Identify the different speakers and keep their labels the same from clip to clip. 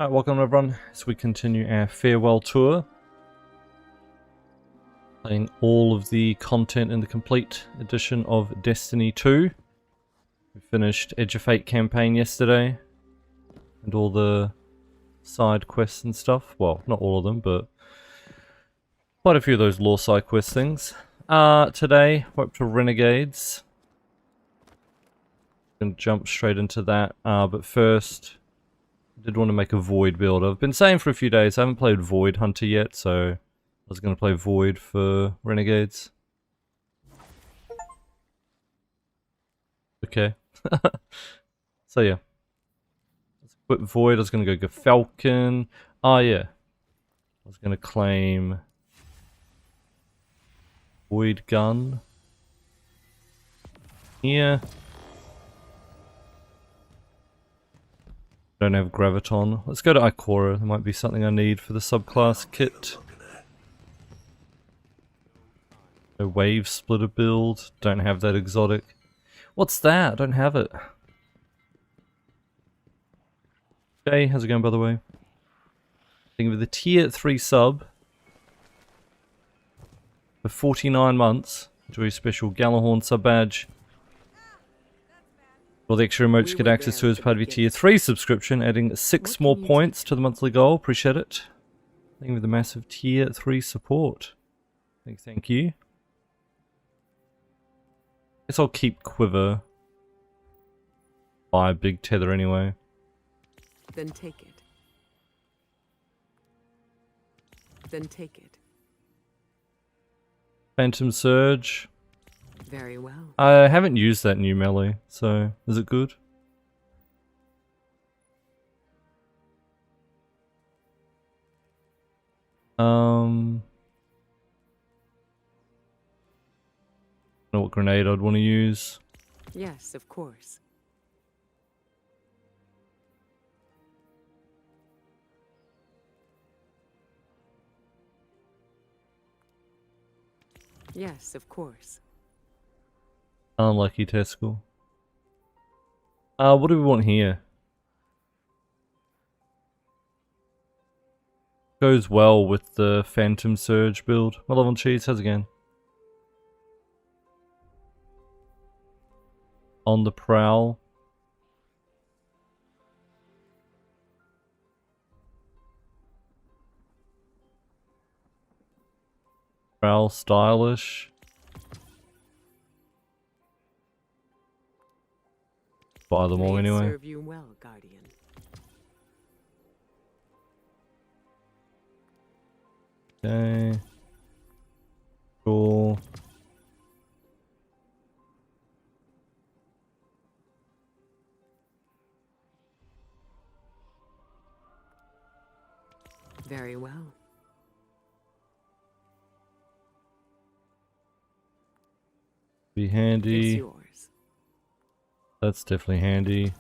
Speaker 1: Alright, welcome everyone as we continue our farewell tour. Playing all of the content in the complete edition of Destiny 2. We finished Edge of Fate campaign yesterday. And all the side quests and stuff. Well, not all of them, but quite a few of those lore side quest things. Today, we're up to Renegades. Gonna jump straight into that, but first I did want to make a Void build. I've been saying for a few days I haven't played Void Hunter yet, so I was going to play Void for Renegades. Okay. So yeah. Let's quit Void. I was going to go Falcon. Oh yeah. I was going to claim Void Gun. Yeah. Don't have Graviton. Let's go to Ikora. There might be something I need for the subclass kit. A Wave Splitter build. Don't have that exotic. What's that? I don't have it. Jay, how's it going by the way? Think of the tier 3 sub. For 49 months. Enjoy a special Galahorn sub badge. All the extra emotes get access to as part of your tier 3 subscription, adding 6 more points to the monthly goal. Appreciate it. Thank you for the massive tier 3 support. Thank you. Guess I'll keep Quiver. Buy a big tether anyway.
Speaker 2: Then take it. Then take it.
Speaker 1: Phantom Surge.
Speaker 2: Very well.
Speaker 1: I haven't used that new melee, so is it good? Know what grenade I'd want to use.
Speaker 2: Yes, of course. Yes, of course.
Speaker 1: Unlucky Tescal. What do we want here? Goes well with the Phantom Surge build. My love on cheese, how's it going? On the prowl. Prowl stylish. Buy them all anyway.
Speaker 2: Serve you well, Guardian.
Speaker 1: Okay. Cool.
Speaker 2: Very well.
Speaker 1: Be handy.
Speaker 2: It's yours.
Speaker 1: That's definitely handy.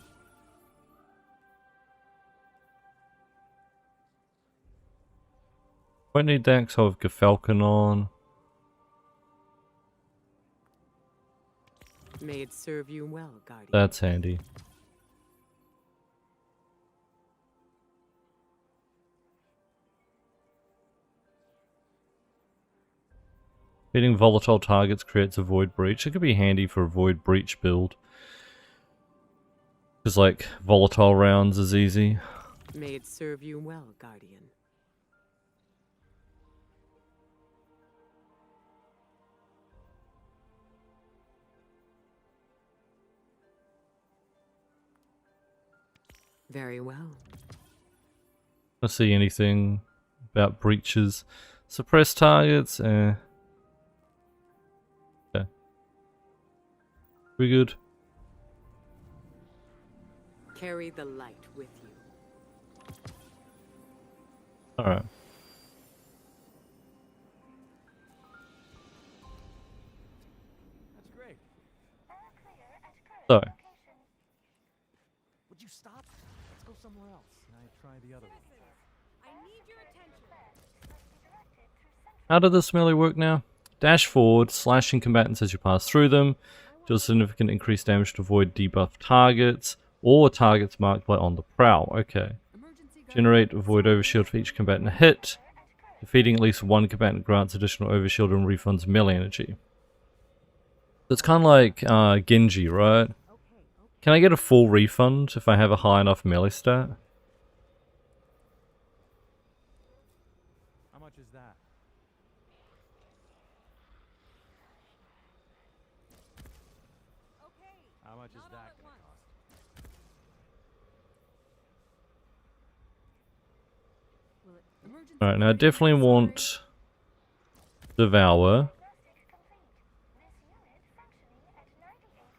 Speaker 1: Won't need that because I'll have Gefalcon on.
Speaker 2: May it serve you well, Guardian.
Speaker 1: That's handy. Hitting volatile targets creates a void breach. It could be handy for a void breach build. Because like volatile rounds is easy.
Speaker 2: May it serve you well, Guardian. Very well.
Speaker 1: I see anything about breaches. Suppress targets, Okay. We good?
Speaker 2: Carry the light with you.
Speaker 1: Alright.
Speaker 3: That's great.
Speaker 1: So.
Speaker 3: Would you stop? Let's go somewhere else. I try the other one.
Speaker 2: I need your attention.
Speaker 1: How did this melee work now? Dash forward, slashing combatants as you pass through them. Deals significant increased damage to avoid debuff targets or targets marked by on the prowl. Okay.
Speaker 2: Emergency
Speaker 1: Generate avoid overshield for each combatant hit. Defeating at least one combatant grants additional overshield and refunds melee energy. So it's kind of like Genji, right? Can I get a full refund if I have a high enough melee stat?
Speaker 3: How much is that? How much is that gonna cost?
Speaker 1: Alright, now I definitely want Devour.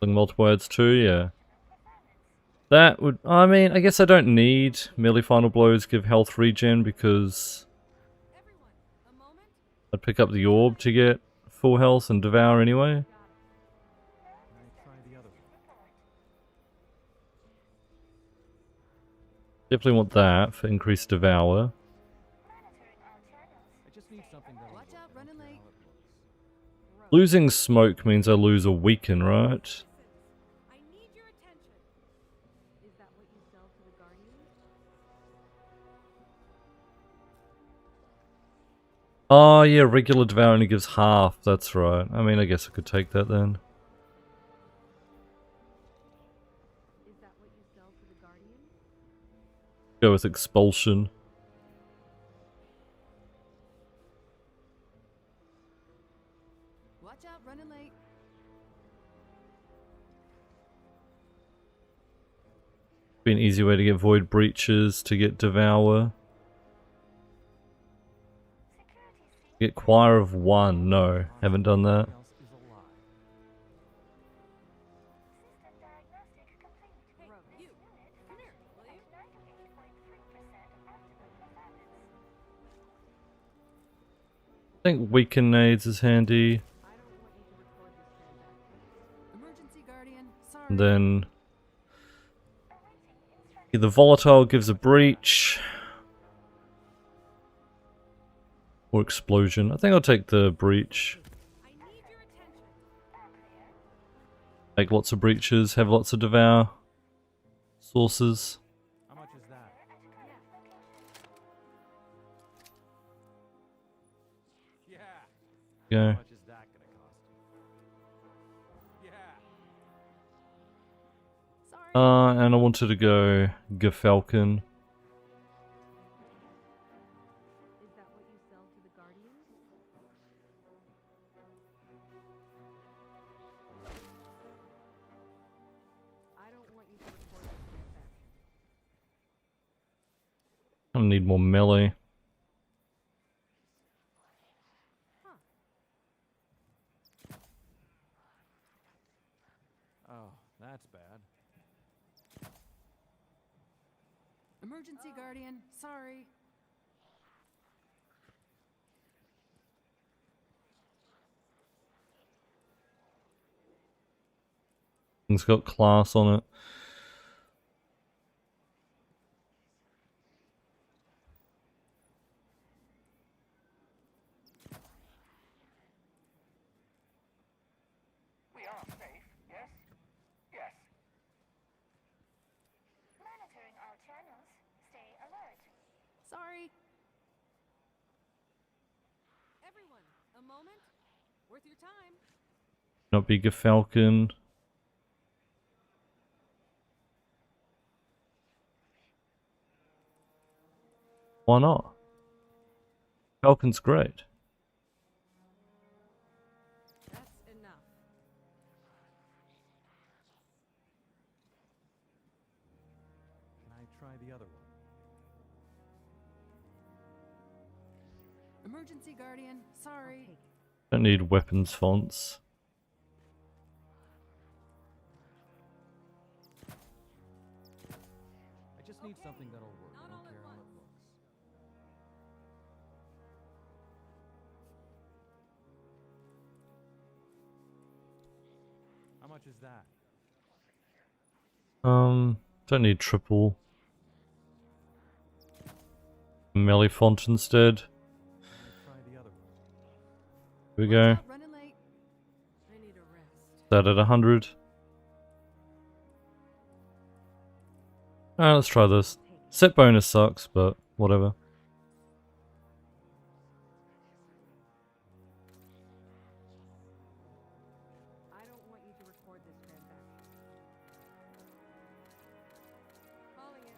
Speaker 1: Multiple words too, yeah. That would, I mean, I guess I don't need melee final blows give health regen because I'd pick up the orb to get full health and Devour anyway.
Speaker 3: Can I try the other one?
Speaker 1: Definitely want that for increased Devour.
Speaker 3: I just need something that'll
Speaker 4: Watch out, running late.
Speaker 1: Losing smoke means I lose a weaken, right?
Speaker 2: I need your attention.
Speaker 4: Is that what you sell to the Guardians?
Speaker 1: Oh yeah, regular Devour only gives half, that's right. I mean, I guess I could take that then.
Speaker 4: Is that what you sell to the Guardians?
Speaker 1: Go with Expulsion.
Speaker 4: Watch out, running late.
Speaker 1: Be an easy way to get Void Breaches, to get Devour. Get Choir of One, no, haven't done that.
Speaker 3: else is a lie.
Speaker 2: Hey, you. Come here, will you?
Speaker 1: I think Weaken Nades is handy.
Speaker 4: I don't want you to record this transaction. Emergency Guardian, sorry.
Speaker 1: And then the Volatile gives a breach. Or Explosion. I think I'll take the breach.
Speaker 2: I need your attention.
Speaker 1: Make lots of breaches, have lots of Devour sources.
Speaker 3: How much is that? Yeah.
Speaker 1: Go.
Speaker 3: How much is that gonna cost? Yeah.
Speaker 4: Sorry.
Speaker 1: And I wanted to go Gefalcon.
Speaker 4: Is that what you sell to the Guardians? I don't want you to record this transaction.
Speaker 1: I need more melee.
Speaker 3: Oh, that's bad.
Speaker 4: Emergency Guardian, sorry.
Speaker 1: It's got class on it.
Speaker 5: We are safe, yes? Yes. Monitoring all channels. Stay alert.
Speaker 4: Sorry.
Speaker 2: Everyone, a moment. Worth your time.
Speaker 1: Not be Gefalcon. Why not? Falcon's great.
Speaker 2: That's enough.
Speaker 3: Can I try the other one?
Speaker 4: Emergency Guardian, sorry.
Speaker 1: Don't need weapons fonts.
Speaker 3: I just need something that'll work.
Speaker 2: Not
Speaker 3: I don't
Speaker 2: all at
Speaker 3: care how it
Speaker 2: once.
Speaker 3: looks. How much is that?
Speaker 1: Don't need triple. Melee font instead.
Speaker 3: Can I try the other one?
Speaker 1: Here we
Speaker 4: Watch
Speaker 1: go.
Speaker 4: out, running late.
Speaker 2: I need a rest.
Speaker 1: That at 100. Alright, let's try this.
Speaker 4: Take it.
Speaker 1: Set bonus sucks, but whatever.
Speaker 4: I don't want you to record this transaction. Calling it.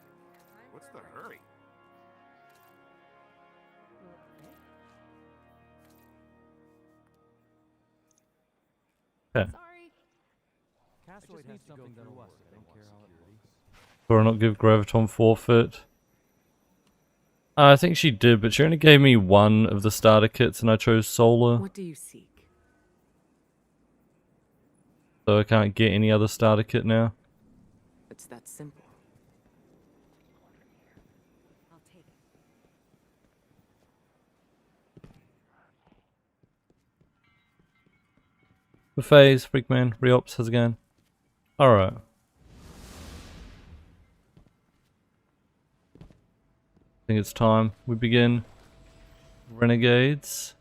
Speaker 4: Time
Speaker 3: What's
Speaker 4: for
Speaker 3: the
Speaker 4: a break.
Speaker 3: hurry?
Speaker 1: Okay.
Speaker 4: Sorry.
Speaker 3: Castaway needs something through us. I don't care how it looks.
Speaker 1: Or not give Graviton forfeit. I think she did, but she only gave me one of the starter kits and I chose Solar.
Speaker 4: What do you seek?
Speaker 1: So I can't get any other starter kit now.
Speaker 4: It's that simple. I'll take it.
Speaker 1: Buffets, Freakman, Reops, how's it going? Alright. I think it's time we begin Renegades.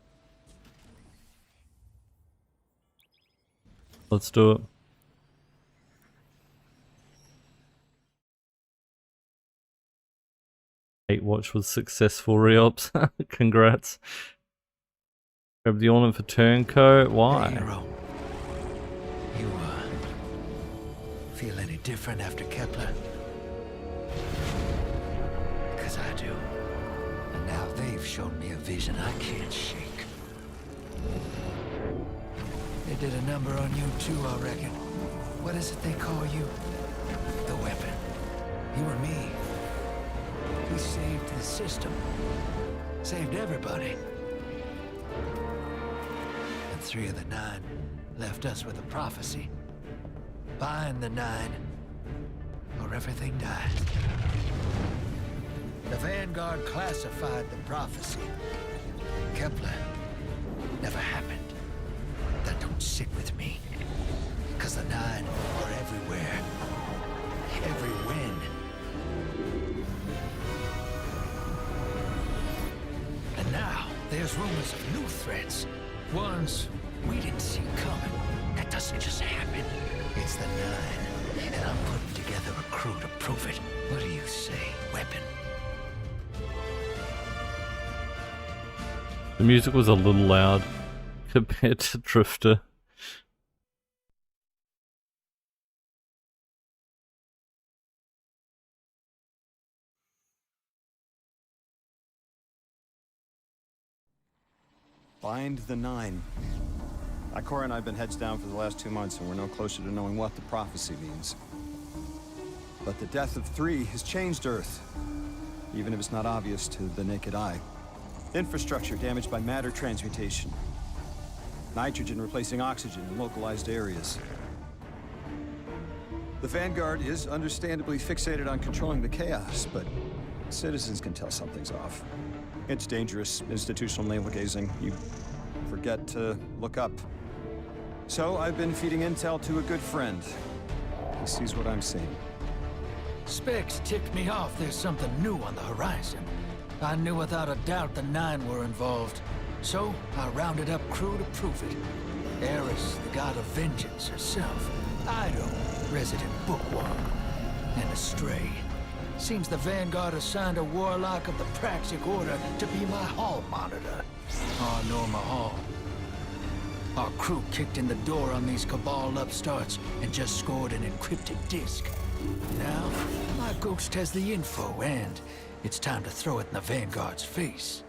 Speaker 1: Let's do it. Hate watch was successful, Reops. Congrats. Grab the ornament for turncoat. Why?
Speaker 6: Hey, hero. You, feel any different after Kepler? Because I do. And now they've shown me a vision I can't shake. They did a number on you too, I reckon. What is it they call you? The weapon. You or me. We saved the system. Saved everybody. And 3 of the 9 left us with a prophecy. Find the 9, or everything dies. The Vanguard classified the prophecy. Kepler never happened. That don't sit with me. Cause the 9 are everywhere. Every win. And now, there's rumors of new threats. Ones we didn't see coming. That doesn't just happen. It's the 9, and I'm putting together a crew to prove it. What do you say, weapon?
Speaker 1: The music was a little loud compared to Drifter.
Speaker 7: Find the 9. Ikora and I have been heads down for the last 2 months, and we're no closer to knowing what the prophecy means. But the death of 3 has changed Earth, even if it's not obvious to the naked eye. Infrastructure damaged by matter transmutation. Nitrogen replacing oxygen in localized areas. The Vanguard is understandably fixated on controlling the chaos, but citizens can tell something's off. It's dangerous, institutional navel-gazing. You forget to look up. So I've been feeding intel to a good friend. He sees what I'm seeing.
Speaker 6: Specs ticked me off there's something new on the horizon. I knew without a doubt the 9 were involved. So I rounded up crew to prove it. Eris, the god of vengeance herself. Ido, resident bookworm. And Astray. Seems the Vanguard assigned a warlock of the Praxic Order to be my hall monitor. Oh, Norma Hall. Our crew kicked in the door on these Cabal upstarts and just scored an encrypted disk. Now, my ghost has the info, and it's time to throw it in the Vanguard's face.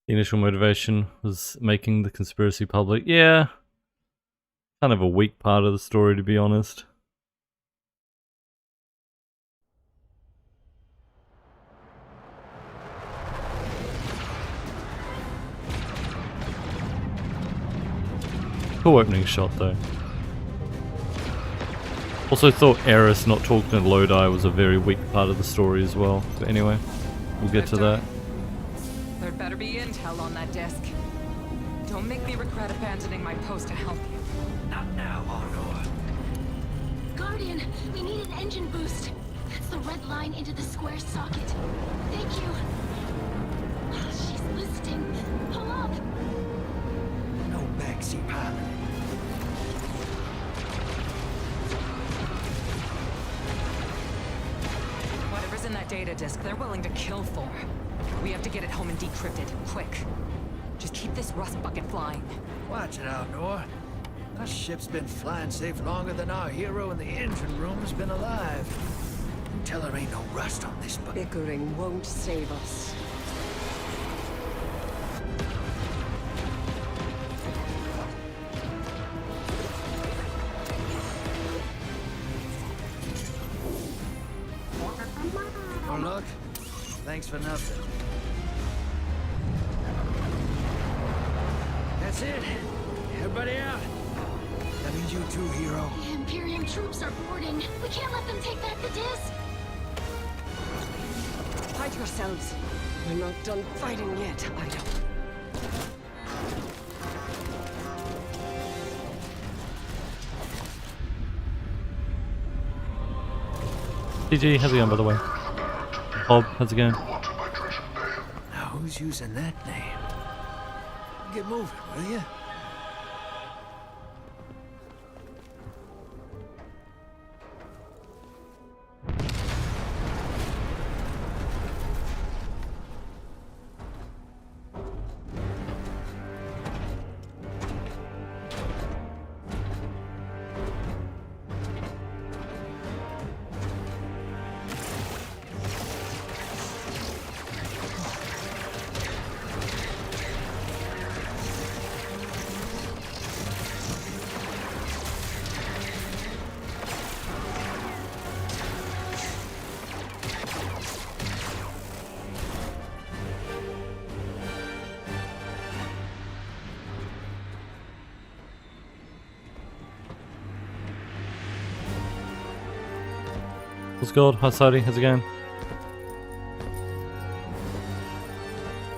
Speaker 1: The initial motivation was making the conspiracy public. Yeah. Kind of a weak part of the story, to be honest. Cool opening shot, though. Also thought Eris not talking to Lodi was a very weak part of the story as well. But anyway, we'll get to that.
Speaker 8: There better be intel on that desk. Don't make me regret abandoning my post to help you.
Speaker 6: Not now, Honor.
Speaker 9: Guardian, we need an engine boost. That's the red line into the square socket. Thank you. She's listening. Pull up.
Speaker 6: No backseat pilot.
Speaker 8: in that data disk they're willing to kill for. We have to get it home and decrypt it, quick. Just keep this rust bucket flying.
Speaker 6: Watch it out, Nor. Our ship's been flying safe longer than our hero in the engine room's been alive. Tell her ain't no rust on this bucket.
Speaker 4: Bickering won't save us.
Speaker 6: Oh, look. Thanks for nothing. That's it. Everybody out. That means you too, hero.
Speaker 9: The Imperium troops are boarding. We can't let them take back the disc.
Speaker 4: Hide yourselves. We're not done fighting yet, Ido.
Speaker 1: GG, how's it going by the way? Bob, how's it going?
Speaker 6: Now who's using that name? Get moving, will you?
Speaker 1: What's good? Hi Sadie, how's it going?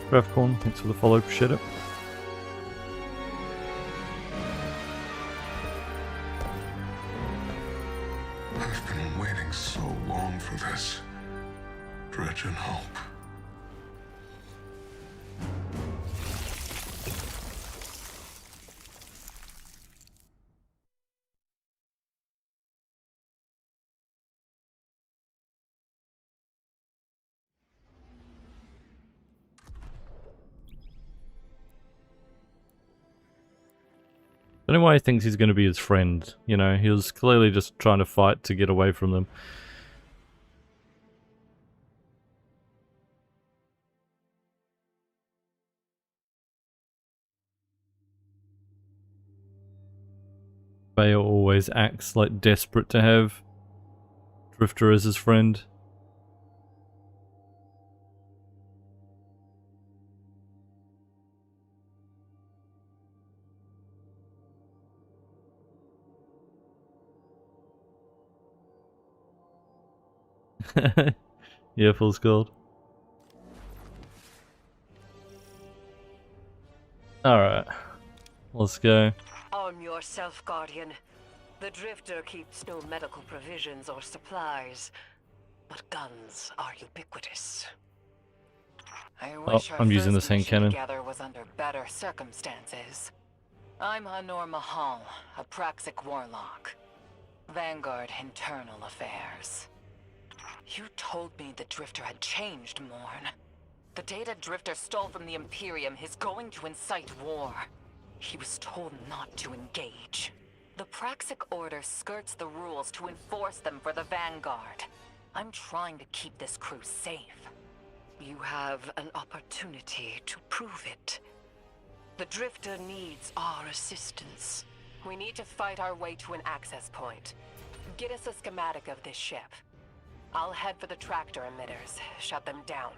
Speaker 1: Grafcorn, thanks for the follow, appreciate it.
Speaker 10: I've been waiting so long for this. Dredge and hope.
Speaker 1: I don't know why he thinks he's going to be his friend, you know, he was clearly just trying to fight to get away from them. Bayo always acts like desperate to have Drifter as his friend. Yeah, full gold. Alright, let's go.
Speaker 4: Arm yourself, Guardian. The Drifter keeps no medical provisions or supplies, but guns are ubiquitous.
Speaker 8: I wish
Speaker 1: I'm using the same cannon.
Speaker 8: Together was under better circumstances. I'm Hanor Mahal, a Praxic warlock. Vanguard Internal Affairs. You told me the Drifter had changed, Morn. The data Drifter stole from the Imperium is going to incite war. He was told not to engage. The Praxic Order skirts the rules to enforce them for the Vanguard. I'm trying to keep this crew safe.
Speaker 4: You have an opportunity to prove it. The Drifter needs our assistance.
Speaker 8: We need to fight our way to an access point. Get us a schematic of this ship. I'll head for the tractor emitters, shut them down.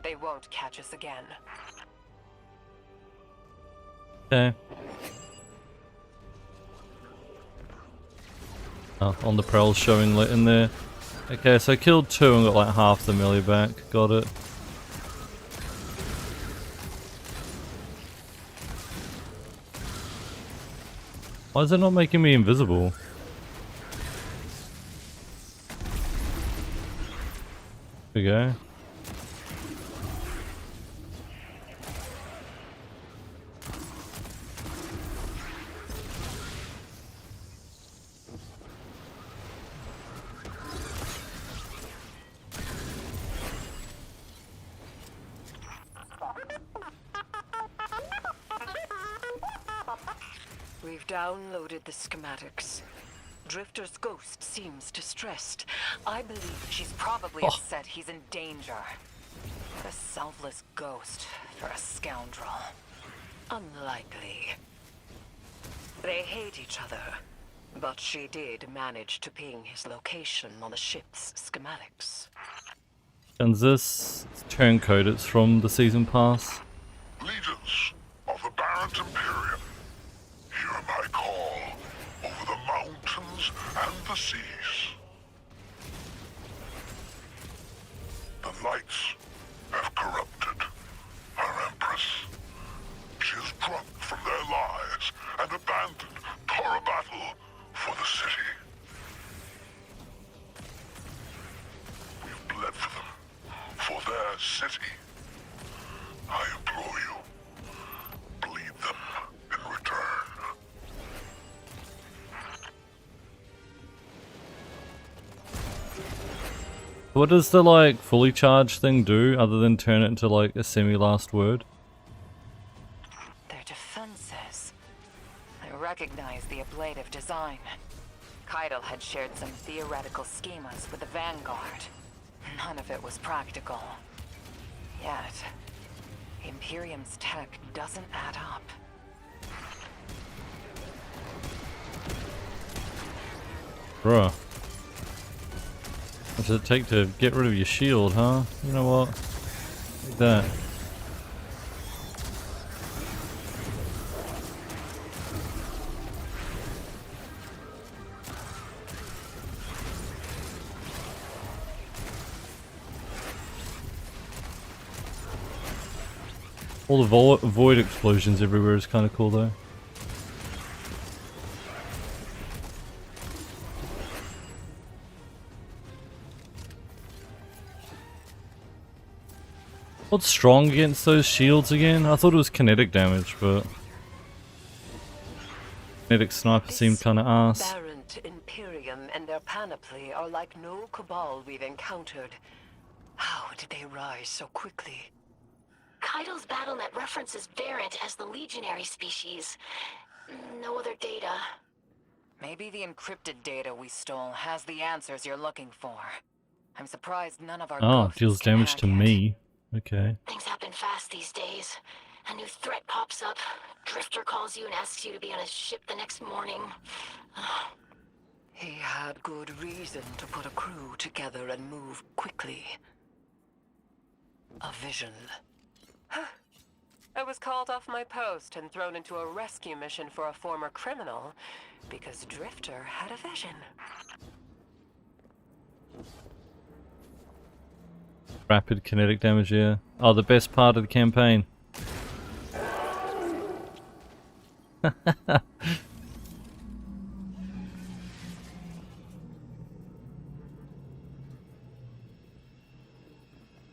Speaker 8: They won't catch us again.
Speaker 1: Okay. Oh, on the prowl showing lit in there. Okay, so I killed 2 and got like half the melee back. Got it. Why is it not making me invisible? There we go.
Speaker 4: downloaded the schematics. Drifter's ghost seems distressed. I believe
Speaker 8: She's probably upset he's in danger. A selfless ghost for a scoundrel.
Speaker 4: unlikely. They hate each other, but she did manage to ping his location on the ship's schematics.
Speaker 1: And this turncoat, it's from the season pass.
Speaker 10: Legions of the Barrent Imperium, hear my call over the mountains and the seas. The lights have corrupted our Empress. She is drunk from their lies and abandoned Torobatl for the city. We've bled for them, for their city. I implore you, bleed them in return.
Speaker 1: What does the like fully charged thing do other than turn it into like a semi-last word?
Speaker 8: Their defenses. I recognize the ablative design. Keitel had shared some theoretical schemas with the Vanguard. None of it was practical. Yet, Imperium's tech doesn't add up.
Speaker 1: Bruh. What does it take to get rid of your shield, huh? You know what? Like that. All the void explosions everywhere is kind of cool though. What's strong against those shields again? I thought it was kinetic damage, but kinetic sniper seemed kind of ass.
Speaker 4: Barrent Imperium and their panoply are like no cabal we've encountered. How did they rise so quickly?
Speaker 9: Keitel's BattleNet references Barrent as the legionary species. No other data.
Speaker 8: Maybe the encrypted data we stole has the answers you're looking for. I'm surprised none of our ghosts
Speaker 1: Deals
Speaker 8: can
Speaker 1: damage
Speaker 8: hack
Speaker 1: to
Speaker 8: it.
Speaker 1: me. Okay.
Speaker 9: Things happen fast these days. A new threat pops up. Drifter calls you and asks you to be on his ship the next morning.
Speaker 4: He had good reason to put a crew together and move quickly. A vision. I was called off my post and thrown into a rescue mission for a former criminal because Drifter had a vision.
Speaker 1: Rapid kinetic damage, yeah. Oh, the best part of the campaign.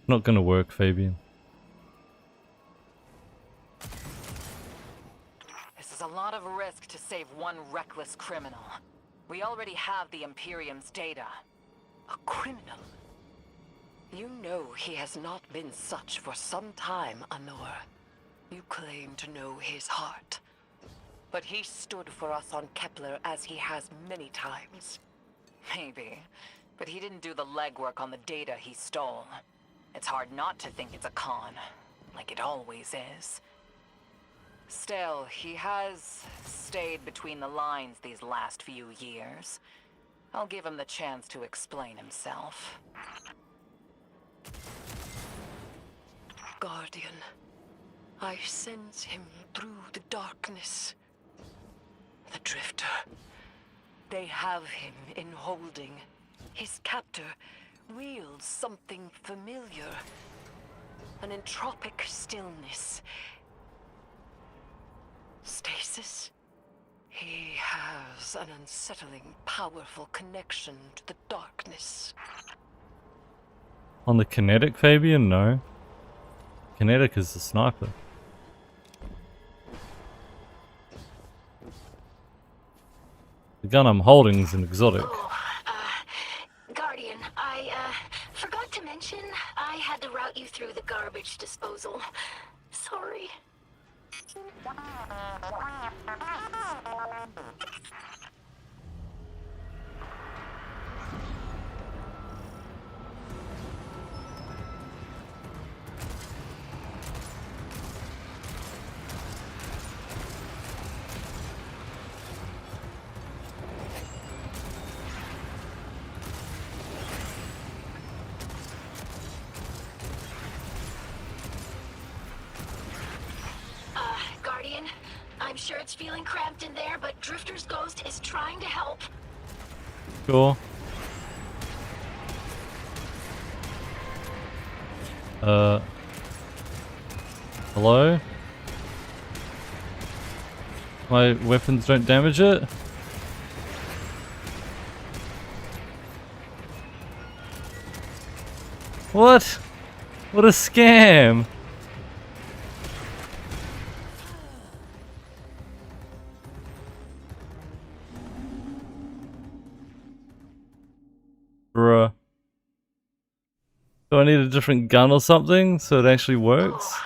Speaker 1: Not gonna work, Fabian.
Speaker 8: This is a lot of risk to save one reckless criminal. We already have the Imperium's data.
Speaker 4: A criminal? You know he has not been such for some time, Anor. You claim to know his heart. But he stood for us on Kepler as he has many times.
Speaker 8: Maybe. But he didn't do the legwork on the data he stole. It's hard not to think it's a con, like it always is. Still, he has stayed between the lines these last few years. I'll give him the chance to explain himself.
Speaker 4: Guardian, I sense him through the darkness. The Drifter. They have him in holding. His captor wields something familiar. An entropic stillness. Stasis? He has an unsettling, powerful connection to the darkness.
Speaker 1: On the kinetic, Fabian? No. Kinetic is the sniper. The gun I'm holding is an exotic.
Speaker 9: Oh, Guardian, I forgot to mention I had to route you through the garbage disposal. Sorry. Guardian, I'm sure it's feeling cramped in there, but Drifter's ghost is trying to help.
Speaker 1: Sure. Hello? My weapons don't damage it? What? What a scam! Bruh. Do I need a different gun or something so it actually works?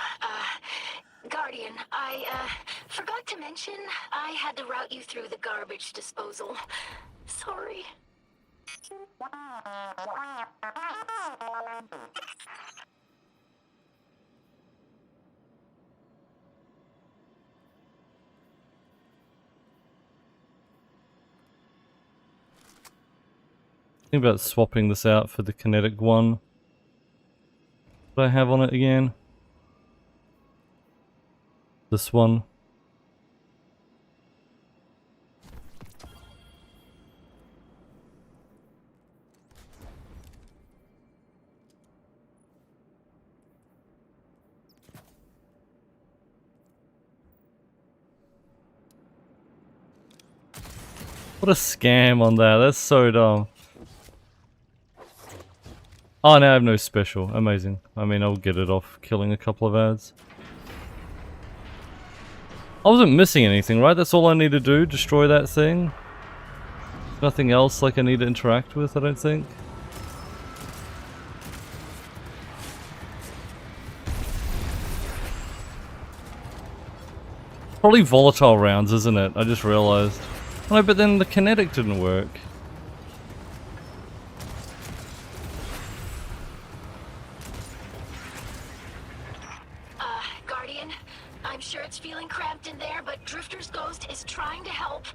Speaker 9: Guardian, I forgot to mention I had to route you through the garbage disposal. Sorry.
Speaker 1: Think about swapping this out for the kinetic one. What do I have on it again? This one. What a scam on that. That's so dumb. Oh, now I have no special. Amazing. I mean, I'll get it off killing a couple of ads. I wasn't missing anything, right? That's all I need to do. Destroy that thing. Nothing else like I need to interact with, I don't think. Probably volatile rounds, isn't it? I just realized. No, but then the kinetic didn't work.
Speaker 9: Guardian, I'm sure it's feeling cramped in there, but Drifter's ghost is trying to help.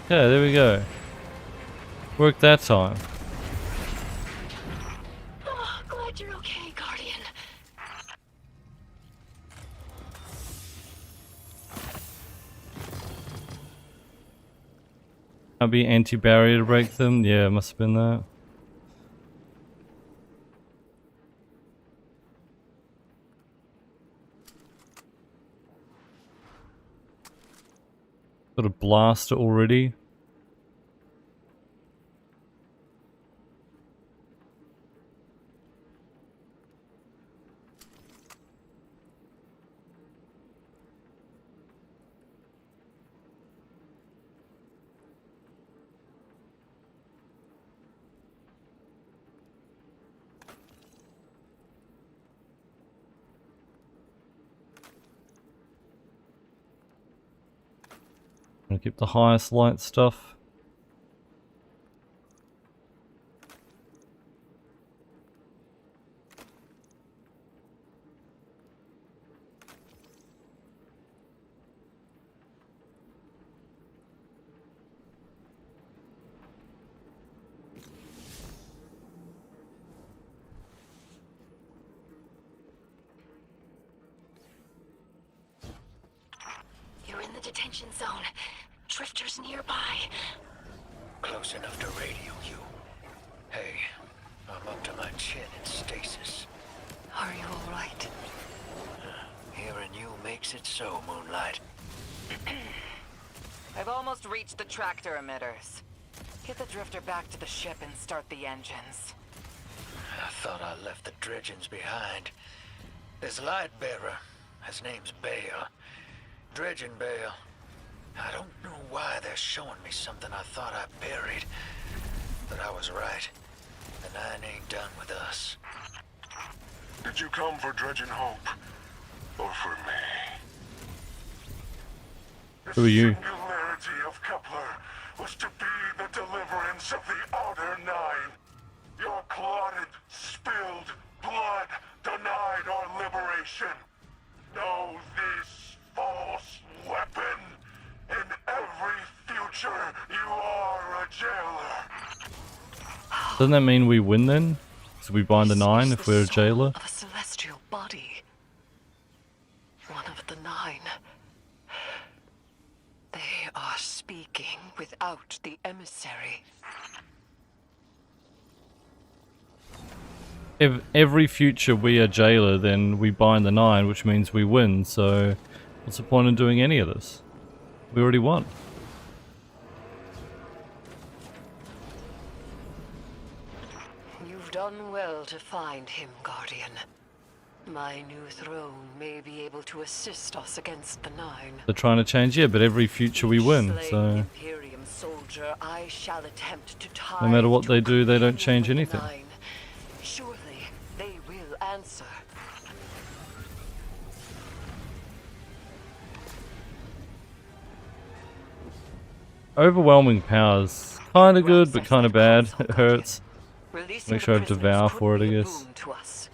Speaker 1: Yeah, there we go. Worked that time.
Speaker 9: Oh, glad you're okay, Guardian.
Speaker 1: I'll be anti-barrier to break them. Yeah, must have been that. Got a blaster already. Gonna keep the highest light stuff.
Speaker 9: You're in the detention zone. Drifter's nearby.
Speaker 6: Close enough to radio you. Hey, I'm up to my chin in stasis.
Speaker 4: Are you all right?
Speaker 6: Hearing you makes it so, Moonlight.
Speaker 8: I've almost reached the tractor emitters. Get the drifter back to the ship and start the engines.
Speaker 6: I thought I left the dredgings behind. This light bearer, his name's Bale. Dredging Bale. I don't know why they're showing me something I thought I buried. But I was right. The Nine ain't done with us.
Speaker 10: Did you come for Dredgen Hope? Or for me?
Speaker 1: Who are you?
Speaker 10: The singularity of Kepler was to be the deliverance of the Outer Nine. Your clotted, spilled blood denied our liberation. Know this false weapon. In every future, you are a jailer.
Speaker 1: Doesn't that mean we win then? So we bind the Nine if we're a jailer?
Speaker 4: Of a celestial body. One of the Nine. They are speaking without the emissary.
Speaker 1: If every future we are jailer, then we bind the Nine, which means we win, so what's the point in doing any of this? We already won.
Speaker 4: You've done well to find him, Guardian. My new throne may be able to assist us against the Nine.
Speaker 1: They're trying to change, yeah, but every future we win,
Speaker 4: Slain
Speaker 1: so
Speaker 4: Imperium soldier, I shall attempt to tie
Speaker 1: no matter what
Speaker 4: to
Speaker 1: they do, they don't
Speaker 4: communion
Speaker 1: change
Speaker 4: with the
Speaker 1: anything.
Speaker 4: Nine. Surely they will answer.
Speaker 1: Overwhelming powers. Kinda good, but kinda bad. It hurts.
Speaker 4: Releasing
Speaker 1: Make sure I
Speaker 4: the prisoners
Speaker 1: devour
Speaker 4: could
Speaker 1: for it, I
Speaker 4: be a
Speaker 1: guess.
Speaker 4: boon to us.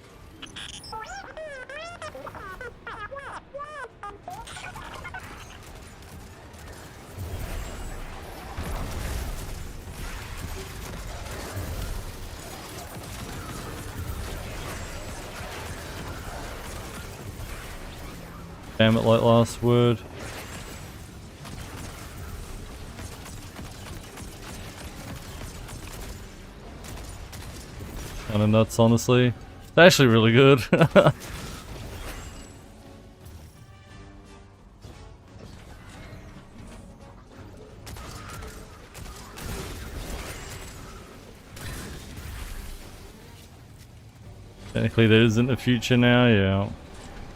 Speaker 1: Damn it, like last word. Kinda nuts, honestly. It's actually really good. Technically there isn't a future now, yeah.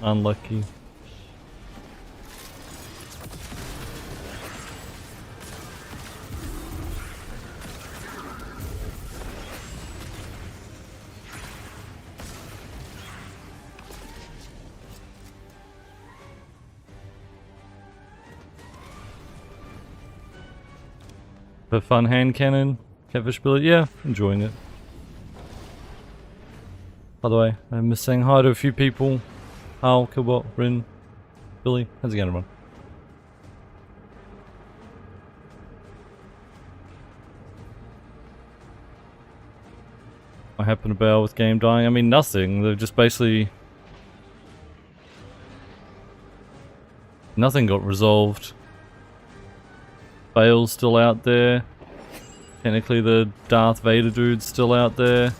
Speaker 1: Unlucky. The fun hand cannon, catfish billet, yeah, enjoying it. By the way, I'm saying hi to a few people. Hal, Killbot, Rin, Billy, how's it going, everyone? What happened to Bale with game dying? I mean, nothing. They're just basically... nothing got resolved. Bale's still out there. Technically the Darth Vader dude's still out there.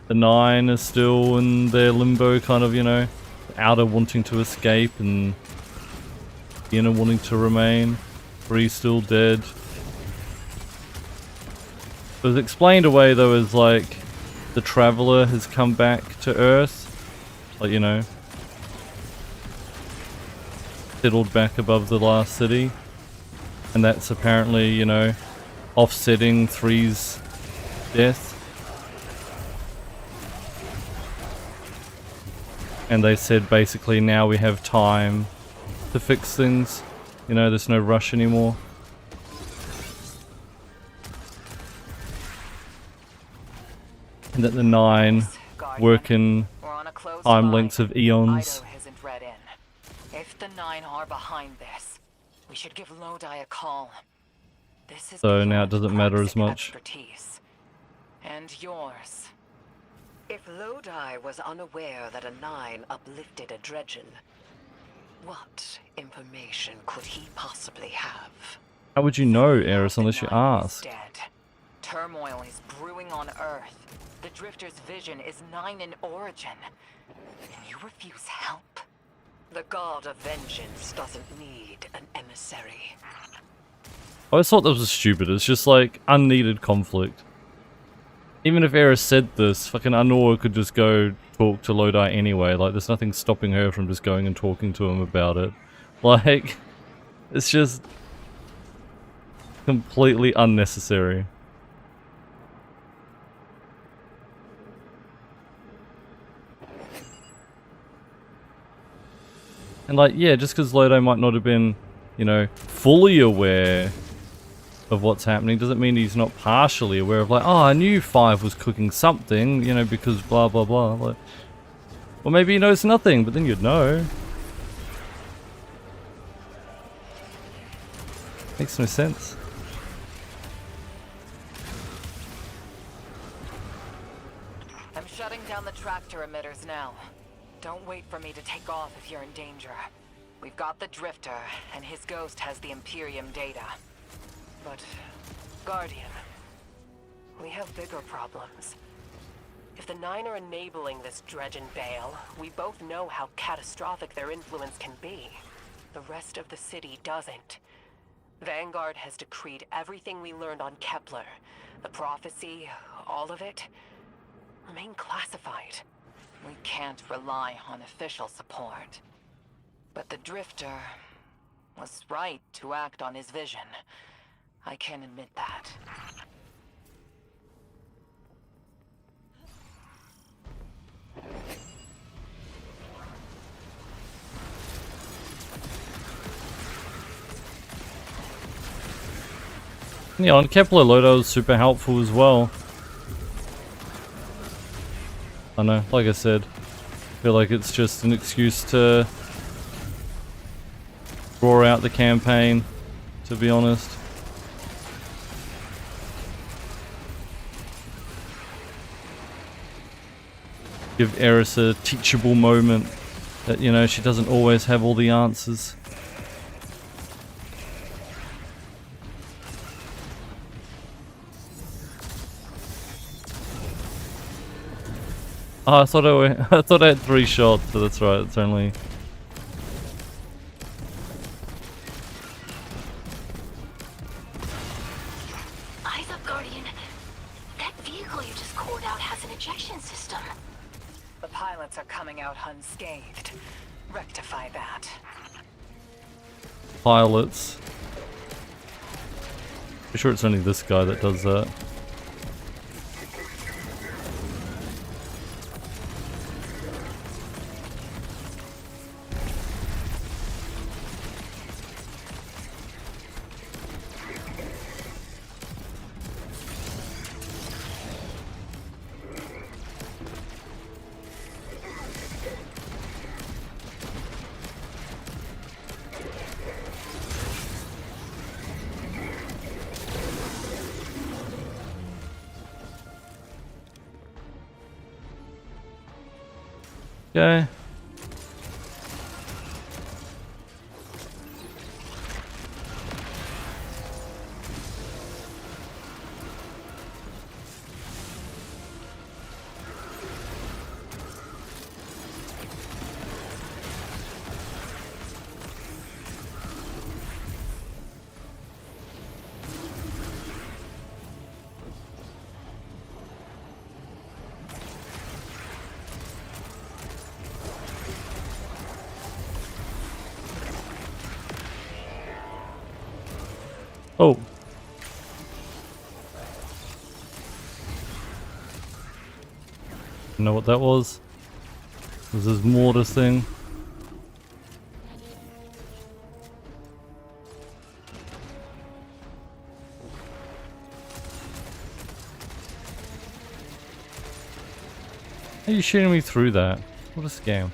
Speaker 1: The Nine is still in their limbo, kind of, you know. The outer wanting to escape and the inner wanting to remain. Three's still dead. It was explained away though as like the Traveler has come back to Earth. Like, you know, settled back above the last city, and that's apparently, you know, offsetting Three's death. And they said basically now we have time to fix things, you know, there's no rush anymore. And that the Nine work in time lengths of eons.
Speaker 8: If the Nine are behind this, we should give Lodi a call. This is
Speaker 1: So now it
Speaker 8: beyond
Speaker 1: doesn't matter as
Speaker 8: Praxic
Speaker 1: much.
Speaker 8: expertise. And yours.
Speaker 4: If Lodi was unaware that a Nine uplifted a Dredgen, what information could he possibly have?
Speaker 1: How would you know, Eris,
Speaker 8: The
Speaker 1: unless you
Speaker 8: Nine is
Speaker 1: ask?
Speaker 8: dead. Turmoil is brewing on Earth. The Drifter's vision is Nine in origin. And you refuse help?
Speaker 4: The God of Vengeance doesn't need an emissary.
Speaker 1: I always thought that was stupid. It's just like unneeded conflict. Even if Eris said this, fucking Anora could just go talk to Lodi anyway. Like, there's nothing stopping her from just going and talking to him about it. Like, It's just completely unnecessary. And like, yeah, just because Lodo might not have been, you know, fully aware of what's happening doesn't mean he's not partially aware of like, oh, I knew 5 was cooking something, you know, because blah blah blah. Like, or maybe he knows nothing, but then you'd know. Makes no sense.
Speaker 8: I'm shutting down the tractor emitters now. Don't wait for me to take off if you're in danger. We've got the Drifter, and his ghost has the Imperium data. But, Guardian, we have bigger problems. If the Nine are enabling this dredge and Bale, we both know how catastrophic their influence can be. The rest of the city doesn't. Vanguard has decreed everything we learned on Kepler, the prophecy, all of it, remain classified. We can't rely on official support. But the Drifter was right to act on his vision. I can admit that.
Speaker 1: Yeah, on Kepler Lodo was super helpful as well. I know, like I said, I feel like it's just an excuse to draw out the campaign, to be honest. Give Eris a teachable moment that, you know, she doesn't always have all the answers. Oh, I thought I thought I had 3 shots, but that's right, it's only...
Speaker 9: Eyes up, Guardian. That vehicle you just called out has an ejection system.
Speaker 8: The pilots are coming out unscathed. Rectify that.
Speaker 1: Pilots. I'm sure it's only this guy that does that. Okay. Oh. Know what that was? Was this mortar thing? Are you shooting me through that? What a scam.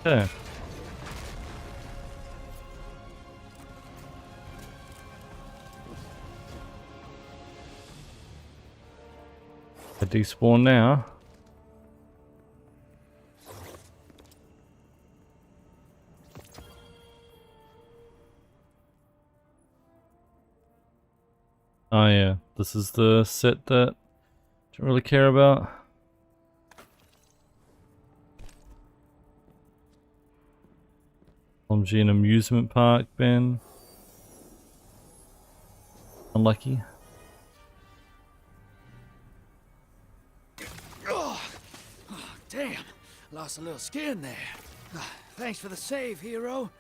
Speaker 1: Okay. I despawn now. Oh yeah, this is the set that I don't really care about. LMG an amusement park, Ben. Unlucky.
Speaker 6: Oh, damn. Lost a little skin there. Thanks for the save, hero.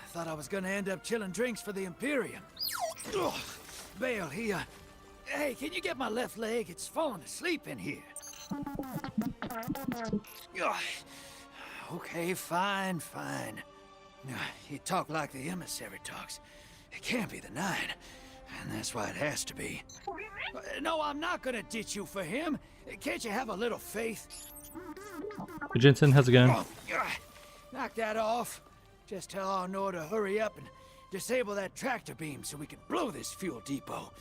Speaker 6: Thought I was gonna end up chilling drinks for the Imperium. Bale, hey, can you get my left leg? It's falling asleep in here. Okay, fine. You talk like the emissary talks. It can't be the 9, and that's why it has to be. No, I'm not gonna ditch you for him. Can't you have a little faith?
Speaker 1: Hey Jensen, how's it going?
Speaker 6: Knock that off. Just tell Arnor to hurry up and disable that tractor beam so we can blow this fuel depot.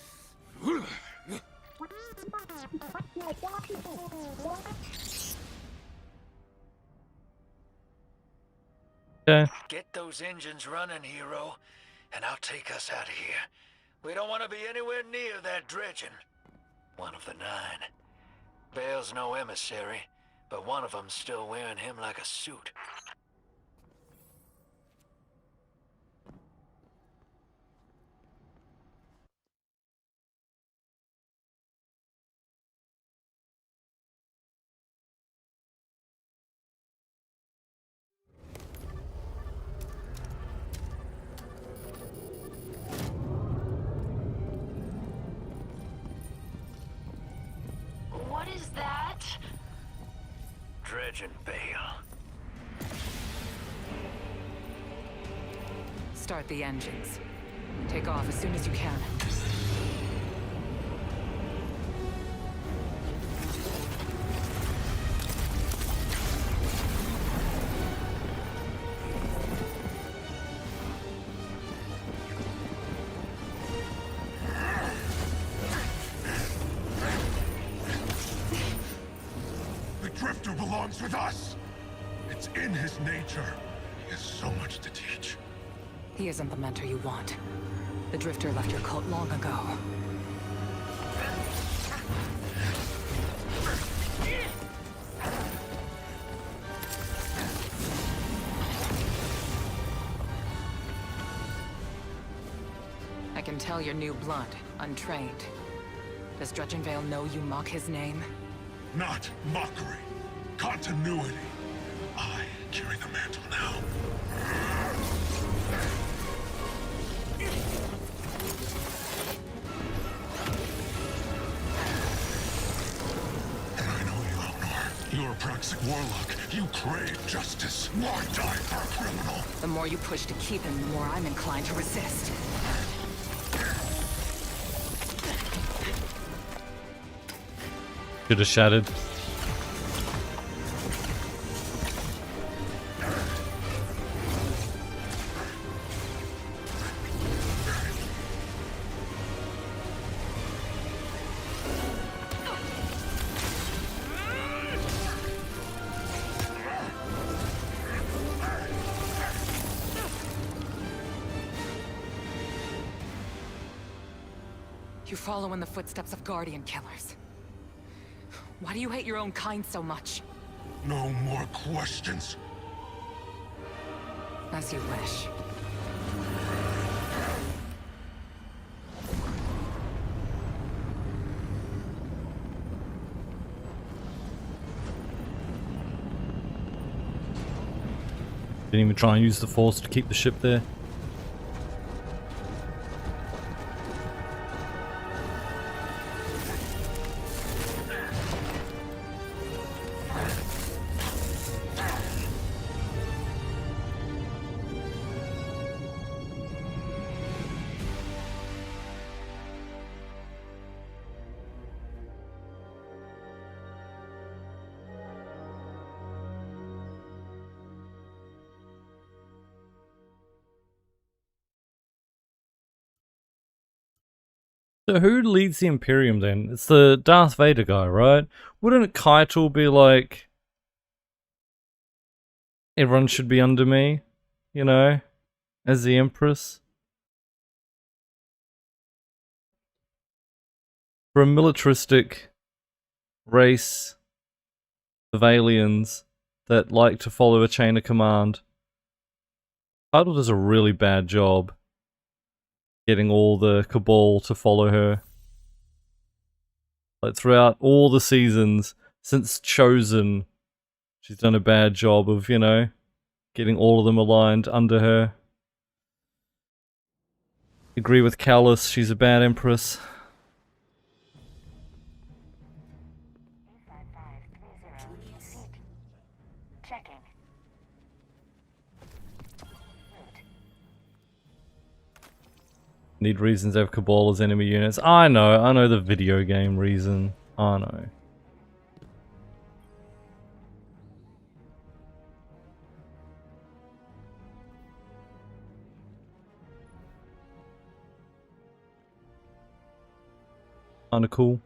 Speaker 1: Okay.
Speaker 6: Get those engines running, hero, and I'll take us out of here. We don't want to be anywhere near that dredging. One of the 9. Bale's no emissary, but one of them's still wearing him like a suit.
Speaker 9: What is that?
Speaker 6: Dredging, Bale.
Speaker 8: Start the engines. Take off as soon as you can.
Speaker 10: The Drifter belongs with us. It's in his nature. He has so much to teach.
Speaker 8: He isn't the mentor you want. The Drifter left your cult long ago. I can tell you're new blood, untrained. Does Dredgenvale know you mock his name?
Speaker 10: Not mockery. Continuity. I carry the mantle now. And I know you, Elnor. You're a Praxic warlock. You crave justice. Why die for a criminal?
Speaker 8: The more you push to keep him, the more I'm inclined to resist.
Speaker 1: Should have shattered.
Speaker 8: You follow in the footsteps of Guardian killers. Why do you hate your own kind so much?
Speaker 10: No more questions.
Speaker 8: As you wish.
Speaker 1: Didn't even try and use the force to keep the ship there. So who leads the Imperium then? It's the Darth Vader guy, right? Wouldn't Keitel be like, everyone should be under me, you know, as the Empress? For a militaristic race of aliens that like to follow a chain of command, Idle does a really bad job getting all the Cabal to follow her. Like throughout all the seasons since Chosen, she's done a bad job of, you know, getting all of them aligned under her. Agree with Callus, she's a bad empress.
Speaker 5: 85530 feet. Checking.
Speaker 1: Need reasons to have Cabal as enemy units. I know the video game reason. I know. Kinda cool.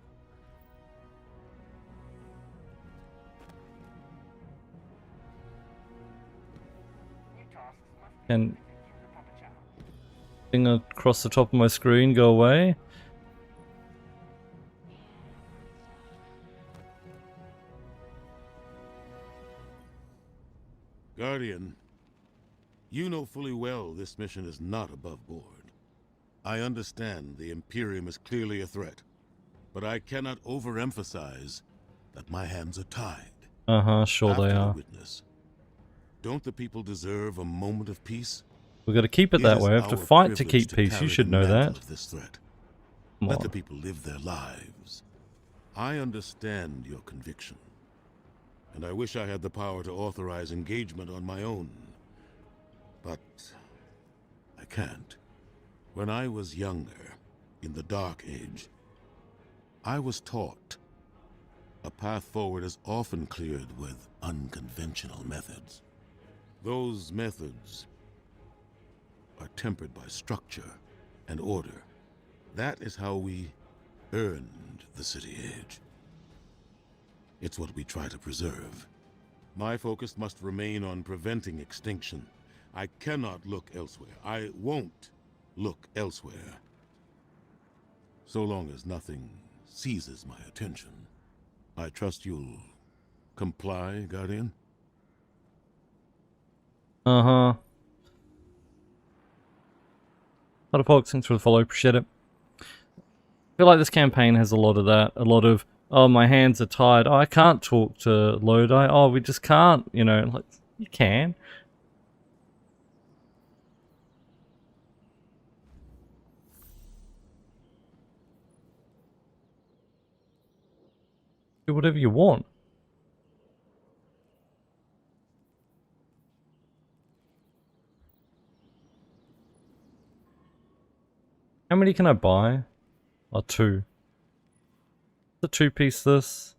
Speaker 1: Can thing across the top of my screen go away?
Speaker 11: Guardian, you know fully well this mission is not above board. I understand the Imperium is clearly a threat, but I cannot overemphasize that my hands are tied.
Speaker 1: Sure
Speaker 11: After
Speaker 1: they
Speaker 11: the
Speaker 1: are.
Speaker 11: witness, don't the people deserve a moment of peace?
Speaker 1: We've got to keep it that way. We have to fight to keep peace. You should know that.
Speaker 11: This threat.
Speaker 1: Come
Speaker 11: Let
Speaker 1: on.
Speaker 11: the people live their lives. I understand your conviction, and I wish I had the power to authorize engagement on my own. But I can't. When I was younger, in the Dark Age, I was taught a path forward is often cleared with unconventional methods. Those methods are tempered by structure and order. That is how we earned the City Age. It's what we try to preserve. My focus must remain on preventing extinction. I cannot look elsewhere. I won't look elsewhere. So long as nothing seizes my attention. I trust you'll comply, Guardian?
Speaker 1: Lot of folks, thanks for the follow, appreciate it. I feel like this campaign has a lot of that. A lot of, oh, my hands are tied. Oh, I can't talk to Lodi. Oh, we just can't, you know. Like, you can. Do whatever you want. How many can I buy? Oh, 2. The 2-piece this.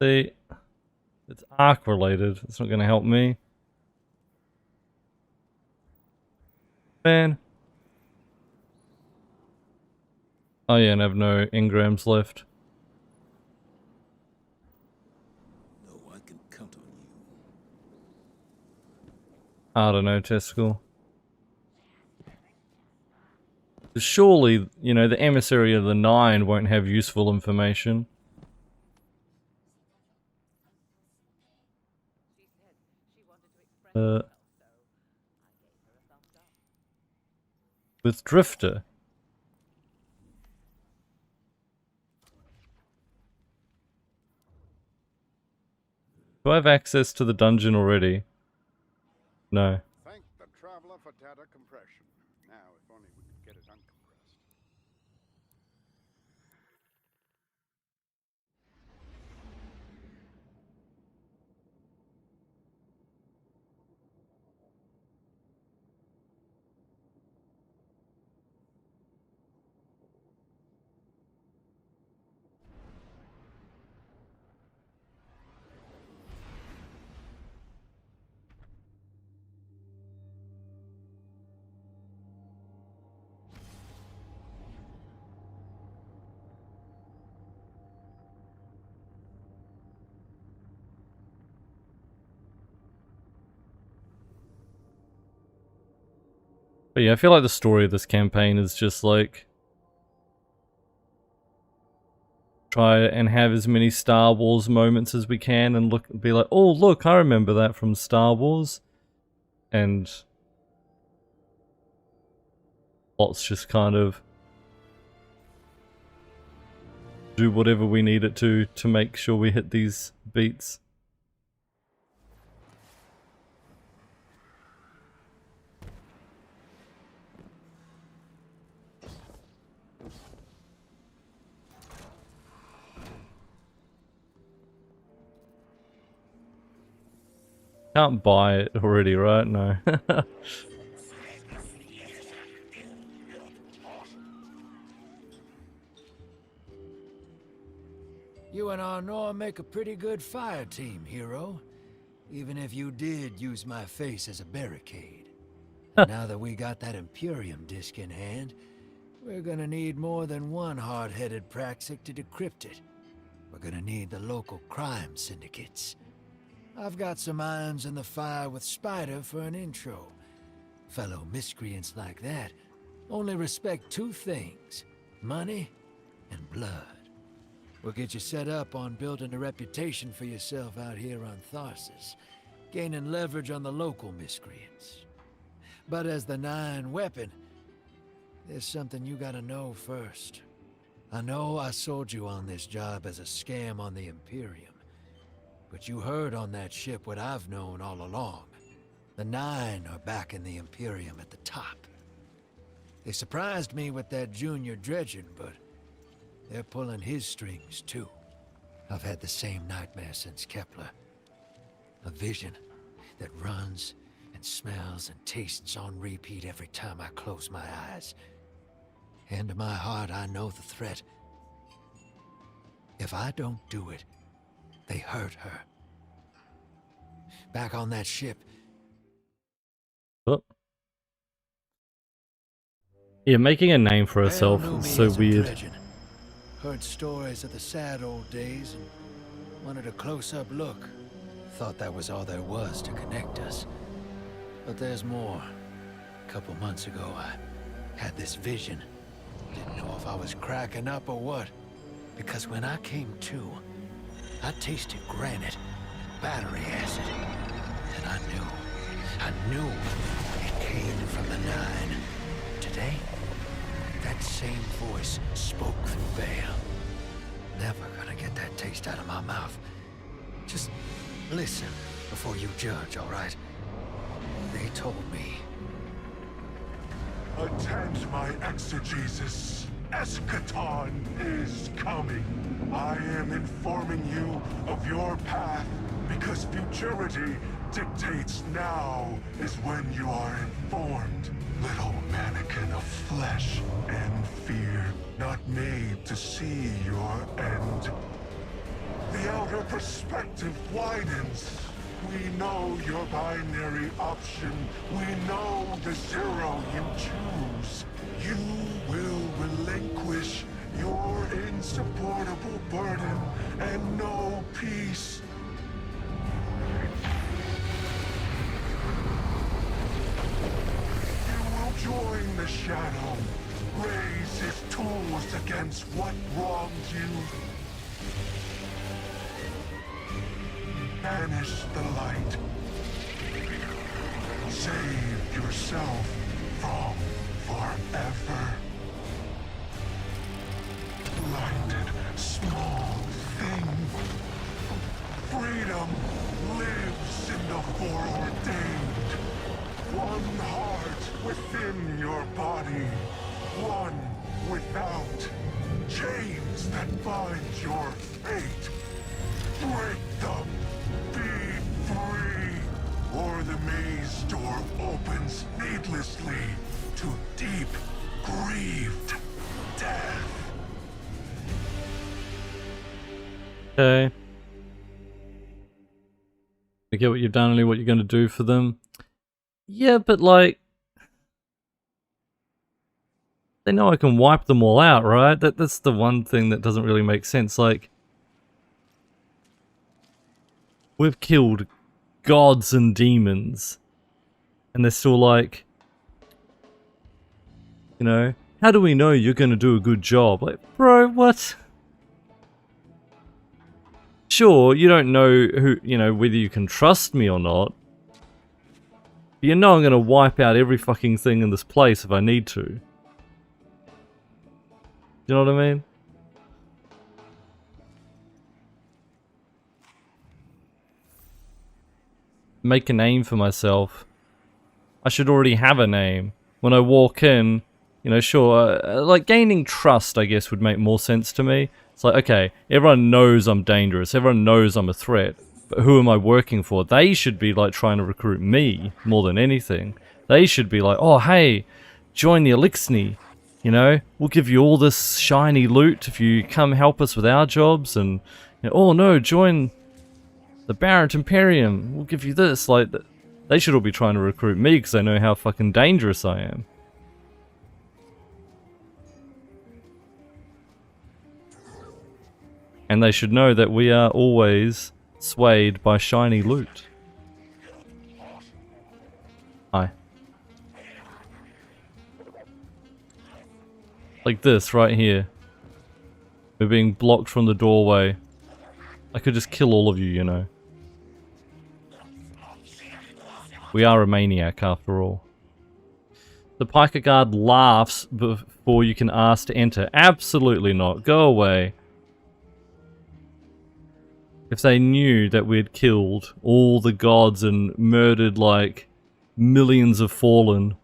Speaker 1: See, it's arc related. It's not going to help me. Man. Oh yeah, and I have no engrams left.
Speaker 6: No, I can count on you.
Speaker 1: I don't know, Testicle. Surely, you know, the emissary of the 9 won't have useful information. With Drifter. Do I have access to the dungeon already? No.
Speaker 10: Thank the Traveler for data compression. Now, if only we could get it uncompressed.
Speaker 1: But yeah, I feel like the story of this campaign is just like try and have as many Star Wars moments as we can and be like, oh look, I remember that from Star Wars. And plot's just kind of do whatever we need it to make sure we hit these beats. Can't buy it already, right? No.
Speaker 6: You and Arnor make a pretty good fire team, hero. Even if you did use my face as a barricade. Now that we got that Imperium disc in hand, we're gonna need more than one hard-headed Praxic to decrypt it. We're gonna need the local crime syndicates. I've got some irons in the fire with Spider for an intro. Fellow miscreants like that only respect two things: money and blood. We'll get you set up on building a reputation for yourself out here on Tharsis, gaining leverage on the local miscreants. But as the Nine weapon, there's something you gotta know first. I know I sold you on this job as a scam on the Imperium. But you heard on that ship what I've known all along. The Nine are back in the Imperium at the top. They surprised me with that junior dredging, but they're pulling his strings too. I've had the same nightmare since Kepler. A vision that runs and smells and tastes on repeat every time I close my eyes. And in my heart, I know the threat. If I don't do it, they hurt her. Back on that ship.
Speaker 1: Oh. Yeah, making a name for herself is so weird.
Speaker 6: Heard stories of the sad old days and wanted a close-up look. Thought that was all there was to connect us. But there's more. A couple months ago, I had this vision. Didn't know if I was cracking up or what. Because when I came to, I tasted granite and battery acid. And I knew it came from the Nine. Today, that same voice spoke through veil. Never gonna get that taste out of my mouth. Just listen before you judge, all right? They told me.
Speaker 10: Attend my exegesis. Eschaton is coming. I am informing you of your path because futurity dictates now is when you are informed. Little mannequin of flesh and fear, not made to see your end. The outer perspective widens. We know your binary option. We know the zero you choose. You will relinquish your insupportable burden and know peace. You will join the Shadow, raise his tools against what wronged you. Banish the light. Save yourself from forever. Blinded, small thing. Freedom lives in the foreordained. One heart within your body. One without. Chains that bind your fate. Break them. Be free, or the maze door opens needlessly to deep, grieved death.
Speaker 1: Okay. I get what you've done, only what you're going to do for them. Yeah, but like, they know I can wipe them all out, right? That's the one thing that doesn't really make sense. Like, we've killed gods and demons, and they're still like, you know, how do we know you're going to do a good job? Like, bro, what? sure, you don't know who, you know, whether you can trust me or not. But you know I'm gonna wipe out every fucking thing in this place if I need to. You know what I mean? Make a name for myself. I should already have a name. When I walk in, you know, sure, like gaining trust, I guess, would make more sense to me. It's like, okay, everyone knows I'm dangerous, everyone knows I'm a threat, but who am I working for? They should be like trying to recruit me more than anything. They should be like, oh, hey, join the Elixni. You know, we'll give you all this shiny loot if you come help us with our jobs, and, you know, oh no, join the Barrett Imperium, we'll give you this. Like, they should all be trying to recruit me because they know how fucking dangerous I am. And they should know that we are always swayed by shiny loot. Hi. Like this, right here. We're being blocked from the doorway. I could just kill all of you, you know. We are a maniac, after all. The Piker Guard laughs before you can ask to enter. Absolutely not. Go away. If they knew that we had killed all the gods and murdered, like, millions of fallen,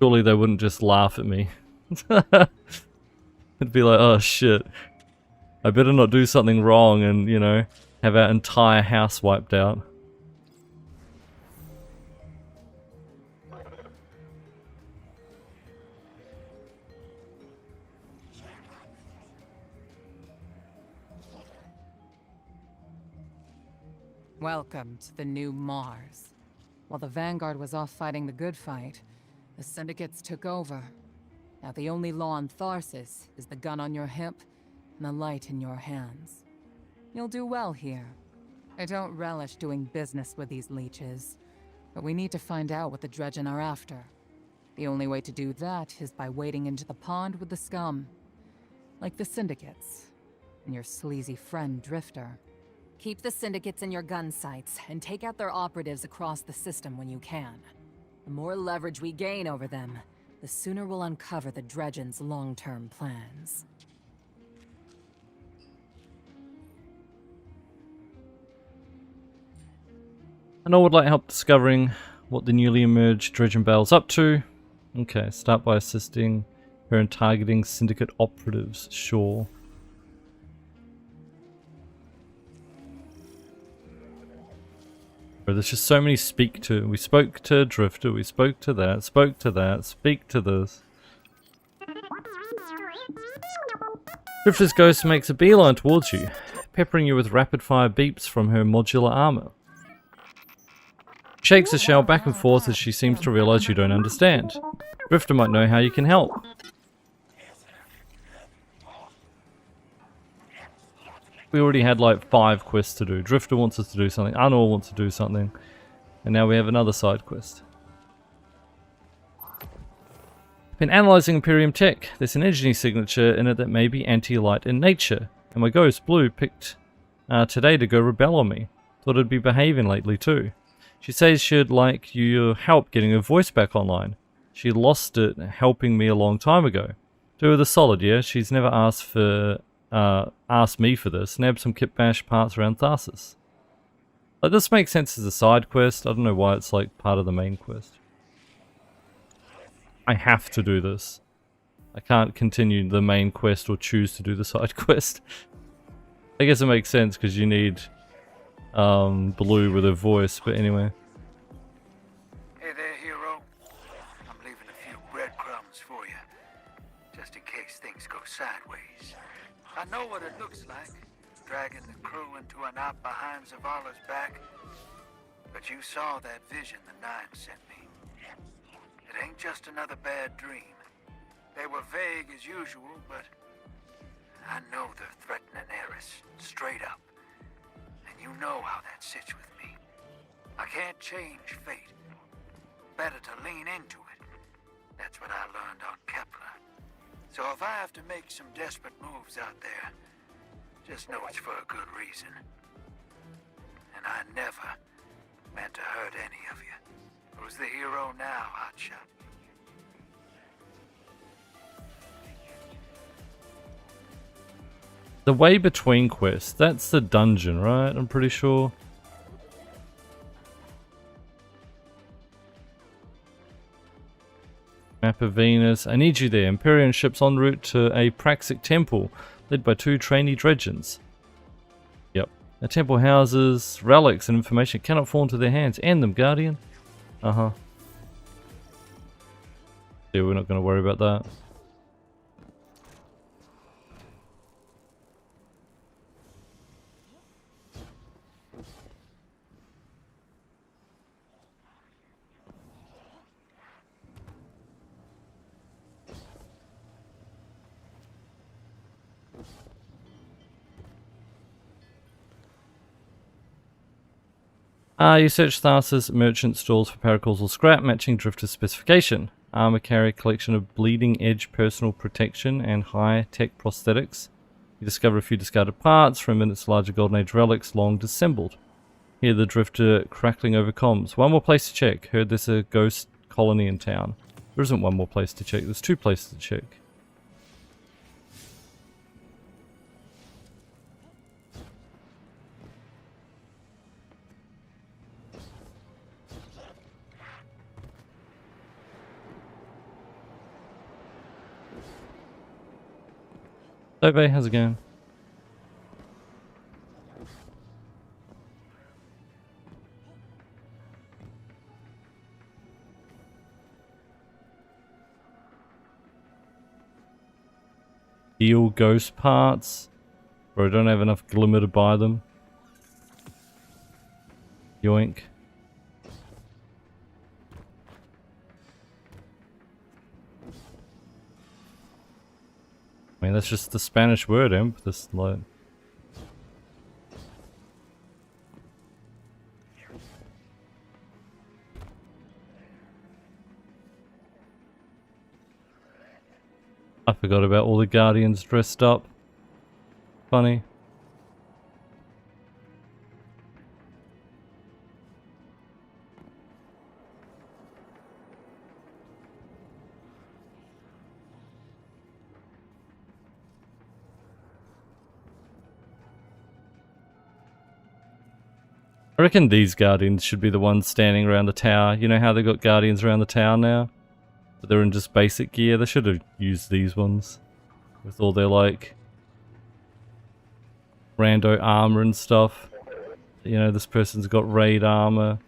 Speaker 1: surely they wouldn't just laugh at me. It'd be like, oh shit. I better not do something wrong and, you know, have our entire house wiped out.
Speaker 8: Welcome to the new Mars. While the Vanguard was off fighting the good fight, the Syndicates took over. Now the only law on Tharsis is the gun on your hip and the light in your hands. You'll do well here. I don't relish doing business with these leeches, but we need to find out what the Dredgen are after. The only way to do that is by wading into the pond with the scum. Like the Syndicates, and your sleazy friend Drifter. Keep the Syndicates in your gun sights, and take out their operatives across the system when you can. The more leverage we gain over them, the sooner we'll uncover the Dredgen's long-term plans.
Speaker 1: I know would like help discovering what the newly emerged Dredgen Bell's up to. Okay, start by assisting her in targeting Syndicate operatives, sure. There's just so many speak to. We spoke to Drifter, we spoke to that, speak to this. Drifter's ghost makes a beeline towards you, peppering you with rapid-fire beeps from her modular armor. Shakes the shell back and forth as she seems to realize you don't understand. Drifter might know how you can help. We already had like 5 quests to do. Drifter wants us to do something, Anor wants to do something, and now we have another side quest. Been analysing Imperium tech. There's an engineering signature in it that may be anti-light in nature, and my ghost, Blue, picked today to go rebel on me. Thought it'd be behaving lately too. She says she'd like your help getting her voice back online. She lost it helping me a long time ago. Do her the solid, yeah? She's never asked me for this. Nab some kit bash parts around Tharsis. Like, this makes sense as a side quest. I don't know why it's like part of the main quest. I have to do this. I can't continue the main quest or choose to do the side quest. I guess it makes sense because you need Blue with her voice, but anyway.
Speaker 6: Hey there, hero. I'm leaving a few breadcrumbs for you, just in case things go sideways. I know what it looks like, dragging the crew into a knot behind Zavala's back, but you saw that vision the Nine sent me. It ain't just another bad dream. They were vague as usual, but I know they're threatening Eris, straight up. And you know how that sits with me. I can't change fate. Better to lean into it. That's what I learned on Kepler. So if I have to make some desperate moves out there, Just know it's for a good reason. And I never meant to hurt any of you. Who's the hero now, Hotshot?
Speaker 1: The way between quests, that's the dungeon, right? I'm pretty sure. Map of Venus. I need you there. Empyrean ships en route to a Praxic temple, led by 2 trainee dredgens. Yep. The temple houses relics and information cannot fall into their hands. End them, Guardian. Uh-huh. Yeah, we're not going to worry about that. You search Tharsis merchant stalls for paracausal scrap matching Drifter's specification. Armor carrier collection of bleeding edge personal protection and high-tech prosthetics. You discover a few discarded parts from its larger Golden Age relics long dissembled. Hear the Drifter crackling over comms. One more place to check. Heard there's a ghost colony in town. There isn't one more place to check. There's 2 places to check. Hey, how's it going? Deal ghost parts. Bro, I don't have enough glimmer to buy them. Yoink. I mean, that's just the Spanish word, imp. This like. I forgot about all the Guardians dressed up. Funny. I reckon these Guardians should be the ones standing around the tower. You know how they got Guardians around the tower now? But they're in just basic gear. They should have used these ones. With all their, like, rando armor and stuff. You know, this person's got raid armor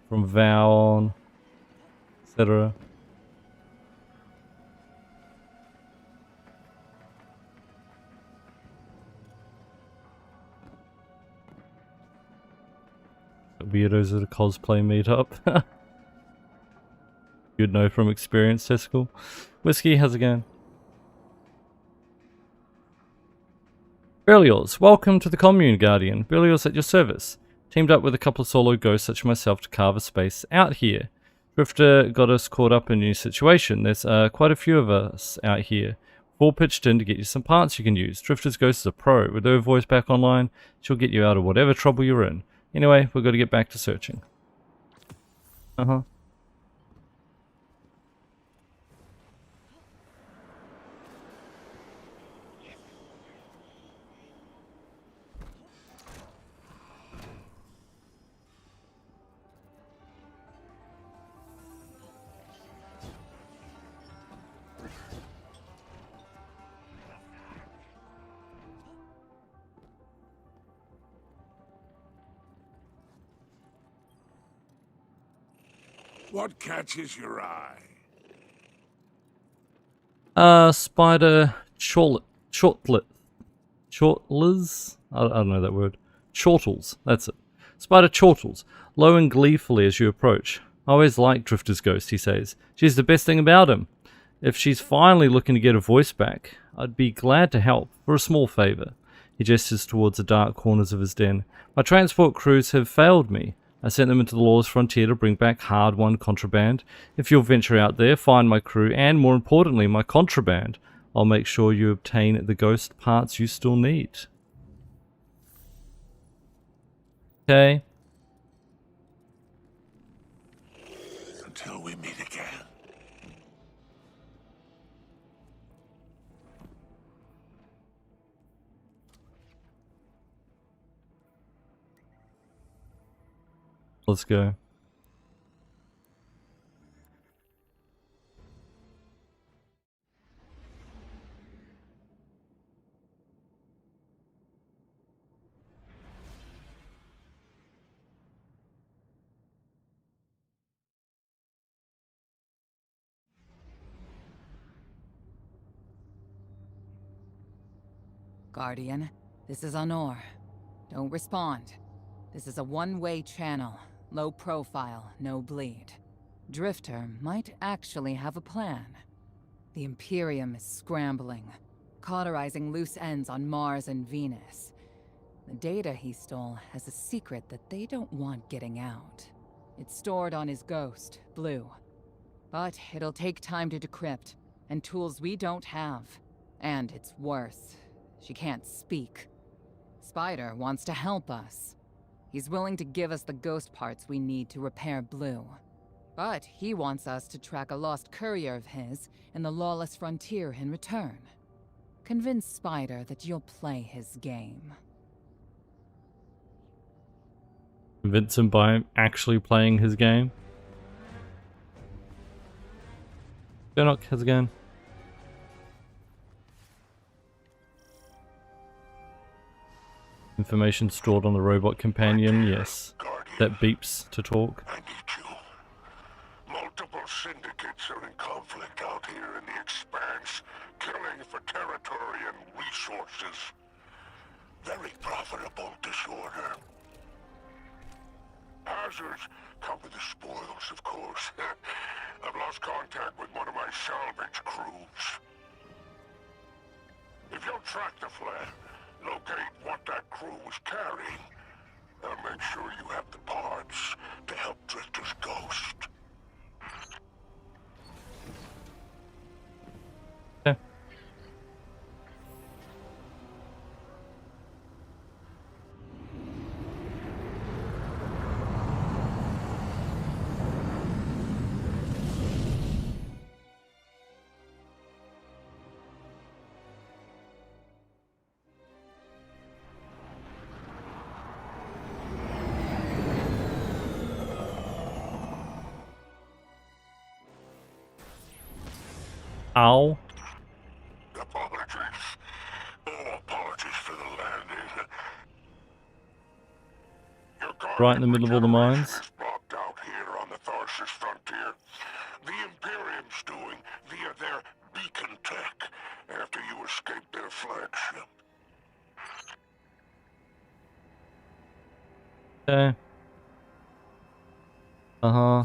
Speaker 1: from Vow on, etc. Weirdos at a cosplay meetup. You'd know from experience, Testicle. Whiskey, how's it going? Berlioz, welcome to the Commune, Guardian. Berlioz at your service. Teamed up with a couple of solo ghosts such as myself to carve a space out here. Drifter got us caught up in a new situation. There's quite a few of us out here. We've all pitched in to get you some parts you can use. Drifter's ghost is a pro. With her voice back online, she'll get you out of whatever trouble you're in. Anyway, we've got to get back to searching. Uh-huh.
Speaker 10: What catches your eye?
Speaker 1: Spider chortlets. I don't know that word. Chortles, that's it. Spider chortles, lowing gleefully as you approach. I always liked Drifter's ghost, he says. She's the best thing about him. If she's finally looking to get her voice back, I'd be glad to help, for a small favour. He gestures towards the dark corners of his den. My transport crews have failed me. I sent them into the law's frontier to bring back hard-won contraband. If you'll venture out there, find my crew, and more importantly, my contraband, I'll make sure you obtain the ghost parts you still need. Okay.
Speaker 10: Until we meet again.
Speaker 1: Let's go.
Speaker 8: Guardian, this is Honor. Don't respond. This is a one-way channel. Low profile, no bleed. Drifter might actually have a plan. The Imperium is scrambling, cauterizing loose ends on Mars and Venus. The data he stole has a secret that they don't want getting out. It's stored on his ghost, Blue. But it'll take time to decrypt, and tools we don't have. And it's worse. She can't speak. Spider wants to help us. He's willing to give us the ghost parts we need to repair Blue. But he wants us to track a lost courier of his in the lawless frontier in return. Convince Spider that you'll play his game.
Speaker 1: Convince him by actually playing his game. Bernok has a game. Information stored on the robot companion, yes. That beeps to talk.
Speaker 10: I need you. Multiple syndicates are in conflict out here in the Expanse, killing for territory and resources. Very profitable disorder. Hazards come with the spoils, of course. I've lost contact with one of my salvage crews. If you'll track the flare, locate what that crew was carrying, I'll make sure you have the parts to help Drifter's ghost.
Speaker 1: Okay. Ow.
Speaker 10: Apologies. Oh, apologies for the landing. Your
Speaker 1: Right in the middle of all the mines.
Speaker 10: is blocked out here on the Tharsis frontier. The Imperium's doing via their beacon tech after you escaped their flagship.
Speaker 1: Okay. Uh-huh.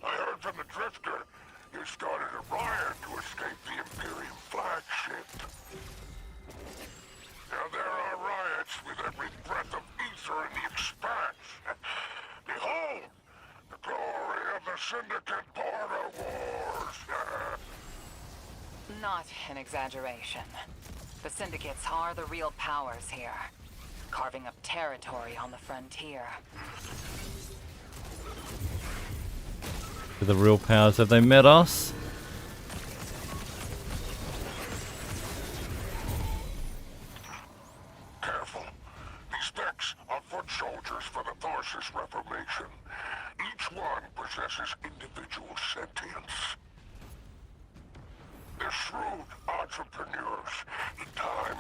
Speaker 10: I heard from the Drifter you started a riot to escape the Imperium flagship. Now there are riots with every breath of ether in the Expanse. Behold, the glory of the Syndicate border wars.
Speaker 8: Not an exaggeration. The Syndicates are the real powers here, carving up territory on the frontier.
Speaker 1: The real powers, have they met us?
Speaker 10: Careful. These mechs are foot soldiers for the Tharsis Reformation. Each one possesses individual sentience. They're shrewd entrepreneurs. In time,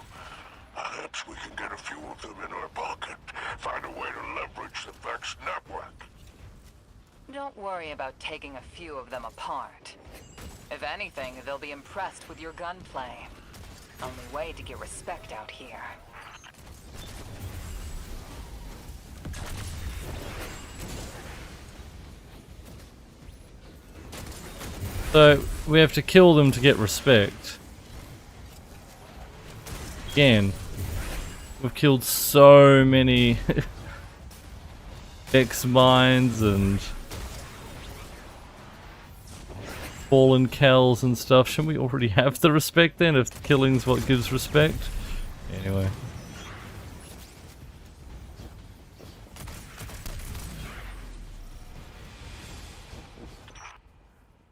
Speaker 10: perhaps we can get a few of them in our pocket. Find a way to leverage the Vex network.
Speaker 8: Don't worry about taking a few of them apart. If anything, they'll be impressed with your gunplay. Only way to get respect out here.
Speaker 1: So, we have to kill them to get respect. Again, we've killed so many X-Mines and fallen cows and stuff. Shouldn't we already have the respect then, if killing's what gives respect? Anyway.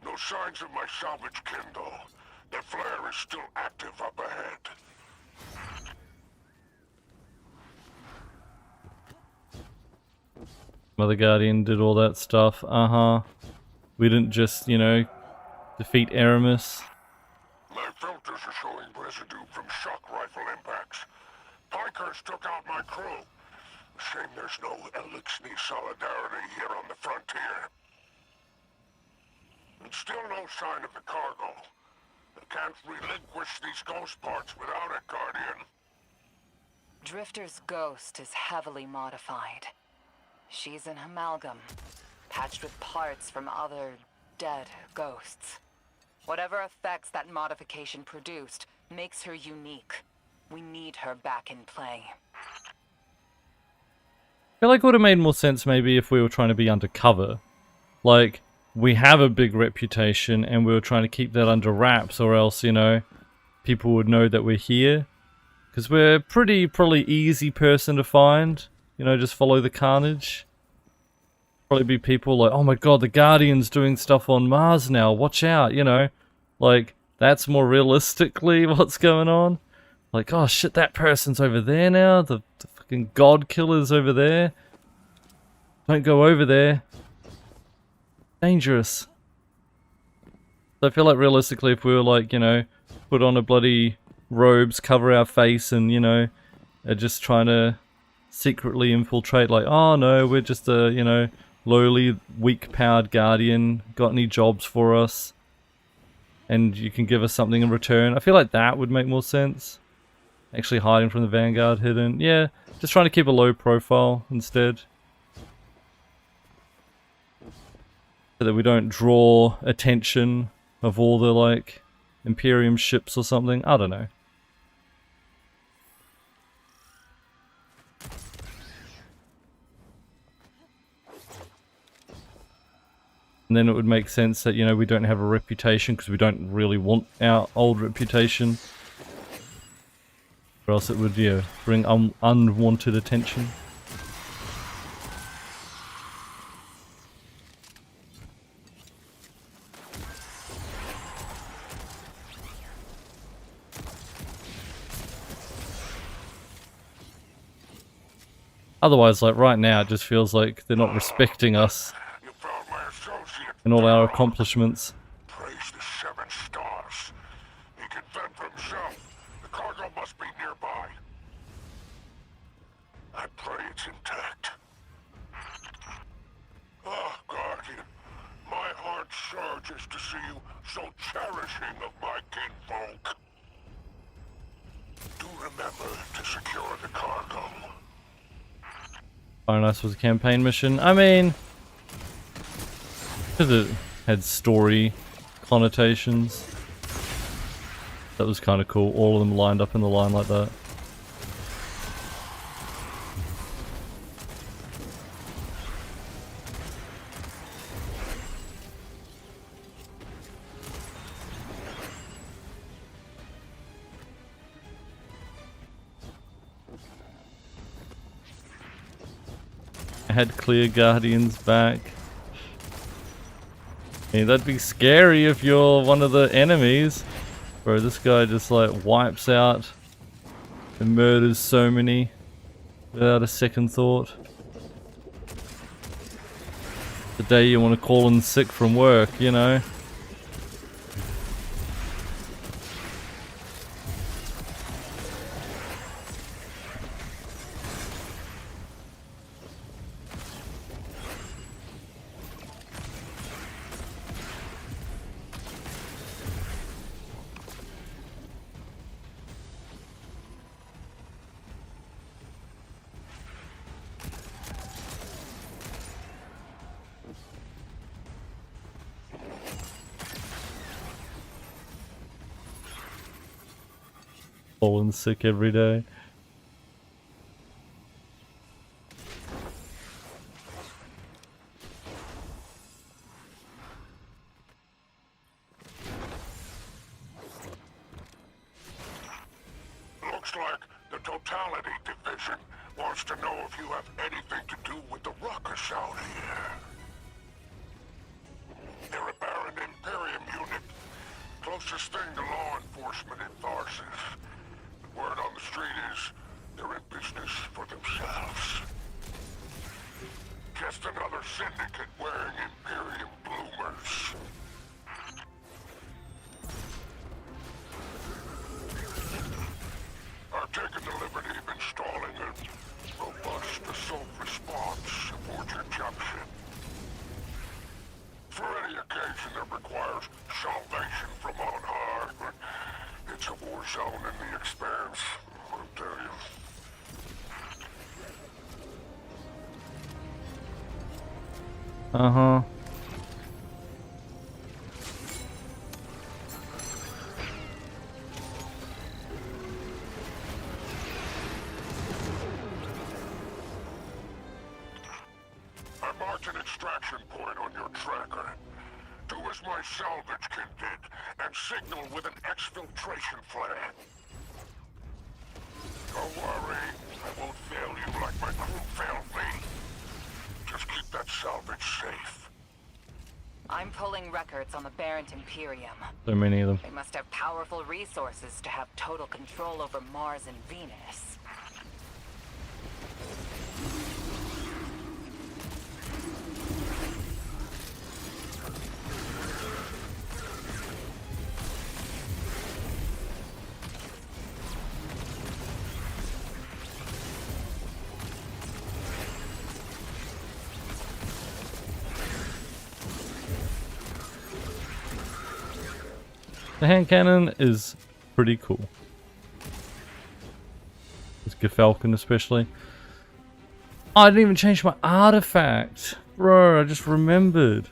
Speaker 10: No signs of my salvage kin, though. The flare is still active up ahead.
Speaker 1: Mother Guardian did all that stuff. We didn't just, you know, defeat Aramis.
Speaker 10: My filters are showing residue from shock rifle impacts. Pikers took out my crew. Shame there's no Elixir solidarity here on the frontier. And still no sign of the cargo. I can't relinquish these ghost parts without it, Guardian.
Speaker 8: Drifter's ghost is heavily modified. She's an amalgam, patched with parts from other dead ghosts. Whatever effects that modification produced makes her unique. We need her back in play.
Speaker 1: I feel like it would have made more sense maybe if we were trying to be undercover. Like, we have a big reputation and we were trying to keep that under wraps, or else, you know, people would know that we're here. Because we're a probably easy person to find. You know, just follow the carnage. Probably be people like, oh my god, the Guardian's doing stuff on Mars now, watch out, you know. Like, that's more realistically what's going on. Like, oh shit, that person's over there now, the fucking god killer's over there. Don't go over there. Dangerous. So I feel like realistically if we were like, you know, put on a bloody robes, cover our face and, you know, just trying to secretly infiltrate, like, oh no, we're just a, you know, lowly, weak-powered Guardian, got any jobs for us? And you can give us something in return. I feel like that would make more sense. Actually hiding from the Vanguard hidden. Yeah, just trying to keep a low profile instead. So that we don't draw attention of all the, like, Imperium ships or something. I don't know. And then it would make sense that, you know, we don't have a reputation because we don't really want our old reputation. Or else it would, yeah, bring unwanted attention. Otherwise, like, right now, it just feels like they're not respecting us and all our accomplishments.
Speaker 10: Praise the 7 stars. He can fend for himself. The cargo must be nearby. I pray it's intact. Ah, Guardian. My heart surges to see you so cherishing of my kinfolk. Do remember to secure the cargo.
Speaker 1: Nice was a campaign mission. I mean, because it had story connotations. That was kind of cool. All of them lined up in the line like that. I had clear Guardians back. I mean, that'd be scary if you're one of the enemies. Bro, this guy just like wipes out and murders so many without a second thought. The day you want to call in sick from work, you know. Falling sick every day.
Speaker 10: have anything to do with the ruckus out here. They're a barren Imperium unit. Closest thing to law enforcement in Tharsis. The word on the street is they're in business for themselves. Just another syndicate wearing Imperium bloomers. I've taken the liberty of installing a robust assault response aboard your jump ship. For any occasion that requires salvation from on high, but it's a war zone in the expanse, I'll tell you.
Speaker 1: Uh-huh.
Speaker 10: I marked an extraction point on your tracker. Do as my salvage kin did, and signal with an exfiltration flare. Don't worry, I won't fail you like my crew failed me. Just keep that salvage safe.
Speaker 8: I'm pulling records on the Barrent Imperium.
Speaker 1: So many of them.
Speaker 8: They must have powerful resources to have total control over Mars and Venus.
Speaker 1: The hand cannon is pretty cool. This Gefalcon especially. Oh, I didn't even change my artifact. Bro, I just remembered.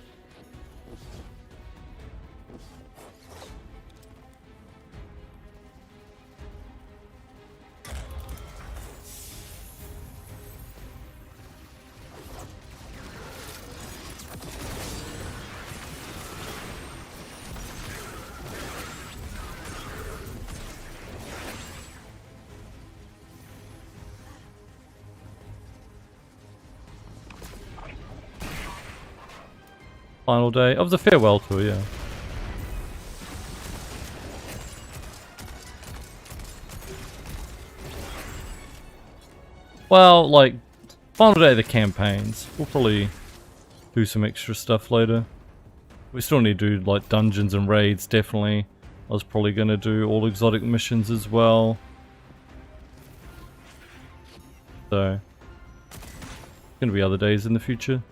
Speaker 1: Final day of the farewell tour, yeah. Well, like, final day of the campaigns. We'll probably do some extra stuff later. We still need to do, like, dungeons and raids, definitely. I was probably going to do all exotic missions as well. So, going to be other days in the future.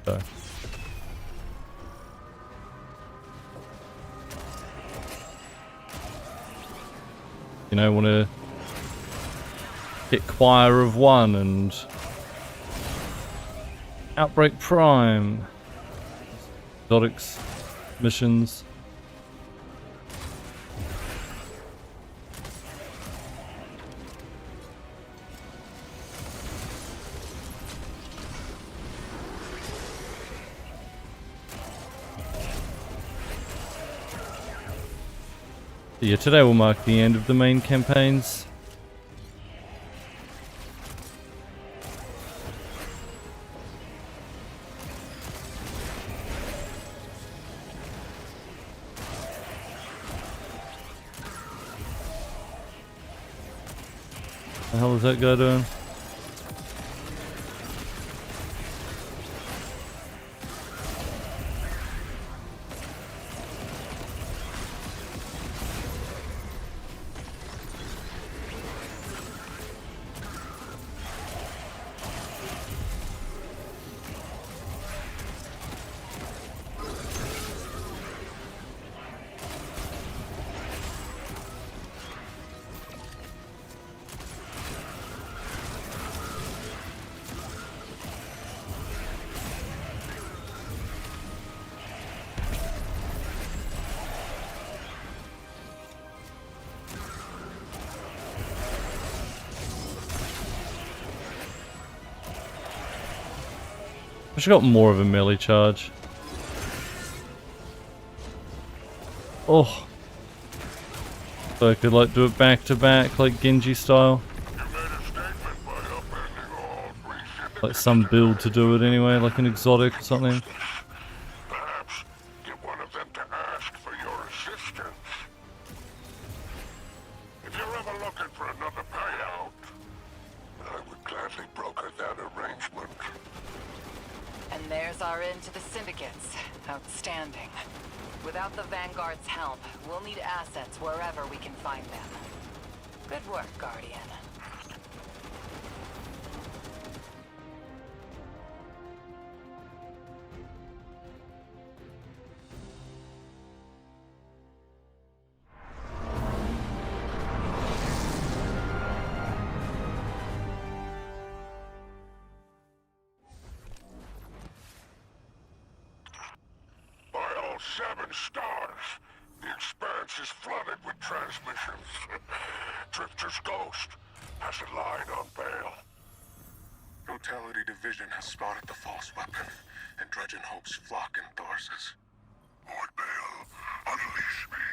Speaker 1: So. You know, want to get Choir of One and Outbreak Prime, exotics, missions. Yeah, today will mark the end of the main campaigns. The hell is that guy doing? I should got more of a melee charge. Oh. So I could like do it back to back, like Genji style. Like some build to do it anyway, like an exotic or something.
Speaker 10: Perhaps get one of them to ask for your assistance. If you're ever looking for another payout, I would gladly broker that arrangement.
Speaker 8: And there's our end to the syndicates. Outstanding. Without the Vanguard's help, we'll need assets wherever we can find them. Good work, Guardian.
Speaker 10: By all 7 stars, the Expanse is flooded with transmissions. Drifter's Ghost has a line on bail.
Speaker 12: Totality Division has spotted the false weapon, and Dredgen hopes flock endorses.
Speaker 10: Lord Bale, unleash me.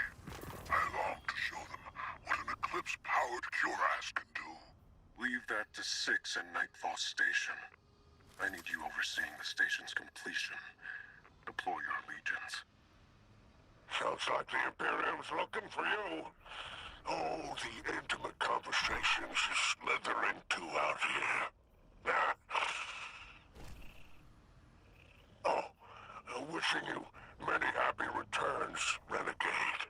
Speaker 10: I long to show them what an Eclipse-powered cuirass can do.
Speaker 12: Leave that to 6 and Nightfall Station. I need you overseeing the station's completion. Deploy your legions.
Speaker 10: Sounds like the Imperium's looking for you. Oh, the intimate conversations you slither into out here. Oh, wishing you many happy returns, Renegade.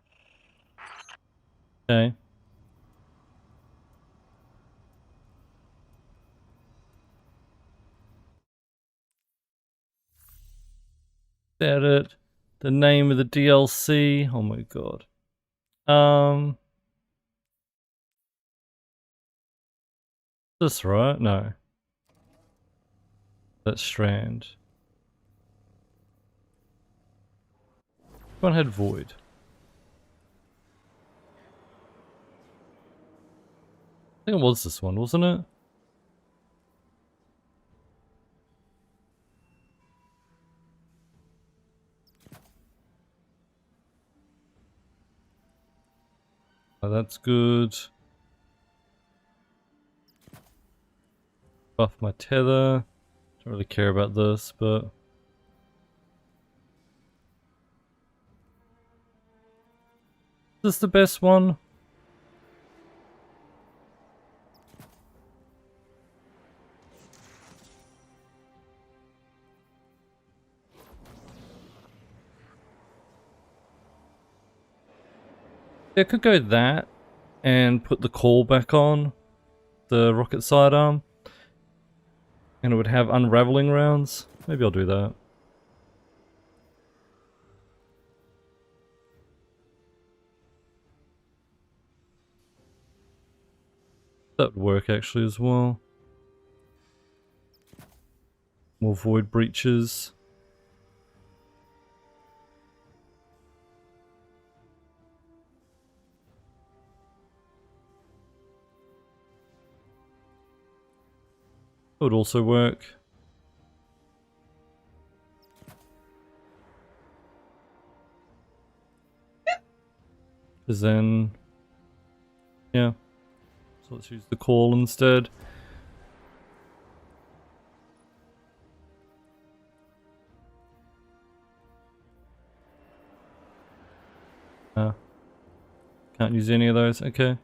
Speaker 1: Okay. That it? The name of the DLC? Oh my god. This right? No. That's Strand. One had Void. I think it was this one, wasn't it? Oh, that's good. Buff my tether. Don't really care about this, but... Is this the best one? I could go that and put the call back on the rocket sidearm, and it would have unraveling rounds. Maybe I'll do that. That would work actually as well. More void breaches. That would also work. Because then, yeah. So let's use the call instead. Can't use any of those, okay.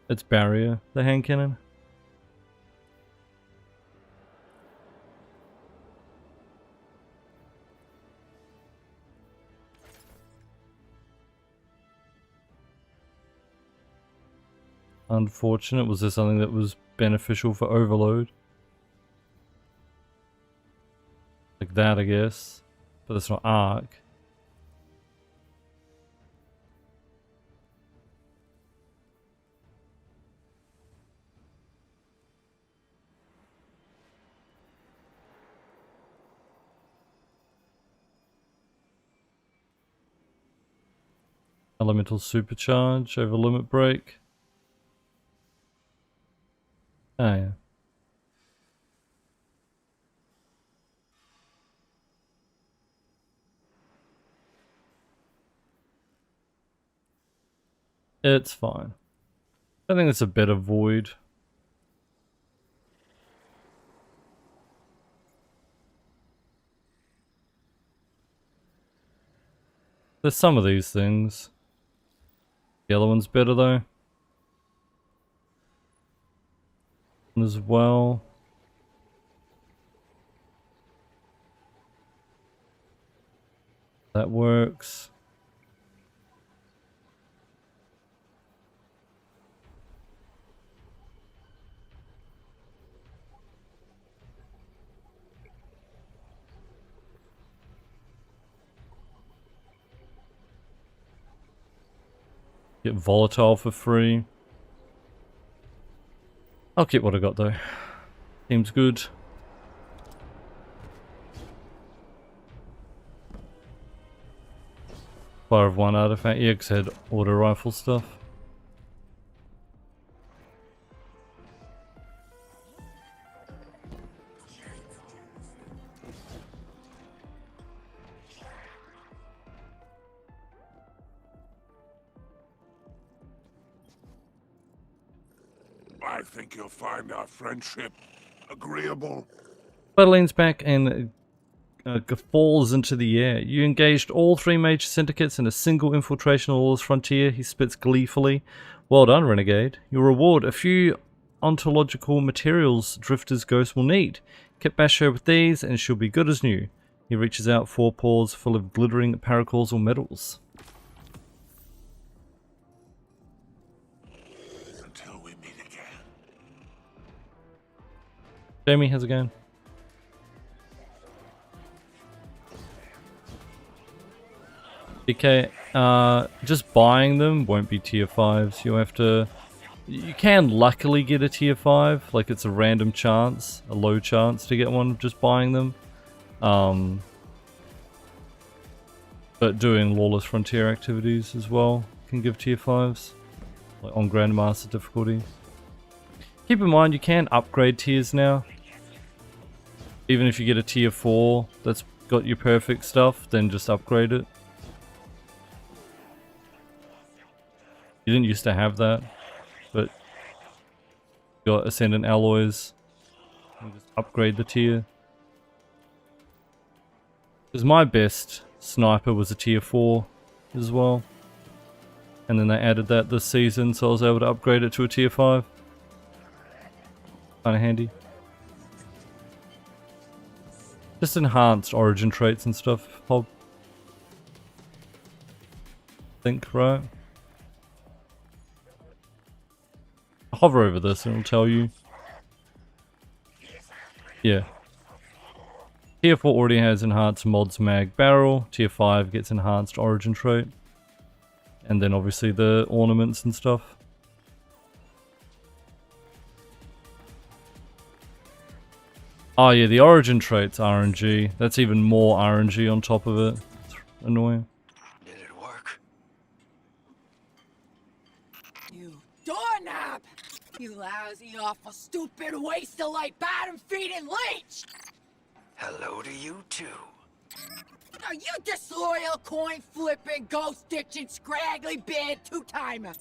Speaker 1: It's barrier, the hand cannon. Unfortunate. Was there something that was beneficial for overload? Like that, I guess. But that's not arc. Elemental supercharge over limit break. Oh yeah. It's fine. I think it's a better void. There's some of these things. The other one's better though. As well. That works. Get volatile for free. I'll keep what I got though. Seems good. Fire of one artifact. Yeah, 'cause I had auto rifle stuff.
Speaker 10: I think you'll find our friendship agreeable.
Speaker 1: Battle leans back and falls into the air. You engaged all 3 major syndicates in a single infiltration of Lawless Frontier. He spits gleefully. Well done, Renegade. Your reward, a few ontological materials Drifter's ghost will need. Kit bash her with these and she'll be good as new. He reaches out 4 paws full of glittering paracausal metals.
Speaker 10: Until we meet again.
Speaker 1: Jamie, how's it going? DK, just buying them won't be tier 5s. You'll have to... You can luckily get a tier 5, like it's a random chance, a low chance to get one just buying them. But doing Lawless Frontier activities as well can give tier 5s, like on Grandmaster difficulty. Keep in mind you can upgrade tiers now. Even if you get a tier 4 that's got your perfect stuff, then just upgrade it. You didn't used to have that, but you got Ascendant Alloys. You just upgrade the tier. Because my best sniper was a tier 4 as well. And then they added that this season, so I was able to upgrade it to a tier 5. Kinda handy. Just enhanced origin traits and stuff, Hob. Think, right? Hover over this and it'll tell you. Yeah. Tier 4 already has enhanced mods mag barrel. Tier 5 gets enhanced origin trait. And then obviously the ornaments and stuff. Oh yeah, the origin trait's RNG. That's even more RNG on top of it. It's annoying.
Speaker 6: Did it work?
Speaker 13: You doorknob! You lousy, awful, stupid, waste of light, bottom-feeding leech!
Speaker 6: Hello to you too.
Speaker 13: Now you disloyal, coin-flipping, ghost-ditching, scraggly bad two-timer!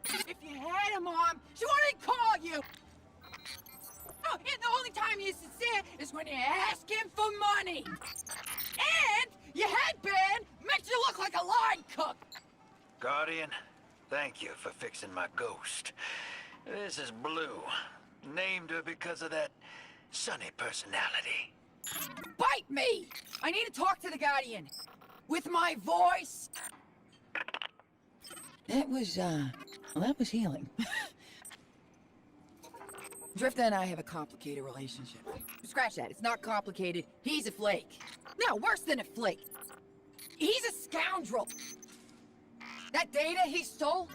Speaker 13: If you had a mom, she wouldn't call you! Oh, and the only time you're sincere is when you ask him for money! And your headband makes you look like a line cook!
Speaker 6: Guardian, thank you for fixing my ghost. This is Blue. Named her because of that sunny personality.
Speaker 13: Bite me! I need to talk to the Guardian. With my voice. That was healing. Drifter and I have a complicated relationship. Scratch that, it's not complicated. He's a flake. No, worse than a flake. He's a scoundrel. That data he stole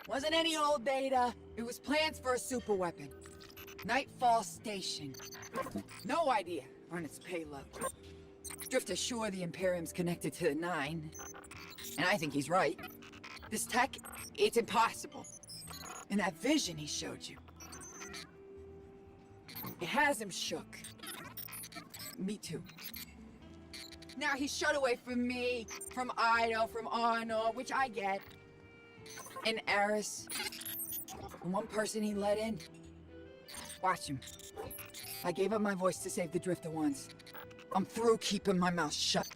Speaker 13: wasn't any old data. It was plans for a super weapon. Nightfall Station. No idea on its payload. Drifter's sure the Imperium's connected to the 9. And I think he's right. This tech, it's impossible. And that vision he showed you, it has him shook. Me too. Now he's shut away from me, from Ido, from Arno, which I get. In Eris, the one person he let in, watch him. I gave up my voice to save the Drifter once. I'm through keeping my mouth shut.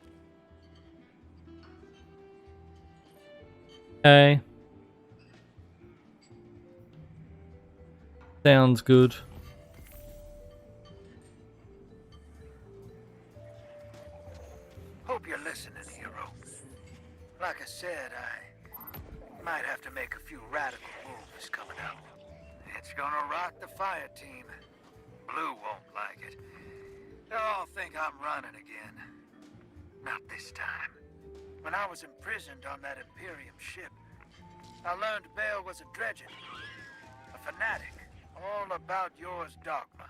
Speaker 1: Okay. Sounds good.
Speaker 6: Hope you're listening, hero. Like I said, I might have to make a few radical moves coming up. It's gonna rock the fire team. Blue won't like it. They'll all think I'm running again. Not this time. When I was imprisoned on that Imperium ship, I learned Bale was a dredgen. A fanatic, all about yours dogma.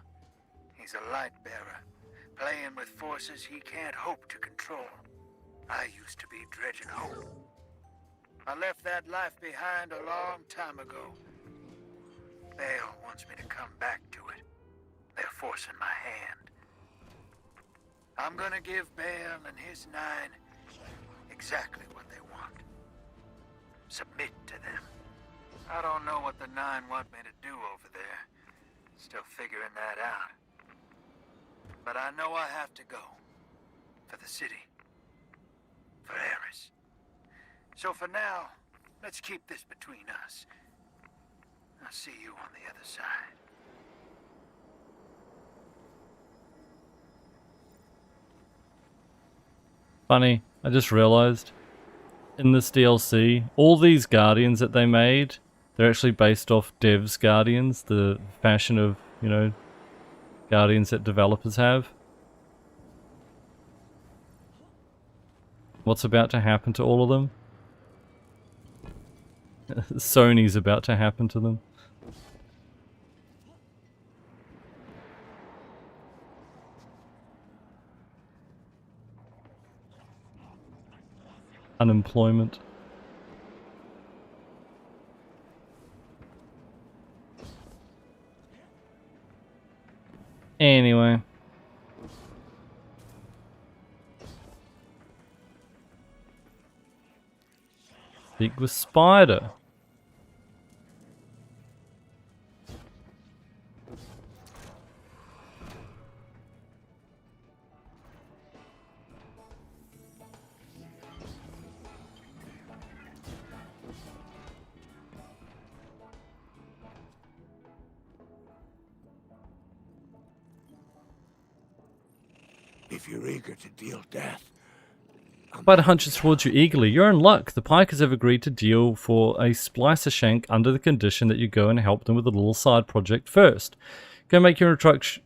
Speaker 6: He's a light bearer, playing with forces he can't hope to control. I used to be dredging hope. I left that life behind a long time ago. Bale wants me to come back to it. They're forcing my hand. I'm gonna give Bale and his 9 exactly what they want. Submit to them. I don't know what the 9 want me to do over there. Still figuring that out. But I know I have to go. For the city. For Eris. So for now, let's keep this between us. I'll see you on the other side.
Speaker 1: Funny, I just realized in this DLC, all these Guardians that they made, they're actually based off Dev's Guardians, the fashion of, you know, Guardians that developers have. What's about to happen to all of them? Sony's about to happen to them. Unemployment. Anyway. Speak with Spider.
Speaker 10: If you're eager to deal death,
Speaker 1: Spider hunches towards you eagerly. You're in luck. The Pikers have agreed to deal for a splicer shank under the condition that you go and help them with a little side project first. Go make your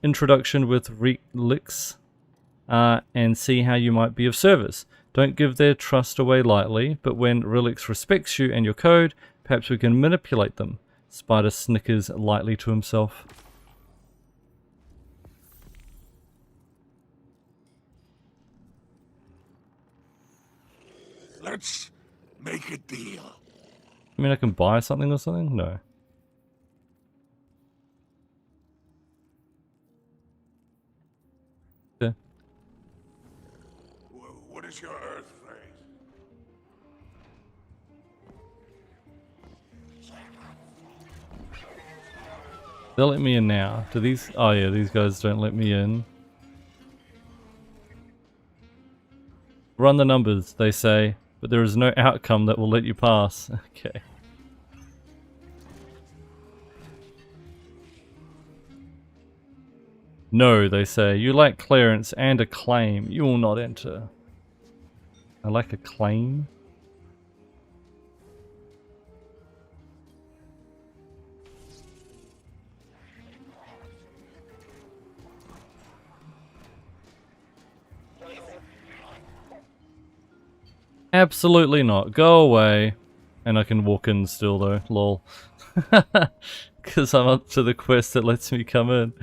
Speaker 1: introduction with Relix and see how you might be of service. Don't give their trust away lightly, but when Relix respects you and your code, perhaps we can manipulate them. Spider snickers lightly to himself.
Speaker 10: let's make a deal.
Speaker 1: I mean, I can buy something or something? No. Okay.
Speaker 10: What is your Earth phrase?
Speaker 1: They'll let me in now. Do these... Oh yeah, these guys don't let me in. Run the numbers, they say, but there is no outcome that will let you pass. Okay. No, they say. You lack clearance and a claim. You will not enter. I lack a claim? Absolutely not. Go away. And I can walk in still though. Lol. Because I'm up to the quest that lets me come in.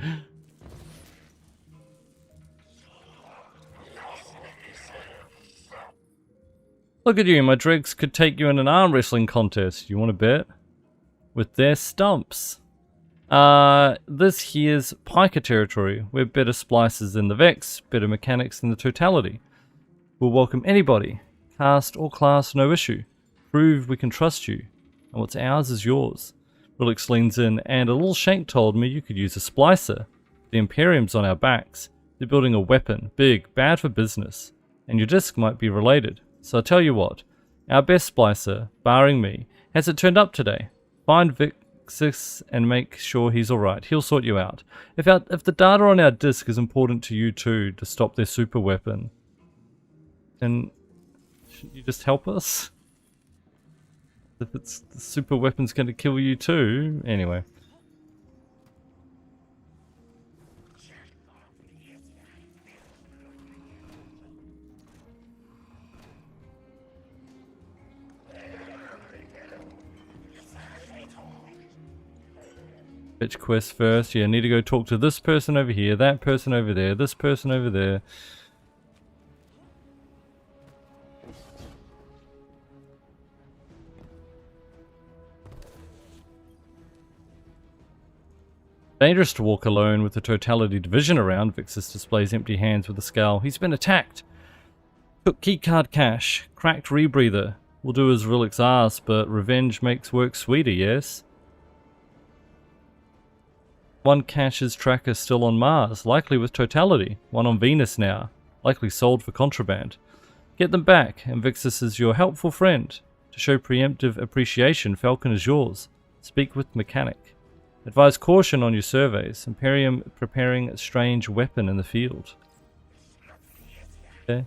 Speaker 1: Look at you, my dregs could take you in an arm wrestling contest. You want to bet? With their stumps. This here's Piker territory. We're better splicers than the Vex, better mechanics than the Totality. We'll welcome anybody. Caste or class, no issue. Prove we can trust you. and what's ours is yours. Relix leans in, and a little shank told me you could use a splicer. The Imperium's on our backs. They're building a weapon, big, bad for business. And your disc might be related. So I'll tell you what, our best splicer, barring me, hasn't turned up today. Find Vixis and make sure he's alright. He'll sort you out. If the data on our disc is important to you too, to stop their super weapon, then shouldn't you just help us? If it's the super weapon's going to kill you too. Anyway. Fetch quest first. Yeah, need to go talk to this person over here, that person over there, this person over there. Dangerous to walk alone with the Totality Division around. Vixis displays empty hands with a scowl. He's been attacked. Took keycard cache. Cracked rebreather. Will do as Relix asks, but revenge makes work sweeter, yes? One cache's tracker still on Mars, likely with Totality. One on Venus now, likely sold for contraband. Get them back, and Vixis is your helpful friend. To show preemptive appreciation, Falcon is yours. Speak with Mechanic. Advise caution on your surveys. Imperium preparing a strange weapon in the field. Okay.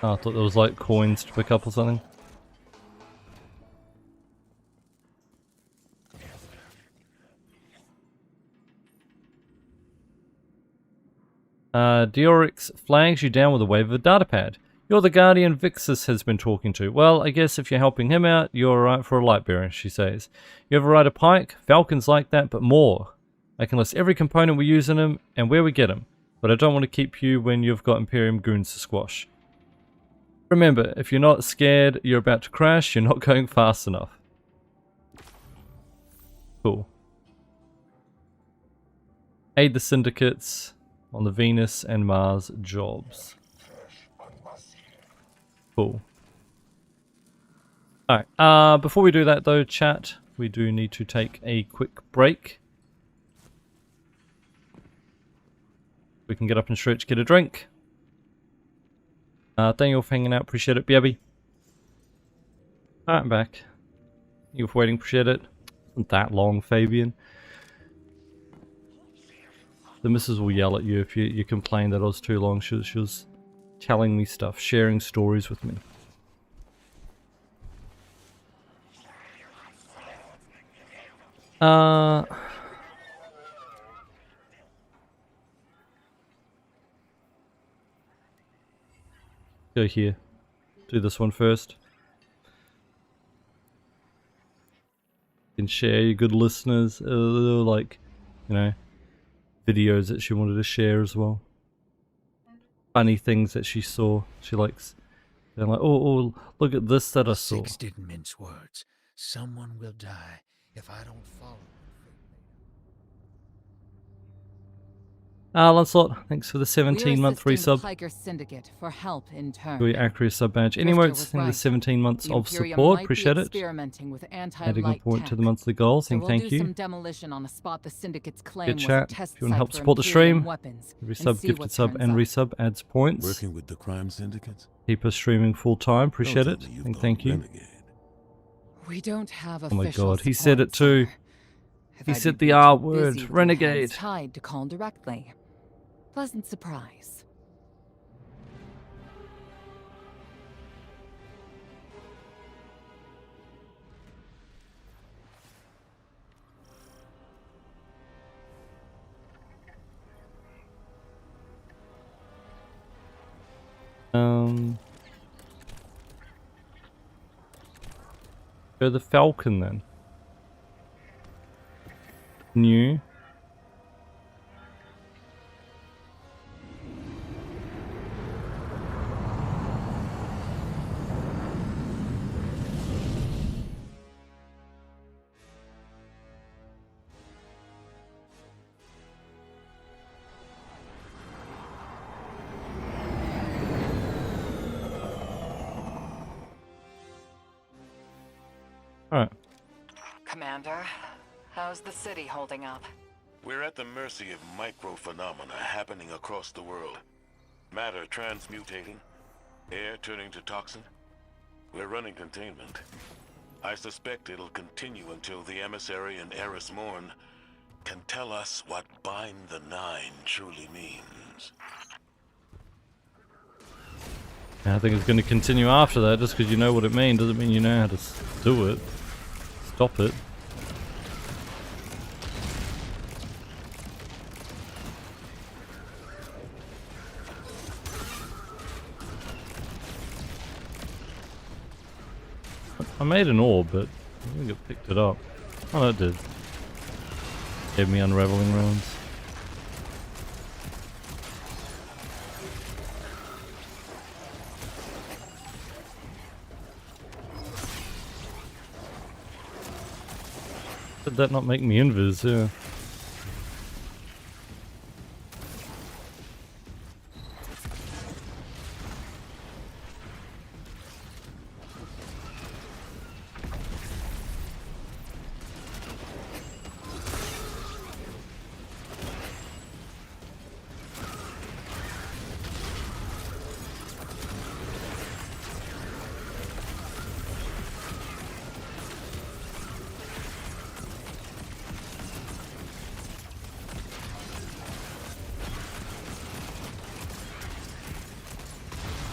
Speaker 1: Oh, I thought there was like coins to pick up or something. Diorix flags you down with a wave of a datapad. You're the guardian Vixis has been talking to. Well, I guess if you're helping him out, you're alright for a light bearer, she says. You ever ride a pike? Falcon's like that, but more. I can list every component we use in him and where we get them, but I don't want to keep you when you've got Imperium goons to squash. Remember, if you're not scared you're about to crash, you're not going fast enough. Cool. Aid the syndicates on the Venus and Mars jobs. Cool. Alright, before we do that though, chat, we do need to take a quick break. We can get up and stretch, get a drink. Thank you all for hanging out, appreciate it, BB. Alright, I'm back. Thank you for waiting, appreciate it. Not that long, Fabian. The missus will yell at you if you complain that I was too long. She was telling me stuff, sharing stories with me. Go here. Do this one first. You can share your good listeners, like, you know, videos that she wanted to share as well. Funny things that she saw. She likes. They're like, oh, look at this that I saw.
Speaker 6: Six didn't mince words. Someone will die if I don't follow.
Speaker 1: Lancelot, thanks for the 17-month resub.
Speaker 2: Hiker Syndicate for help in turn.
Speaker 1: Very accurate sub badge. Any motes, thank the 17 months of support. Appreciate it. Adding a point to the monthly goal. Thank you.
Speaker 2: Demolition on a spot the Syndicate's claim
Speaker 1: Good chat.
Speaker 2: Was a test
Speaker 1: if you want to help
Speaker 2: site
Speaker 1: support the
Speaker 2: for
Speaker 1: stream,
Speaker 2: weapons,
Speaker 1: resub, gifted sub, and resub adds points.
Speaker 11: Working with the crime syndicates?
Speaker 1: Keep us streaming full time. Appreciate it. Thank you.
Speaker 11: Renegade.
Speaker 2: We don't have
Speaker 1: Oh my god, he said it too. He said the R word, Renegade.
Speaker 2: Tied to call directly. Pleasant surprise.
Speaker 1: Go the Falcon then. New. Alright.
Speaker 8: Commander, how's the city holding up?
Speaker 11: We're at the mercy of microphenomena happening across the world. Matter transmutating, air turning to toxin. We're running containment. I suspect it'll continue until the emissary and Eris Morn can tell us what Bind the Nine truly means.
Speaker 1: I think it's going to continue after that. Just because you know what it means doesn't mean you know how to do it. Stop it. I made an orb, but I think it picked it up. Oh, no, it did. Gave me unraveling ruins. Did that not make me invis? Yeah.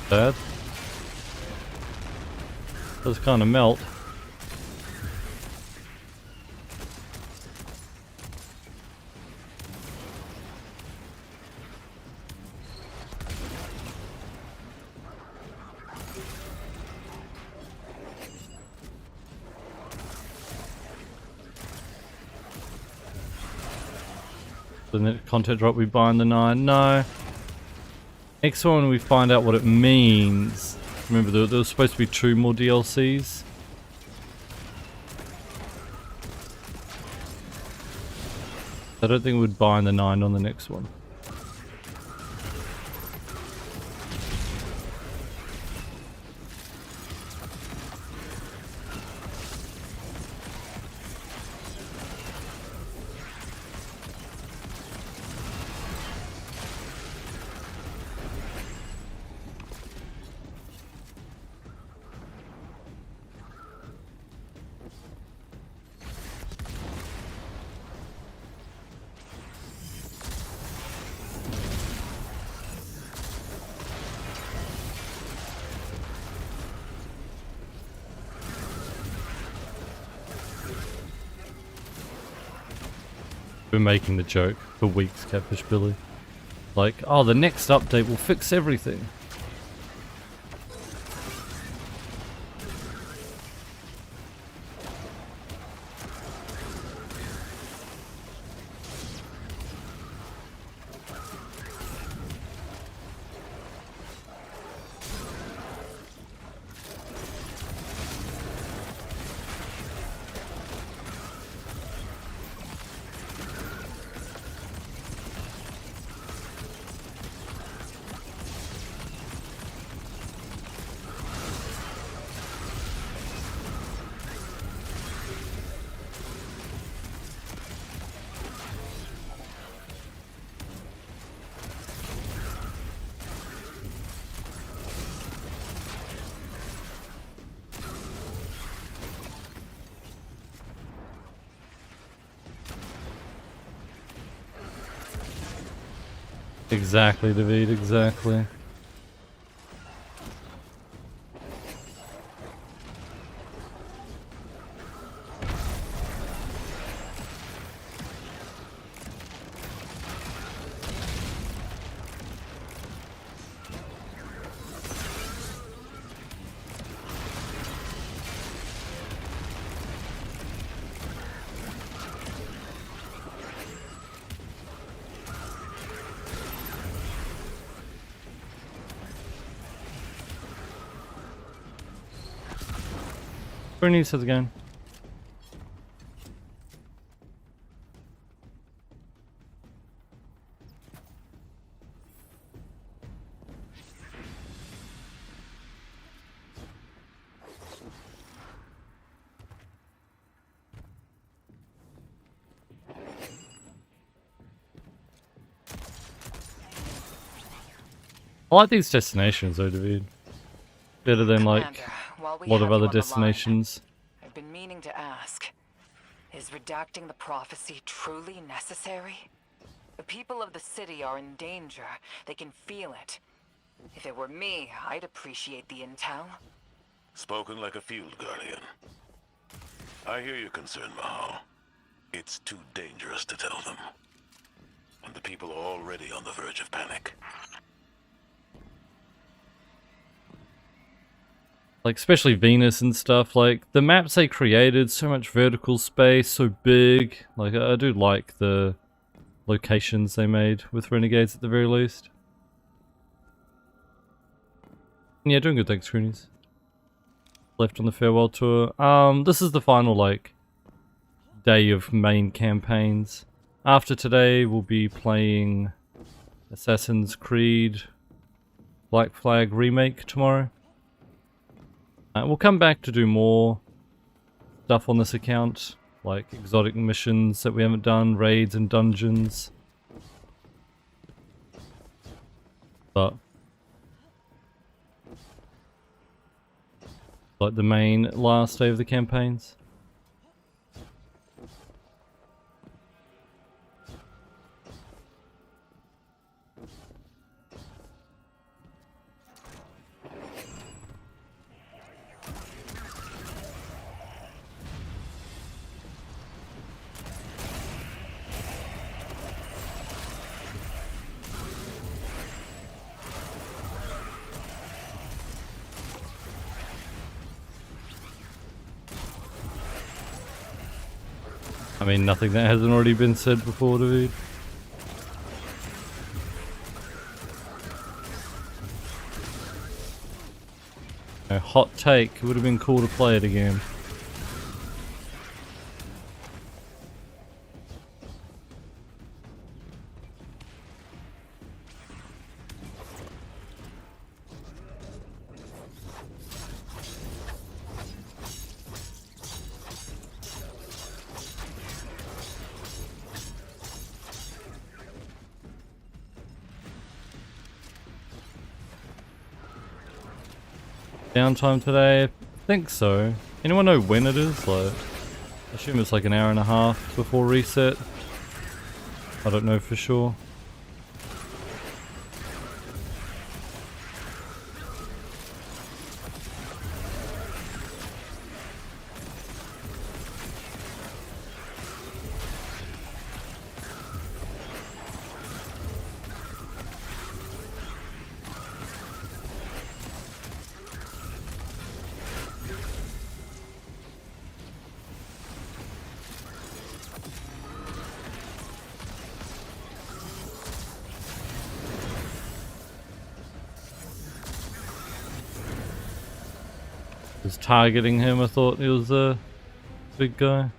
Speaker 1: Bad. Does kind of melt. Doesn't it content drop we bind the 9? No. Next one we find out what it means. Remember there was supposed to be 2 more DLCs. I don't think we'd bind the 9 on the next one. Been making the joke for weeks, Catfish Billy. Like, oh, the next update will fix everything. Exactly, David, exactly. Bernice says again. I like these destinations though, David. Better than like
Speaker 8: Commander, while we
Speaker 1: a lot
Speaker 8: have
Speaker 1: of
Speaker 8: you
Speaker 1: other
Speaker 8: on the line,
Speaker 1: destinations.
Speaker 8: I've been meaning to ask. Is redacting the prophecy truly necessary? The people of the city are in danger. They can feel it. If it were me, I'd appreciate the intel.
Speaker 11: Spoken like a field guardian. I hear your concern, Mahal. It's too dangerous to tell them. And the people are already on the verge of panic.
Speaker 1: Like, especially Venus and stuff, like, the maps they created, so much vertical space, so big. Like, I do like the locations they made with Renegades at the very least. Yeah, doing good, thanks, Croonies. Left on the farewell tour. This is the final, like, day of main campaigns. After today, we'll be playing Assassin's Creed Black Flag Remake tomorrow. We'll come back to do more stuff on this account, like exotic missions that we haven't done, raids and dungeons. But like the main last day of the campaigns. I mean, nothing that hasn't already been said before, dude. A hot take. It would have been cool to play it again. Downtime today? I think so. Anyone know when it is? Like, I assume it's like an hour and a half before reset. I don't know for sure. Was targeting him, I thought he was a big guy.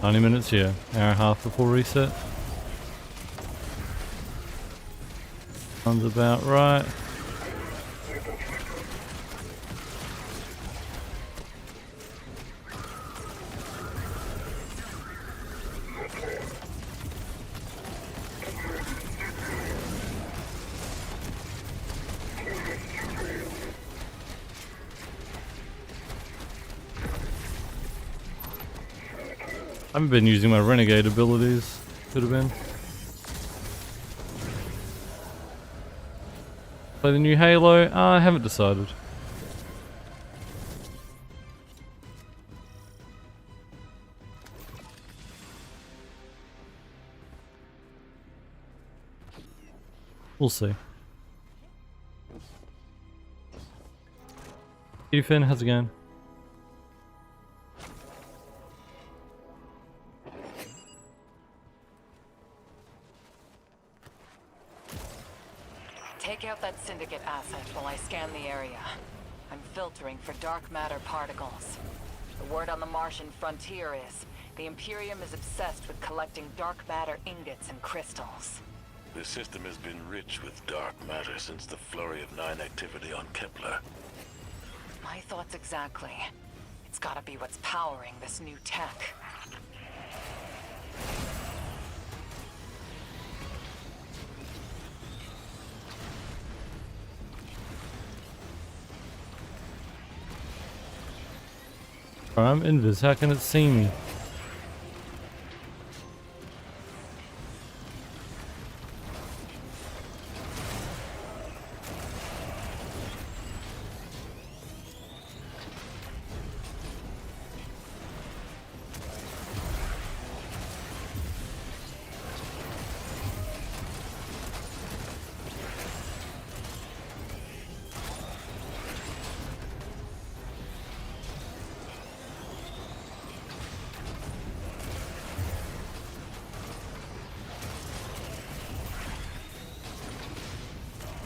Speaker 1: "90 minutes, yeah. Hour and a half before reset. Sounds about right." I haven't been using my Renegade abilities. Could have been. Play the new Halo? I haven't decided. We'll see. Hey Finn, how's it going?
Speaker 8: asset while I scan the area. I'm filtering for dark matter particles. The word on the Martian frontier is the Imperium is obsessed with collecting dark matter ingots and crystals.
Speaker 11: The system has been rich with dark matter since the Flurry of 9 activity on Kepler.
Speaker 8: My thoughts exactly. It's gotta be what's powering this new tech.
Speaker 1: I'm invis, how can it see me?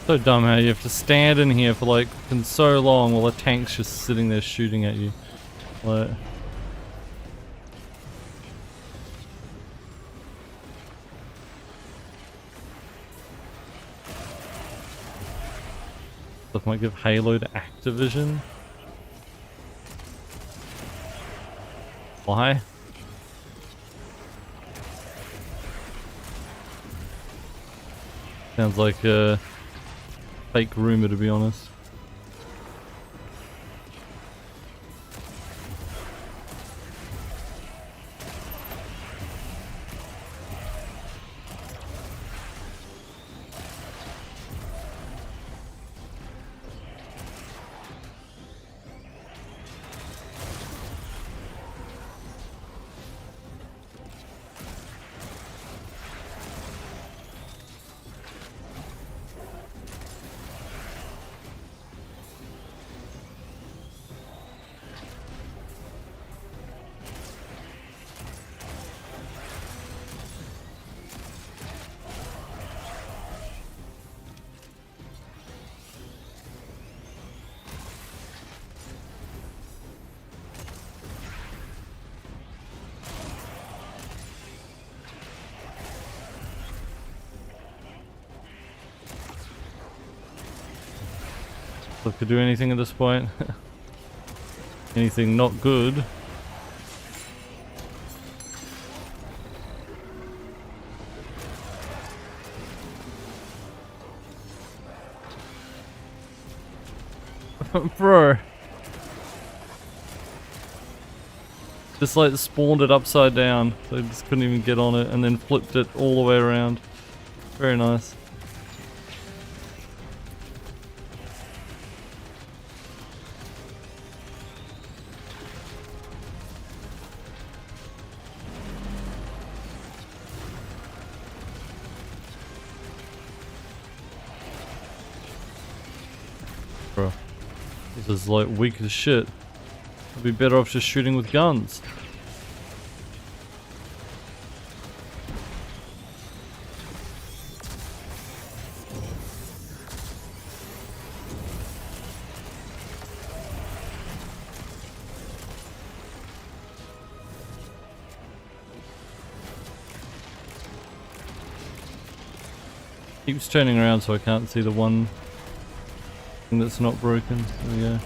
Speaker 1: So dumb how you have to stand in here for like so long while a tank's just sitting there shooting at you. Like, stuff might give Halo to Activision. Why? Sounds like a fake rumor, to be honest. So could do anything at this point. Anything not good. Bro. Just like spawned it upside down. So I just couldn't even get on it and then flipped it all the way around. Very nice. Bro. This is like weak as shit. I'd be better off just shooting with guns. Keeps turning around so I can't see the one thing that's not broken. There we go.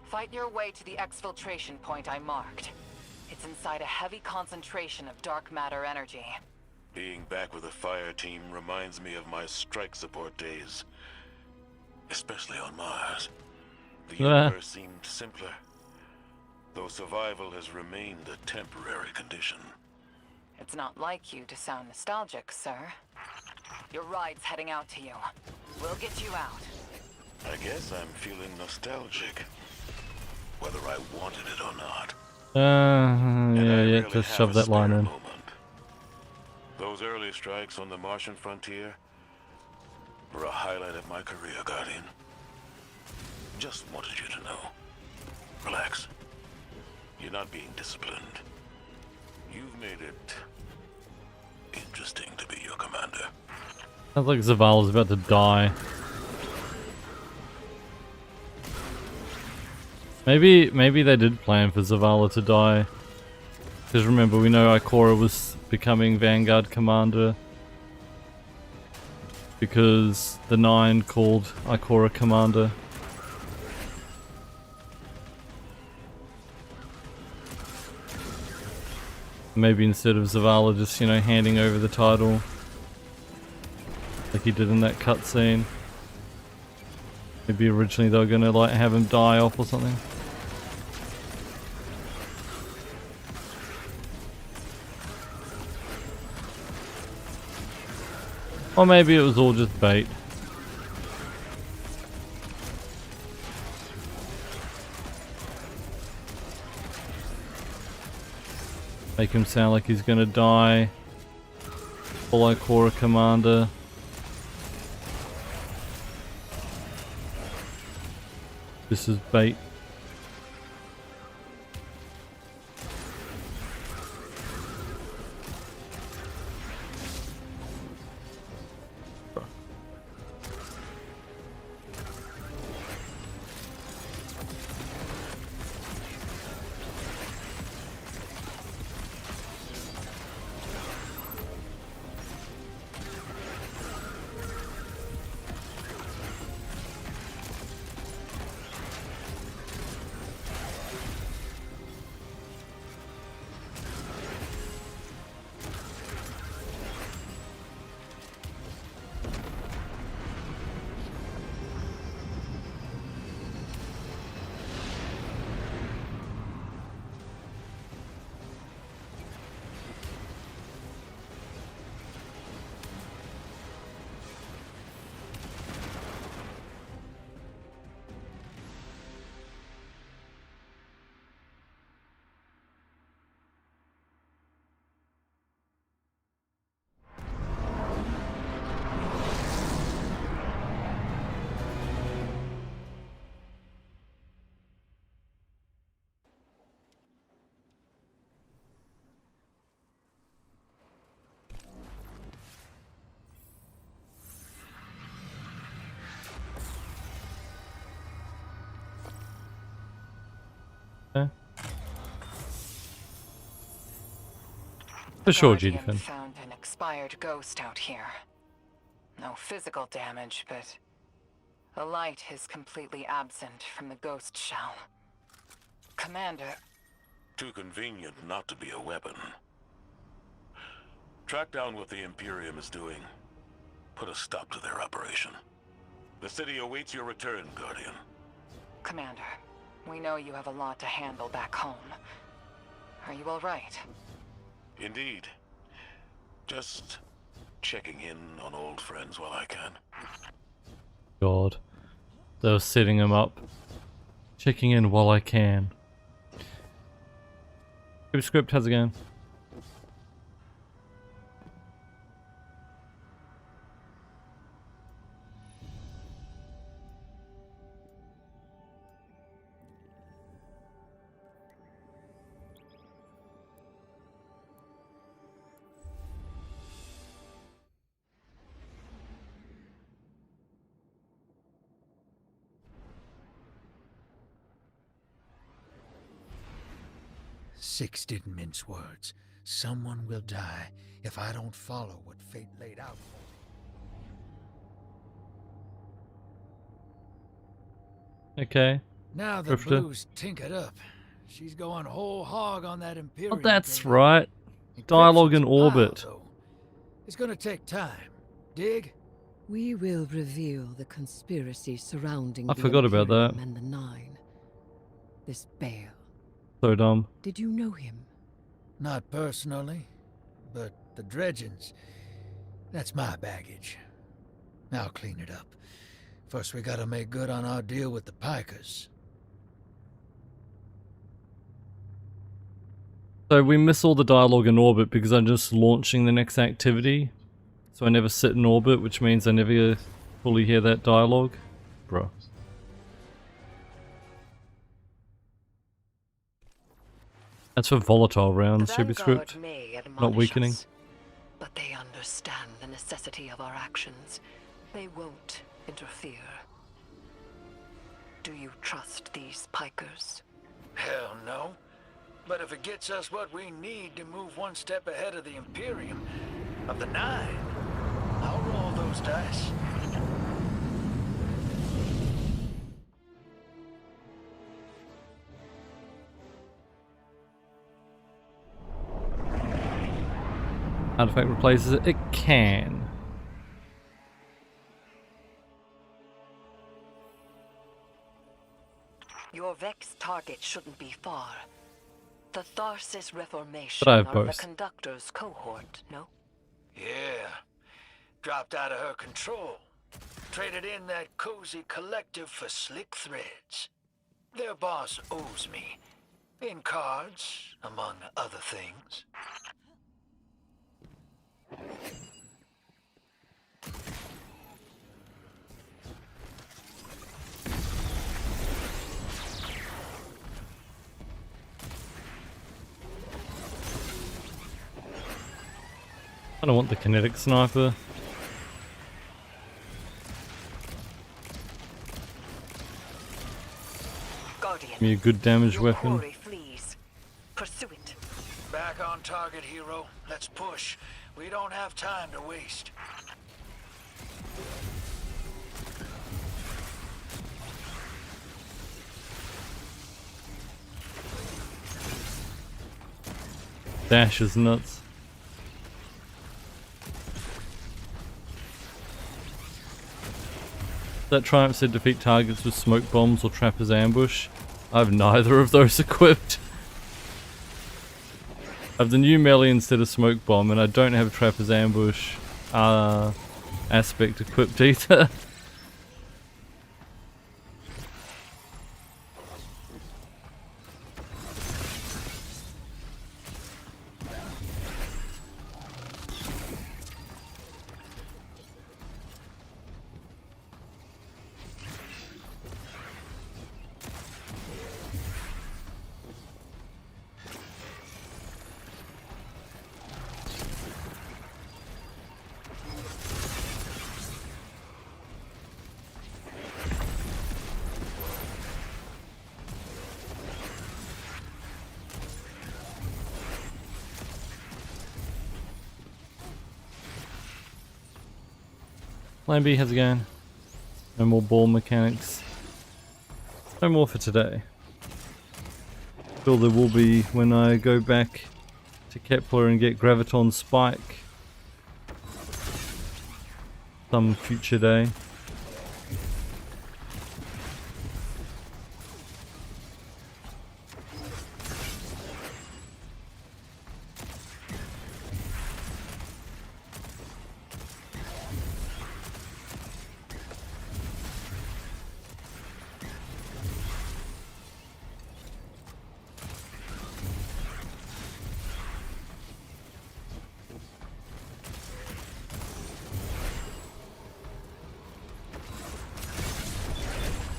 Speaker 8: Fight your way to the exfiltration point I marked. It's inside a heavy concentration of dark matter energy.
Speaker 11: Being back with the fire team reminds me of my strike support days. Especially on Mars. The universe seemed simpler, though survival has remained a temporary condition.
Speaker 8: It's not like you to sound nostalgic, sir. Your ride's heading out to you. We'll get you out.
Speaker 11: I guess I'm feeling nostalgic, whether I wanted it or not.
Speaker 1: Yeah, just shove that line in.
Speaker 11: Those early strikes on the Martian frontier were a highlight of my career, Guardian. Just wanted you to know. Relax. not being disciplined. You've made it interesting to be your commander.
Speaker 1: Sounds like Zavala's about to die. Maybe they did plan for Zavala to die. Because remember, we know Ikora was becoming Vanguard Commander. Because the 9 called Ikora Commander. Maybe instead of Zavala just, you know, handing over the title. Like he did in that cutscene. Maybe originally they were gonna like have him die off or something. Or maybe it was all just bait. Make him sound like he's gonna die. Full Ikora Commander. This is bait. For sure,
Speaker 8: Guardian
Speaker 1: GDFin.
Speaker 8: found an expired ghost out here. No physical damage, but the light is completely absent from the ghost shell. Commander,
Speaker 11: Too convenient not to be a weapon. Track down what the Imperium is doing. Put a stop to their operation. The city awaits your return, Guardian.
Speaker 8: Commander, we know you have a lot to handle back home. Are you all right?
Speaker 11: Indeed. Just checking in on old friends while I can.
Speaker 1: God. They were setting him up. Checking in while I can. Script, how's it going?
Speaker 6: Six didn't mince words. Someone will die if I don't follow what fate laid out for me.
Speaker 1: Okay.
Speaker 6: Now the
Speaker 1: Drifter.
Speaker 6: blue's tinkered up. She's going whole hog on that Imperium.
Speaker 1: Oh, that's
Speaker 6: thing.
Speaker 1: right. Dialogue in orbit.
Speaker 6: Though. It's gonna take time. Dig?
Speaker 14: We will reveal the conspiracy surrounding
Speaker 1: I
Speaker 14: the
Speaker 1: forgot about that.
Speaker 14: Imperium and the Nine. This Bale.
Speaker 1: So dumb.
Speaker 14: Did you know him?
Speaker 6: Not personally, but the dredgings, that's my baggage. I'll clean it up. First we gotta make good on our deal with the Pikers.
Speaker 1: So we miss all the dialogue in orbit because I'm just launching the next activity. So I never sit in orbit, which means I never fully hear that dialogue. Bro. That's for volatile rounds,
Speaker 4: The
Speaker 1: superscript,
Speaker 4: Vanguard may admonish
Speaker 1: not weakening.
Speaker 4: us, but they understand the necessity of our actions. They won't interfere. Do you trust these pikers?
Speaker 6: Hell no. But if it gets us what we need to move one step ahead of the Imperium, of the Nine, I'll roll those dice.
Speaker 1: Artifact replaces it. It can.
Speaker 4: Your Vex target shouldn't be far. The Tharsis Reformation
Speaker 1: But I have
Speaker 4: are the
Speaker 1: both.
Speaker 4: conductor's cohort, no?
Speaker 6: Yeah. Dropped out of her control. Traded in that cozy collective for slick threads. Their boss owes me. In cards, among other things.
Speaker 1: I don't want the kinetic sniper.
Speaker 4: Guardian,
Speaker 1: Give me a good damage
Speaker 4: your
Speaker 1: weapon.
Speaker 4: quarry flees. Pursue it.
Speaker 6: Back on target, hero. Let's push. We don't have time to waste.
Speaker 1: Dash is nuts. That Triumph said defeat targets with smoke bombs or trappers ambush. I have neither of those equipped. I have the new melee instead of smoke bomb, and I don't have trappers ambush aspect equipped either. Plan B, how's it going? No more ball mechanics. No more for today. Sure there will be when I go back to Kepler and get Graviton Spike. Some future day.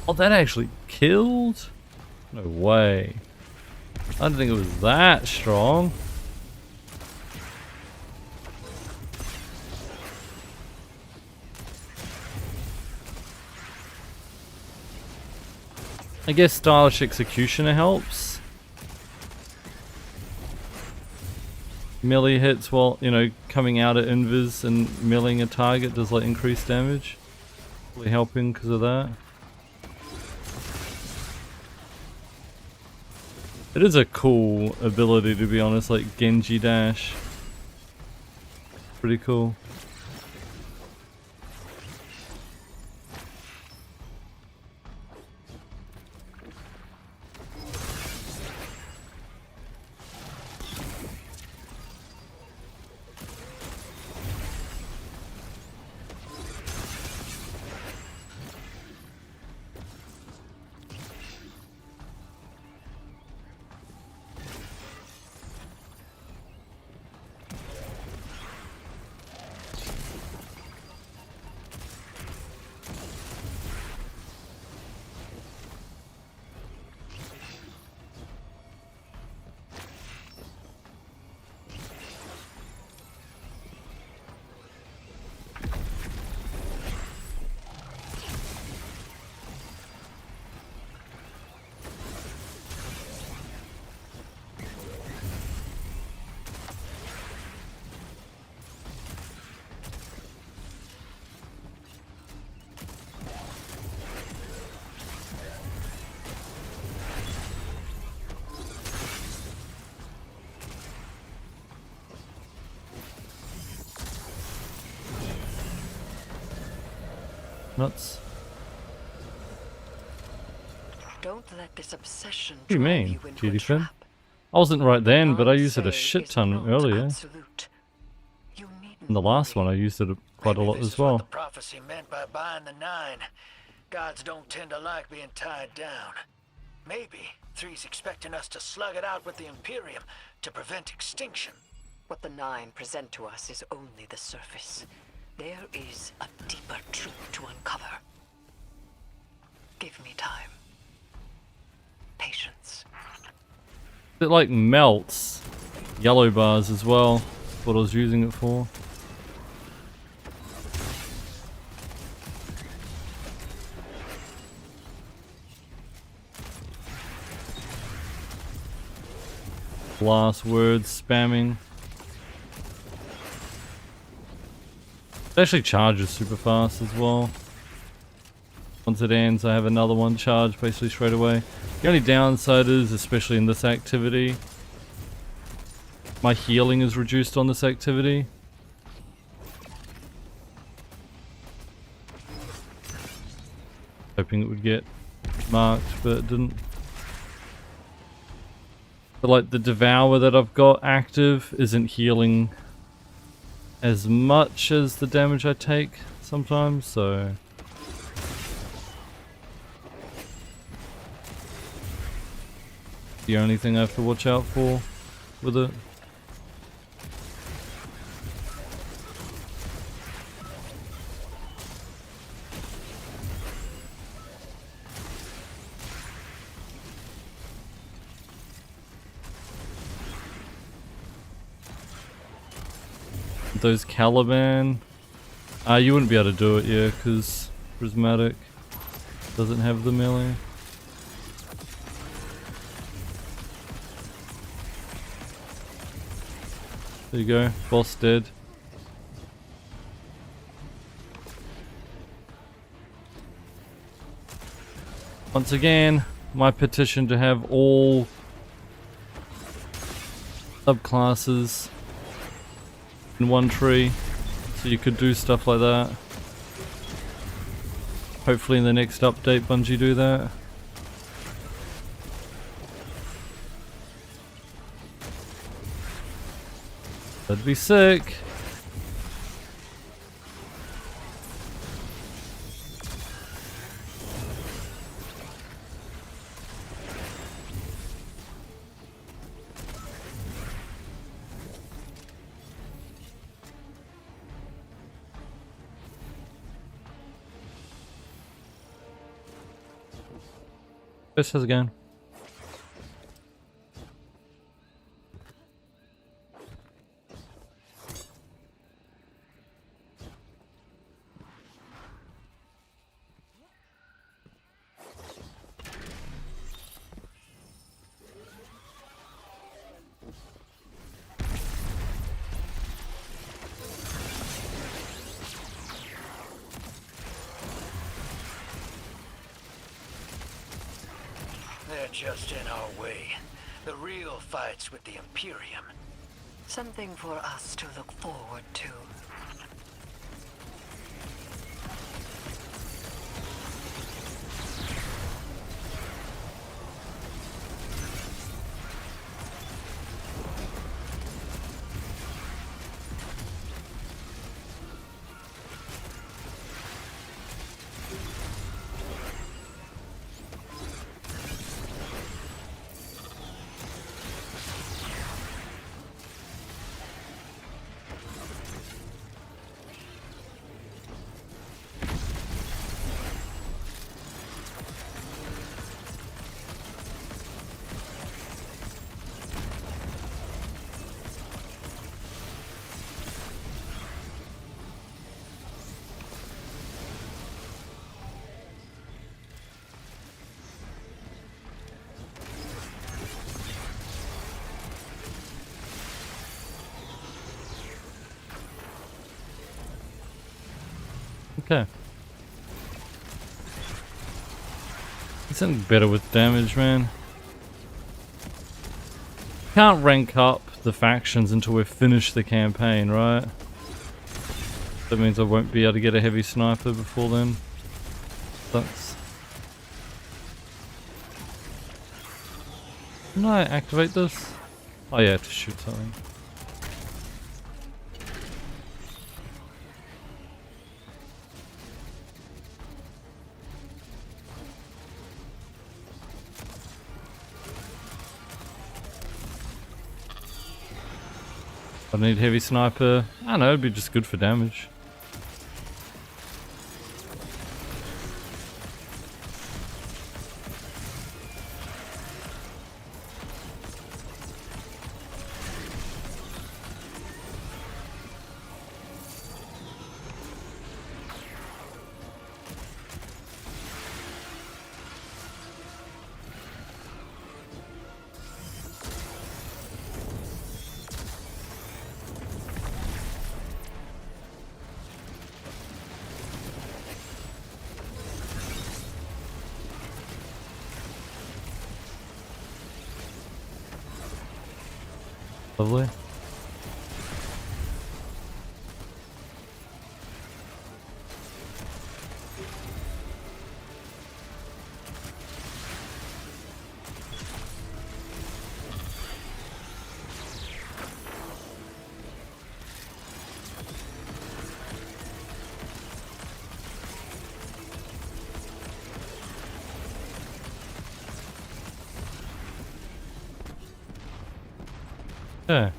Speaker 1: Oh, that actually killed? No way. I didn't think it was that strong. I guess stylish executioner helps. Melee hits while, you know, coming out at invis and milling a target does like increased damage. Really helping because of that. It is a cool ability, to be honest, like Genji Dash. Pretty cool. Nuts.
Speaker 4: Don't let this obsession
Speaker 1: What do you
Speaker 4: drive
Speaker 1: mean,
Speaker 4: you into a
Speaker 1: GD Finn?
Speaker 4: trap.
Speaker 1: I wasn't right then, but I
Speaker 4: God's
Speaker 1: used it a
Speaker 4: say
Speaker 1: shit
Speaker 4: is
Speaker 1: ton
Speaker 4: not
Speaker 1: earlier.
Speaker 4: absolute. You needn't
Speaker 1: In the last one, I used it quite a lot
Speaker 6: This
Speaker 1: as
Speaker 6: is what the
Speaker 1: well.
Speaker 6: prophecy meant by buying the 9. Gods don't tend to like being tied down. Maybe 3's expecting us to slug it out with the Imperium to prevent extinction.
Speaker 4: What the 9 present to us is only the surface. There is a deeper truth to uncover. Give me time. Patience.
Speaker 1: It like melts yellow bars as well. That's what I was using it for. Last words spamming. It actually charges super fast as well. Once it ends, I have another one charged basically straight away. The only downside is, especially in this activity, my healing is reduced on this activity. Hoping it would get marked, but it didn't. But like the Devour that I've got active isn't healing as much as the damage I take sometimes, so... the only thing I have to watch out for with it. Those Caliban, you wouldn't be able to do it, yeah, because Prismatic doesn't have the melee. There you go, boss dead. Once again, my petition to have all subclasses in one tree, so you could do stuff like that. Hopefully in the next update Bungie do that. That'd be sick. This is again.
Speaker 6: They're just in our way. The real fight's with the Imperium.
Speaker 4: Something for us to look forward to.
Speaker 1: Okay. It's something better with damage, man. Can't rank up the factions until we've finished the campaign, right? That means I won't be able to get a heavy sniper before then. sucks. Can I activate this? Oh yeah, to shoot something. I need heavy sniper. I don't know, it'd be just good for damage. Lovely. Yeah.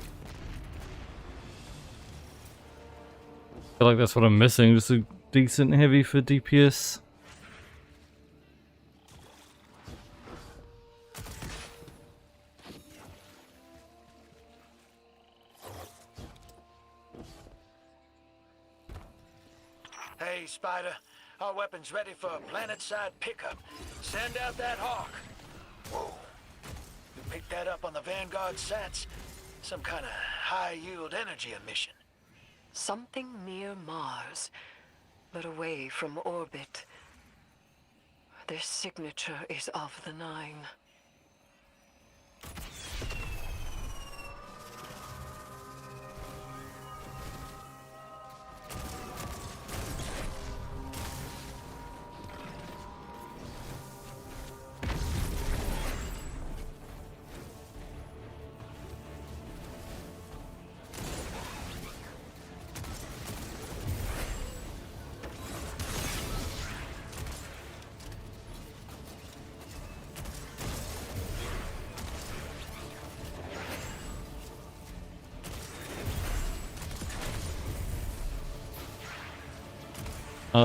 Speaker 1: I feel like that's what I'm missing, just a decent heavy for DPS.
Speaker 6: Hey, Spider. Our weapon's ready for a planet-side pickup. Send out that hawk. Whoa. You picked that up on the Vanguard sats? Some kind of high-yield energy emission.
Speaker 4: Something near Mars, but away from orbit. Their signature is of the Nine.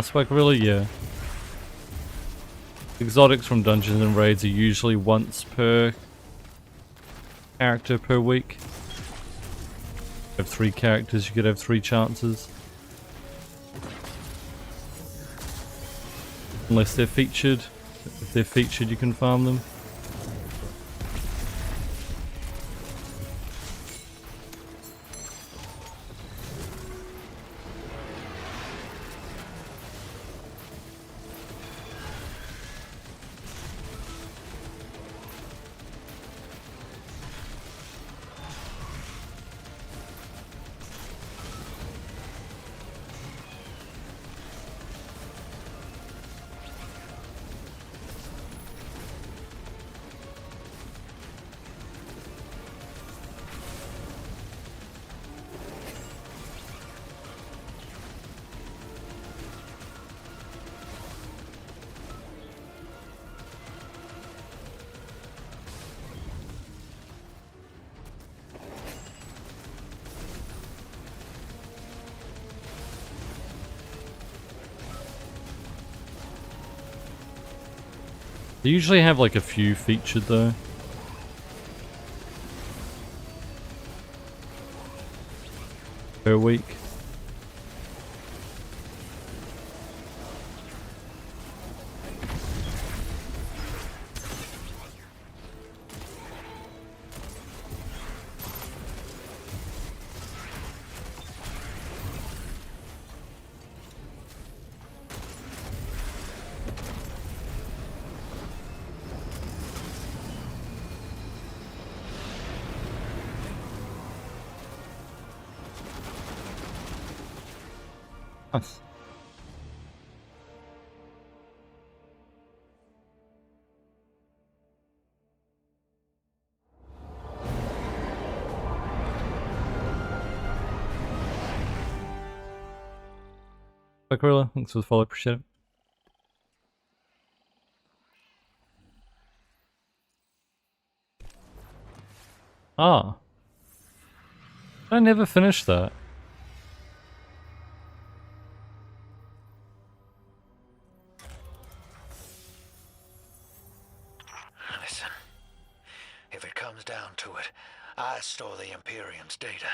Speaker 1: Spike, really? Yeah. Exotics from dungeons and raids are usually once per character per week. You have 3 characters, you could have 3 chances. Unless they're featured. If they're featured, you can farm them. They usually have like a few featured though. Per week. Nice. Gorilla, thanks for the follow, appreciate it. Ah. I never finished that.
Speaker 6: Listen, if it comes down to it, I stole the Imperium's data.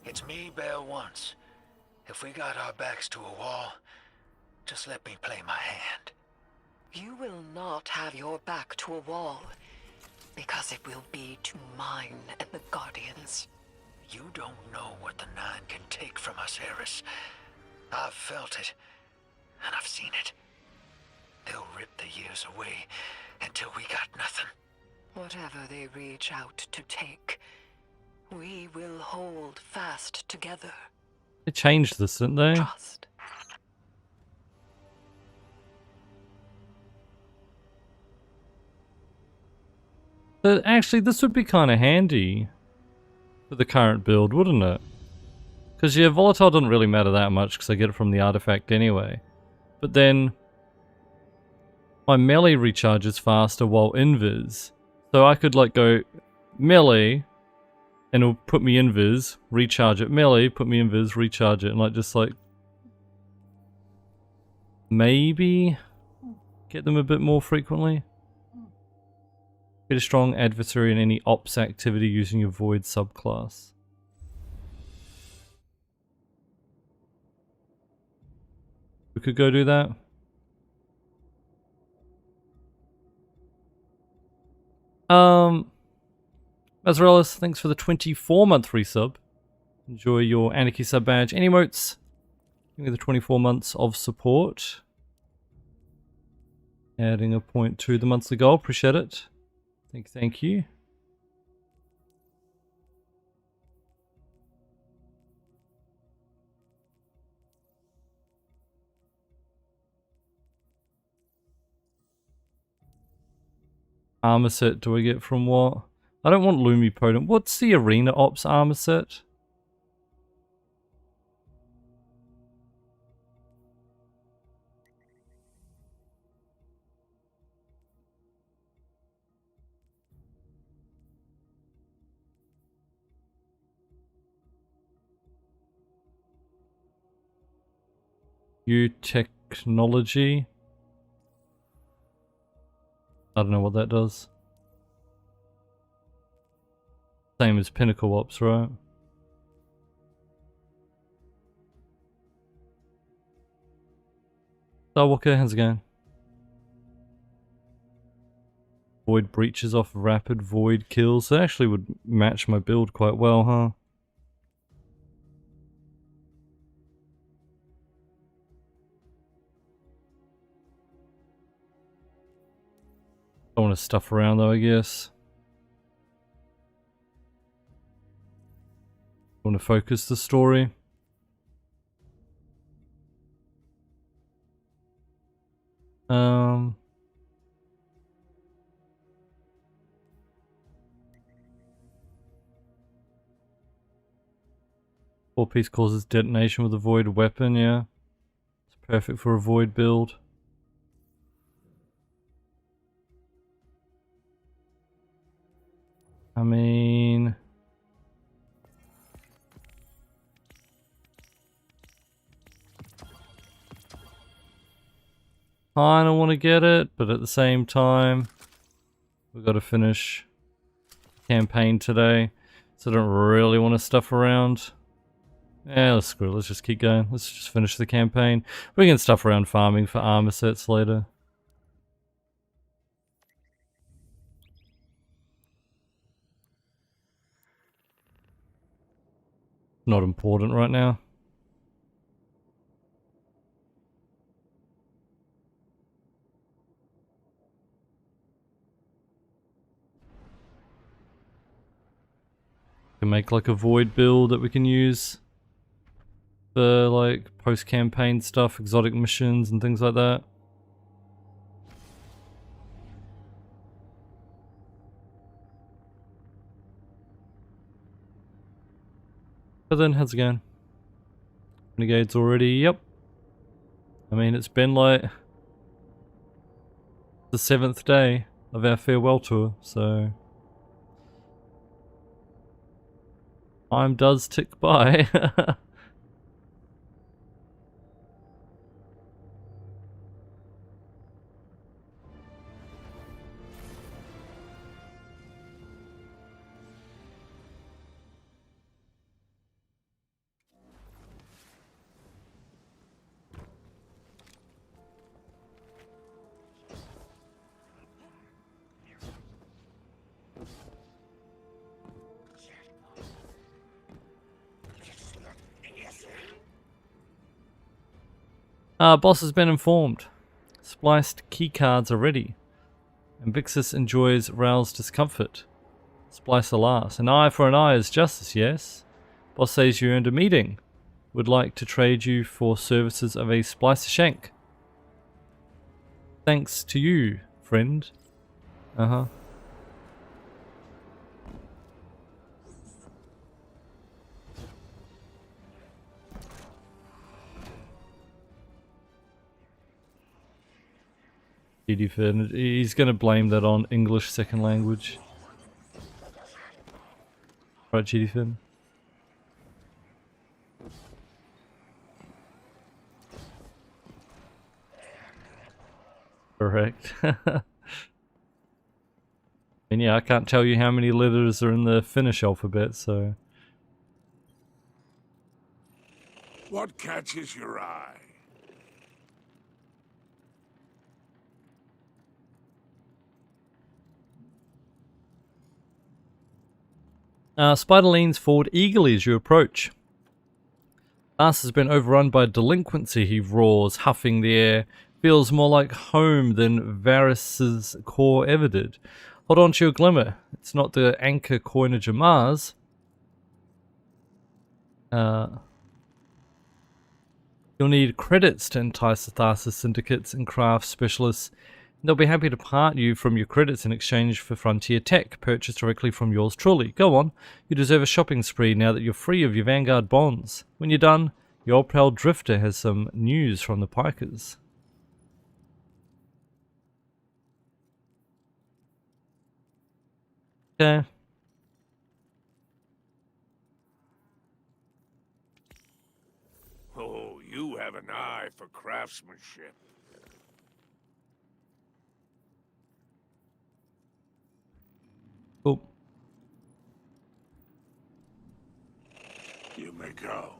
Speaker 6: It's me, Bear, once. If we got our backs to a wall, just let me play my hand.
Speaker 4: You will not have your back to a wall, because it will be to mine and the Guardians.
Speaker 6: You don't know what the Nine can take from us, Eris. I've felt it, and I've seen it. They'll rip the years away until we got nothing.
Speaker 4: Whatever they reach out to take, we will hold fast together.
Speaker 1: They changed this, didn't they?
Speaker 4: Trust.
Speaker 1: But actually, this would be kind of handy for the current build, wouldn't it? Because yeah, volatile doesn't really matter that much because I get it from the artifact anyway. But then my melee recharges faster while invis. So I could like go melee and it'll put me invis, recharge it, melee, put me invis, recharge it, and like just like maybe get them a bit more frequently. Get a strong adversary in any ops activity using your void subclass. We could go do that. Mazralis, thanks for the 24-month resub. Enjoy your Anarchy sub badge. Any emotes? Give me the 24 months of support. Adding a point to the monthly goal. Appreciate it. Thank you. Armor set do I get from what? I don't want Lumi Potent. What's the Arena Ops armor set? New technology. I don't know what that does. Same as Pinnacle Ops, right? Starwalker, how's it going? Void breaches off rapid void kills. That actually would match my build quite well, huh? Don't want to stuff around though, I guess. Want to focus the story. Four-piece causes detonation with a void weapon, yeah. It's perfect for a void build. I mean... kinda want to get it, but at the same time, we've got to finish the campaign today, so I don't really want to stuff around. Yeah, let's screw it, let's just keep going. Let's just finish the campaign. We can stuff around farming for armor sets later. Not important right now. Can make like a void build that we can use for like post-campaign stuff, exotic missions and things like that. But then, how's it going? Renegades already, yep. I mean, it's been like the 7th day of our farewell tour, so time does tick by. Boss has been informed. Spliced keycards are ready. And Vixus enjoys Raoul's discomfort. Splice alas. An eye for an eye is justice, yes? Boss says you earned a meeting. Would like to trade you for services of a splicer shank. Thanks to you, friend. Uh-huh. He's going to blame that on English second language. Right, GD Finn? Correct. And yeah, I can't tell you how many letters are in the Finnish alphabet, so...
Speaker 10: What catches your eye?
Speaker 1: Spider leans forward eagerly as you approach. Lars has been overrun by delinquency, he roars, huffing the air. Feels more like home than Varys's core ever did. Hold on to your glimmer. It's not the anchor coinage of Mars. You'll need credits to entice the Tharsis syndicates and craft specialists. They'll be happy to part you from your credits in exchange for frontier tech, purchased directly from yours truly. Go on, you deserve a shopping spree now that you're free of your Vanguard bonds. When you're done, your old pal Drifter has some news from the Pikers. Okay.
Speaker 10: Oh, you have an eye for craftsmanship.
Speaker 1: Cool.
Speaker 10: You may go.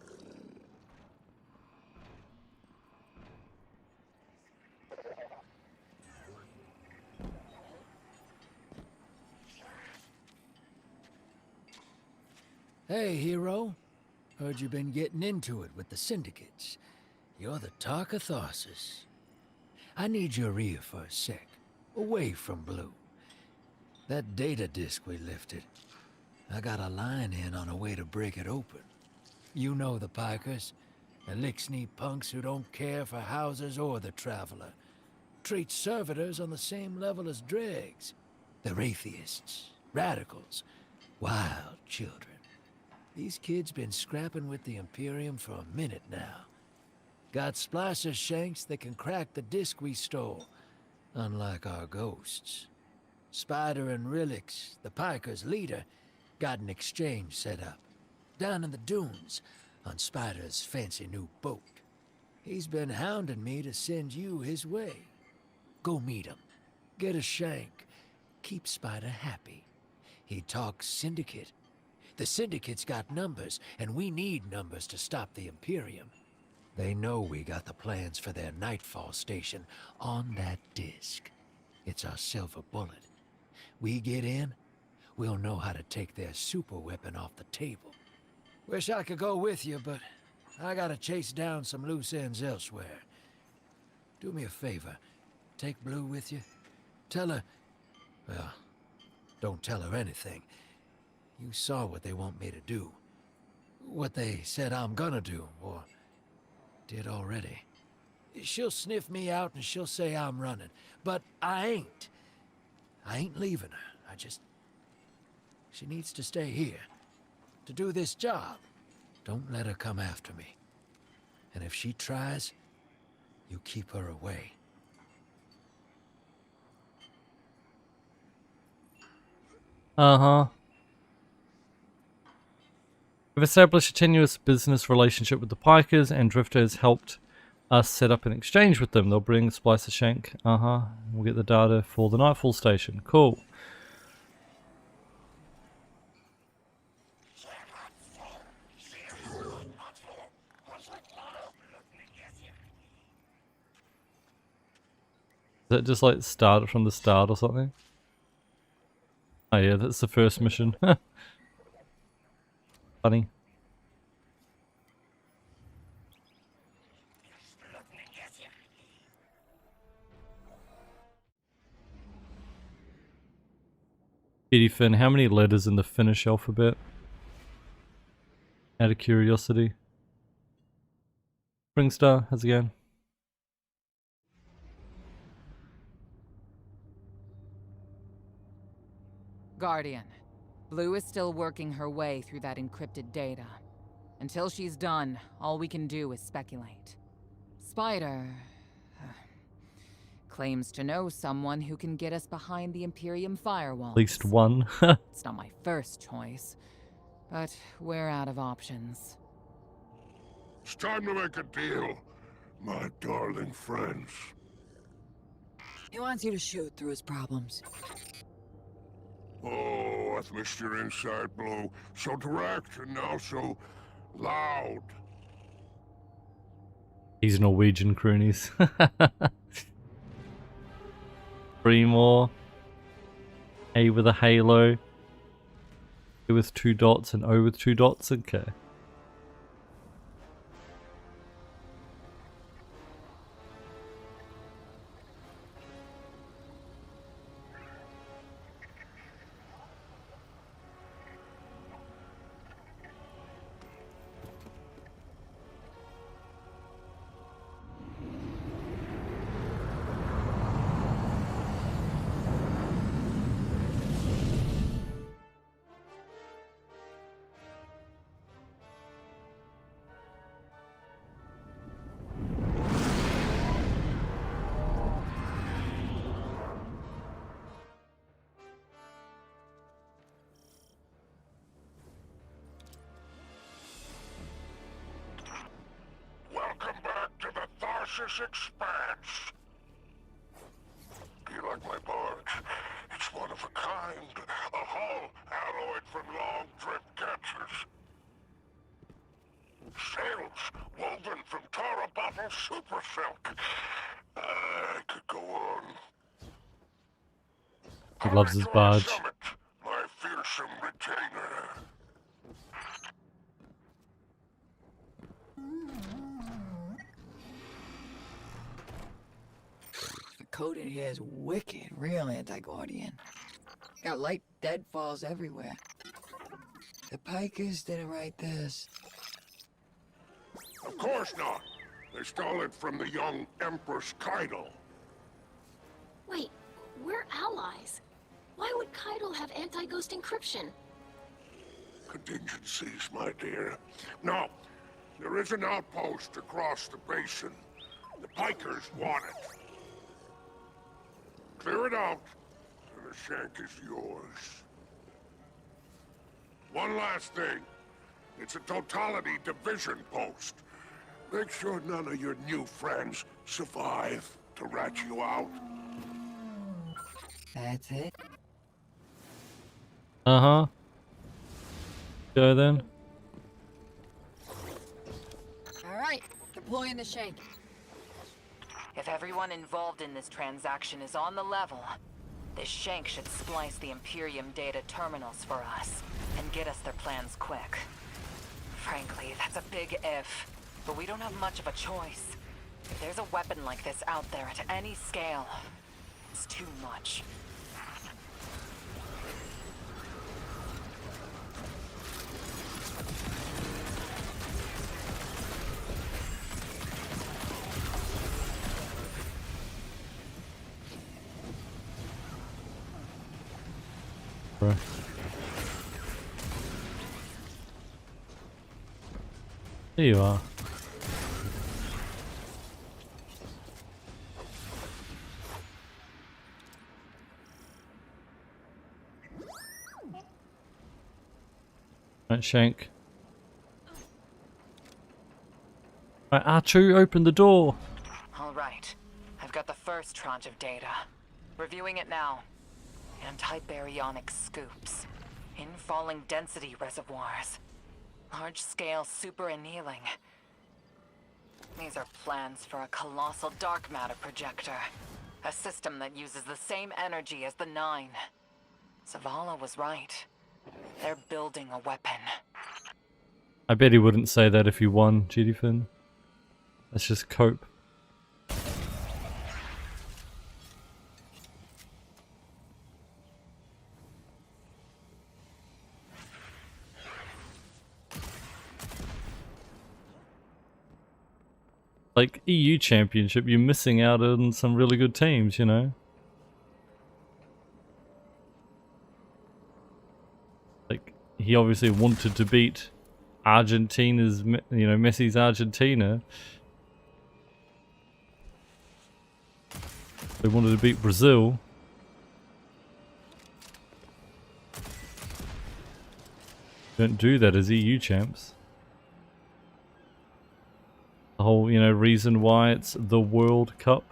Speaker 6: Hey, hero. Heard you've been getting into it with the syndicates. You're the talk of Tharsis. I need your ear for a sec. Away from Blue. That data disk we lifted. I got a line in on a way to break it open. You know the Pikers. Elixir punks who don't care for houses or the Traveler. Treat servitors on the same level as dregs. They're atheists, radicals, wild children. These kids been scrapping with the Imperium for a minute now. Got splicer shanks that can crack the disk we stole, unlike our ghosts. Spider and Rilix, the Pikers' leader, got an exchange set up. Down in the dunes, on Spider's fancy new boat. He's been hounding me to send you his way. Go meet him. Get a shank. Keep Spider happy. He talks syndicate. The syndicate's got numbers, and we need numbers to stop the Imperium. They know we got the plans for their Nightfall station on that disk. It's our silver bullet. We get in, we'll know how to take their super weapon off the table. Wish I could go with you, but I gotta chase down some loose ends elsewhere. Do me a favor. Take Blue with you. Tell her... Well, don't tell her anything. You saw what they want me to do. What they said I'm gonna do, or did already. She'll sniff me out and she'll say I'm running. But I ain't. I ain't leaving her. She needs to stay here. To do this job. Don't let her come after me. And if she tries, you keep her away.
Speaker 1: Uh-huh. We've established a tenuous business relationship with the Pikers, and Drifter has helped us set up an exchange with them. They'll bring Splicer Shank. Uh-huh. We'll get the data for the Nightfall station. Cool. Is that just like start from the start or something? Oh yeah, that's the first mission. Funny. Petey Finn, how many letters in the Finnish alphabet? Out of curiosity. Springstar, how's it going?
Speaker 8: Guardian, Blue is still working her way through that encrypted data. Until she's done, all we can do is speculate. Spider claims to know someone who can get us behind the Imperium firewall.
Speaker 1: At least one.
Speaker 8: It's not my first choice, but we're out of options.
Speaker 10: It's time to make a deal, my darling friends.
Speaker 13: He wants you to shoot through his problems.
Speaker 10: Oh, I've missed your inside, Blue. So direct and now so loud.
Speaker 1: He's Norwegian croonies. 3 more. A with a halo. A with 2 dots and O with 2 dots. Okay.
Speaker 10: Welcome back to the Tharsis Expanse. Do you like my barge? It's one of a kind. A hull alloyed from long drift captures. Sails woven from Tara Bottle super silk. I could go on.
Speaker 1: He loves his barge.
Speaker 10: Summit, my fearsome retainer.
Speaker 13: The code in here is wicked, real anti-Guardian. Got light deadfalls everywhere. The Pikers didn't write this.
Speaker 10: Of course not. They stole it from the young Empress Keitel.
Speaker 9: Wait, we're allies. Why would Keitel have anti-ghost encryption?
Speaker 10: Contingencies, my dear. No, there is an outpost across the basin. The Pikers want it. Clear it out, and the shank is yours. One last thing. It's a totality division post. Make sure none of your new friends survive to rat you out.
Speaker 13: That's it?
Speaker 1: Uh-huh. Go then.
Speaker 13: Alright, deploying the shank.
Speaker 8: If everyone involved in this transaction is on the level, this shank should splice the Imperium data terminals for us and get us their plans quick. Frankly, that's a big if, but we don't have much of a choice. If there's a weapon like this out there at any scale, it's too much.
Speaker 1: Bro. There you are. Right, Shank. Right, R2, open the door.
Speaker 8: All right. I've got the first tranche of data. Reviewing it now. Anti-baryonic scoops. Infalling density reservoirs. Large-scale super-annealing. These are plans for a colossal dark matter projector. A system that uses the same energy as the Nine. Zavala was right. They're building a weapon.
Speaker 1: I bet he wouldn't say that if he won, GD Finn. That's just cope. Like, EU Championship, you're missing out on some really good teams, you know? Like, he obviously wanted to beat Argentina's, you know, Messi's Argentina. They wanted to beat Brazil. Don't do that as EU champs. The whole, you know, reason why it's the World Cup.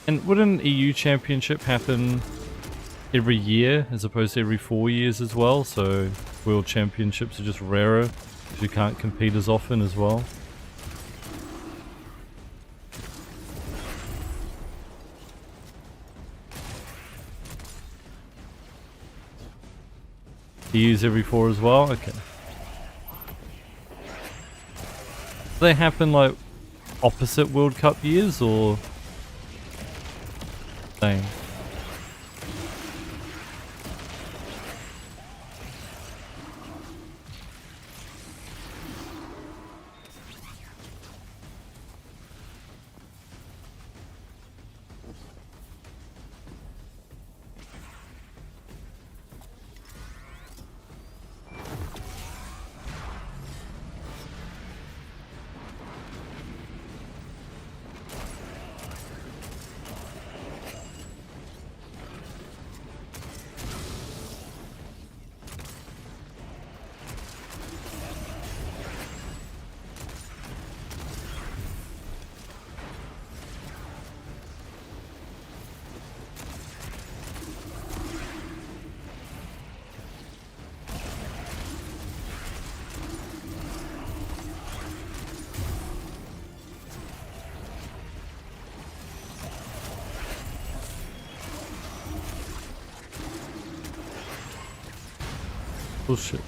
Speaker 1: And would an EU championship happen every year as opposed to every 4 years as well? So world championships are just rarer because you can't compete as often as well. EU's every 4 as well? Okay. Do they happen like opposite World Cup years or same? Bullshit.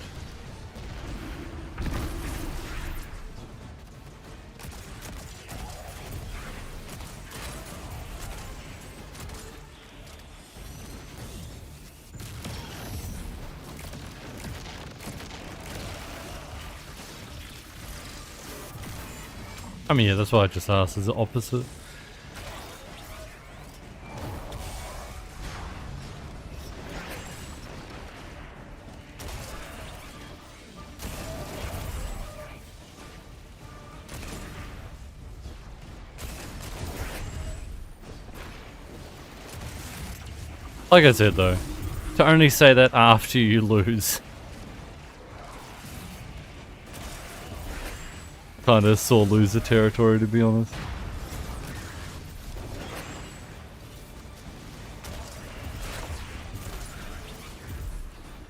Speaker 1: I mean, yeah, that's why I just asked. Is it opposite? Like I said though, to only say that after you lose. Kinda sore loser territory, to be honest.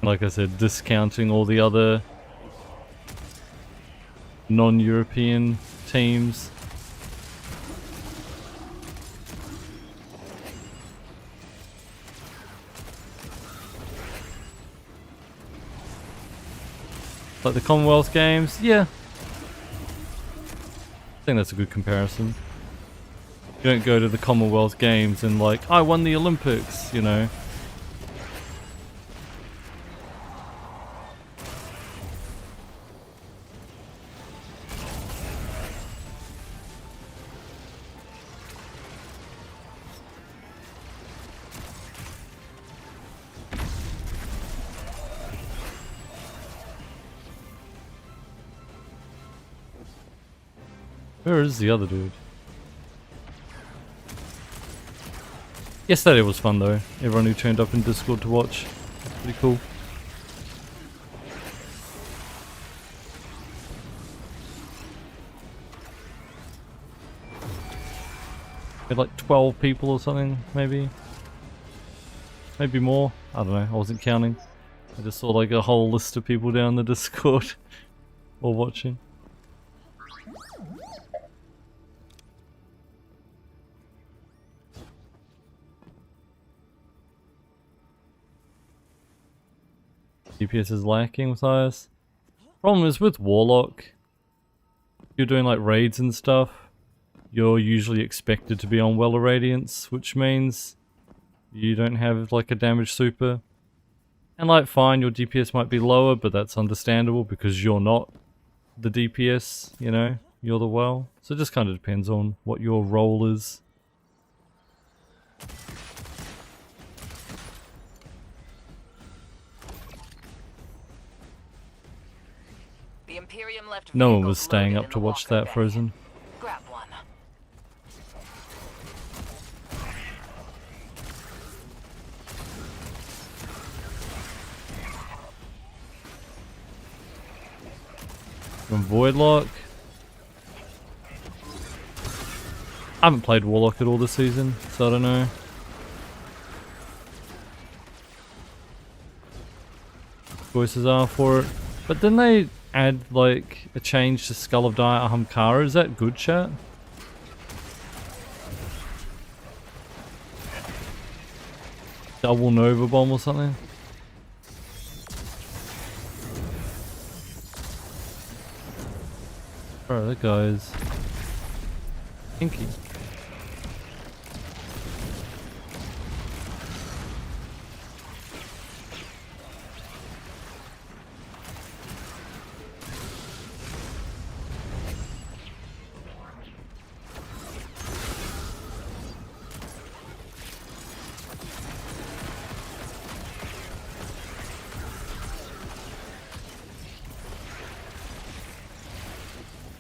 Speaker 1: Like I said, discounting all the other non-European teams. Like the Commonwealth Games, yeah. I think that's a good comparison. You don't go to the Commonwealth Games and like, I won the Olympics, you know. Where is the other dude? Yesterday was fun though. Everyone who turned up in Discord to watch. Pretty cool. We had like 12 people or something, maybe. Maybe more. I don't know. I wasn't counting. I just saw like a whole list of people down the Discord all watching. DPS is lacking with IS. Problem is with Warlock, you're doing like raids and stuff, you're usually expected to be on Well Irradiance, which means you don't have like a damage super. And like fine, your DPS might be lower, but that's understandable because you're not the DPS, you know, you're the well. So it just kind of depends on what your role is.
Speaker 8: The Imperium left
Speaker 1: No one
Speaker 8: vehicles
Speaker 1: was staying
Speaker 8: loaded
Speaker 1: up
Speaker 8: in
Speaker 1: to
Speaker 8: the
Speaker 1: watch
Speaker 8: walker
Speaker 1: that
Speaker 8: bay.
Speaker 1: Frozen.
Speaker 8: Grab one.
Speaker 1: From Voidlock. I haven't played Warlock at all this season, so I don't know. Choices are for it. But then they add like a change to Skull of Dire Ahamkara. Is that good, chat? Double Nova Bomb or something? Bro, that guy's kinky.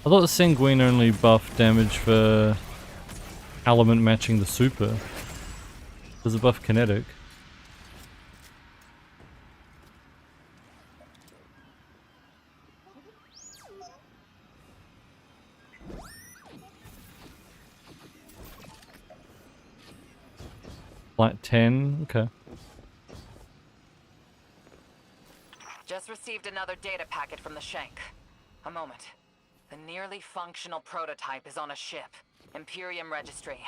Speaker 1: I thought the Sanguine only buffed damage for element matching the super. Does it buff kinetic? Like 10? Okay.
Speaker 8: Just received another data packet from the Shank. A moment. The nearly functional prototype is on a ship. Imperium Registry.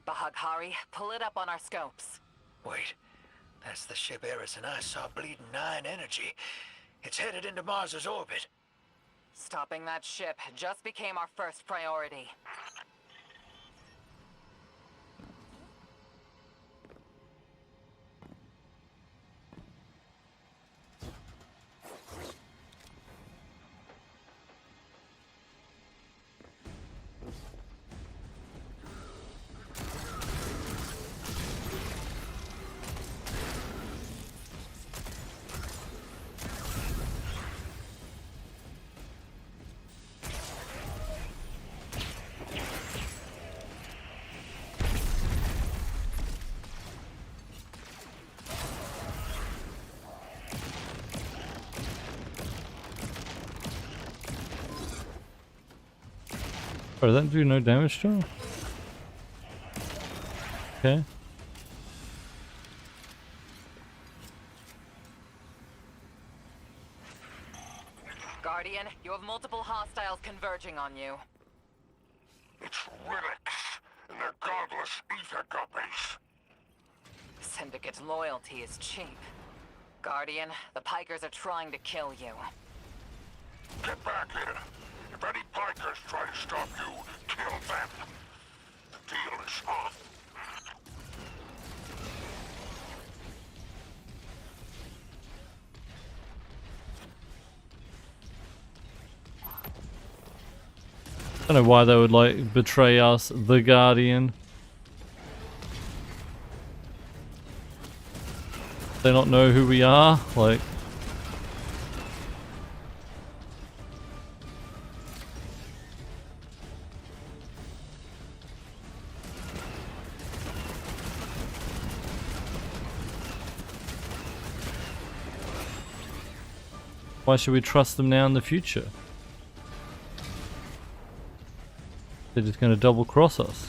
Speaker 8: Bahaghari, pull it up on our scopes.
Speaker 6: Wait, that's the ship Eris and I saw bleeding 9 energy. It's headed into Mars's orbit.
Speaker 8: Stopping that ship just became our first priority.
Speaker 1: Bro, that do no damage to him? Okay.
Speaker 8: Guardian, you have multiple hostiles converging on you.
Speaker 10: It's relics and their godless ether guppies.
Speaker 8: Syndicate loyalty is cheap. Guardian, the Pikers are trying to kill you.
Speaker 10: Get back here. If any Pikers try to stop you, kill them. The deal is off.
Speaker 1: I don't know why they would like betray us, the Guardian. They not know who we are, like. Why should we trust them now in the future? They're just going to double cross us.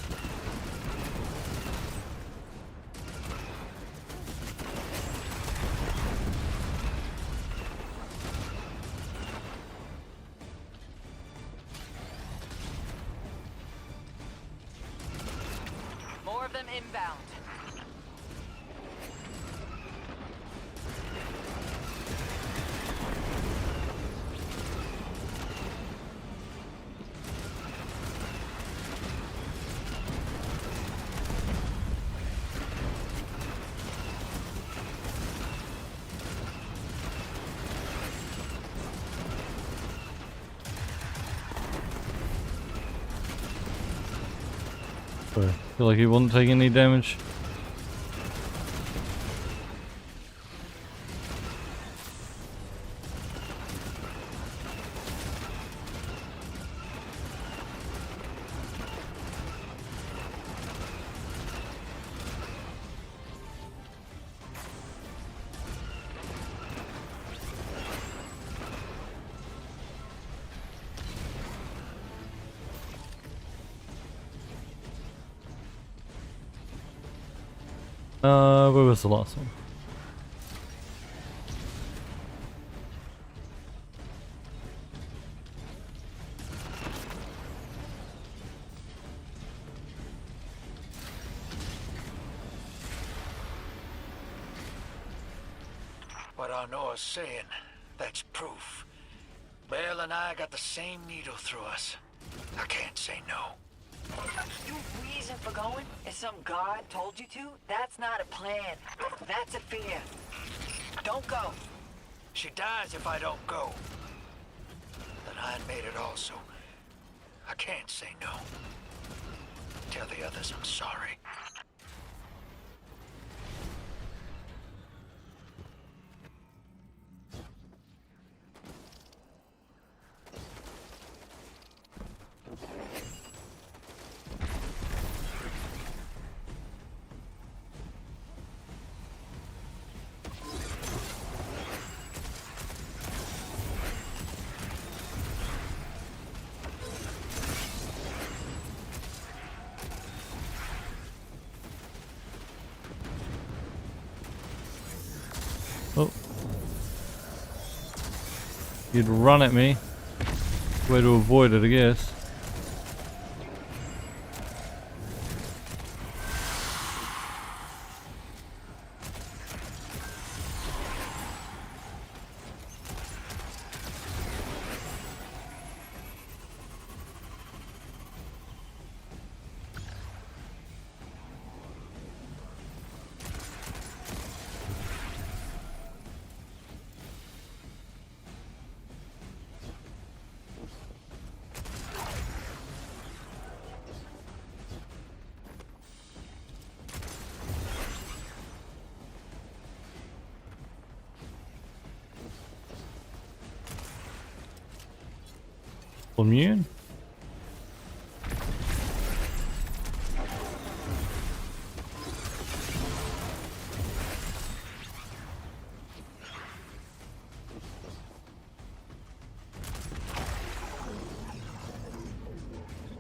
Speaker 8: More of them inbound.
Speaker 1: I feel like he wouldn't take any damage. Where was the last one?
Speaker 6: What Arnoa's saying, that's proof. Bale and I got the same needle through us. I can't say no.
Speaker 4: Your reason for going is some god told you to? That's not a plan. That's a fear. Don't go.
Speaker 6: She dies if I don't go. The Nine made it all, so I can't say no. Tell the others I'm sorry.
Speaker 1: Oh. You'd run at me. Way to avoid it, I guess. Immune?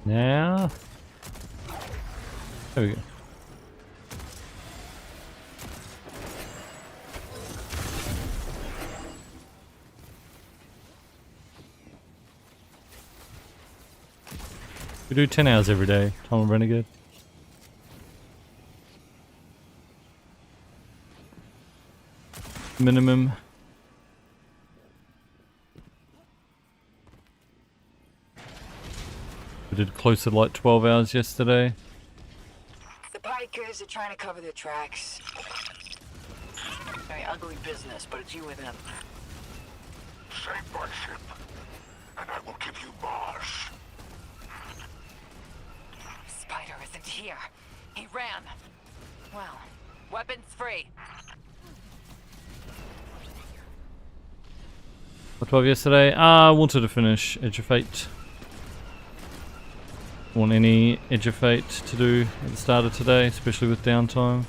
Speaker 1: Now, there we go. We do 10 hours every day, Tom Renegade. Minimum. We did close to like 12 hours yesterday.
Speaker 4: The Pikers are trying to cover their tracks. Very ugly business, but it's you and them.
Speaker 10: Save my ship, and I will give you Mars.
Speaker 8: Spider isn't here. He ran. Well, weapons free.
Speaker 1: What 12 yesterday? I wanted to finish Edge of Fate. Want any Edge of Fate to do at the start of today, especially with downtime.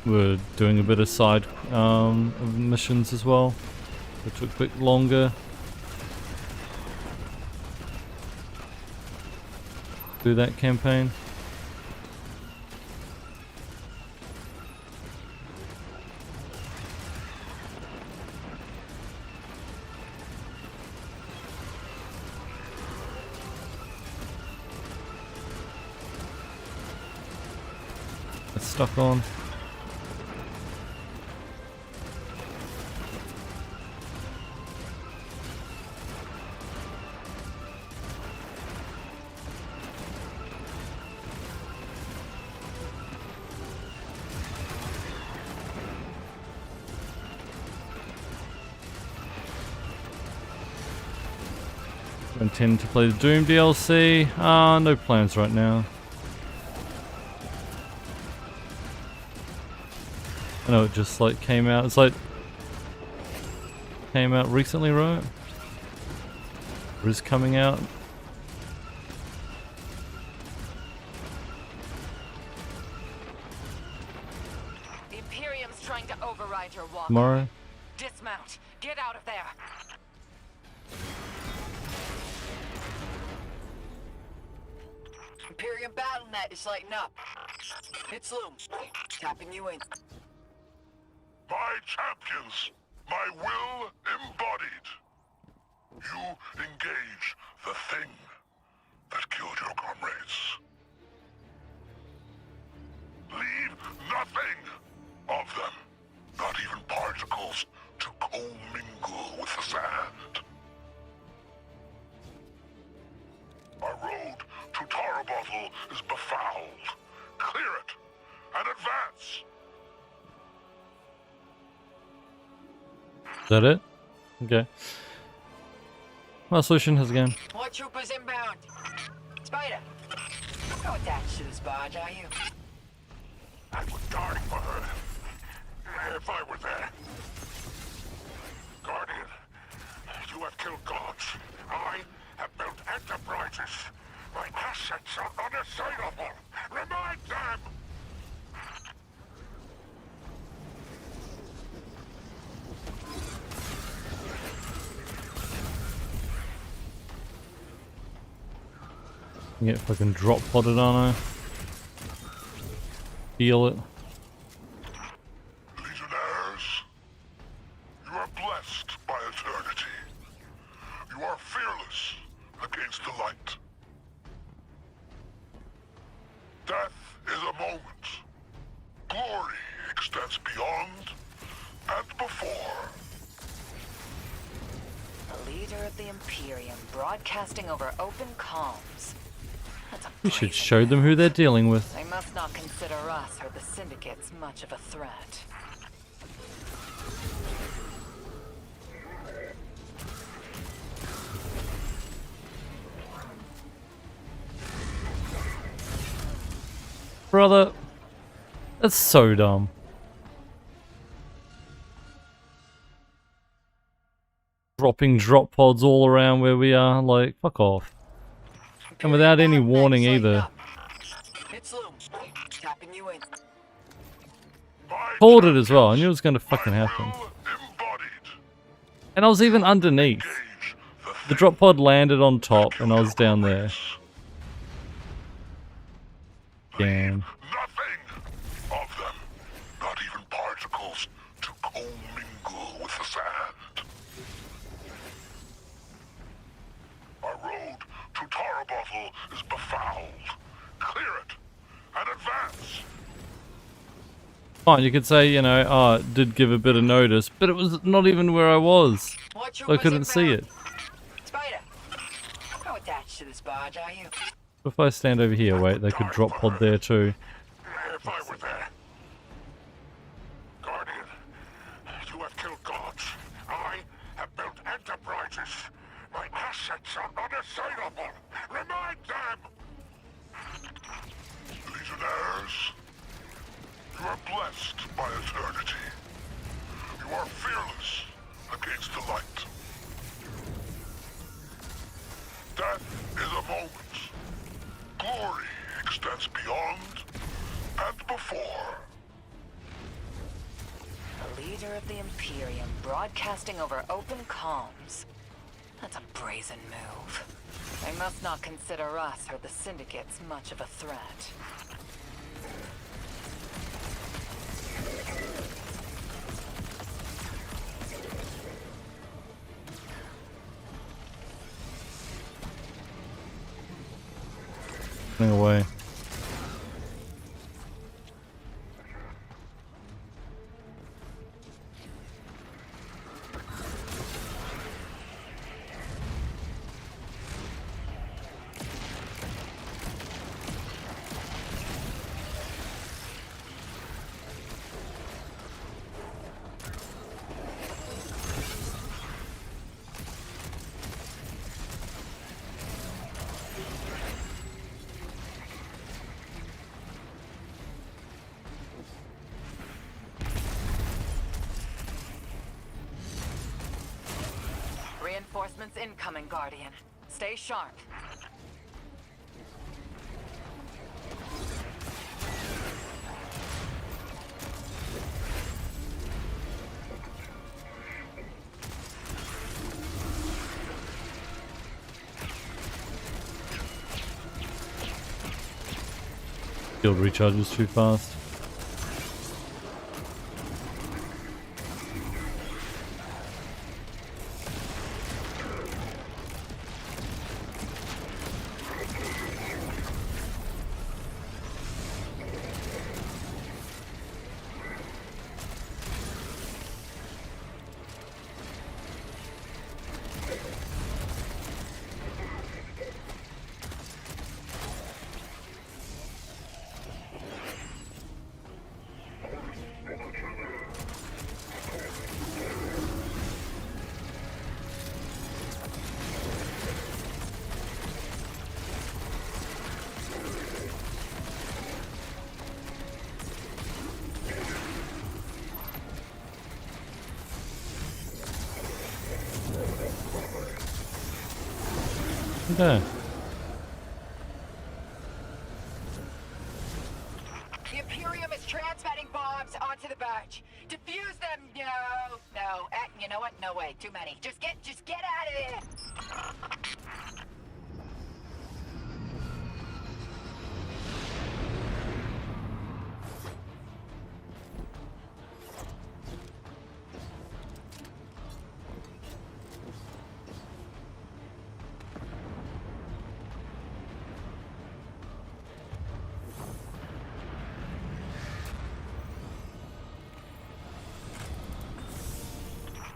Speaker 1: We're doing a bit of side missions as well. It took a bit longer. Do that campaign. It's stuck on. I intend to play the Doom DLC. No plans right now. I know it just like came out. It's like came out recently, right? Or is coming out?
Speaker 8: The Imperium's trying to override your walk.
Speaker 1: Tomorrow?
Speaker 8: Dismount. Get out of there.
Speaker 13: Imperium BattleNet is lighting up. It's Loom. Tapping you in.
Speaker 10: My champions, my will embodied. You engage the thing that killed your comrades. Leave nothing of them, not even particles, to commingle with the sand. Our road to Tarabothel is befouled. Clear it and advance.
Speaker 1: Is that it? Okay. Well, solution has again.
Speaker 13: More troopers inbound. Spider, not attached to this barge, are you?
Speaker 10: I would guard for her if I were there. Guardian, you have killed gods. I have built enterprises. My assets are unassailable. Remind them!
Speaker 1: Yeah, if I can drop pod it on her. Heal it.
Speaker 10: Legionnaires, you are blessed by eternity. You are fearless against the light. Death is a moment. Glory extends beyond and before.
Speaker 8: The leader of the Imperium broadcasting over open comms.
Speaker 1: We should show them who they're dealing with.
Speaker 8: They must not consider us or the syndicates much of a threat.
Speaker 1: Brother, that's so dumb. Dropping drop pods all around where we are, like, fuck off. And without any warning either.
Speaker 13: It's Loom. Tapping you in.
Speaker 1: Called it as well, I knew it was gonna fucking happen. And I was even underneath. The drop pod landed on top and I was down there. Damn.
Speaker 10: Nothing of them, not even particles, to commingle with the sand. Our road to Tarabothel is befouled. Clear it and advance.
Speaker 1: Fine, you could say, you know, oh, it did give a bit of notice, but it was not even where I was. So I couldn't see it.
Speaker 13: Spider, not attached to this barge, are you?
Speaker 1: If I stand over here, wait, they could drop pod there too.
Speaker 10: If I were there. Guardian, you have killed gods. I have built enterprises. My assets are unassailable. Remind them! Legionnaires, you are blessed by eternity. You are fearless against the light. Death is a moment. Glory extends beyond and before.
Speaker 8: Leader of the Imperium broadcasting over open comms. That's a brazen move. They must not consider us or the Syndicates much of a threat.
Speaker 1: Running away.
Speaker 8: Reinforcements incoming, Guardian. Stay sharp.
Speaker 1: Shield recharges too fast. Okay.
Speaker 13: The Imperium is transmitting bombs onto the barge. Defuse them. No. You know what? No way. Too many. Just get out of there.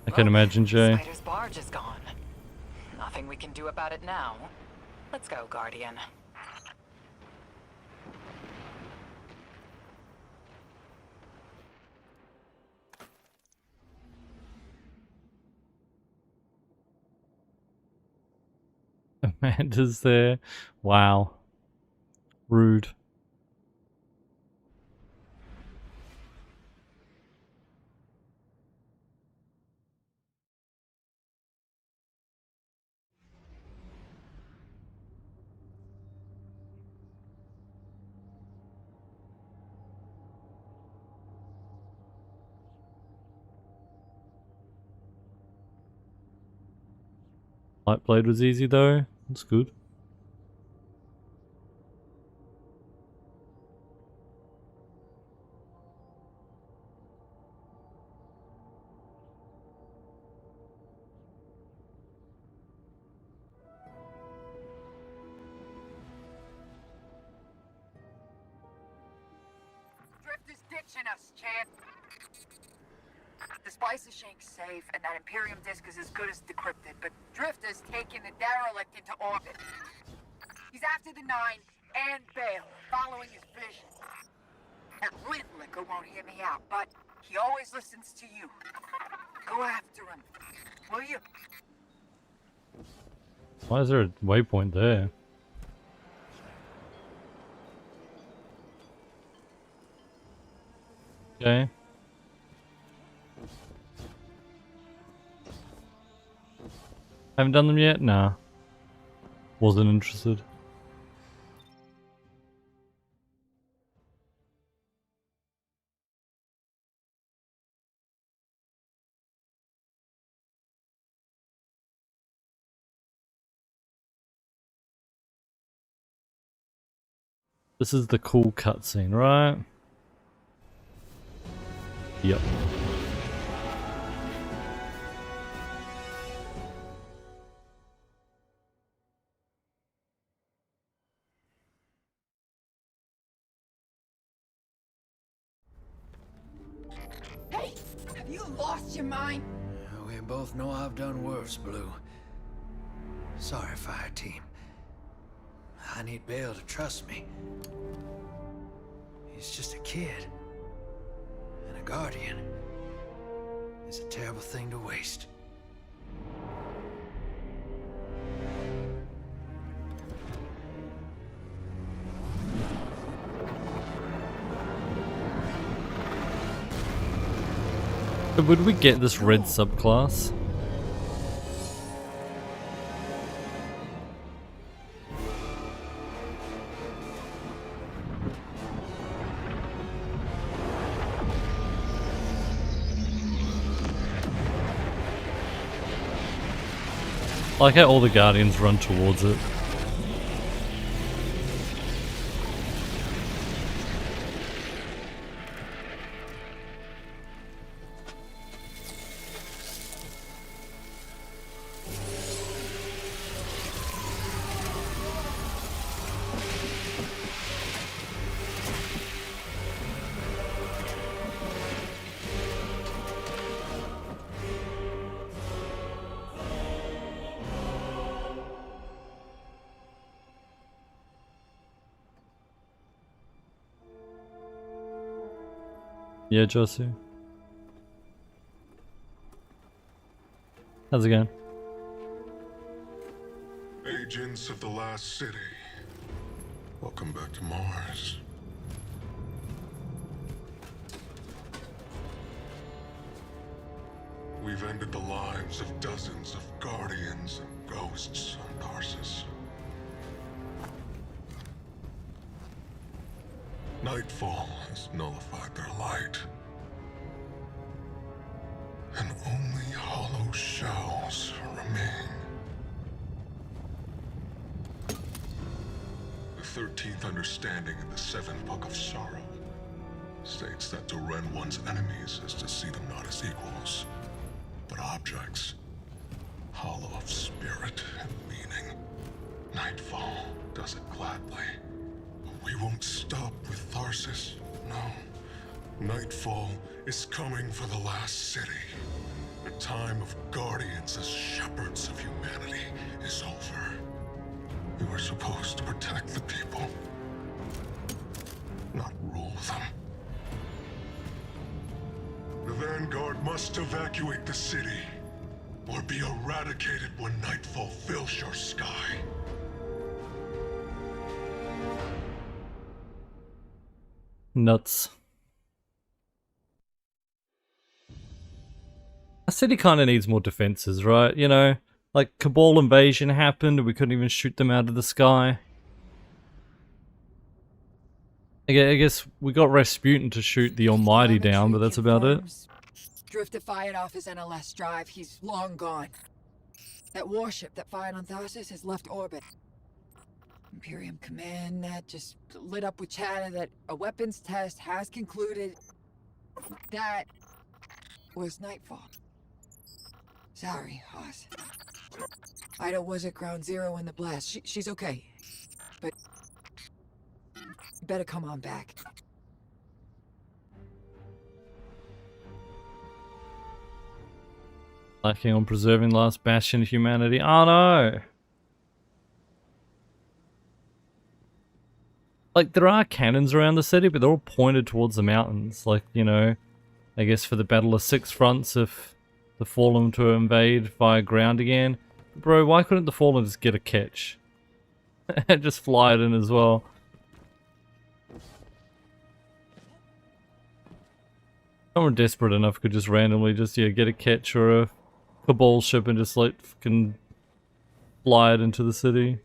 Speaker 1: I can imagine, Jay.
Speaker 8: Spider's barge is gone. Nothing we can do about it now. Let's go, Guardian.
Speaker 1: Amanda's there. Wow. Rude. Lightblade was easy though. That's good.
Speaker 13: Drift is ditching us, champ. The Spicer Shank's safe, and that Imperium disk is as good as decrypted, but Drift is taking the derelict into orbit. He's after the Nine and Bale, following his vision. That lint liquor won't hear me out, but he always listens to you. Go after him, will you?
Speaker 1: Why is there a waypoint there? Okay. Haven't done them yet? Nah. Wasn't interested. This is the cool cutscene, right? Yep.
Speaker 13: Hey! Have you lost your mind?
Speaker 6: We both know I've done worse, Blue. Sorry, fire team. I need Bale to trust me. He's just a kid. And a guardian is a terrible thing to waste.
Speaker 1: But would we get this red subclass? I like how all the Guardians run towards it. Yeah, Josu. How's it going?
Speaker 12: Agents of the Last City, welcome back to Mars. We've ended the lives of dozens of Guardians and Ghosts on Tarsus. Nightfall has nullified their light. And only hollow shells remain. The 13th understanding in the 7th Book of Sorrow states that to rend one's enemies is to see them not as equals, but objects, hollow of spirit and meaning. Nightfall does it gladly. We won't stop with Tarsus, no. Nightfall is coming for the last city. The time of Guardians as shepherds of humanity is over. We were supposed to protect the people, not rule them. The Vanguard must evacuate the city, or be eradicated when Nightfall fills your sky.
Speaker 1: Nuts. A city kind of needs more defenses, right? You know, like Cabal invasion happened and we couldn't even shoot them out of the sky. I guess we got Rasputin to shoot the Almighty down, but that's about it.
Speaker 13: Drifter fired off his NLS drive. He's long gone. That warship that fired on Tharsis has left orbit. Imperium Command Net just lit up with chatter that a weapons test has concluded. That was Nightfall. Sorry, Hoss. Ida was at ground zero in the blast. She's okay. But you better come on back.
Speaker 1: Lacking on preserving last bastion of humanity. Oh no! Like, there are cannons around the city, but they're all pointed towards the mountains. Like, you know, I guess for the Battle of Six Fronts, if the Fallen to invade via ground again. Bro, why couldn't the Fallen just get a catch? And just fly it in as well. Someone desperate enough could just randomly just, yeah, get a catch or a Cabal ship and just, like, fucking fly it into the city.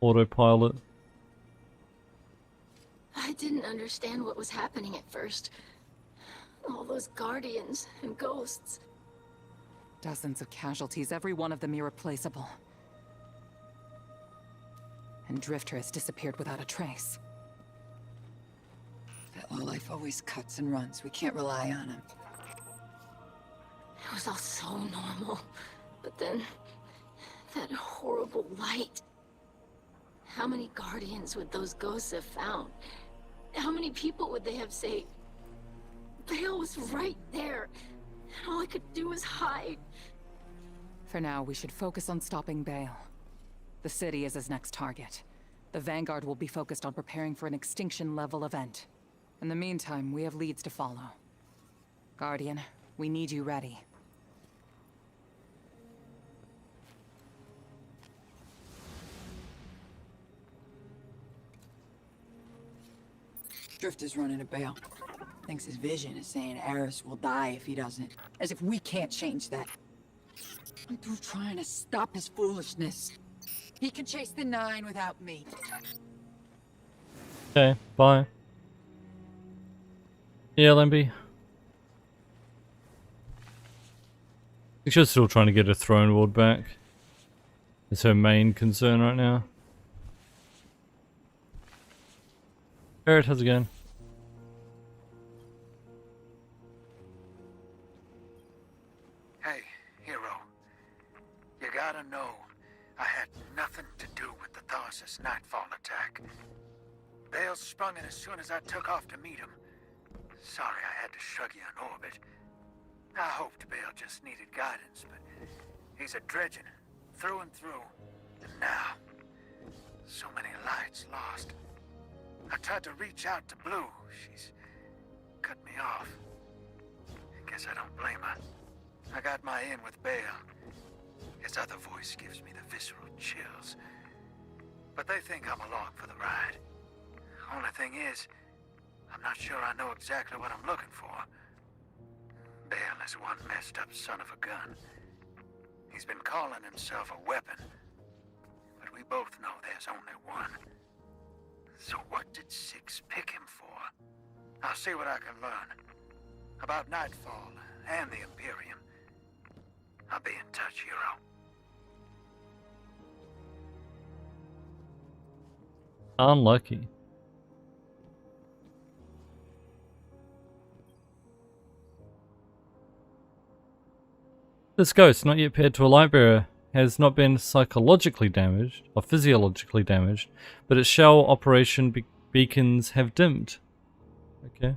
Speaker 1: Autopilot.
Speaker 9: I didn't understand what was happening at first. All those guardians and ghosts.
Speaker 15: Dozens of casualties, every one of them irreplaceable.
Speaker 13: and Drifter has disappeared without a trace. That lowlife always cuts and runs. We can't rely on him.
Speaker 9: It was all so normal. But then, that horrible light. How many Guardians would those ghosts have found? How many people would they have saved? Bale was right there, and all I could do was hide.
Speaker 13: For now, we should focus on stopping Bale. The city is his next target. The Vanguard will be focused on preparing for an extinction-level event. In the meantime, we have leads to follow. Guardian, we need you ready. Drifter's running to Bale. Thinks his vision is saying Eris will die if he doesn't. As if we can't change that. I'm through trying to stop his foolishness. He can chase the 9 without me.
Speaker 1: Okay, bye. Yeah, Lemby. I think she's still trying to get her throne ward back. It's her main concern right now. Barrett, how's it going?
Speaker 6: Hey, hero. You gotta know, I had nothing to do with the Tharsis Nightfall attack. Bale sprung it as soon as I took off to meet him. Sorry I had to shrug you in orbit. I hoped Bale just needed guidance, but he's a dredgen, through and through. And now, so many lights lost. I tried to reach out to Blue. She's cut me off. Guess I don't blame her. I got my in with Bale. His other voice gives me the visceral chills. But they think I'm along for the ride. Only thing is, I'm not sure I know exactly what I'm looking for. Bale is one messed up son of a gun. He's been calling himself a weapon. But we both know there's only one. So what did Six pick him for? I'll see what I can learn. About Nightfall and the Imperium. I'll be in touch, hero.
Speaker 1: Unlucky. This ghost, not yet paired to a Lightbearer, has not been psychologically damaged, or physiologically damaged, but its shell operation beacons have dimmed. Okay.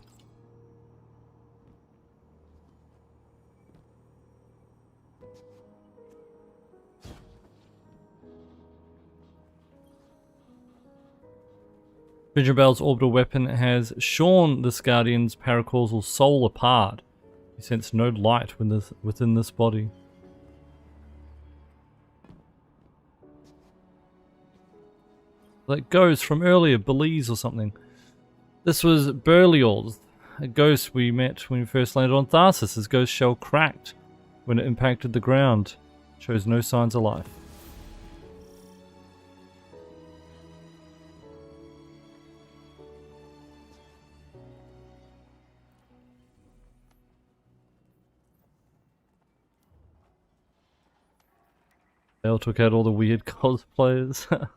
Speaker 1: Bell's orbital weapon has shorn this Guardian's paracausal soul apart. You sense no light within this body. That goes from earlier, Belize or something. This was Berlioz, a ghost we met when we first landed on Tharsis. His ghost shell cracked when it impacted the ground. Shows no signs of life. They all took out all the weird cosplayers.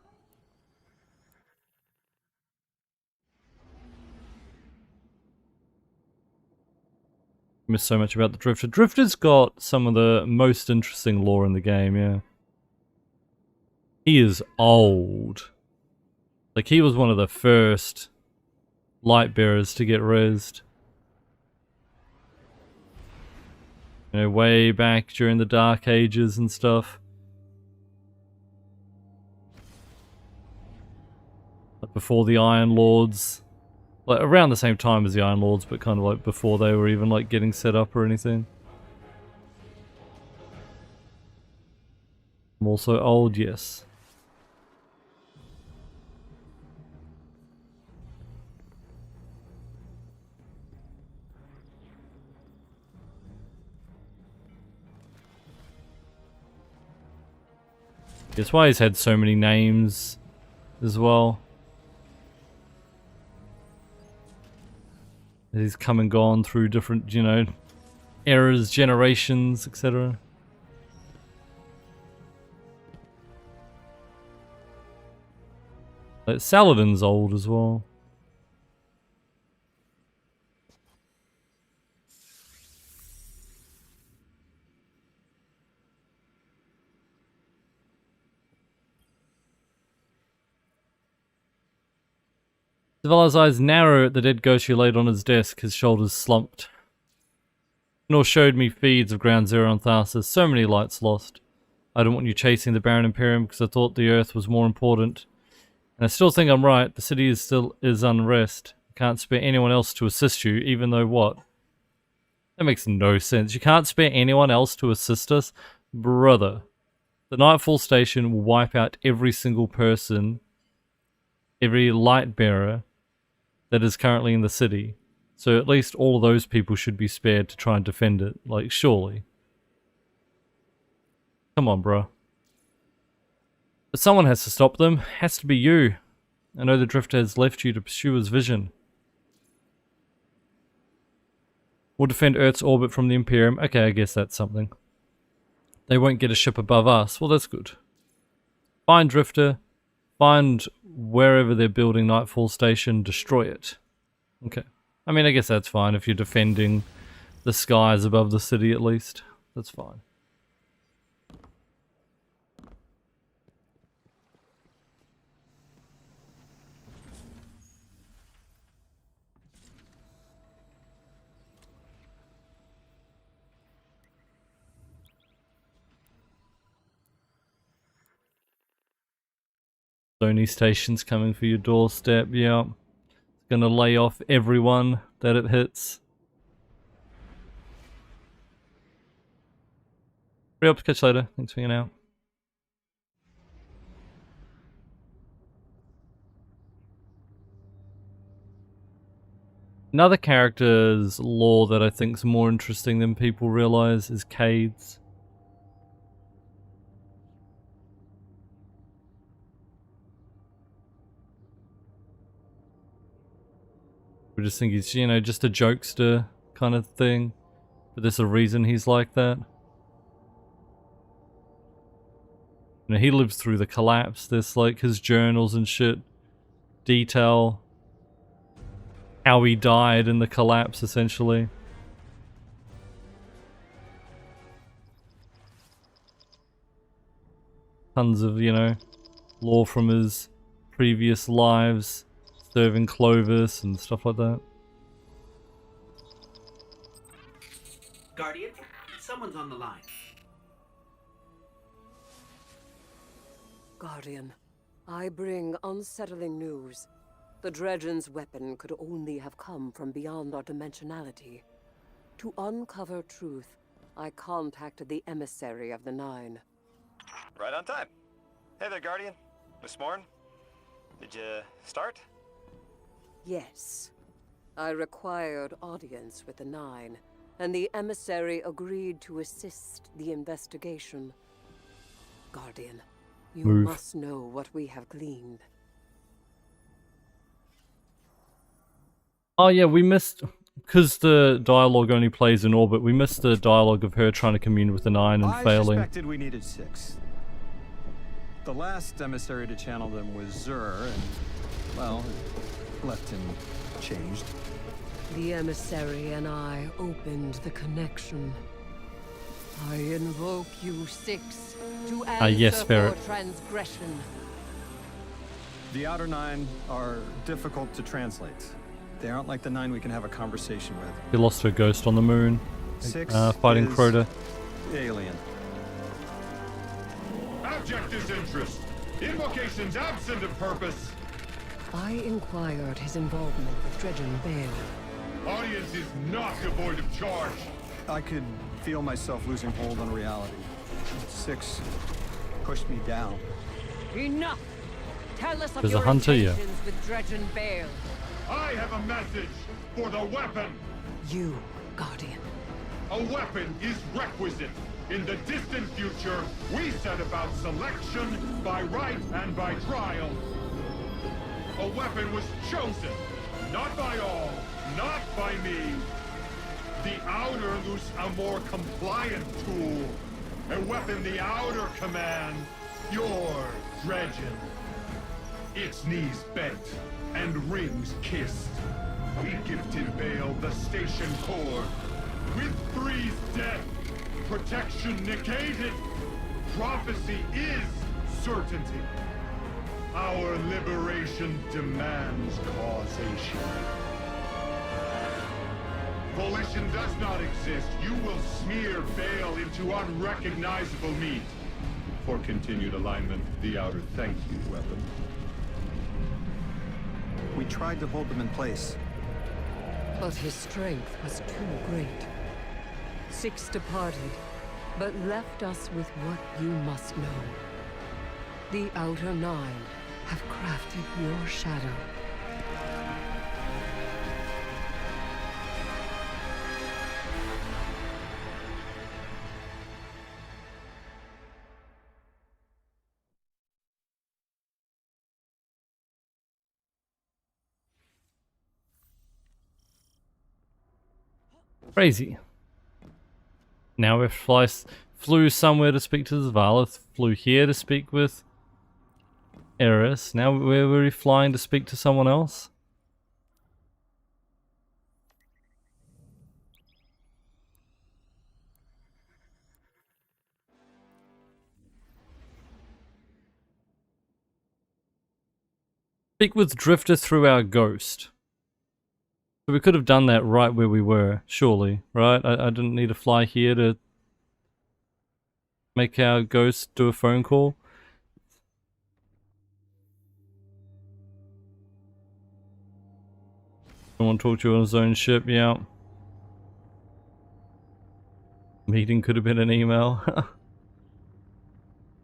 Speaker 1: Missed so much about the Drifter. Drifter's got some of the most interesting lore in the game, yeah. He is old. Like, he was one of the first Lightbearers to get rezzed. You know, way back during the Dark Ages and stuff. Like before the Iron Lords. Like around the same time as the Iron Lords, but kind of like before they were even like getting set up or anything. I'm also old, yes. That's why he's had so many names as well. He's come and gone through different, you know, eras, generations, etc. Saladin's old as well. Zavala's eyes narrow at the dead ghost you laid on his desk, his shoulders slumped. Nor showed me feeds of Ground Zero on Tharsis, so many lights lost. I don't want you chasing the Baron Imperium because I thought the Earth was more important. And I still think I'm right, the city is still unrest. I can't spare anyone else to assist you, even though what? That makes no sense. You can't spare anyone else to assist us? Brother. The Nightfall Station will wipe out every single person, every light bearer that is currently in the city. So at least all of those people should be spared to try and defend it. Like, surely. Come on, bro. But someone has to stop them. Has to be you. I know the Drifter has left you to pursue his vision. We'll defend Earth's orbit from the Imperium. Okay, I guess that's something. They won't get a ship above us. Well, that's good. Find Drifter. Find wherever they're building Nightfall Station. Destroy it. Okay. I mean, I guess that's fine if you're defending the skies above the city at least. That's fine. Sony station's coming for your doorstep, yeah. Gonna lay off everyone that it hits. Yep, catch you later. Thanks for hanging out. Another character's lore that I think is more interesting than people realize is Cade's. We just think he's, you know, just a jokester kind of thing. But there's a reason he's like that. You know, he lives through the collapse. There's like his journals and shit detail how he died in the collapse, essentially. Tons of, you know, lore from his previous lives. Serving Clovis and stuff like that.
Speaker 15: Guardian, someone's on the line.
Speaker 16: Guardian, I bring unsettling news. The Dredgen's weapon could only have come from beyond our dimensionality. To uncover truth, I contacted the emissary of the Nine.
Speaker 17: Right on time. Hey there, Guardian. Miss Morn. Did you start?
Speaker 16: Yes. I required audience with the Nine, and the emissary agreed to assist the investigation. Guardian, you must know what we have gleaned.
Speaker 1: Oh yeah, we missed, because the dialogue only plays in orbit, we missed the dialogue of her trying to commune with the Nine and failing.
Speaker 7: I suspected we needed 6. The last emissary to channel them was Zur, and, well, left him changed.
Speaker 16: The emissary and I opened the connection. I invoke you 6 to answer
Speaker 1: yes,
Speaker 16: for transgression.
Speaker 7: The Outer Nine are difficult to translate. They aren't like the 9 we can have a conversation with.
Speaker 1: He lost her ghost on the moon.
Speaker 7: 6
Speaker 1: fighting
Speaker 7: is
Speaker 1: Crota.
Speaker 7: Alien.
Speaker 18: Abject disinterest. Invocations absent of purpose.
Speaker 16: I inquired his involvement with Dredgen Bale.
Speaker 18: Audience is not devoid of charge.
Speaker 7: I could feel myself losing hold on reality. 6 pushed me down.
Speaker 16: Enough! Tell us of
Speaker 1: There's
Speaker 16: your
Speaker 1: a hunter, yeah.
Speaker 16: intentions with Dredgen Bale.
Speaker 18: I have a message for the weapon.
Speaker 16: You, Guardian.
Speaker 18: A weapon is requisite. In the distant future, we set about selection by right and by trial. A weapon was chosen, not by all, not by me. The Outer loose a more compliant tool. A weapon the Outer command. Your Dredgen. its knees bent, and rings kissed. We gifted Baal the station core. With Three's death, protection negated. Prophecy is certainty. Our liberation demands causation. Volition does not exist. You will smear Baal into unrecognizable meat. For continued alignment, the outer thank you weapon.
Speaker 7: We tried to hold them in place.
Speaker 16: But his strength was too great. 6 departed, but left us with what you must know. The Outer Nine have crafted your shadow.
Speaker 1: Crazy. Now we flew somewhere to speak to Zavala, flew here to speak with Eris. Now where were we flying to speak to someone else? Speak with Drifter through our ghost. So we could have done that right where we were, surely, right? I didn't need to fly here to make our ghost do a phone call. Someone talk to you on his own ship, yeah. Meeting could have been an email.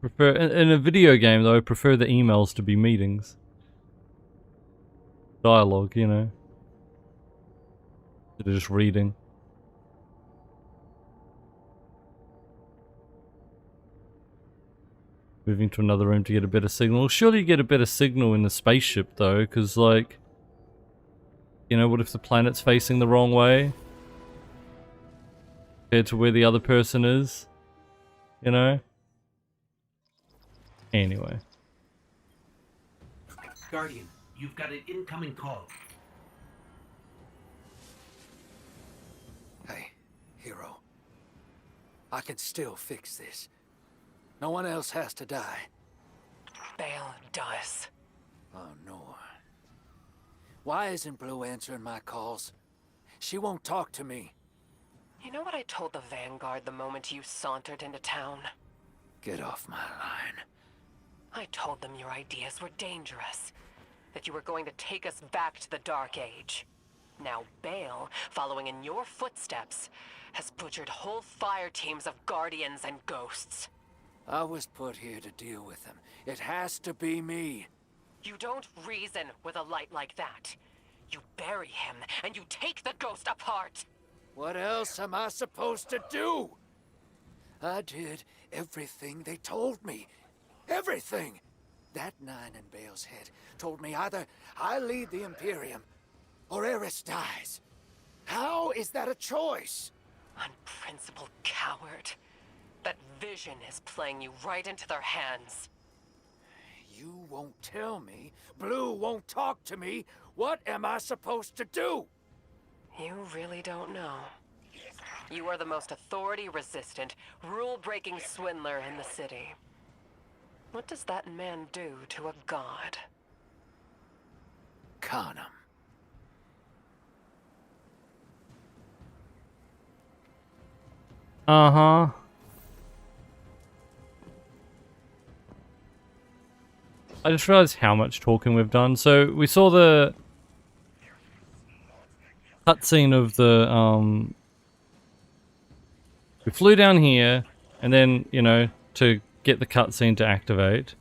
Speaker 1: Prefer in a video game though, I prefer the emails to be meetings. Dialogue, you know. Instead of just reading. Moving to another room to get a better signal. Surely you get a better signal in the spaceship though, because like, you know, what if the planet's facing the wrong way? Compared to where the other person is? You know? Anyway.
Speaker 15: Guardian, you've got an incoming call.
Speaker 6: Hey, Hero. I can still fix this. No one else has to die.
Speaker 4: Baal does.
Speaker 6: Oh, no. Why isn't Blue answering my calls? She won't talk to me.
Speaker 4: You know what I told the Vanguard the moment you sauntered into town?
Speaker 6: Get off my line.
Speaker 4: I told them your ideas were dangerous. That you were going to take us back to the Dark Age. Now Baal, following in your footsteps, has butchered whole fire teams of Guardians and Ghosts.
Speaker 6: I was put here to deal with him. It has to be me.
Speaker 4: You don't reason with a light like that. You bury him, and you take the Ghost apart!
Speaker 6: What else am I supposed to do? I did everything they told me. Everything! That 9 in Baal's head told me either I lead the Imperium, or Eris dies. How is that a choice?
Speaker 4: Unprincipled coward. That vision is playing you right into their hands.
Speaker 6: You won't tell me. Blue won't talk to me. What am I supposed to do?
Speaker 4: You really don't know. You are the most authority-resistant, rule-breaking swindler in the city. What does that man do to a god?
Speaker 6: Con him.
Speaker 1: Uh-huh. I just realized how much talking we've done. So we saw the cutscene of the we flew down here and then, you know, to get the cutscene to activate.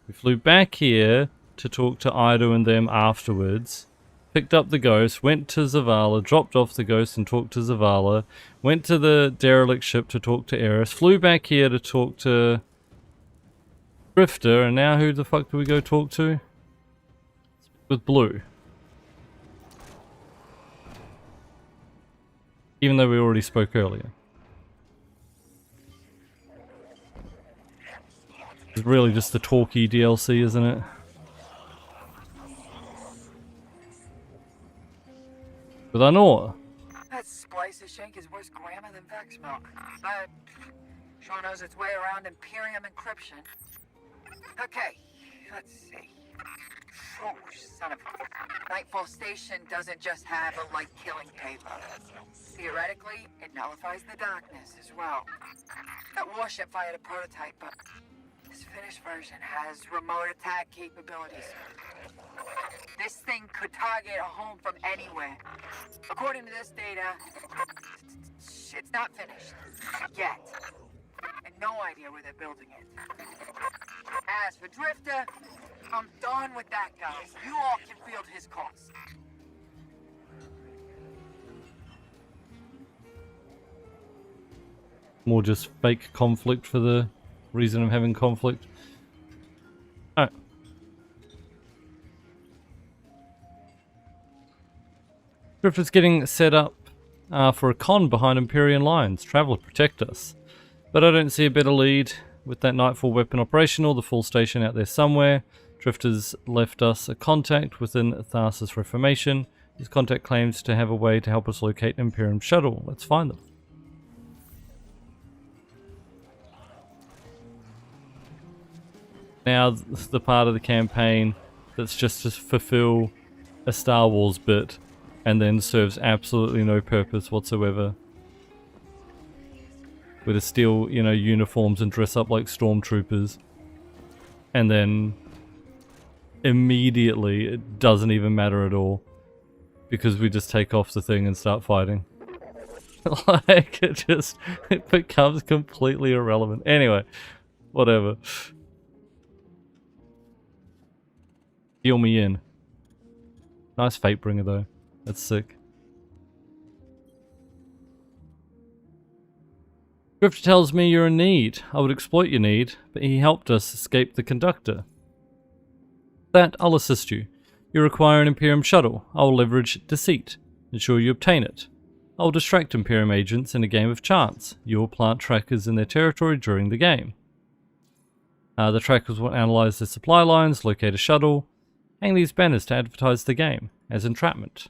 Speaker 1: We flew back here to talk to Ido and them afterwards. Picked up the ghost, went to Zavala, dropped off the ghost and talked to Zavala. Went to the derelict ship to talk to Eris. Flew back here to talk to Drifter, and now who the fuck do we go talk to? With Blue. Even though we already spoke earlier. It's really just the talky DLC, isn't it? with Anor.
Speaker 13: That splicer shank is worse grammar than Vex milk. But sure knows its way around Imperium encryption. Okay, let's see. Oh, son of a... Nightfall Station doesn't just have a light-killing payload. Theoretically, it nullifies the darkness as well. That warship fired a prototype, but this finished version has remote attack capabilities. This thing could target a home from anywhere. According to this data, it's not finished. Yet. And no idea where they're building it. As for Drifter, I'm done with that guy. You all can field his calls.
Speaker 1: More just fake conflict for the reason of having conflict. Alright. Drifter's getting set up for a con behind Empyrean lines. Traveler, protect us. But I don't see a better lead with that Nightfall weapon operational, the full station out there somewhere. Drifter's left us a contact within Tharsis Reformation. His contact claims to have a way to help us locate Imperium shuttle. Let's find them. Now the part of the campaign that's just to fulfill a Star Wars bit and then serves absolutely no purpose whatsoever. Where to steal, you know, uniforms and dress up like stormtroopers. And then immediately it doesn't even matter at all. Because we just take off the thing and start fighting. Like, it becomes completely irrelevant. Anyway, whatever. Heal me in. Nice Fatebringer though. That's sick. Drifter tells me you're in need. I would exploit your need, but he helped us escape the conductor. That, I'll assist you. You require an Imperium shuttle. I will leverage deceit. Ensure you obtain it. I will distract Imperium agents in a game of chance. You will plant trackers in their territory during the game. The trackers will analyze the supply lines, locate a shuttle, hang these banners to advertise the game as entrapment.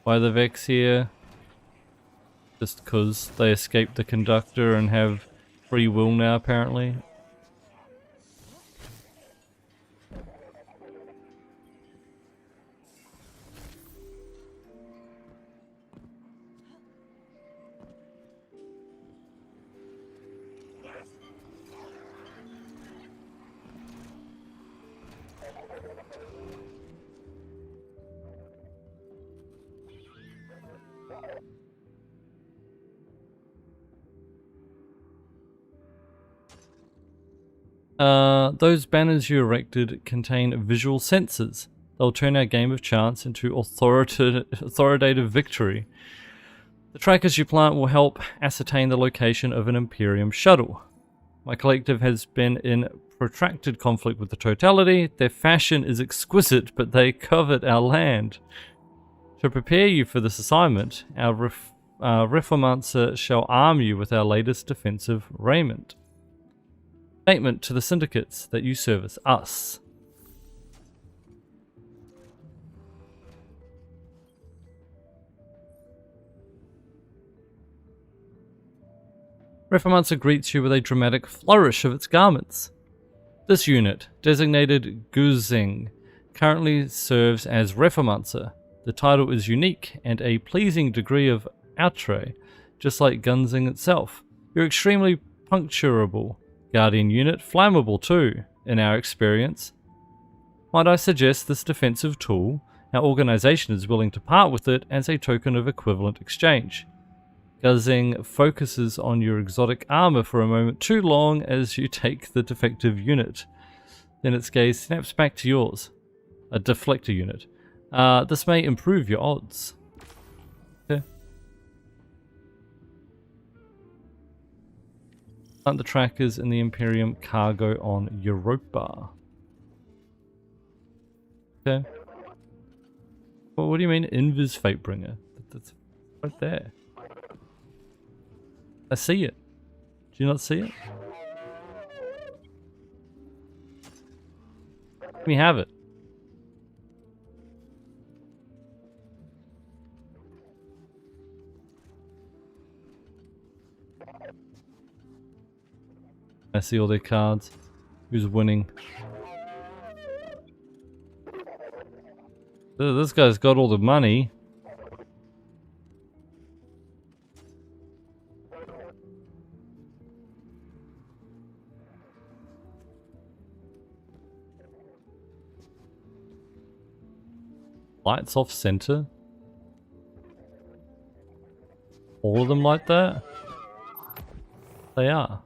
Speaker 1: Why the Vex here? Just because they escaped the conductor and have free will now, apparently. Those banners you erected contain visual sensors. They'll turn our game of chance into authoritative victory. The trackers you plant will help ascertain the location of an Imperium shuttle. My collective has been in protracted conflict with the Totality. Their fashion is exquisite, but they covet our land. To prepare you for this assignment, our Reformancer shall arm you with our latest defensive raiment. Statement to the syndicates that you service us. Reformancer greets you with a dramatic flourish of its garments. This unit, designated Guzing, currently serves as Reformancer. The title is unique and a pleasing degree of outre, just like Gunzing itself. You're extremely puncturable. Guardian unit, flammable too, in our experience. Might I suggest this defensive tool? Our organization is willing to part with it as a token of equivalent exchange. Guzing focuses on your exotic armor for a moment too long as you take the defective unit. Then its gaze snaps back to yours. A deflector unit. This may improve your odds. Okay. Plant the trackers in the Imperium cargo on Europa. Okay. Well, what do you mean, Invis Fatebringer? That's right there. I see it. Do you not see it? Let me have it. I see all their cards. Who's winning? This guy's got all the money. Lights off center. All of them like that? They are.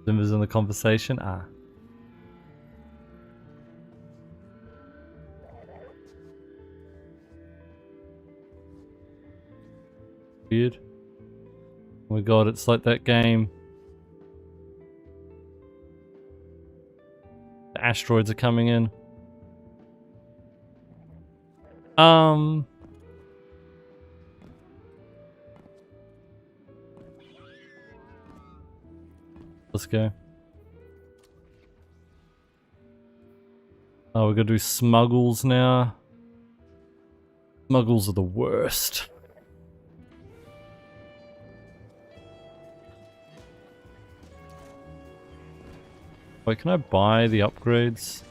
Speaker 1: Zimmer's in the conversation. Ah. Weird. Oh my god, it's like that game. The asteroids are coming in. Let's go. Oh, we're gonna do smuggles now. Smuggles are the worst. Wait, can I buy the upgrades?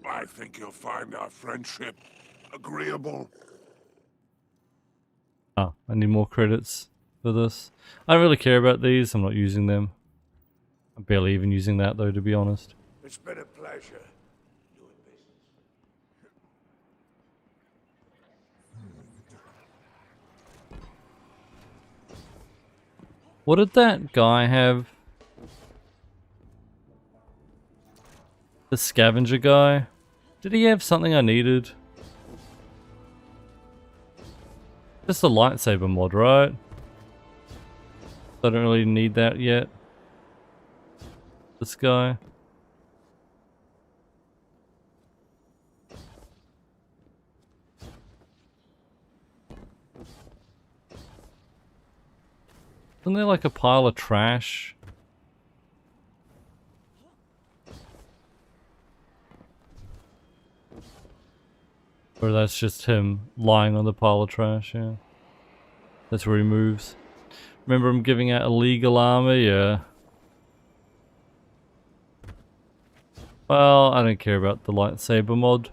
Speaker 10: I think you'll find our friendship agreeable.
Speaker 1: Oh, I need more credits for this. I don't really care about these. I'm not using them. I'm barely even using that though, to be honest.
Speaker 10: It's been a pleasure.
Speaker 1: What did that guy have? The scavenger guy? Did he have something I needed? Just a lightsaber mod, right? I don't really need that yet. This guy. Isn't there like a pile of trash? Or that's just him lying on the pile of trash, yeah. That's where he moves. Remember him giving out illegal armor? Yeah. Well, I don't care about the lightsaber mod.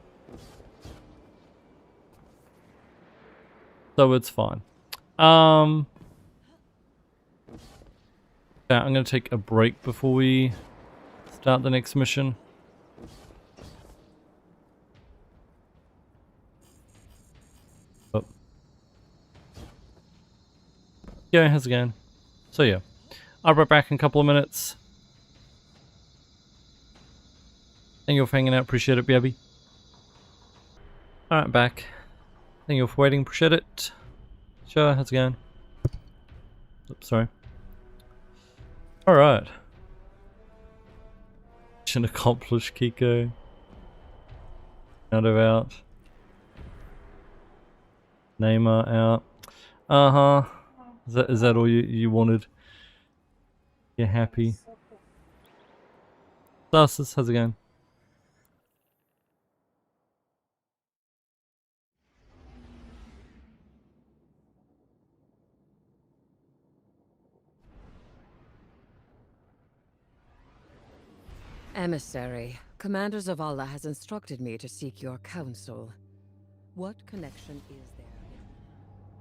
Speaker 1: So it's fine. Yeah, I'm gonna take a break before we start the next mission. Oh. Yeah, how's it going? So yeah, I'll be back in a couple of minutes. Thank you for hanging out, appreciate it, BRB. Alright, back. Thank you for waiting, appreciate it. Sure, how's it going? Oops, sorry. Alright. Mission accomplished, Kiko. Nado out. Neymar out. Uh-huh. Is that all you wanted? You're happy. Starsus, how's it going?
Speaker 14: Emissary, Commander Zavala has instructed me to seek your counsel. What connection is there?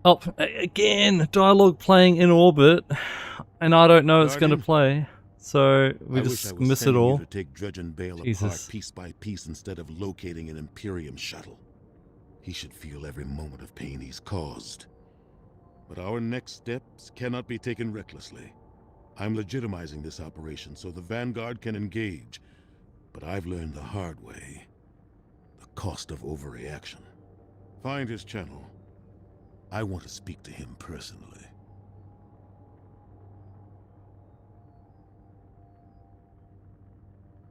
Speaker 1: Oh, again, dialogue playing in orbit, and I don't know it's going to play, so we just miss it all.
Speaker 11: To take Dredge and Bale apart piece by piece instead of locating an Imperium shuttle. He should feel every moment of pain he's caused. But our next steps cannot be taken recklessly. I'm legitimizing this operation so the Vanguard can engage, but I've learned the hard way. The cost of overreaction. Find his channel. I want to speak to him personally.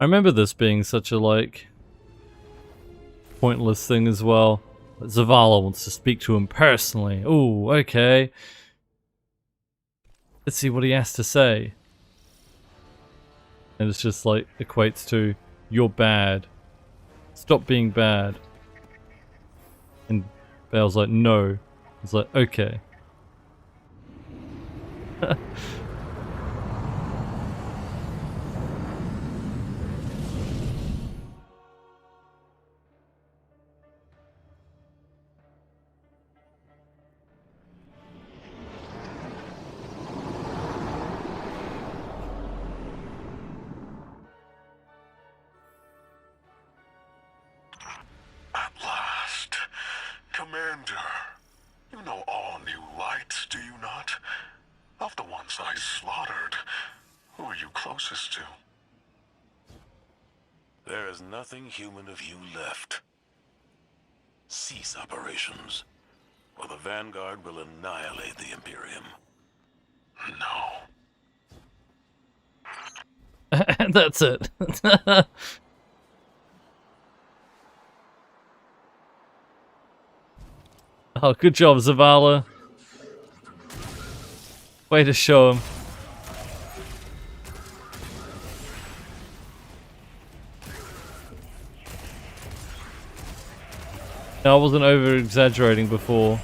Speaker 1: I remember this being such a, like, pointless thing as well. Zavala wants to speak to him personally. Ooh, okay. Let's see what he has to say. And it's just like, equates to, you're bad. Stop being bad. And Bale's like, no. It's like, okay.
Speaker 10: At last. Commander, you know all new lights, do you not? Of the ones I slaughtered, who are you closest to?
Speaker 11: There is nothing human of you left. Cease operations, or the Vanguard will annihilate the Imperium.
Speaker 10: No.
Speaker 1: And that's it. Oh, good job, Zavala. Way to show him. No, I wasn't over-exaggerating before.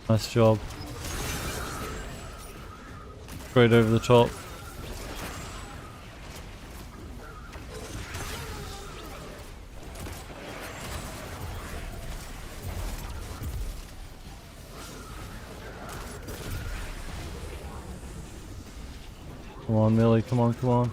Speaker 1: Nice job. Straight over the top. Come on, Millie, come on, come on.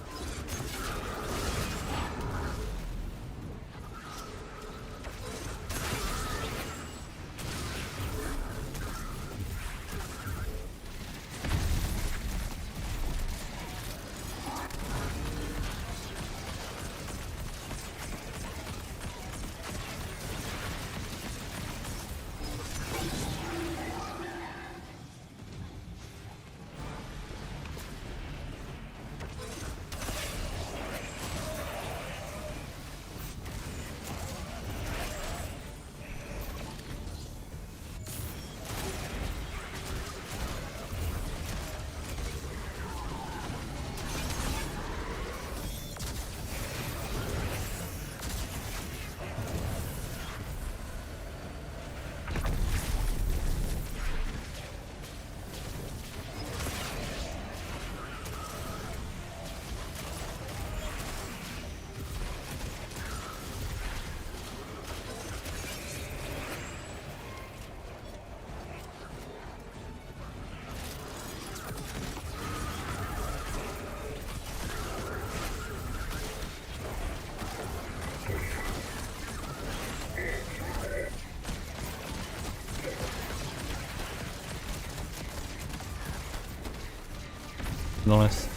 Speaker 1: Nice.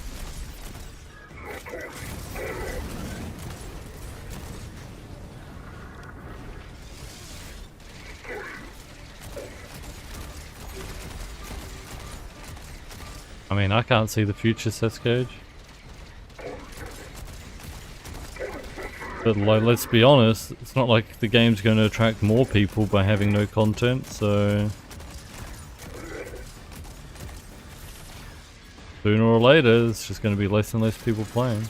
Speaker 1: I mean, I can't see the future, Sethgage. But like, let's be honest, it's not like the game's going to attract more people by having no content, so... Sooner or later, it's just going to be less and less people playing.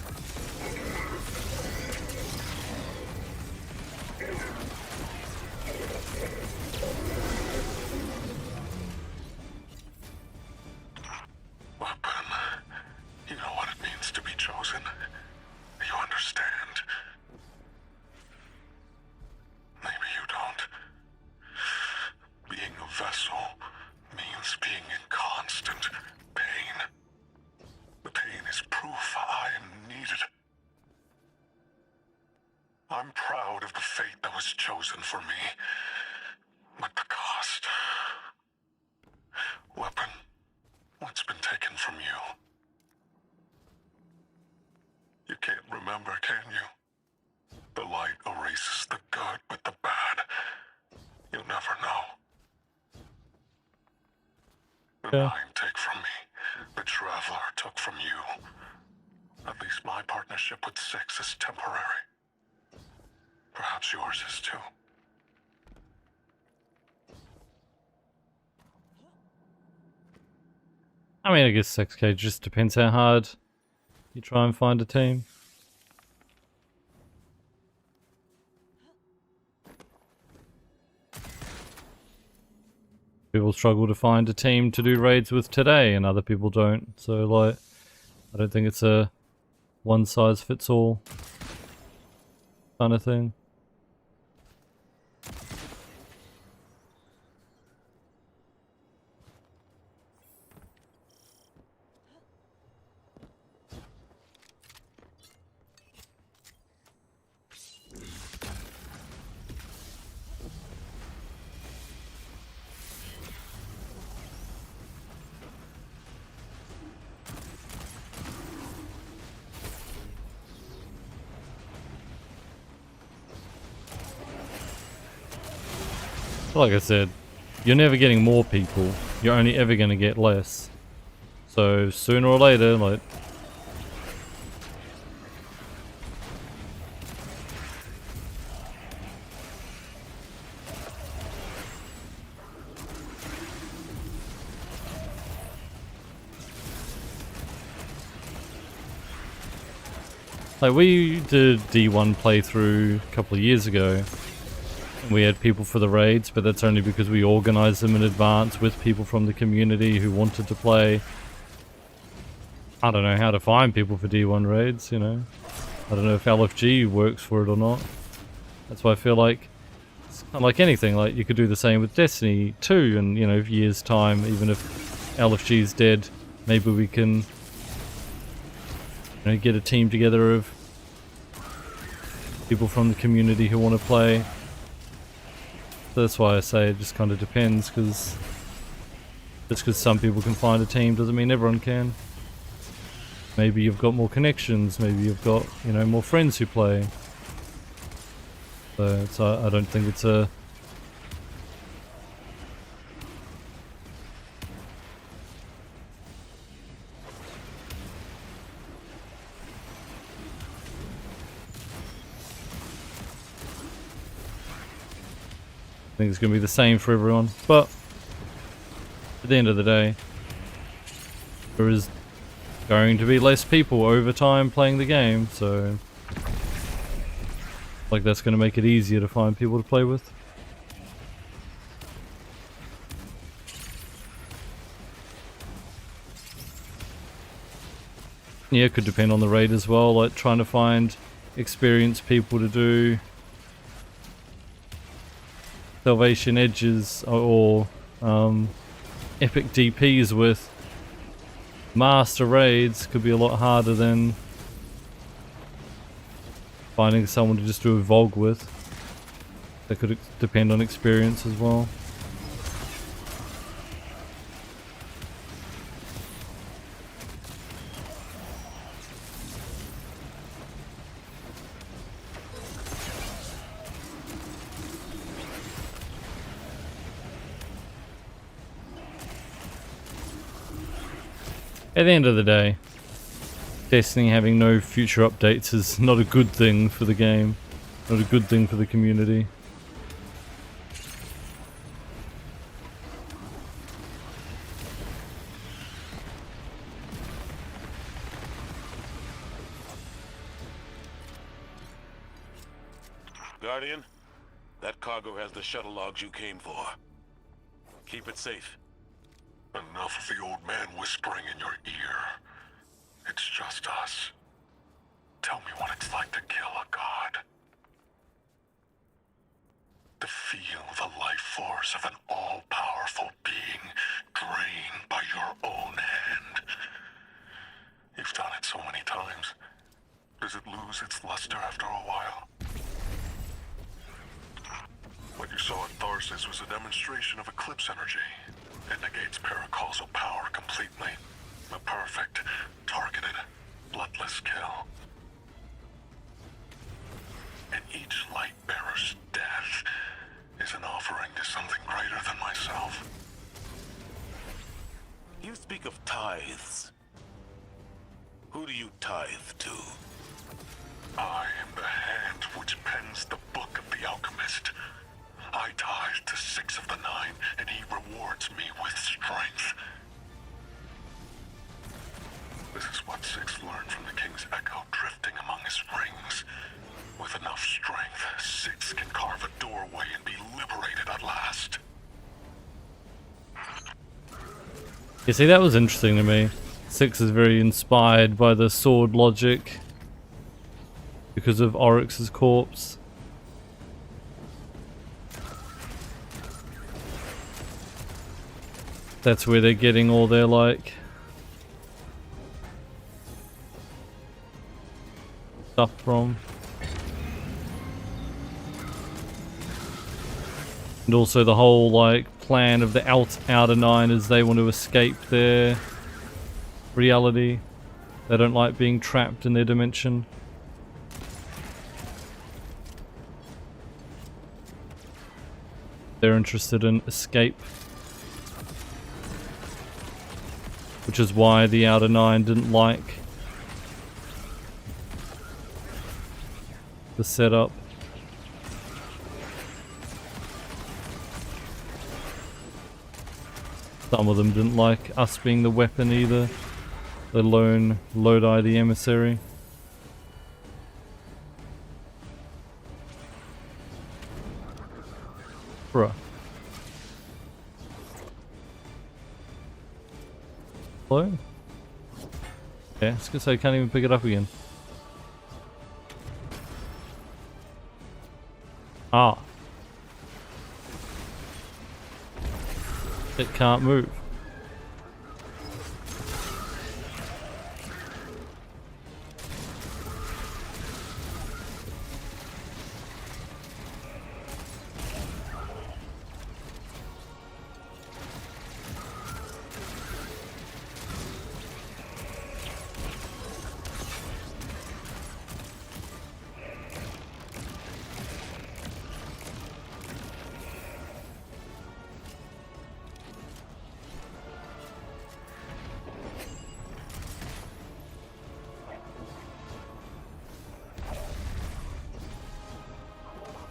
Speaker 10: I'm proud of the fate that was chosen for me. But the cost... Weapon, what's been taken from you? You can't remember, can you? The light erases the good with the bad. You'll never know. The Nine take from me. The Traveler took from you. At least my partnership with Six is temporary. Perhaps yours is too.
Speaker 1: I mean, I guess 6K just depends how hard you try and find a team. People struggle to find a team to do raids with today, and other people don't. So, like, I don't think it's a one-size-fits-all kind of thing. Like I said, you're never getting more people, you're only ever going to get less. So sooner or later, like... Like, we did D1 playthrough a couple of years ago. We had people for the raids, but that's only because we organized them in advance with people from the community who wanted to play. I don't know how to find people for D1 raids, you know. I don't know if LFG works for it or not. That's why I feel like, it's not like anything, like you could do the same with Destiny 2 in, you know, years time, even if LFG's dead, maybe we can, you know, get a team together of people from the community who want to play. That's why I say it just kind of depends, because just because some people can find a team doesn't mean everyone can. Maybe you've got more connections, maybe you've got, you know, more friends who play. So I don't think it's a... I think it's going to be the same for everyone, but at the end of the day, there is going to be less people over time playing the game, so like that's going to make it easier to find people to play with. Yeah, it could depend on the raid as well, like trying to find experienced people to do Salvation Edges or epic DPs with master raids could be a lot harder than finding someone to just do a Vogue with. That could depend on experience as well. At the end of the day, Destiny having no future updates is not a good thing for the game, not a good thing for the community.
Speaker 11: Guardian, that cargo has the shuttle logs you came for. Keep it safe.
Speaker 10: Enough of the old man whispering in your ear. It's just us. Tell me what it's like to kill a god. To feel the life force of an all-powerful being drained by your own hand. You've done it so many times. Does it lose its luster after a while? What you saw at Tharsis was a demonstration of eclipse energy. It negates paracausal power completely. A perfect, targeted, bloodless kill. And each light bearer's death is an offering to something greater than myself.
Speaker 11: You speak of tithes. Who do you tithe to?
Speaker 10: I am the hand which pens the book of the alchemist. I tithe to 6 of the 9, and he rewards me with strength. This is what 6 learned from the King's Echo drifting among his rings. With enough strength, 6 can carve a doorway and be liberated at last.
Speaker 1: You see, that was interesting to me. 6 is very inspired by the sword logic because of Oryx's corpse. That's where they're getting all their, like, stuff from. And also the whole, like, plan of the Outer 9 is they want to escape their reality. They don't like being trapped in their dimension. They're interested in escape. Which is why the Outer 9 didn't like the setup. Some of them didn't like us being the weapon either, let alone Lodi the emissary. Bruh. Hello? Yeah, I was gonna say I can't even pick it up again. Ah. It can't move.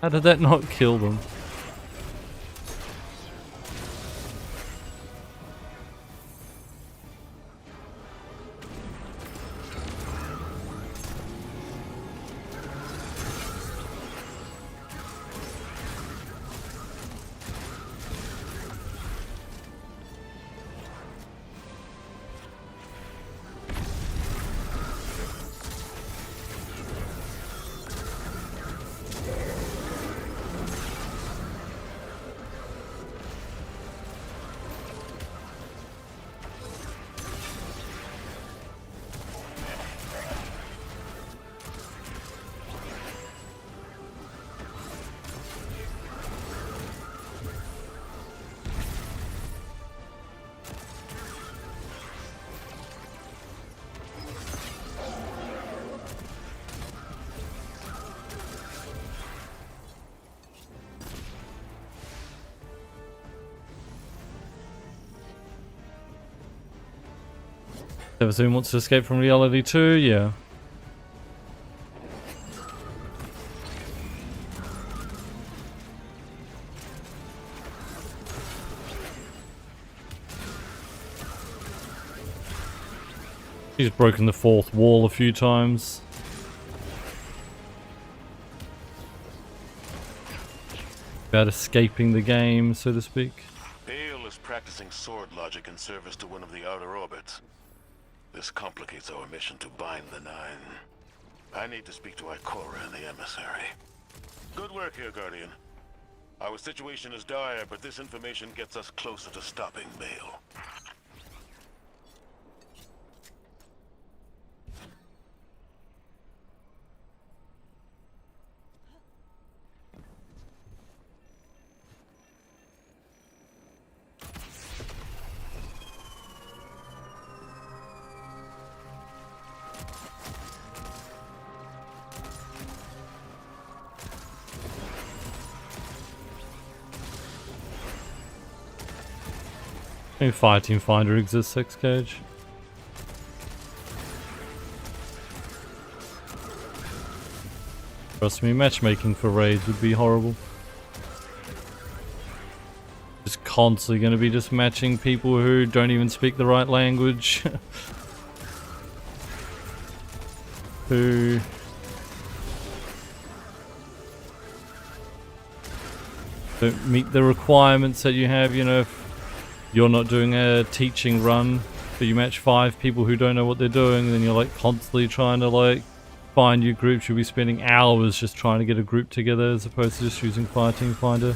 Speaker 1: How did that not kill them? Everyone wants to escape from reality too, yeah. He's broken the 4th wall a few times. About escaping the game, so to speak.
Speaker 11: Bale is practicing sword logic in service to one of the outer orbits. This complicates our mission to bind the 9. I need to speak to Ikora and the emissary. Good work here, Guardian. Our situation is dire, but this information gets us closer to stopping Bale.
Speaker 1: Maybe Fireteam Finder exists, 6 Cage. Trust me, matchmaking for raids would be horrible. Just constantly going to be just matching people who don't even speak the right language. Who don't meet the requirements that you have, you know, if you're not doing a teaching run, but you match 5 people who don't know what they're doing, then you're like constantly trying to like find your groups. You'll be spending hours just trying to get a group together as opposed to just using Fireteam Finder.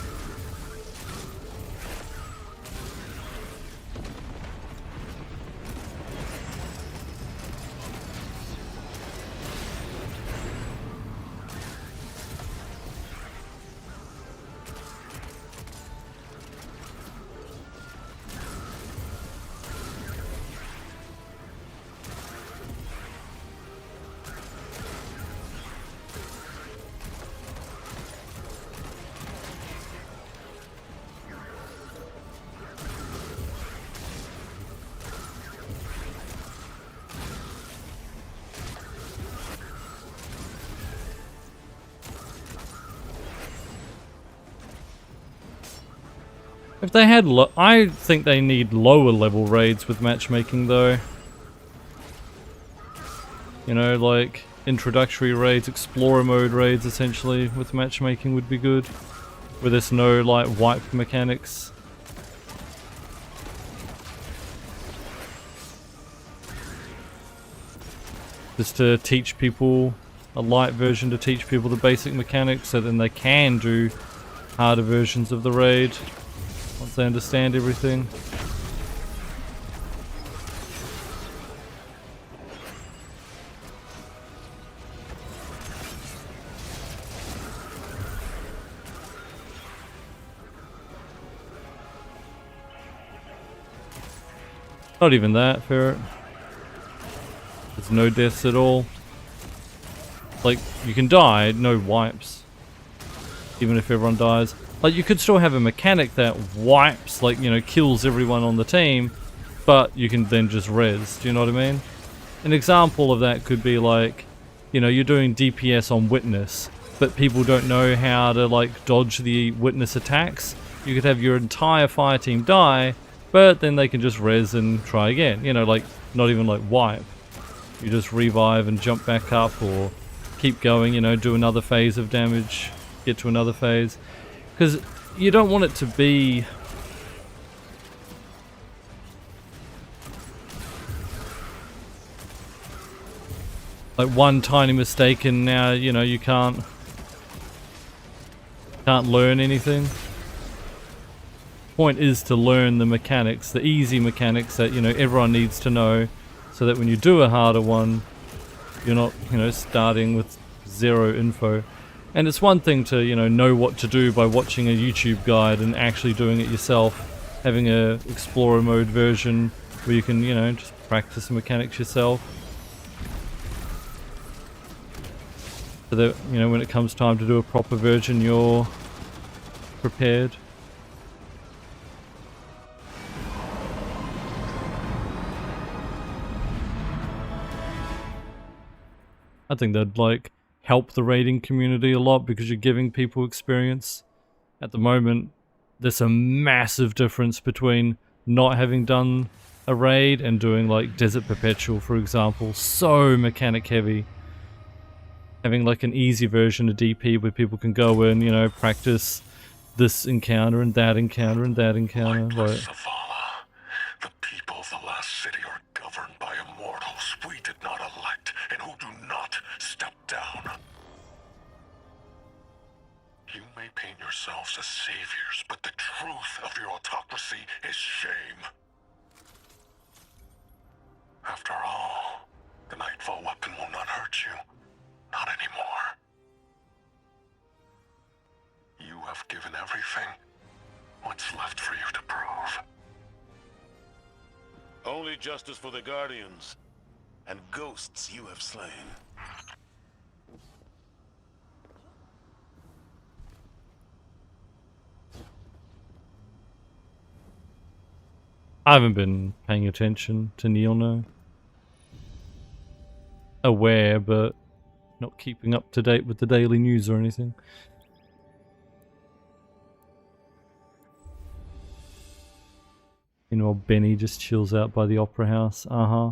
Speaker 1: If they had I think they need lower level raids with matchmaking though. You know, like introductory raids, explorer mode raids essentially with matchmaking would be good. Where there's no like wipe mechanics. Just to teach people, a light version to teach people the basic mechanics so then they can do harder versions of the raid. Once they understand everything. Not even that, Ferret. There's no deaths at all. Like, you can die, no wipes. Even if everyone dies. Like, you could still have a mechanic that wipes, like, you know, kills everyone on the team, but you can then just res, do you know what I mean? An example of that could be like, you know, you're doing DPS on Witness, but people don't know how to, like, dodge the Witness attacks. You could have your entire fire team die, but then they can just res and try again. You know, like, not even, like, wipe. You just revive and jump back up, or keep going, you know, do another phase of damage, get to another phase. Because you don't want it to be like one tiny mistake and now, you know, you can't learn anything. Point is to learn the mechanics, the easy mechanics that, you know, everyone needs to know, so that when you do a harder one, you're not, you know, starting with zero info. And it's one thing to, you know what to do by watching a YouTube guide and actually doing it yourself. Having a explorer mode version where you can, you know, just practice the mechanics yourself. So that, you know, when it comes time to do a proper version, you're prepared. I think that'd, like, help the raiding community a lot because you're giving people experience. At the moment, there's a massive difference between not having done a raid and doing like Desert Perpetual, for example. So mechanic heavy. Having like an easy version of DP where people can go in, you know, practice this encounter and that encounter and that encounter. Like,
Speaker 10: the people of the last city are governed by immortals we did not elect and who do not step down. You may paint yourselves as saviors, but the truth of your autocracy is shame. After all, the Nightfall weapon will not hurt you. Not anymore. You have given everything. What's left for you to prove?
Speaker 11: Only justice for the Guardians, and ghosts you have slain.
Speaker 1: I haven't been paying attention to Neil, no. Aware, but not keeping up to date with the daily news or anything. You know, Benny just chills out by the opera house. Uh-huh.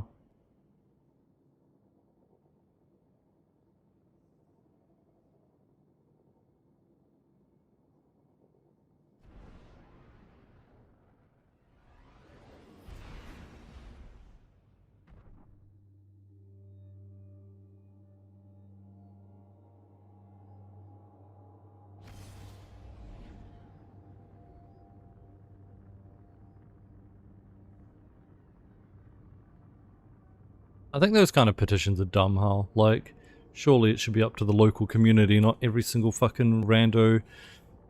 Speaker 1: I think those kind of petitions are dumb, Hal. Like, surely it should be up to the local community, not every single fucking rando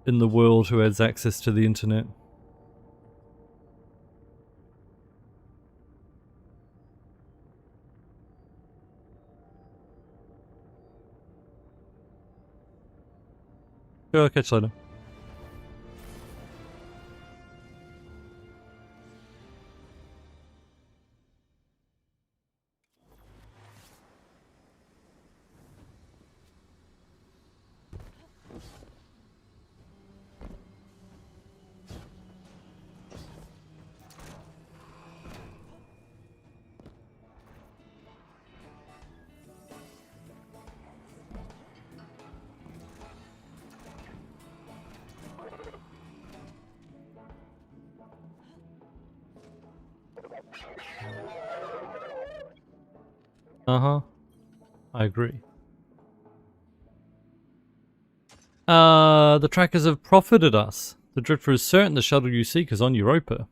Speaker 1: in the world who has access to the internet. Sure, catch you later. Uh-huh. I agree. The trackers have profited us. The Drifter is certain the shuttle you seek is on Europa.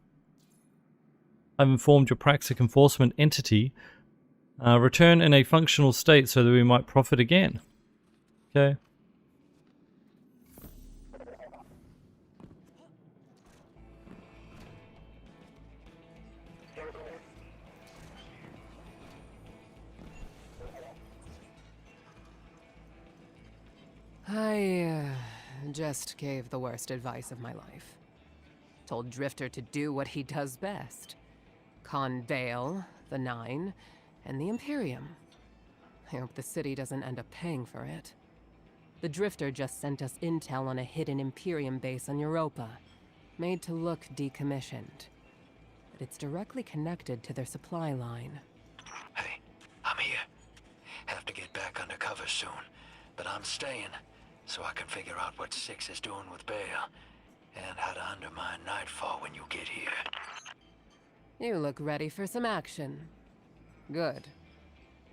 Speaker 1: I've informed your Praxic enforcement entity. Return in a functional state so that we might profit again. Okay.
Speaker 19: I just gave the worst advice of my life. Told Drifter to do what he does best. Con Vale, the Nine, and the Imperium. I hope the city doesn't end up paying for it. The Drifter just sent us intel on a hidden Imperium base on Europa, made to look decommissioned. But it's directly connected to their supply line.
Speaker 6: Hey, I'm here. Have to get back undercover soon, but I'm staying so I can figure out what Six is doing with Bale and how to undermine Nightfall when you get here.
Speaker 19: You look ready for some action. Good.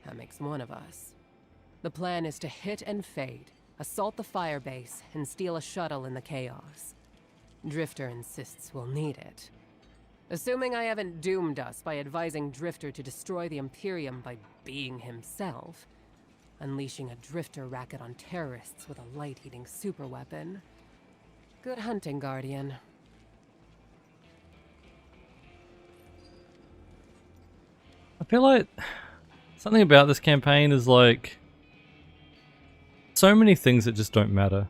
Speaker 19: That makes one of us. The plan is to hit and fade, assault the firebase, and steal a shuttle in the chaos. Drifter insists we'll need it. Assuming I haven't doomed us by advising Drifter to destroy the Imperium by being himself, unleashing a Drifter racket on terrorists with a light-eating superweapon. Good hunting, Guardian.
Speaker 1: I feel like something about this campaign is like so many things that just don't matter.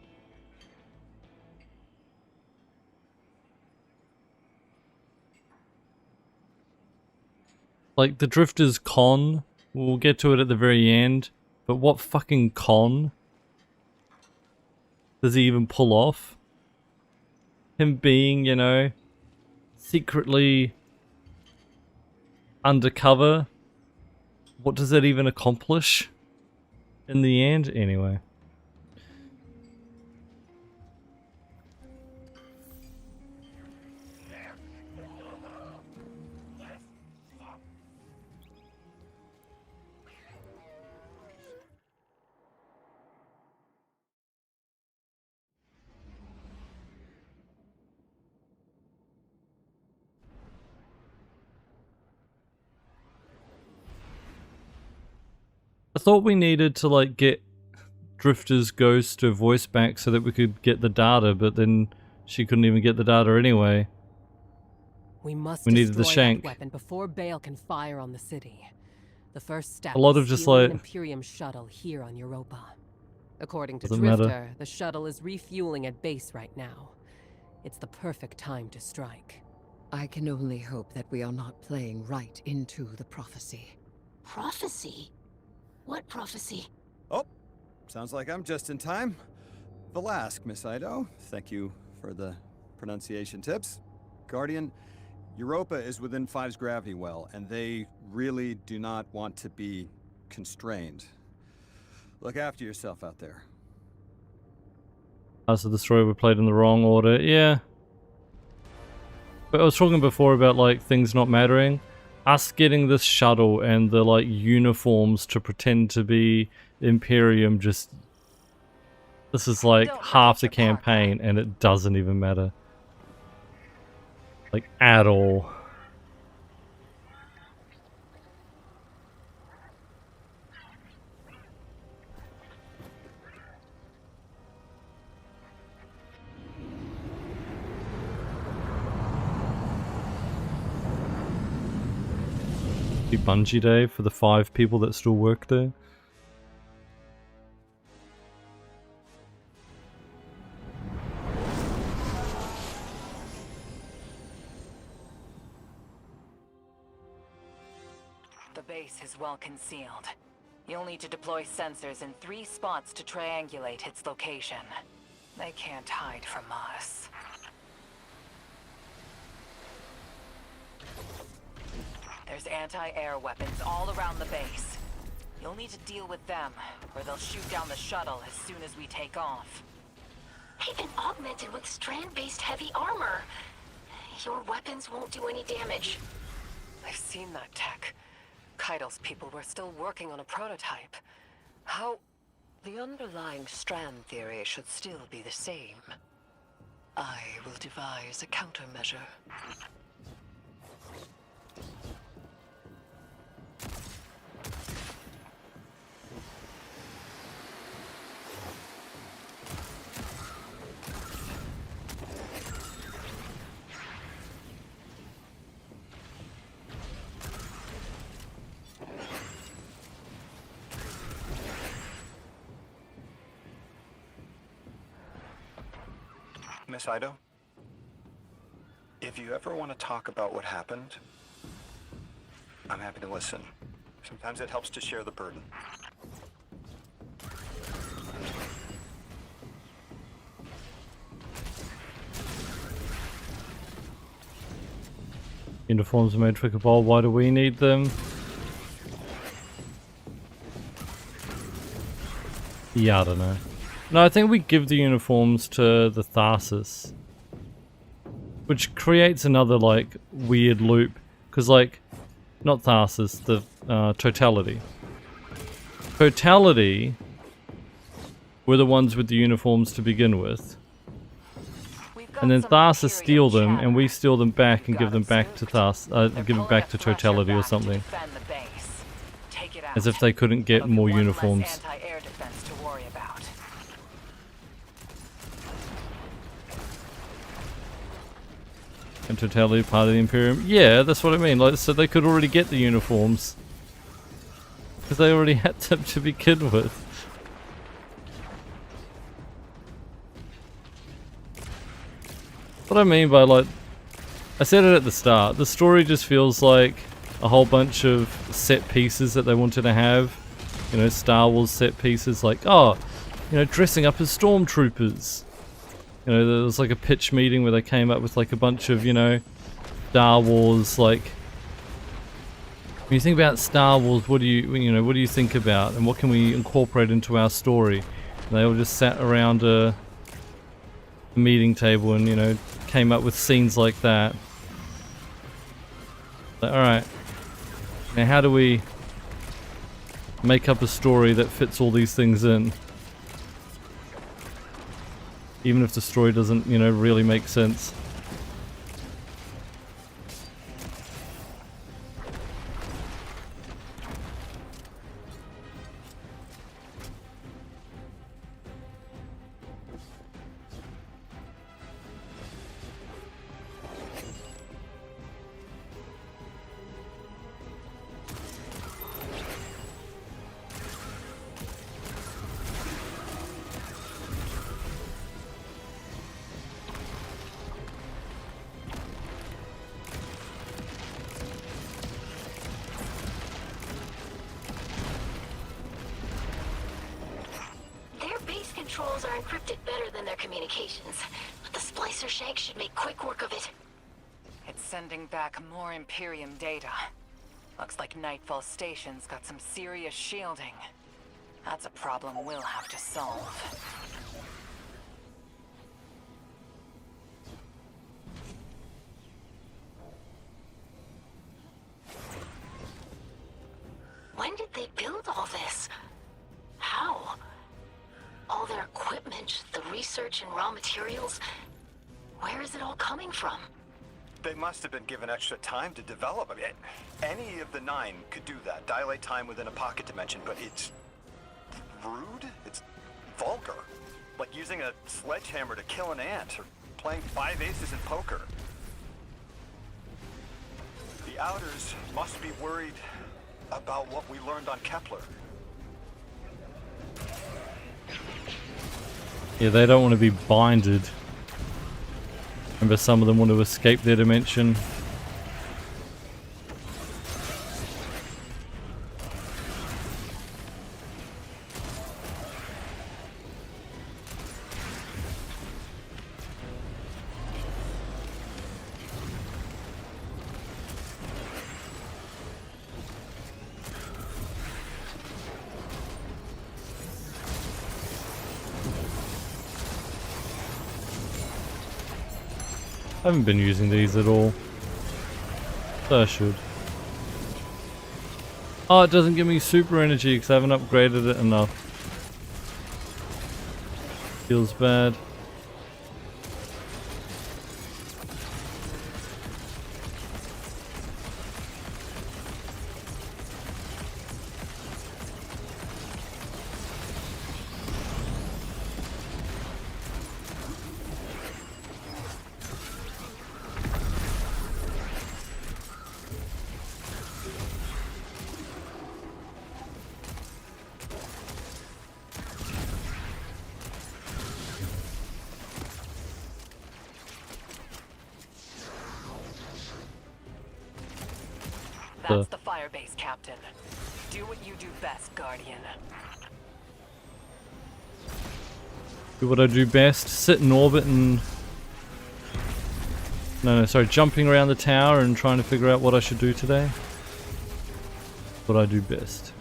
Speaker 1: Like the Drifter's con, we'll get to it at the very end, but what fucking con does he even pull off? Him being, you know, secretly undercover, what does that even accomplish in the end? Anyway. I thought we needed to like get Drifter's ghost to voice back so that we could get the data, but then she couldn't even get the data anyway.
Speaker 19: We must
Speaker 1: needed the
Speaker 19: destroy
Speaker 1: shank.
Speaker 19: that weapon before Bale can fire on the city. The first step
Speaker 1: A lot
Speaker 19: is
Speaker 1: of just
Speaker 19: stealing
Speaker 1: like
Speaker 19: an Imperium shuttle here on Europa. According to
Speaker 1: Doesn't
Speaker 19: Drifter,
Speaker 1: matter.
Speaker 19: the shuttle is refueling at base right now. It's the perfect time to strike.
Speaker 14: I can only hope that we are not playing right into the prophecy.
Speaker 9: Prophecy? What prophecy?
Speaker 7: Oh, sounds like I'm just in time. Valask, Miss Ido. Thank you for the pronunciation tips. Guardian, Europa is within Five's gravity well, and they really do not want to be constrained. Look after yourself out there.
Speaker 1: So the story we played in the wrong order. Yeah. But I was talking before about like things not mattering. Us getting this shuttle and the like uniforms to pretend to be Imperium just... This is like half the campaign and it doesn't even matter. Like at all. Bungie Day for the 5 people that still work there.
Speaker 8: The base is well concealed. You'll need to deploy sensors in 3 spots to triangulate its location. They can't hide from us. There's anti-air weapons all around the base. You'll need to deal with them, or they'll shoot down the shuttle as soon as we take off.
Speaker 9: They've been augmented with strand-based heavy armor. Your weapons won't do any damage.
Speaker 4: I've seen that tech. Keidel's people were still working on a prototype. How... The underlying strand theory should still be the same. I will devise a countermeasure.
Speaker 17: Miss Ido, if you ever want to talk about what happened, I'm happy to listen. Sometimes it helps to share the burden.
Speaker 1: Uniforms are made for Cabal, why do we need them? Yeah, I don't know. No, I think we give the uniforms to the Tharsis. Which creates another, like, weird loop. Because, like, not Tharsis, the Totality. Totality were the ones with the uniforms to begin with. And then Tharsis steal them, and we steal them back and give them back to give them back to Totality or something. As if they couldn't get more uniforms. And Totality part of the Imperium. Yeah, that's what I mean. Like, so they could already get the uniforms. Because they already had them to begin with. What I mean by, like, I said it at the start, the story just feels like a whole bunch of set pieces that they wanted to have. You know, Star Wars set pieces like, oh, you know, dressing up as stormtroopers. You know, there was like a pitch meeting where they came up with like a bunch of, you know, Star Wars, like, when you think about Star Wars, what do you think about, and what can we incorporate into our story? And they all just sat around a meeting table and, you know, came up with scenes like that. Like, alright, now how do we make up a story that fits all these things in? Even if the story doesn't, you know, really make sense.
Speaker 9: encrypted better than their communications, but the splicer shank should make quick work of it.
Speaker 8: It's sending back more Imperium data. Looks like Nightfall Station's got some serious shielding. That's a problem we'll have to solve.
Speaker 9: When did they build all this? How? All their equipment, the research and raw materials, where is it all coming from?
Speaker 17: They must have been given extra time to develop. I mean, any of the 9 could do that. Dilate time within a pocket dimension, but it's rude? It's vulgar. Like using a sledgehammer to kill an ant, or playing 5 aces in poker. The Outers must be worried about what we learned on Kepler.
Speaker 1: Yeah, they don't want to be binded. Remember, some of them want to escape their dimension. I haven't been using these at all. So I should. Oh, it doesn't give me super energy because I haven't upgraded it enough. Feels bad.
Speaker 8: That's the firebase, Captain. Do what you do best, Guardian.
Speaker 1: Do what I do best. Sit in orbit and... No, sorry. Jumping around the tower and trying to figure out what I should do today. What I do best.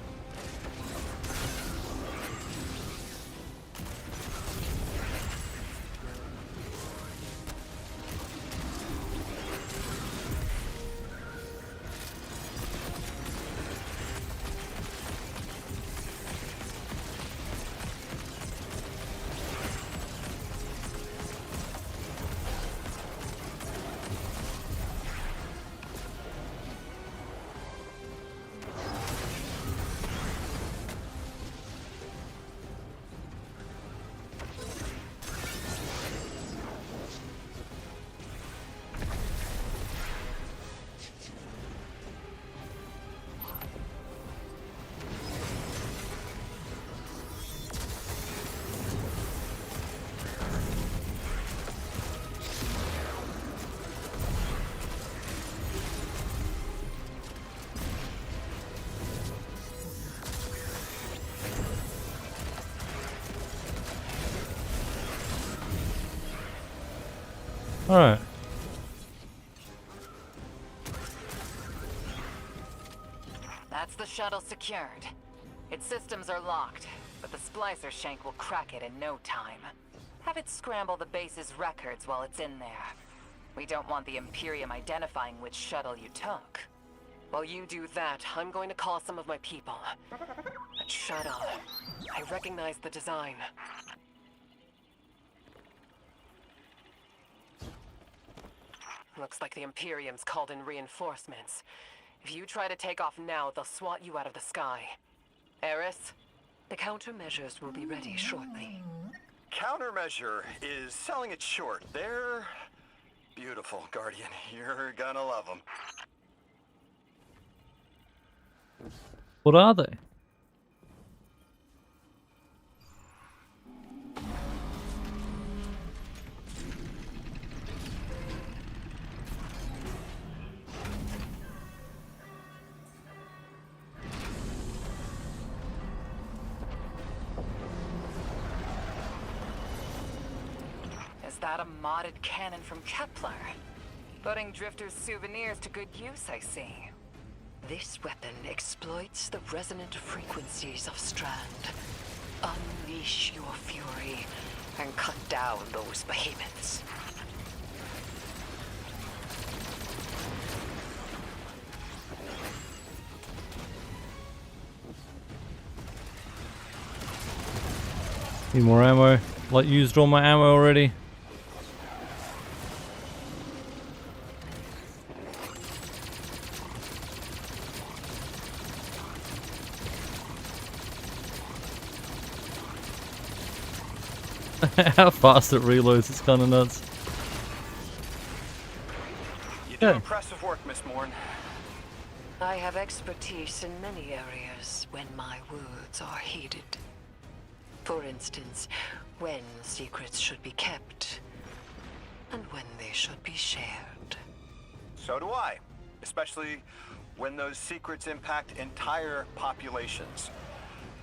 Speaker 1: Alright.
Speaker 8: That's the shuttle secured. Its systems are locked, but the splicer shank will crack it in no time. Have it scramble the base's records while it's in there. We don't want the Imperium identifying which shuttle you took. While you do that, I'm going to call some of my people. That shuttle. I recognize the design. Looks like the Imperium's called in reinforcements. If you try to take off now, they'll swat you out of the sky. Eris, the countermeasures will be ready shortly.
Speaker 17: Countermeasure is selling it short. They're beautiful, Guardian. You're gonna love them.
Speaker 1: What are they?
Speaker 8: that a modded cannon from Kepler? Putting Drifter's souvenirs to good use, I see.
Speaker 4: This weapon exploits the resonant frequencies of Strand. Unleash your fury and cut down those behemoths.
Speaker 1: Need more ammo. Like, used all my ammo already. How fast it reloads, it's kind of nuts.
Speaker 17: You do impressive work, Miss Morn.
Speaker 4: I have expertise in many areas when my words are heeded. For instance, when secrets should be kept, and when they should be shared.
Speaker 17: So do I. Especially when those secrets impact entire populations.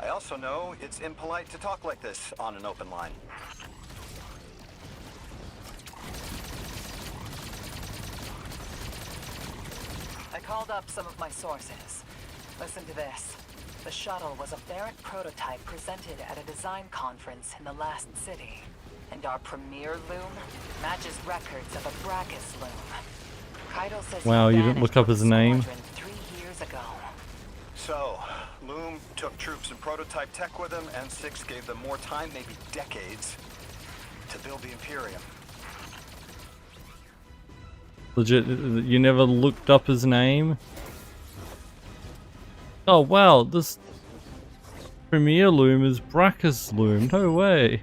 Speaker 17: I also know it's impolite to talk like this on an open line.
Speaker 8: I called up some of my sources. Listen to this. The shuttle was a Barrett prototype presented at a design conference in the last city. And our premier loom matches records of a Brachus loom. Keitel says
Speaker 1: wow, you didn't look up his name?
Speaker 8: 3 years ago.
Speaker 17: So, Loom took troops and prototype tech with him, and Six gave them more time, maybe decades, to build the Imperium.
Speaker 1: Legit, you never looked up his name? Oh wow, this Premier Loom is Brachus Loom, no way.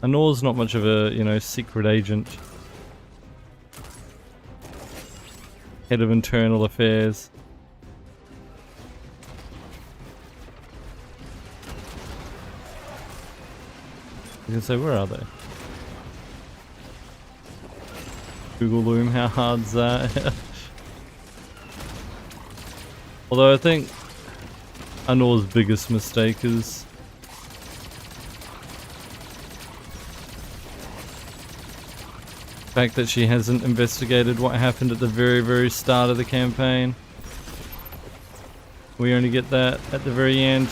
Speaker 1: Anor's not much of a, you know, secret agent. Head of internal affairs. You can say, where are they? Google Loom, how hard's that? Although I think Anor's biggest mistake is the fact that she hasn't investigated what happened at the very start of the campaign. We only get that at the very end.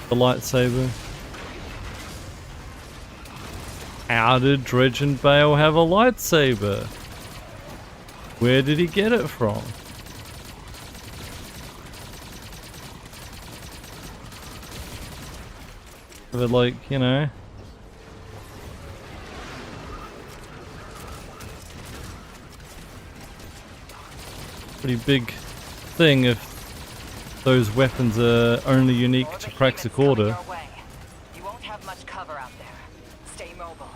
Speaker 1: The lightsaber. How did Dredge and Bale have a lightsaber? Where did he get it from? But like, you know, pretty big thing if those weapons are only unique to Praxic Order.
Speaker 8: You won't have much cover out there. Stay mobile.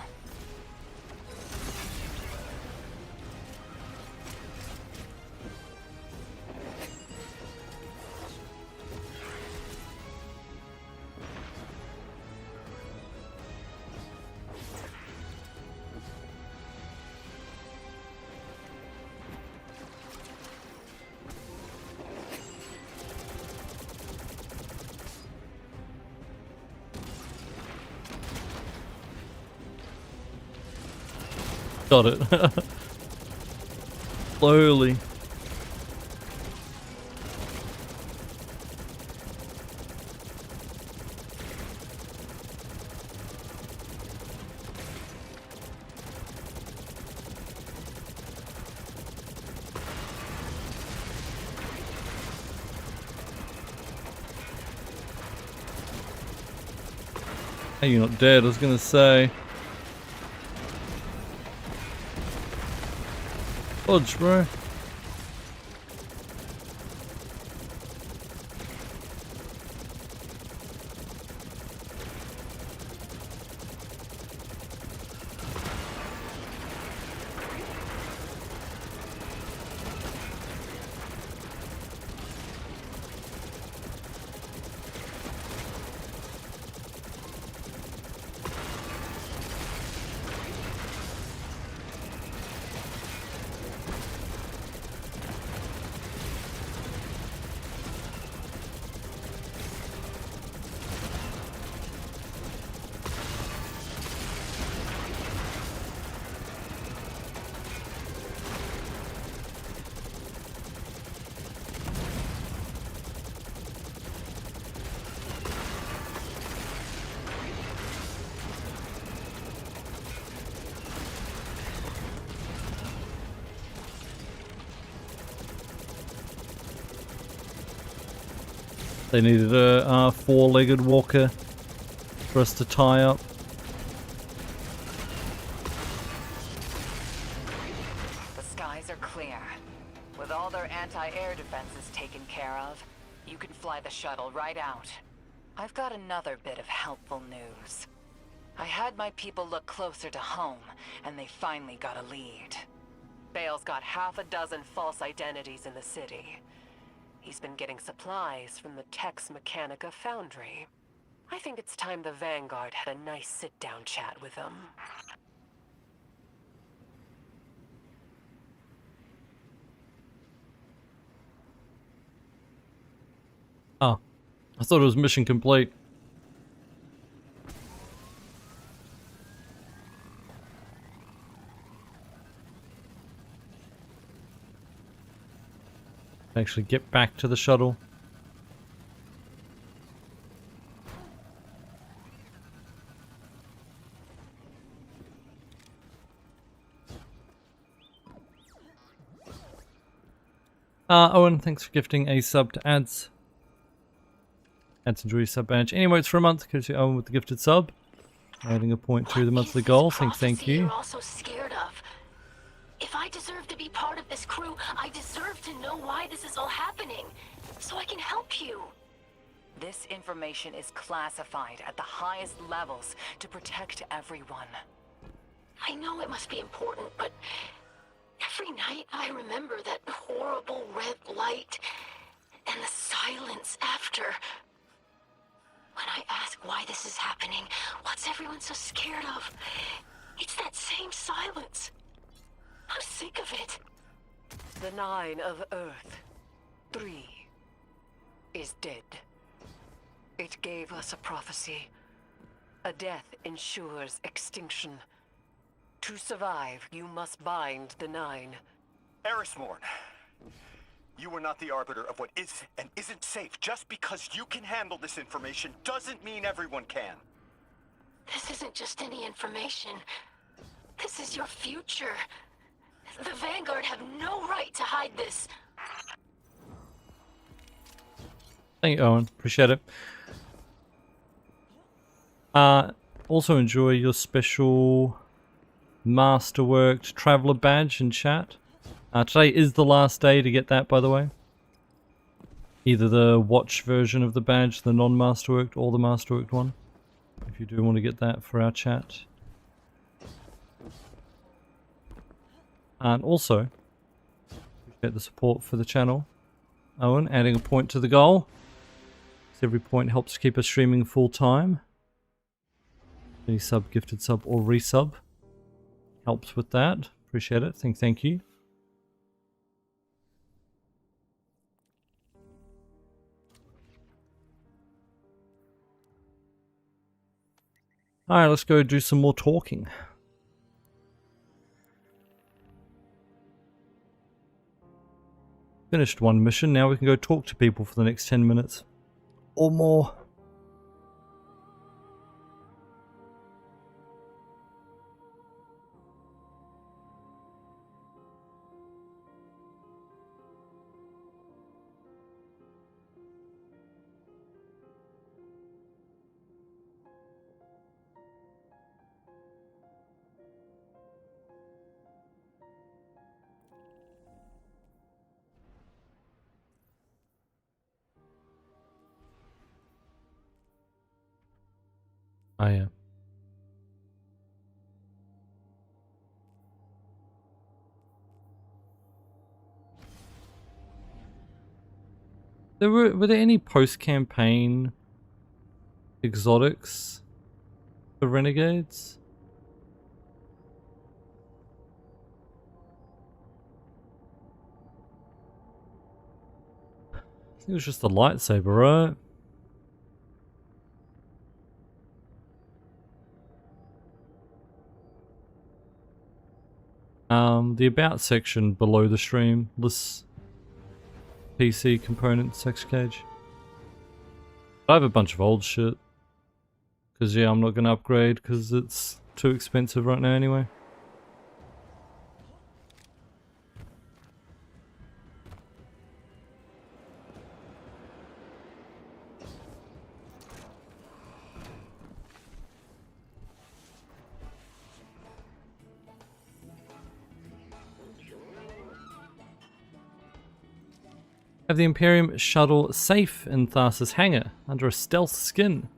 Speaker 1: Got it. Slowly. Hey, you're not dead, I was gonna say. Fudge, bro. They needed a four-legged walker for us to tie up.
Speaker 8: The skies are clear. With all their anti-air defenses taken care of, you can fly the shuttle right out. I've got another bit of helpful news. I had my people look closer to home, and they finally got a lead. Bale's got half a dozen false identities in the city. He's been getting supplies from the Tex Mechanica foundry. I think it's time the Vanguard had a nice sit-down chat with him.
Speaker 1: Oh, I thought it was mission complete. Actually get back to the shuttle. Owen, thanks for gifting a sub to ads. Ads enjoy your sub badge. Anyway, it's for a month. Goes to Owen with the gifted sub. Adding a point to the monthly goal. Thank you.
Speaker 9: You're also scared of. If I deserve to be part of this crew, I deserve to know why this is all happening, so I can help you.
Speaker 8: This information is classified at the highest levels to protect everyone.
Speaker 9: I know it must be important, but every night I remember that horrible red light and the silence after. When I ask why this is happening, what's everyone so scared of? It's that same silence. I'm sick of it.
Speaker 8: The 9 of Earth, 3, is dead. It gave us a prophecy. A death ensures extinction. To survive, you must bind the 9.
Speaker 17: Erismorn, you are not the arbiter of what is and isn't safe. Just because you can handle this information doesn't mean everyone can.
Speaker 9: This isn't just any information. This is your future. The Vanguard have no right to hide this.
Speaker 1: Thank you, Owen. Appreciate it. Also enjoy your special Masterworked Traveler badge in chat. Today is the last day to get that, by the way. Either the watch version of the badge, the non-Masterworked, or the Masterworked one. If you do want to get that for our chat. And also, appreciate the support for the channel. Owen, adding a point to the goal. So every point helps keep us streaming full time. Any sub, gifted sub, or resub helps with that. Appreciate it. Thank you. Alright, let's go do some more talking. Finished one mission, now we can go talk to people for the next 10 minutes. Or more. Oh yeah. Were there any post-campaign exotics for Renegades? I think it was just the lightsaber, right? The about section below the stream lists PC components, sex cage. I have a bunch of old shit. Because yeah, I'm not going to upgrade because it's too expensive right now anyway. Have the Imperium shuttle safe in Tharsis' hangar under a stealth skin.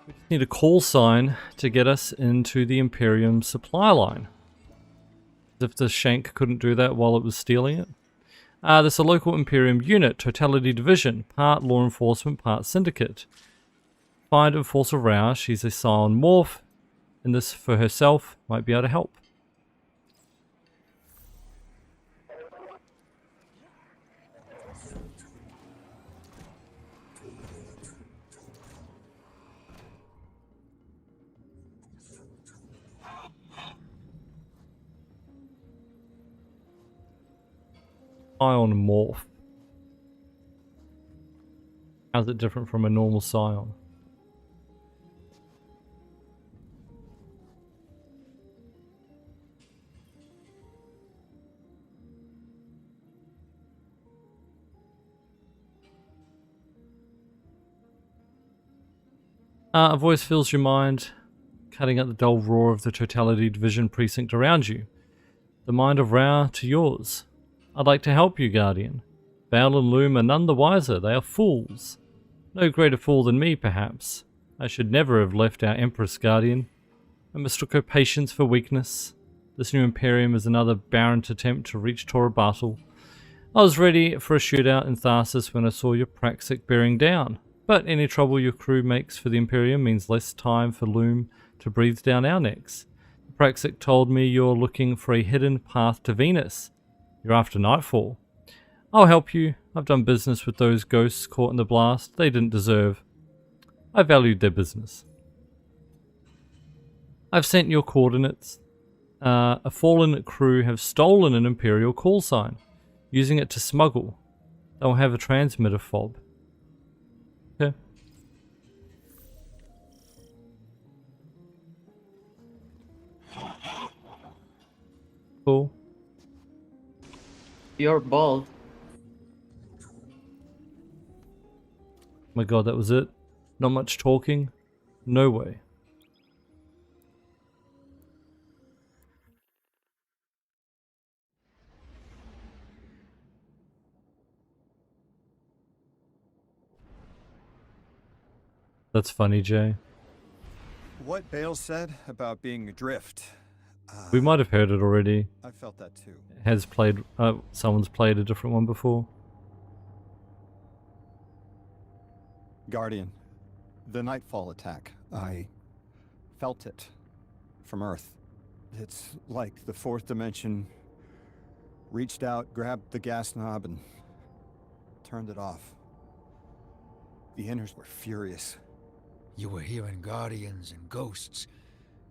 Speaker 1: We just need a call sign to get us into the Imperium supply line. As if the Shank couldn't do that while it was stealing it. There's a local Imperium unit, Totality Division, part law enforcement, part syndicate. Find Enforcer Rao, she's a Scion morph, and this for herself might be able to help. Scion morph. How's it different from a normal Scion? A voice fills your mind, cutting out the dull roar of the Totality Division precinct around you. The mind of Ra to yours. I'd like to help you, Guardian. Bale and Loom are none the wiser, they are fools. No greater fool than me, perhaps. I should never have left our Empress, Guardian. I mistook her patience for weakness. This new Imperium is another barren attempt to reach Torobatl. I was ready for a shootout in Tharsis when I saw your Praxic bearing down. But any trouble your crew makes for the Imperium means less time for Loom to breathe down our necks. Praxic told me you're looking for a hidden path to Venus. You're after Nightfall. I'll help you. I've done business with those ghosts caught in the blast. They didn't deserve. I valued their business. I've sent your coordinates. A fallen crew have stolen an Imperial call sign, using it to smuggle. They'll have a transmitter fob. Okay. Cool.
Speaker 20: You're bald.
Speaker 1: My god, that was it? Not much talking? No way. That's funny, Jay.
Speaker 7: What Bale said about being adrift.
Speaker 1: We might have heard it already.
Speaker 7: I felt that too.
Speaker 1: Has played, someone's played a different one before.
Speaker 7: Guardian, the Nightfall attack. I felt it from Earth. It's like the fourth dimension reached out, grabbed the gas knob, and turned it off. The Inners were furious.
Speaker 6: You were hearing Guardians and ghosts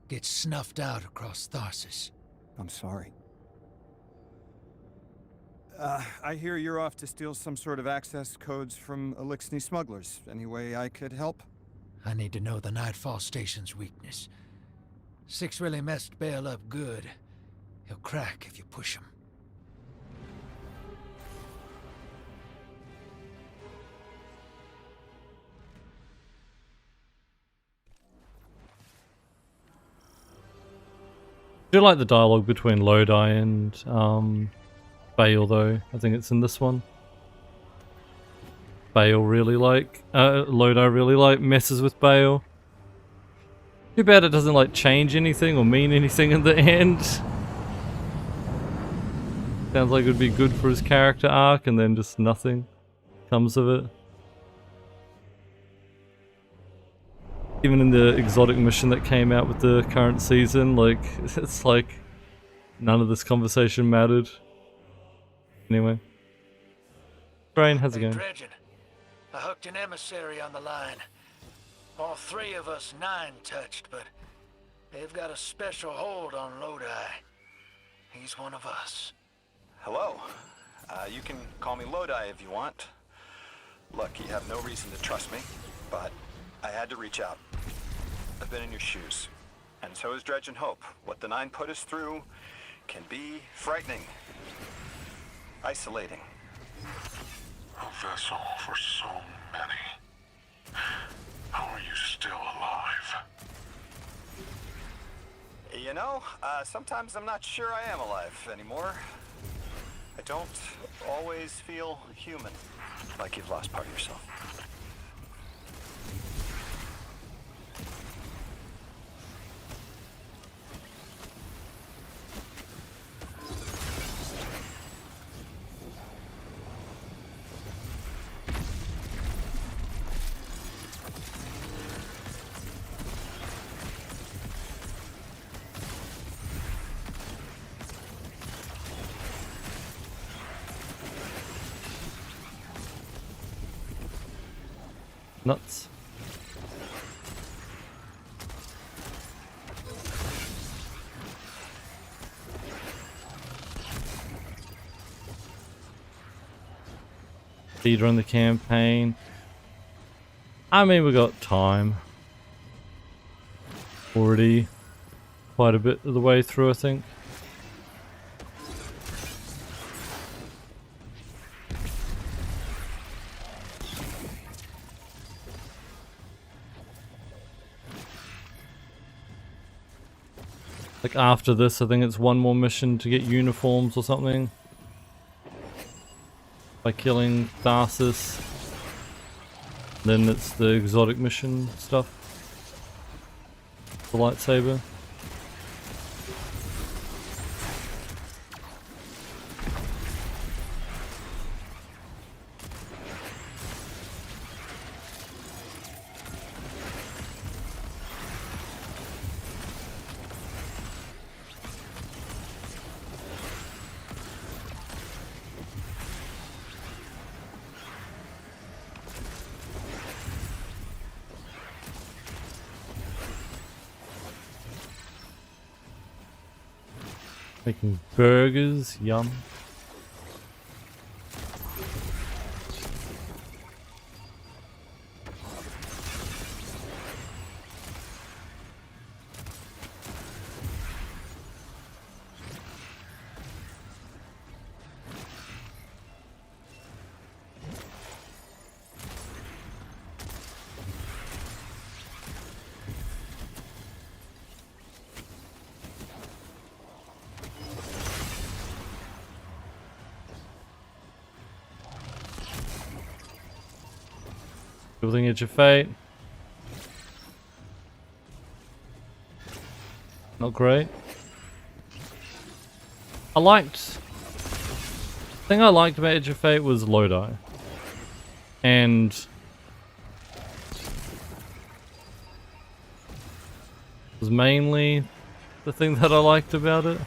Speaker 6: get snuffed out across Tharsis.
Speaker 7: I'm sorry. I hear you're off to steal some sort of access codes from Elixni smugglers. Any way I could help?
Speaker 6: I need to know the Nightfall Station's weakness. Six really messed Bale up good. He'll crack if you push him.
Speaker 1: I do like the dialogue between Lodi and Bale though. I think it's in this one. Bale really like, Lodi really like messes with Bale. Too bad it doesn't like change anything or mean anything in the end. Sounds like it would be good for his character arc and then just nothing comes of it. Even in the exotic mission that came out with the current season, like, it's like none of this conversation mattered. Anyway. Brain, how's it going?
Speaker 6: Dredgen, I hooked an emissary on the line. All three of us 9 touched, but they've got a special hold on Lodi. He's one of us.
Speaker 17: Hello. You can call me Lodi if you want. Look, you have no reason to trust me, but I had to reach out. I've been in your shoes. And so is Dredge and Hope. What the 9 put us through can be frightening. Isolating.
Speaker 10: A vessel for so many. How are you still alive?
Speaker 17: You know, sometimes I'm not sure I am alive anymore. I don't always feel human, like you've lost part of yourself.
Speaker 1: Nuts. Leader in the campaign. I mean, we got time. Already quite a bit of the way through, I think. Like after this, I think it's one more mission to get uniforms or something. By killing Tharsis. Then it's the exotic mission stuff. The lightsaber. Making burgers, yum. Building Edge of Fate. Not great. The thing I liked about Edge of Fate was Lodi. And was mainly the thing that I liked about it.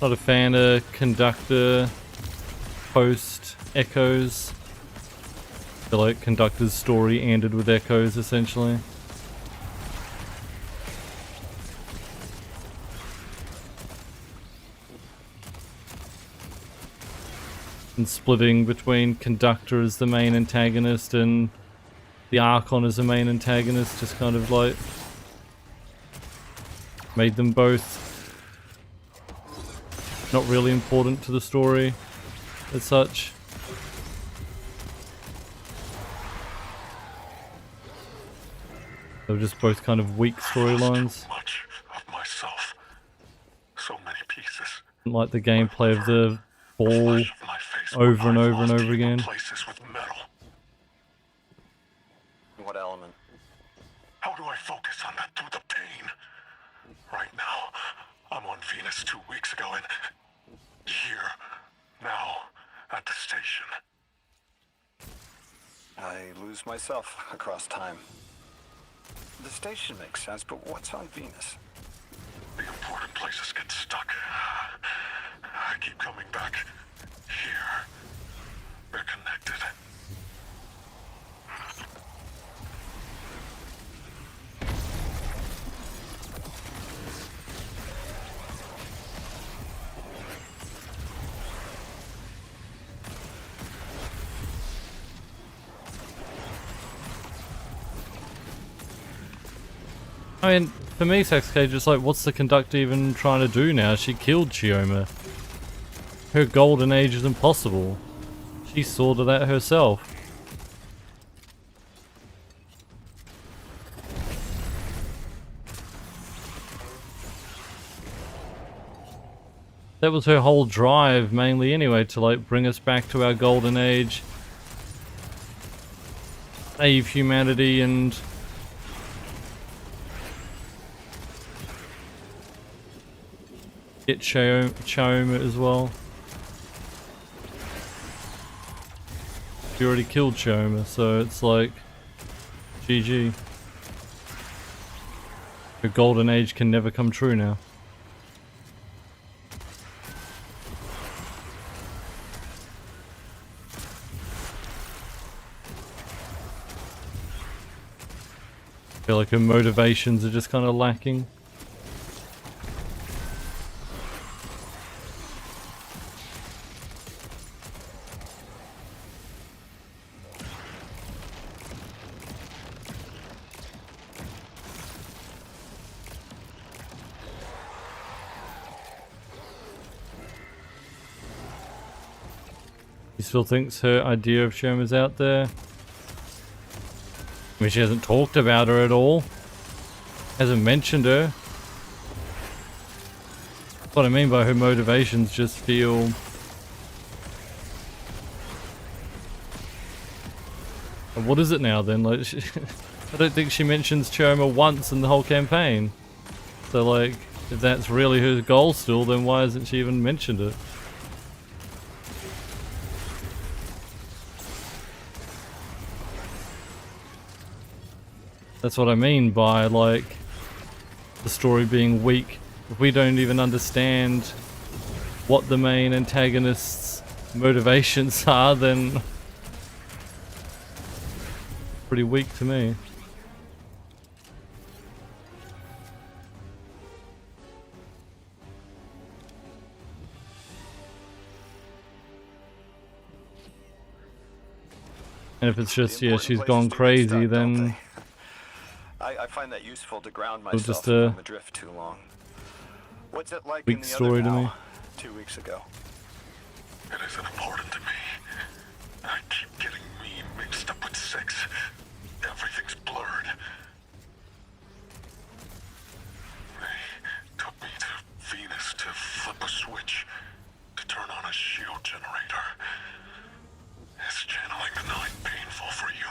Speaker 1: Not a fan of Conductor post Echoes. I feel like Conductor's story ended with Echoes essentially. And splitting between Conductor as the main antagonist and the Archon as the main antagonist just kind of like made them both not really important to the story as such. They were just both kind of weak storylines.
Speaker 10: Much of myself. So many pieces.
Speaker 1: Like the gameplay of the ball over and over and over again.
Speaker 10: Places with metal.
Speaker 17: What element?
Speaker 10: How do I focus on that through the pain? Right now, I'm on Venus 2 weeks ago and here, now, at the station.
Speaker 17: I lose myself across time. The station makes sense, but what's on Venus?
Speaker 10: The important places get stuck. I keep coming back. Here. They're connected.
Speaker 1: I mean, for me, Sex Cage, it's like, what's the Conductor even trying to do now? She killed Chioma. her golden age is impossible. She saw to that herself. That was her whole drive mainly anyway, to like bring us back to our golden age. Save humanity and get Choma as well. She already killed Choma, so it's like GG. Her golden age can never come true now. I feel like her motivations are just kind of lacking. He still thinks her idea of Shoma's out there. I mean, she hasn't talked about her at all. Hasn't mentioned her. What I mean by her motivations just feel... What is it now then? Like, I don't think she mentions Choma once in the whole campaign. So like, if that's really her goal still, then why hasn't she even mentioned it? That's what I mean by, like, the story being weak. If we don't even understand what the main antagonist's motivations are, then pretty weak to me. And if it's just, yeah, she's gone crazy, then...
Speaker 17: I find that useful to ground
Speaker 1: It'll
Speaker 17: myself
Speaker 1: just,
Speaker 17: from the drift too long. What's it like in
Speaker 1: weak
Speaker 17: the
Speaker 1: story
Speaker 17: other
Speaker 1: to me.
Speaker 17: now, 2 weeks ago?
Speaker 10: It isn't important to me. I keep getting me mixed up with 6. Everything's blurred. They took me to Venus to flip a switch, to turn on a shield generator. Is channeling the 9 painful for you?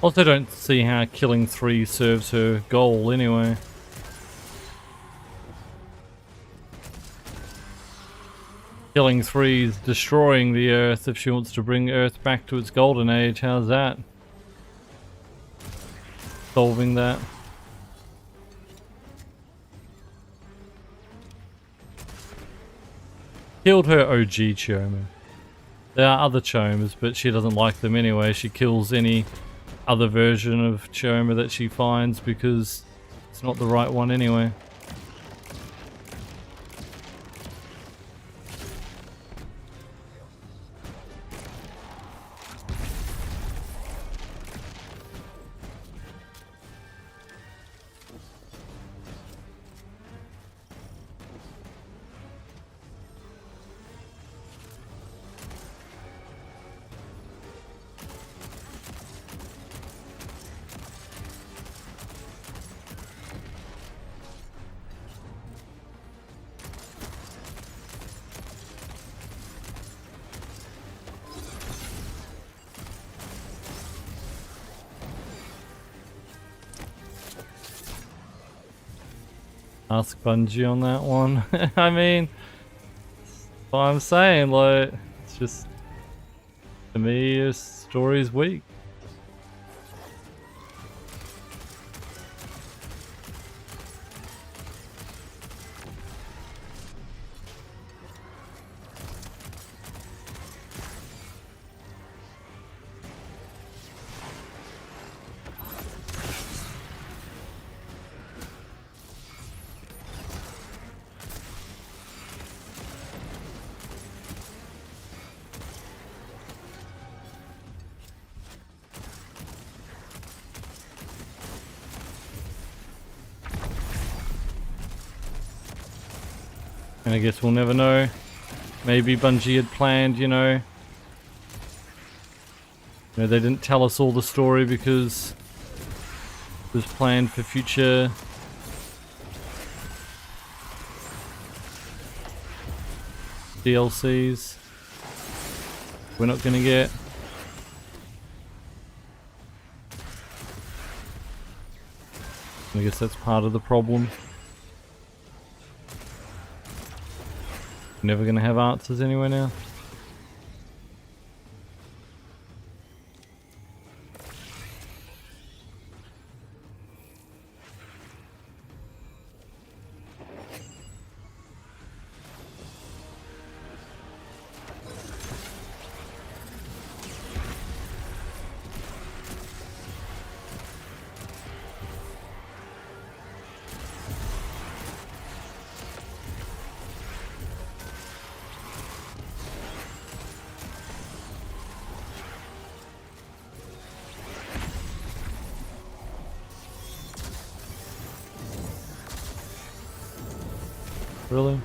Speaker 1: Also don't see how killing 3 serves her goal anyway. Killing 3 is destroying the Earth if she wants to bring Earth back to its golden age. How's that? Solving that. Killed her OG Choma. There are other Chomas, but she doesn't like them anyway. She kills any other version of Choma that she finds because it's not the right one anyway. Ask Bungie on that one. I mean, that's what I'm saying, like, it's just, to me, a story's weak. And I guess we'll never know. Maybe Bungie had planned, you know, they didn't tell us all the story because it was planned for future DLCs. We're not gonna get. I guess that's part of the problem. Never gonna have answers anywhere now. Really?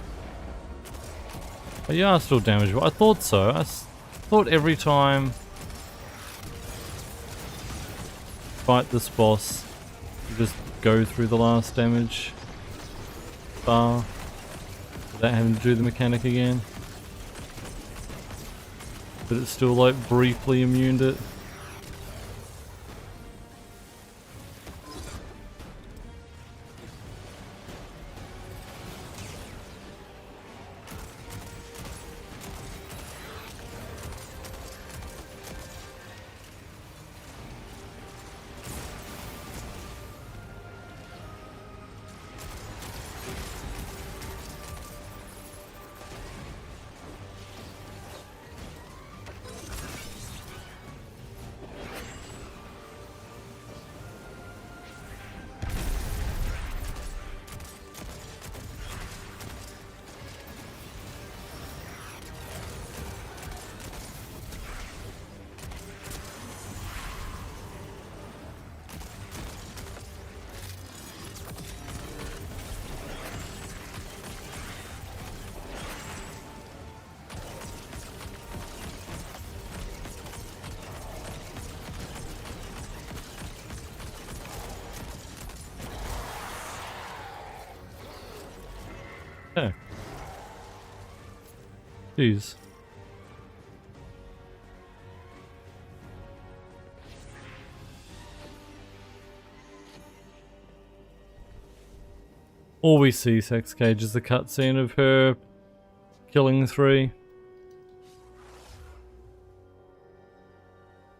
Speaker 1: But you are still damageable. I thought so. I thought every time fight this boss, you just go through the last damage bar without having to do the mechanic again. But it's still like briefly immuned it. Oh. Jeez. All we see, Sex Cage, is the cutscene of her killing 3.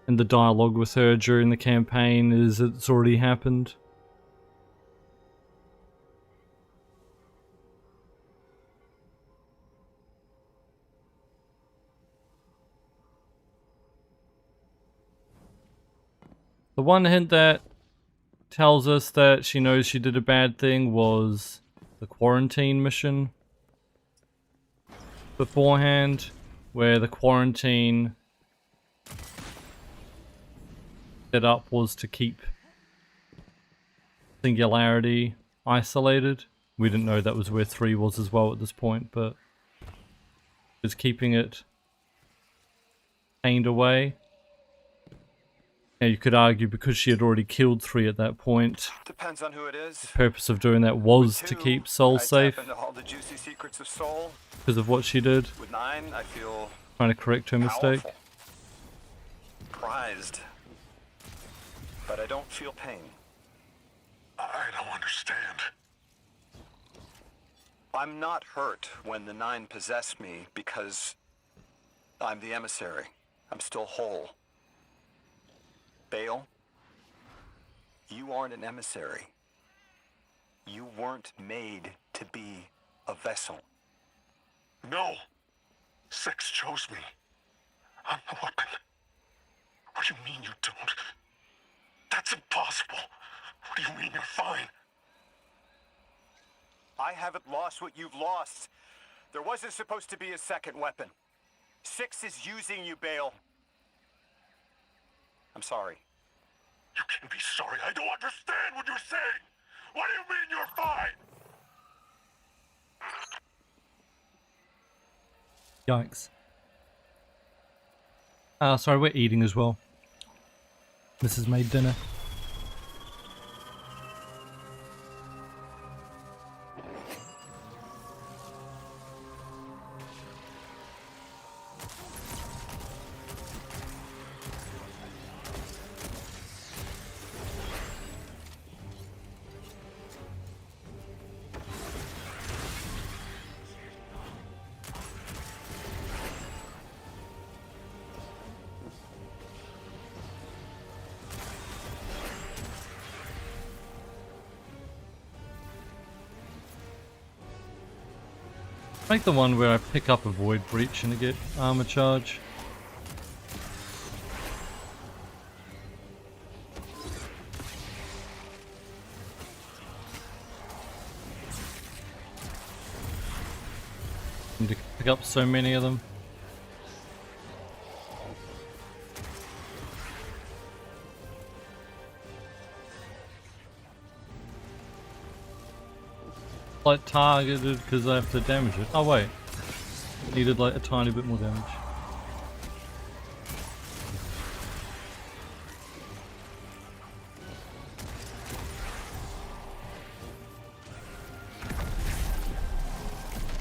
Speaker 1: And the dialogue with her during the campaign is it's already happened. The one hint that tells us that she knows she did a bad thing was the quarantine mission beforehand, where the quarantine set up was to keep Singularity isolated. We didn't know that was where 3 was as well at this point, but it's keeping it chained away. Now you could argue because she had already killed 3 at that point.
Speaker 17: Depends on who it is.
Speaker 1: The purpose of doing that was to keep Soul safe.
Speaker 17: Tap into all the juicy secrets of Soul.
Speaker 1: Because of what she did.
Speaker 17: With 9, I feel
Speaker 1: Trying to correct her mistake.
Speaker 17: powerful, prized, but I don't feel pain.
Speaker 10: I don't understand.
Speaker 17: I'm not hurt when the Nine possess me because I'm the emissary. I'm still whole. Bale, you aren't an emissary. You weren't made to be a vessel.
Speaker 10: No! Six chose me. I'm the weapon. What do you mean you don't? That's impossible. What do you mean you're fine?
Speaker 17: I haven't lost what you've lost. There wasn't supposed to be a second weapon. Six is using you, Bale. I'm sorry.
Speaker 10: You can't be sorry. I don't understand what you're saying. What do you mean you're fine?
Speaker 1: Yikes. Sorry, we're eating as well. Mrs. made dinner. Make the one where I pick up a void breach and I get armor charge. Need to pick up so many of them. Like targeted because I have to damage it. Oh wait, needed like a tiny bit more damage.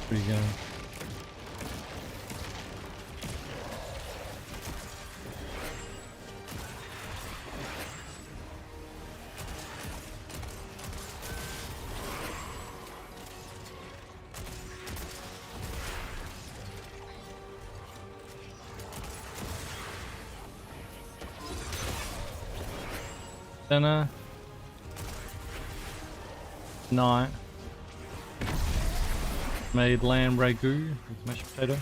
Speaker 1: There you go. Dinner. Night. Made lamb ragu with mashed potato.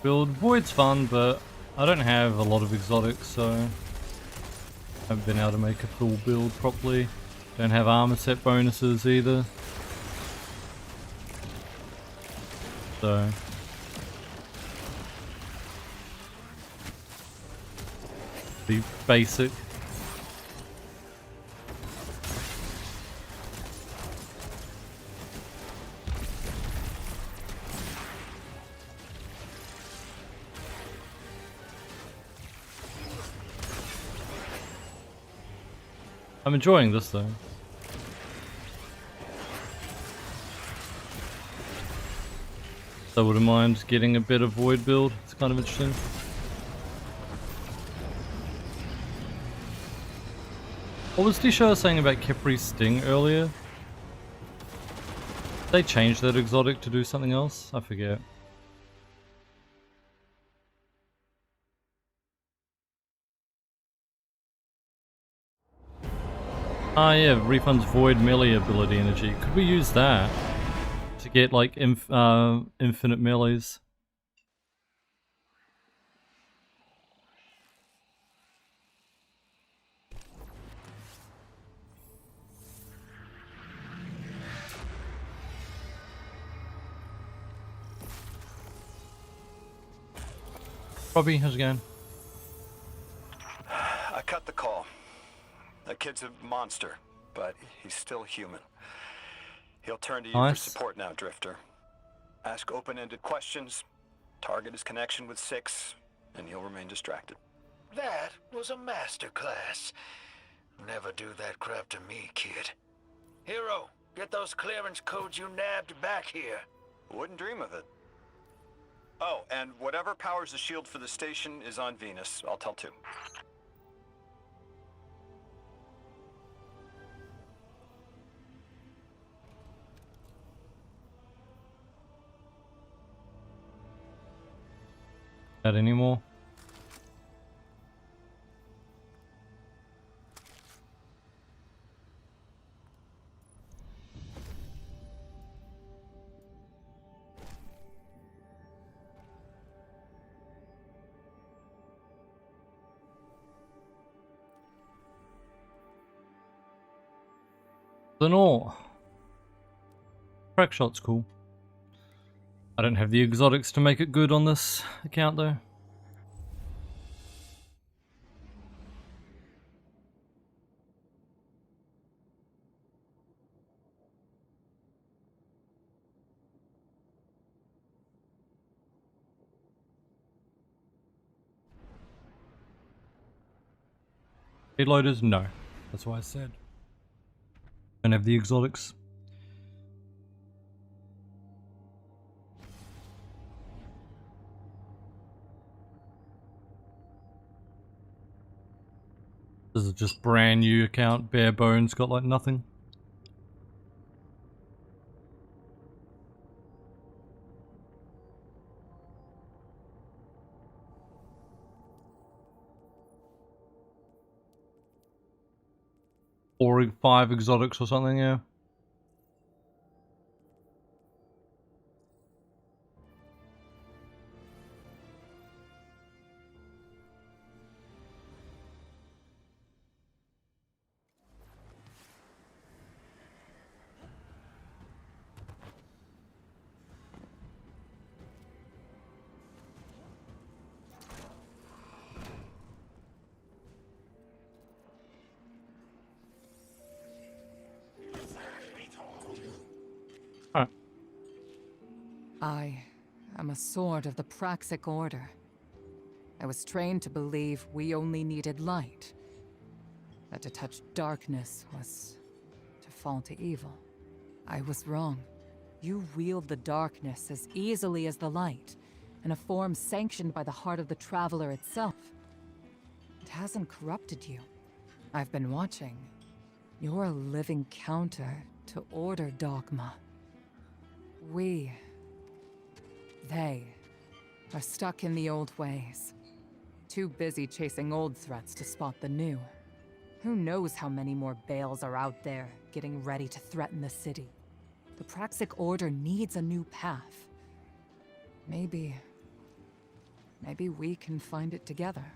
Speaker 1: Build Void's fun, but I don't have a lot of exotics, so I haven't been able to make a full build properly. Don't have armor set bonuses either. So be basic. I'm enjoying this though. So I wouldn't mind getting a better void build. It's kind of interesting. What was Disha saying about Khepri's Sting earlier? Did they change that exotic to do something else? I forget. Ah yeah, refunds void melee ability energy. Could we use that to get like infinite melees? Robbie, how's it going?
Speaker 17: I cut the call. That kid's a monster, but he's still human. He'll turn to you for support now, Drifter. Ask open-ended questions, target his connection with Six, and he'll remain distracted.
Speaker 6: That was a masterclass. Never do that crap to me, kid. Hero, get those clearance codes you nabbed back here.
Speaker 17: Wouldn't dream of it. Oh, and whatever powers the shield for the station is on Venus. I'll tell too.
Speaker 1: That anymore? Then all. Crack shot's cool. I don't have the exotics to make it good on this account though. Payloaders? No. That's why I said. Don't have the exotics. This is just brand new account, bare bones, got like nothing. Or 5 exotics or something, yeah.
Speaker 19: I am a sword of the Praxic Order. I was trained to believe we only needed light. That to touch darkness was to fall to evil. I was wrong. You wield the darkness as easily as the light, in a form sanctioned by the heart of the Traveler itself. It hasn't corrupted you. I've been watching. You're a living counter to Order dogma. They are stuck in the old ways. Too busy chasing old threats to spot the new. Who knows how many more Bales are out there, getting ready to threaten the city. The Praxic Order needs a new path. Maybe we can find it together.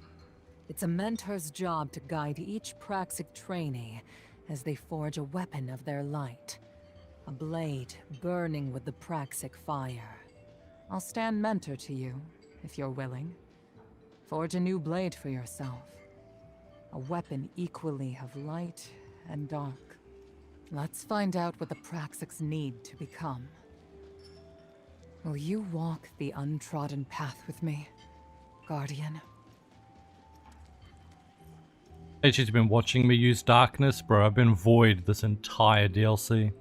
Speaker 19: It's a mentor's job to guide each Praxic trainee as they forge a weapon of their light. A blade burning with the Praxic fire. I'll stand mentor to you, if you're willing. Forge a new blade for yourself. A weapon equally of light and dark. Let's find out what the Praxics need to become. Will you walk the untrodden path with me, Guardian?
Speaker 1: She's been watching me use darkness, bro. I've been void this entire DLC.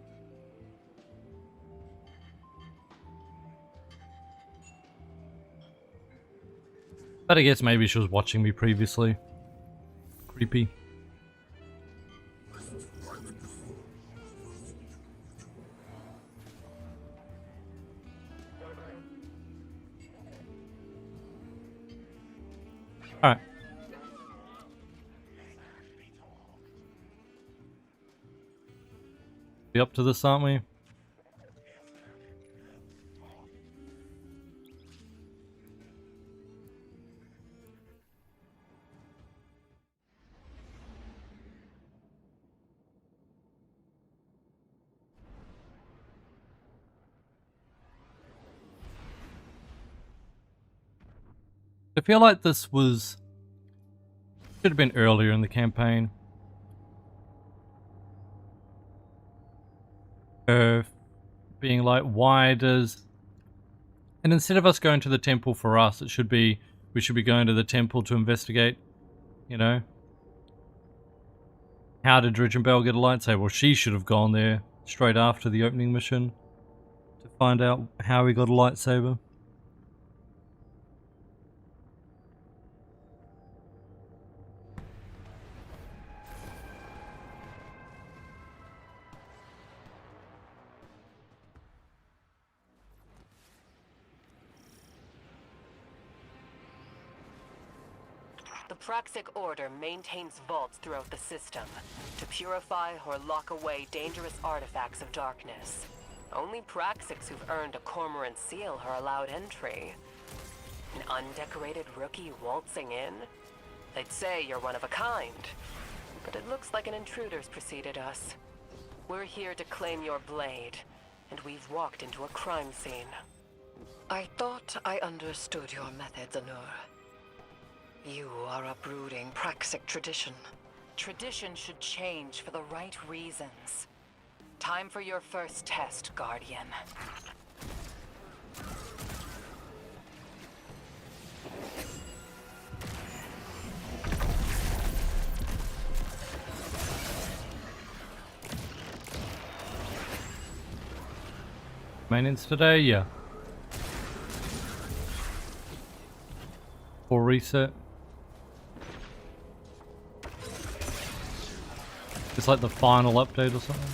Speaker 1: But I guess maybe she was watching me previously. Creepy. Alright. We up to this, aren't we? I feel like this should have been earlier in the campaign. Being like, why does... And instead of us going to the temple for us, we should be going to the temple to investigate you know. How did Dredgen Bell get a lightsaber? Well, she should have gone there straight after the opening mission to find out how he got a lightsaber.
Speaker 8: The Praxic Order maintains vaults throughout the system to purify or lock away dangerous artifacts of darkness. Only Praxics who've earned a Cormorant seal are allowed entry. An undecorated rookie waltzing in? They'd say you're one of a kind, but it looks like an intruder's preceded us. We're here to claim your blade, and we've walked into a crime scene.
Speaker 4: I thought I understood your methods, Anur. You are uprooting Praxic tradition.
Speaker 8: Tradition should change for the right reasons. Time for your first test, Guardian.
Speaker 1: Maintenance today, yeah. Or reset. It's like the final update or something.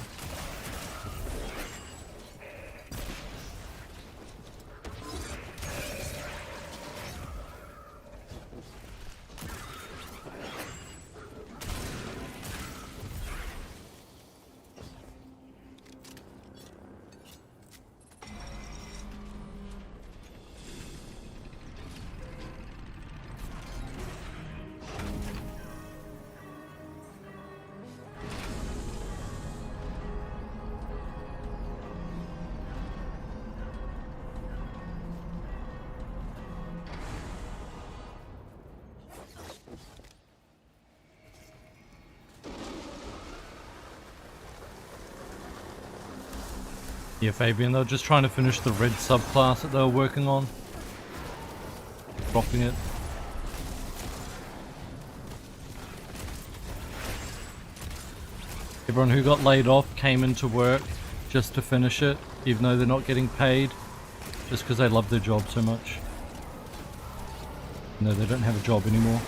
Speaker 1: Yeah, Fabian, they were just trying to finish the red subclass that they were working on. Dropping it. Everyone who got laid off came into work just to finish it, even though they're not getting paid, just because they love their job so much. No, they don't have a job anymore.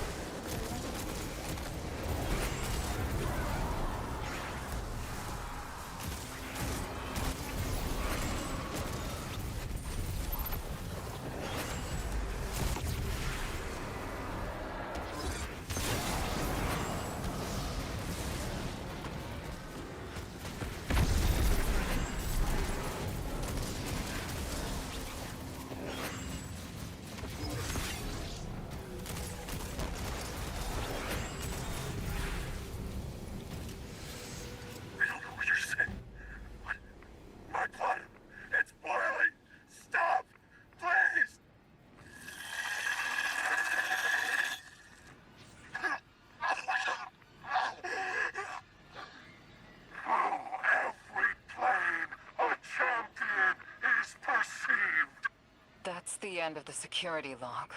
Speaker 8: That's the end of the security log.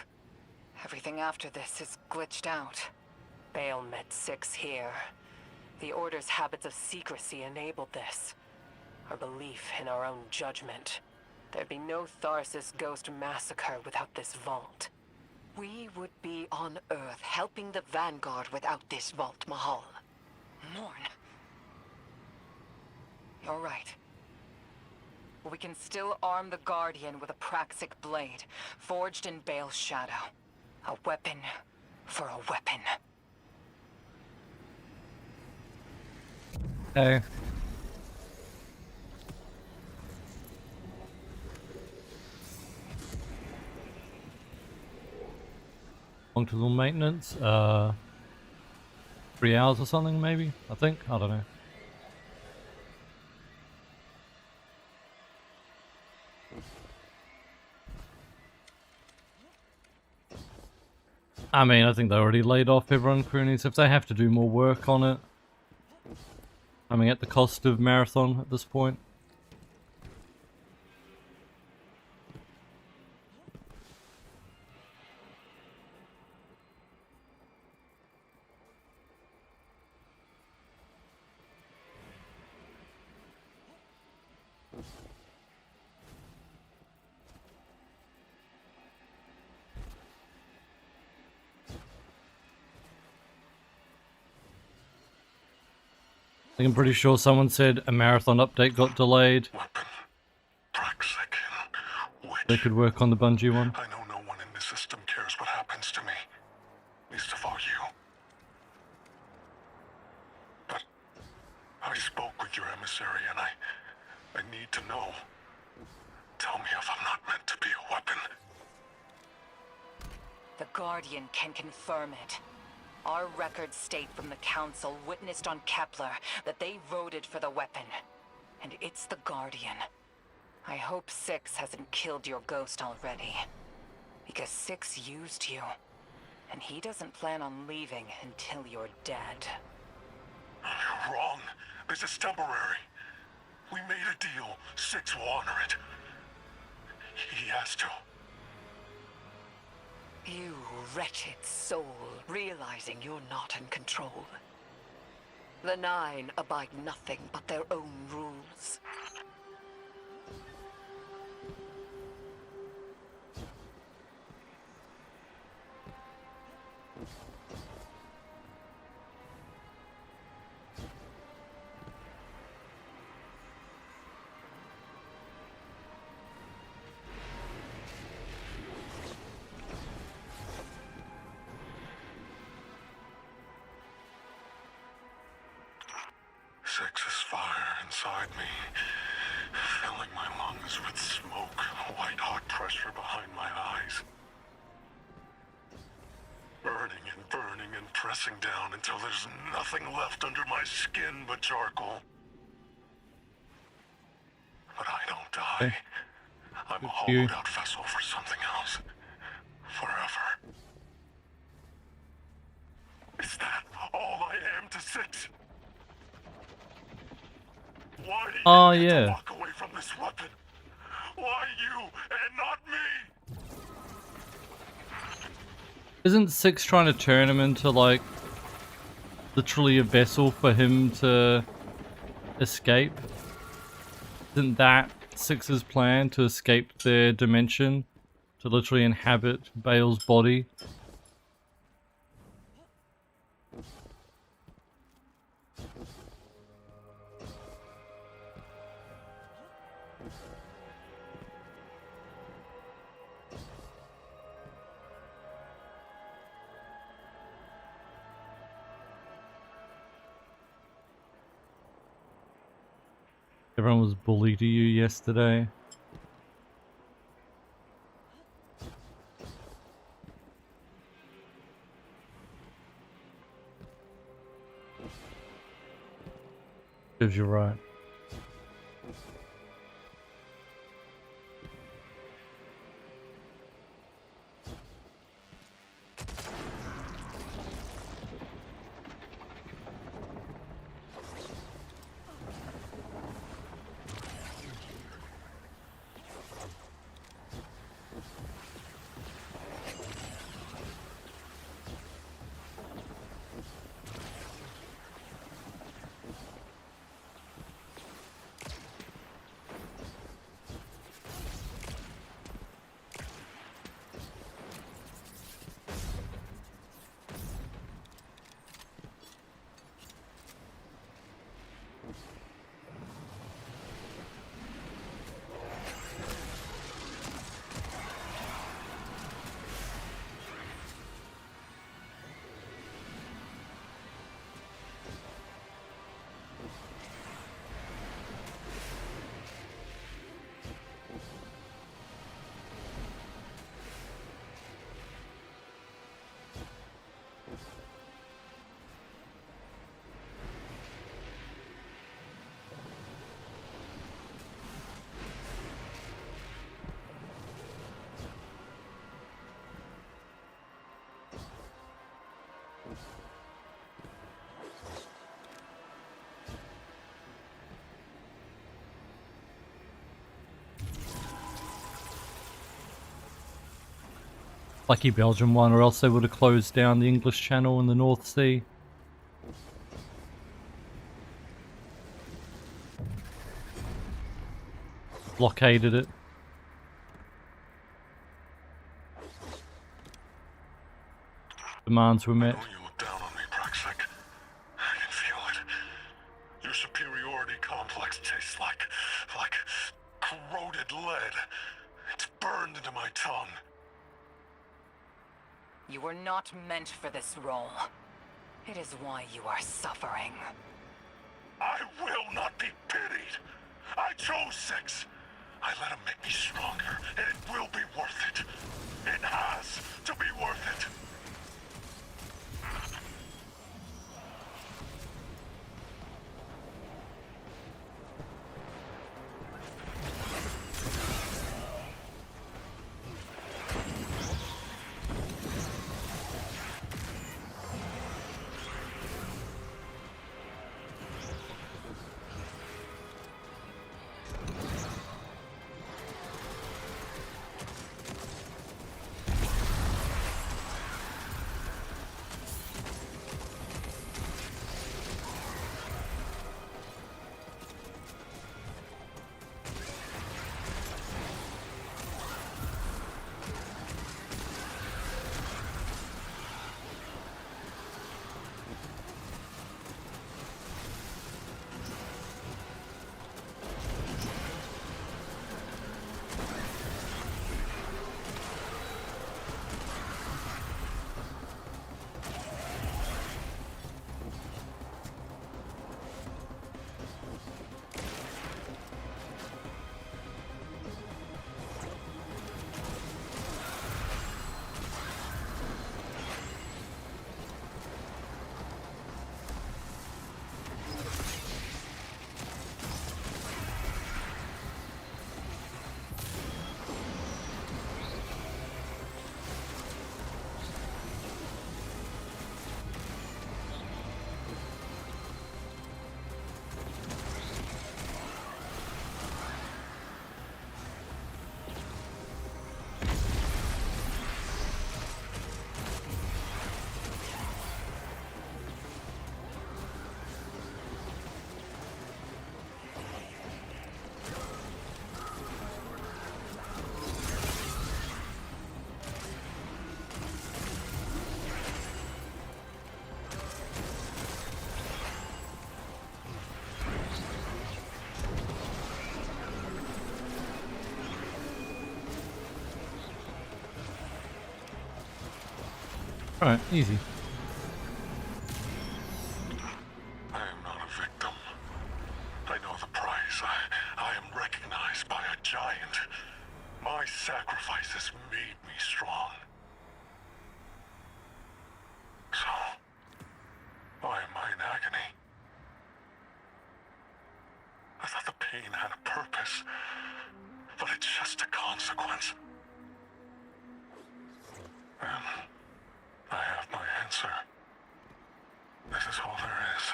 Speaker 8: Everything after this is glitched out. Bale met 6 here. The Order's habits of secrecy enabled this. Our belief in our own judgment. There'd be no Tharsis Ghost massacre without this vault.
Speaker 4: We would be on Earth helping the Vanguard without this vault, Mahal.
Speaker 8: Morn. You're right. We can still arm the Guardian with a Praxic blade, forged in Bale's shadow. A weapon for a weapon.
Speaker 1: Hey. Long to the maintenance, 3 hours or something maybe, I think, I don't know. I mean, I think they already laid off everyone, Croonies, if they have to do more work on it. I mean, at the cost of Marathon at this point. think I'm pretty sure someone said a marathon update got delayed. They could work on the Bungie one.
Speaker 12: I know no one in this system cares what happens to me. Least of all you. But I spoke with your emissary and I need to know. Tell me if I'm not meant to be a weapon.
Speaker 8: The Guardian can confirm it. Our records state from the Council witnessed on Kepler that they voted for the weapon. And it's the Guardian. I hope Six hasn't killed your ghost already. Because Six used you. And he doesn't plan on leaving until you're dead.
Speaker 12: You're wrong. This is temporary. We made a deal. Six will honor it. He has to.
Speaker 4: You wretched soul, realizing you're not in control. The Nine abide nothing but their own rules.
Speaker 12: Six's fire inside me, filling my lungs with smoke, white-hot pressure behind my eyes. Burning and pressing down until there's nothing left under my skin but charcoal. But I don't die. I'm a hollowed-out vessel for something else. Forever. Is that all I am to Six? Why do you get to walk away from this weapon? Why you and not me?
Speaker 1: Isn't Six trying to turn him into, like, literally a vessel for him to escape? Isn't that Six's plan, to escape their dimension? To literally inhabit Bale's body? Everyone was bullied to you yesterday. Gives you right. Lucky Belgium one, or else they would have closed down the English Channel in the North Sea. Blockaded it. Demands were met.
Speaker 12: You look down on me, Praxek. I can feel it. You're
Speaker 10: like corroded lead. It's burned into my tongue.
Speaker 8: You were not meant for this role. It is why you are suffering.
Speaker 10: I will not be pitied. I chose 6. I let him make me stronger, and it will be worth it. It has to be worth it.
Speaker 1: Alright, easy.
Speaker 10: I am not a victim. I know the price. I am recognized by a giant. My sacrifices made me strong. So, why am I in agony? I thought the pain had a purpose, but it's just a consequence. And I have my answer. This is all there is.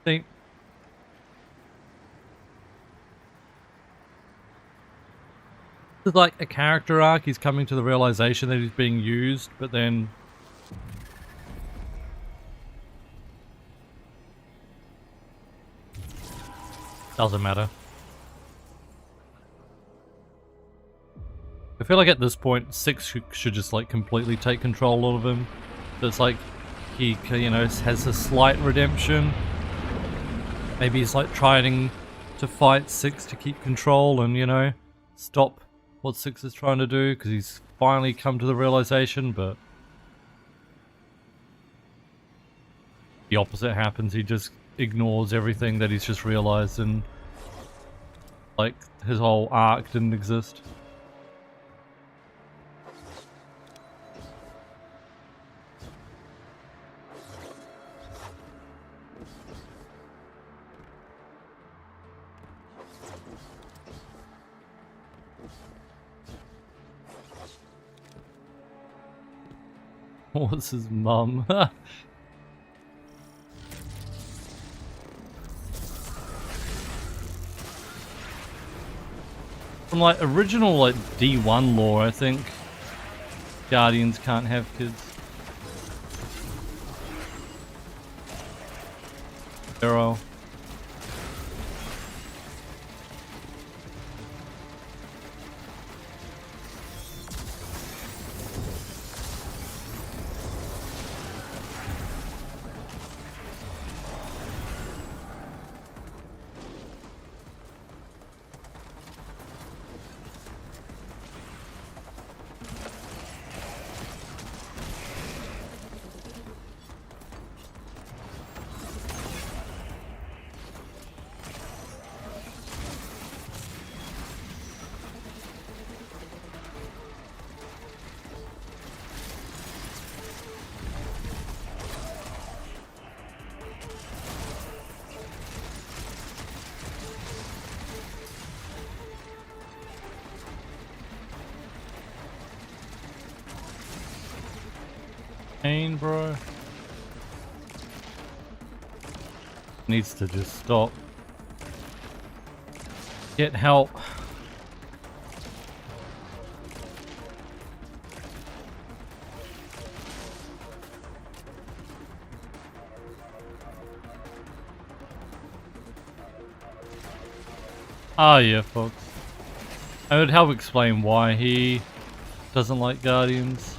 Speaker 1: See, it's like a character arc. He's coming to the realization that he's being used, but then doesn't matter. I feel like at this point, 6 should just like completely take control of him. So it's like he, you know, has a slight redemption. Maybe he's like trying to fight 6 to keep control and, you know, stop what 6 is trying to do because he's finally come to the realization, but the opposite happens. He just ignores everything that he's just realized and like his whole arc didn't exist. What's his mum? From like original like D1 lore, I think Guardians can't have kids. Arrow. pain, bro. Needs to just stop. Get help. Ah, yeah, folks. I would help explain why he doesn't like Guardians.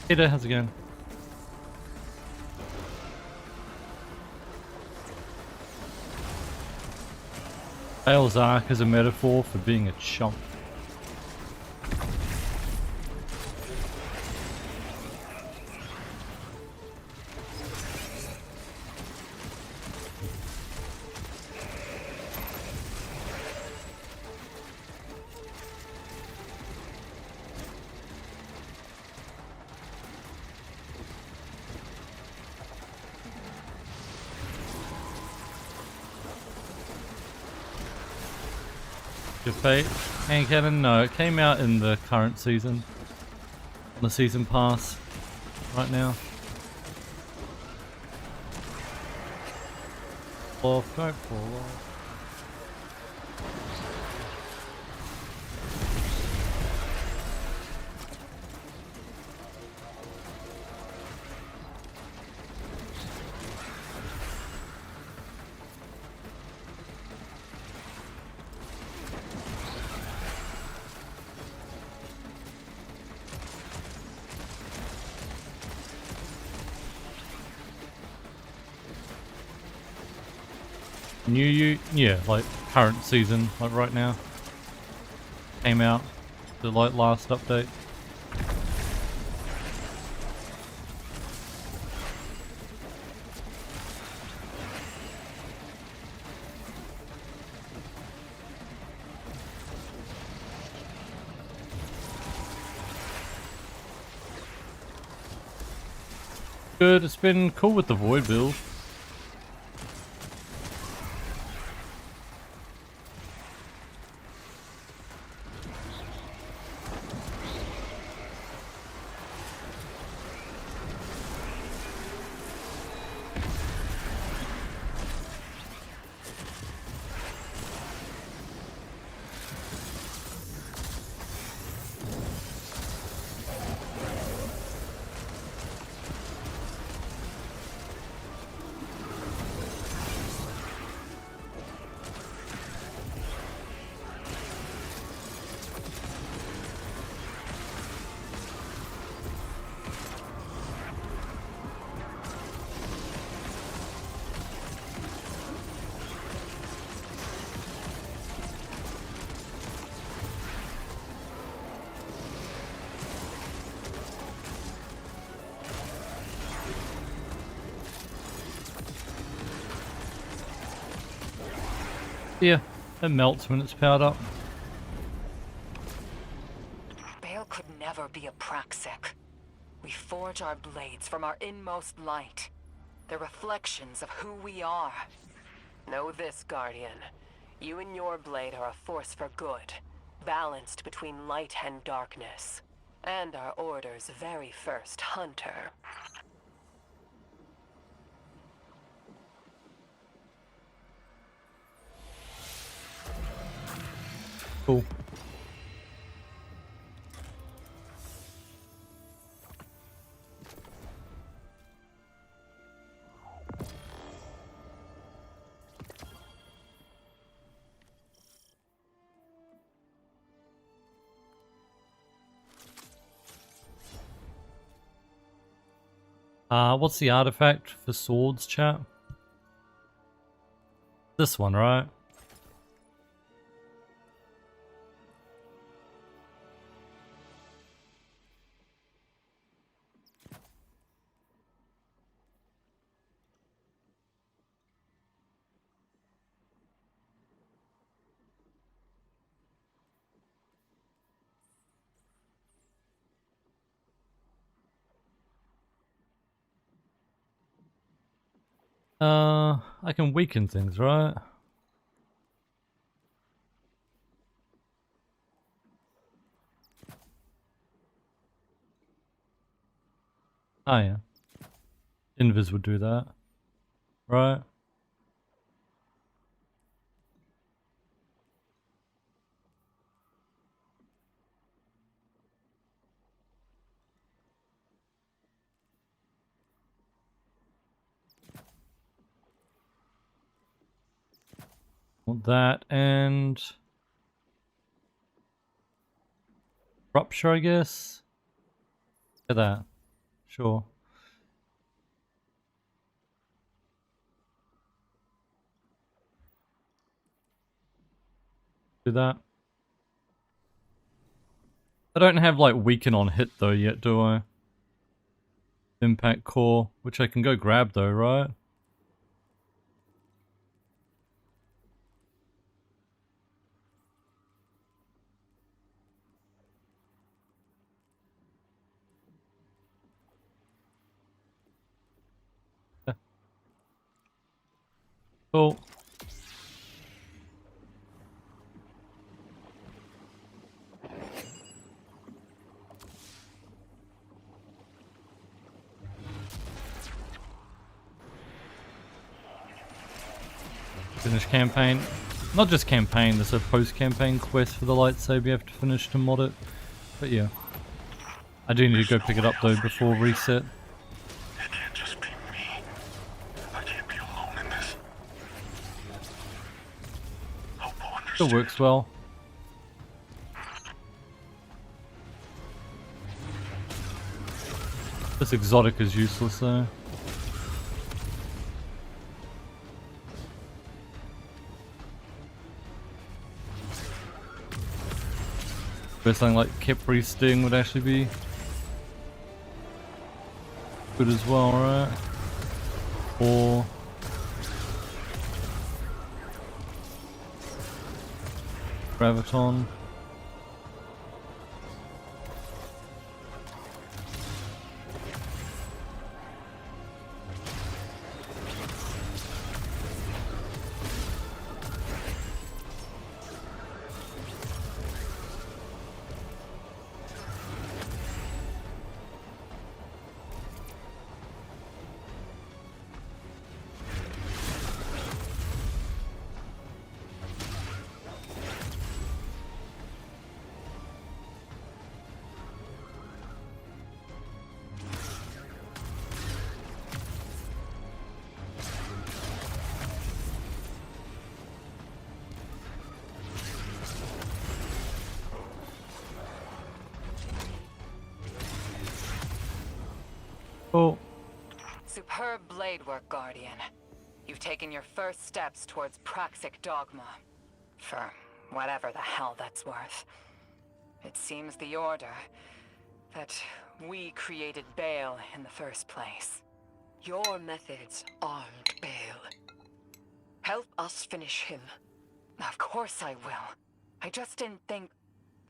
Speaker 1: Hey there, how's it going? Bale's arc is a metaphor for being a chump. Your fate? Hand cannon? No, it came out in the current season. On the season pass. Right now. Off, don't fall off. Yeah, like current season, like right now. Came out the like last update. Good, it's been cool with the Void build. Yeah, it melts when it's powered up.
Speaker 8: Bale could never be a Praxic. We forge our blades from our inmost light. They're reflections of who we are. Know this, Guardian. You and your blade are a force for good, balanced between light and darkness. And our Order's very first hunter.
Speaker 1: Cool. What's the artifact for swords, chat? This one, right? I can weaken things, right? Oh yeah. Invis would do that. Right? Want that and rupture, I guess. Look at that. Sure. Do that. I don't have like weaken on hit though yet, do I? Impact core, which I can go grab though, right? Cool. Finish campaign. Not just campaign, there's a post-campaign quest for the lightsaber you have to finish to mod it. But yeah. I do need to go pick it up though before reset.
Speaker 10: It can't just be me. I can't be alone in this. Hope will understand.
Speaker 1: Still works well. This exotic is useless though. But something like Capri Sting would actually be good as well, right? Or Graviton. Oh.
Speaker 8: Superb blade work, Guardian. You've taken your first steps towards Praxic dogma. For whatever the hell that's worth. It seems the Order that we created Bale in the first place.
Speaker 4: Your methods aren't Bale. Help us finish him.
Speaker 8: Of course I will. I just didn't think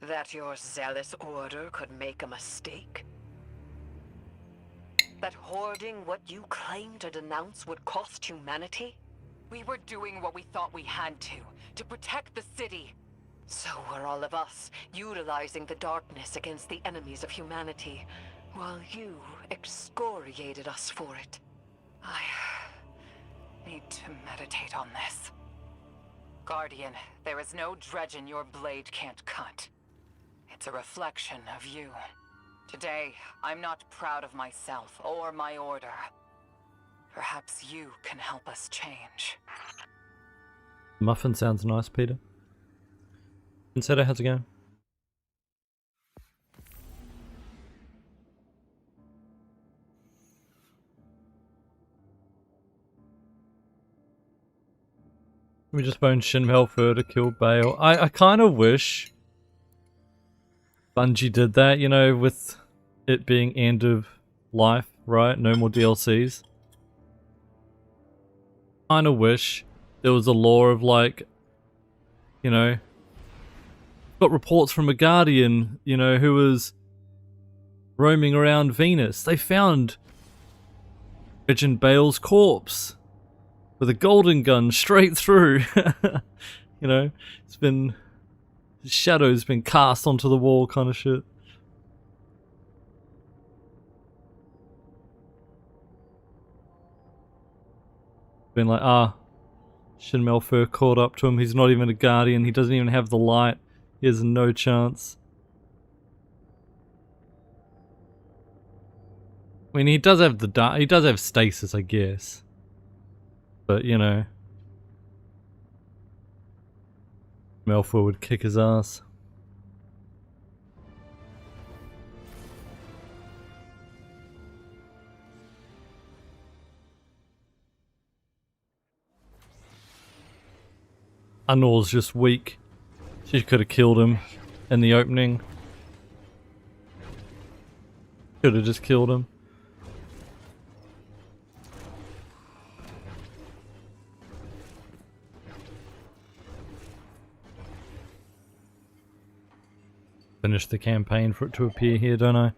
Speaker 4: that your zealous Order could make a mistake. That hoarding what you claim to denounce would cost humanity?
Speaker 8: we were doing what we thought we had to
Speaker 4: to protect the city. So were all of us, utilizing the darkness against the enemies of humanity, while you excoriated us for it. I need to meditate on this. Guardian, there is no dredging your blade can't cut. It's a reflection of you. Today, I'm not proud of myself or my order. Perhaps you can help us change.
Speaker 1: Muffin sounds nice, Peter. Consider, how's it going? We just boned Shin Malphur to kill Bale. I kind of wish Bungie did that, you know, with it being end of life, right? No more DLCs. Kind of wish there was a lore of, like, you know, got reports from a Guardian, you know, who was roaming around Venus. They found Regent Bale's corpse with a golden gun straight through. You know, it's been, his shadow's been cast onto the wall kind of shit. Been like, Shin Malphur caught up to him. He's not even a Guardian. He doesn't even have the light. He has no chance. I mean, he does have the he does have stasis, I guess. But, you know, Malphur would kick his ass. Anor's just weak. She could have killed him in the opening. Could have just killed him. Finish the campaign for it to appear here, don't I?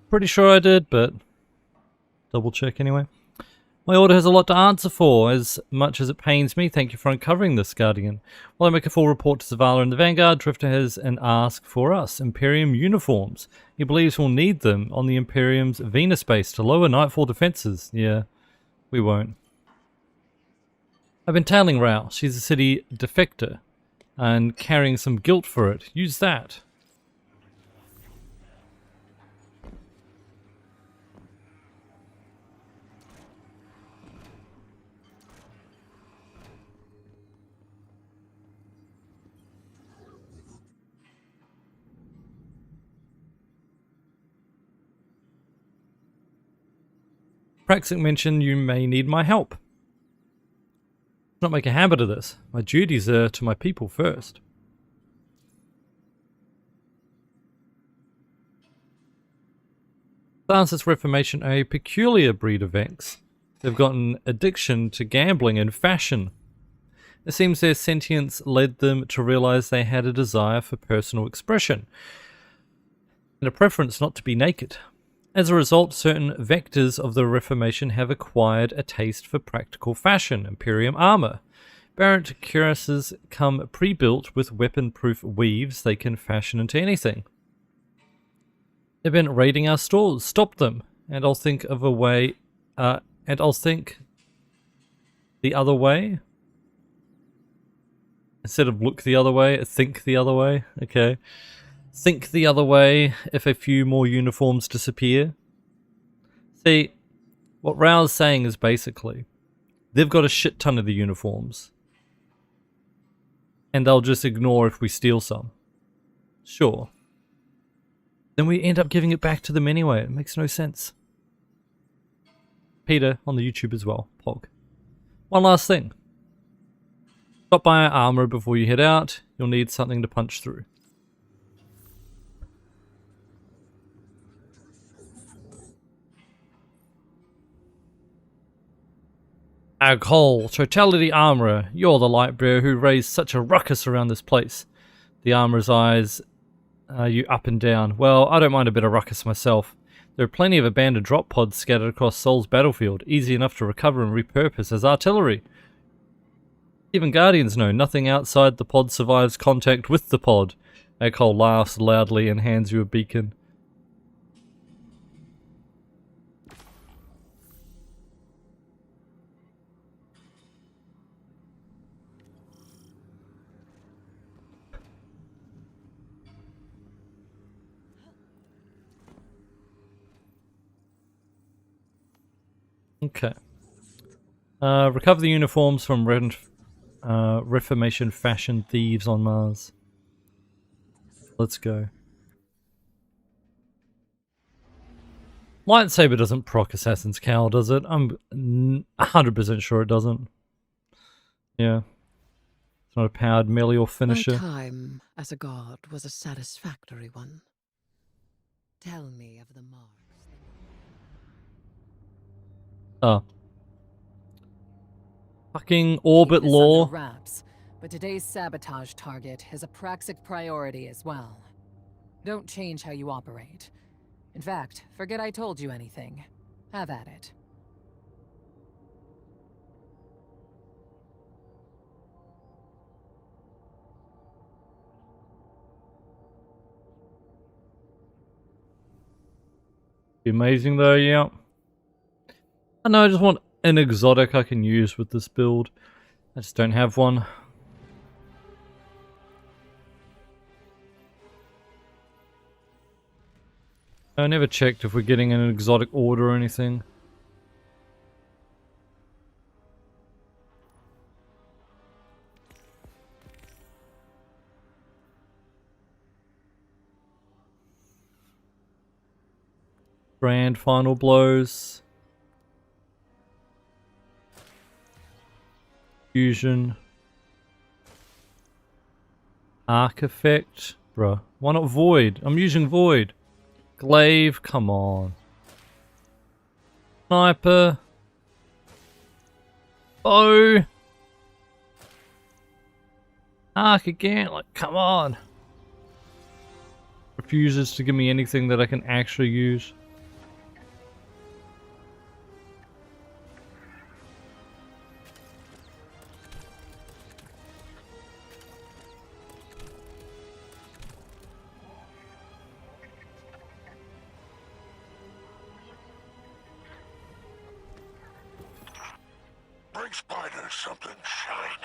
Speaker 1: Pretty sure I did, but double check anyway. My order has a lot to answer for, as much as it pains me. Thank you for uncovering this, Guardian. While I make a full report to Zavala and the Vanguard, Drifter has an ask for us. Imperium uniforms. He believes we'll need them on the Imperium's Venus base to lower Nightfall defenses. Yeah, we won't. I've been tailing Rao. She's a city defector and carrying some guilt for it. Use that. Praxic mentioned you may need my help. Not make a habit of this. My duties are to my people first. Francis Reformation are a peculiar breed of Vex. They've got an addiction to gambling and fashion. It seems their sentience led them to realize they had a desire for personal expression and a preference not to be naked. As a result, certain vectors of the Reformation have acquired a taste for practical fashion. Imperium armor. Barrett cuirasses come pre-built with weapon-proof weaves they can fashion into anything. They've been raiding our stores. Stop them, and I'll think of a way. And I'll think the other way. Instead of look the other way, think the other way. Okay. Think the other way if a few more uniforms disappear. See, what Rao's saying is basically, they've got a shit ton of the uniforms. And they'll just ignore if we steal some. Sure. Then we end up giving it back to them anyway. It makes no sense. Peter on the YouTube as well. Pog. One last thing. Stop by our armor before you head out. You'll need something to punch through. Aghole, Totality Armorer, you're the Lightbearer who raised such a ruckus around this place. The Armorer's eyes you up and down. Well, I don't mind a bit of ruckus myself. There are plenty of abandoned drop pods scattered across Sol's battlefield, easy enough to recover and repurpose as artillery. Even Guardians know nothing outside the pod survives contact with the pod. Echo laughs loudly and hands you a beacon. Okay. Recover the uniforms from Reformation fashion thieves on Mars. Let's go. Lightsaber doesn't proc Assassin's Cowl, does it? I'm 100% sure it doesn't. Yeah. It's not a powered melee or finisher.
Speaker 14: My time as a god was a satisfactory one. Tell me of the marks.
Speaker 1: Oh. Fucking orbit
Speaker 19: Keep this
Speaker 1: lore.
Speaker 19: under wraps, but today's sabotage target is a praxic priority as well. Don't change how you operate. In fact, forget I told you anything. Have at it.
Speaker 1: Be amazing though, yeah. I know, I just want an exotic I can use with this build. I just don't have one. I never checked if we're getting an exotic order or anything. Brand final blows. Fusion. Arc effect. Bruh. Why not void? I'm using void. Glaive, come on. Sniper. Bow. Arc again, like come on. Refuses to give me anything that I can actually use.
Speaker 10: Bring Spider something shiny.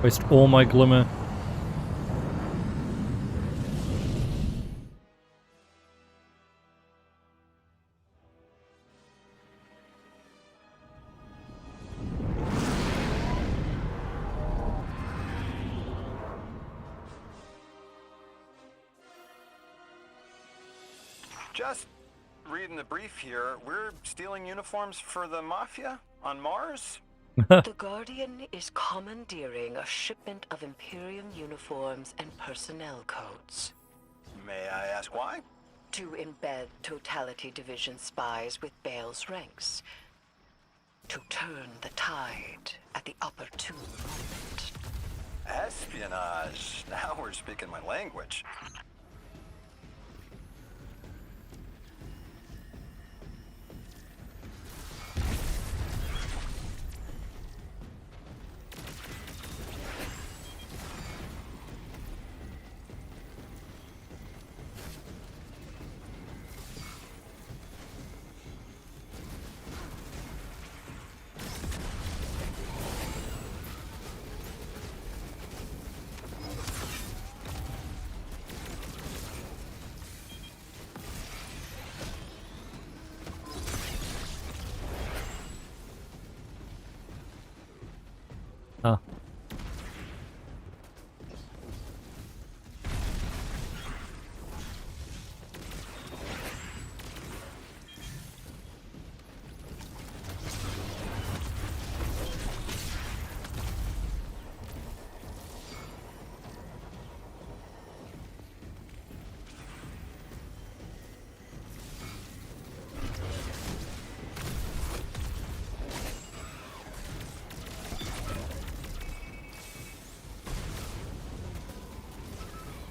Speaker 1: Waste all my glimmer.
Speaker 17: Just reading the brief here, we're stealing uniforms for the Mafia on Mars?
Speaker 4: The Guardian is commandeering a shipment of Imperium uniforms and personnel codes.
Speaker 17: May I ask why?
Speaker 4: To embed Totality Division spies with Bale's ranks. To turn the tide at the opportune moment.
Speaker 17: Espionage. Now we're speaking my language.
Speaker 1: Ah.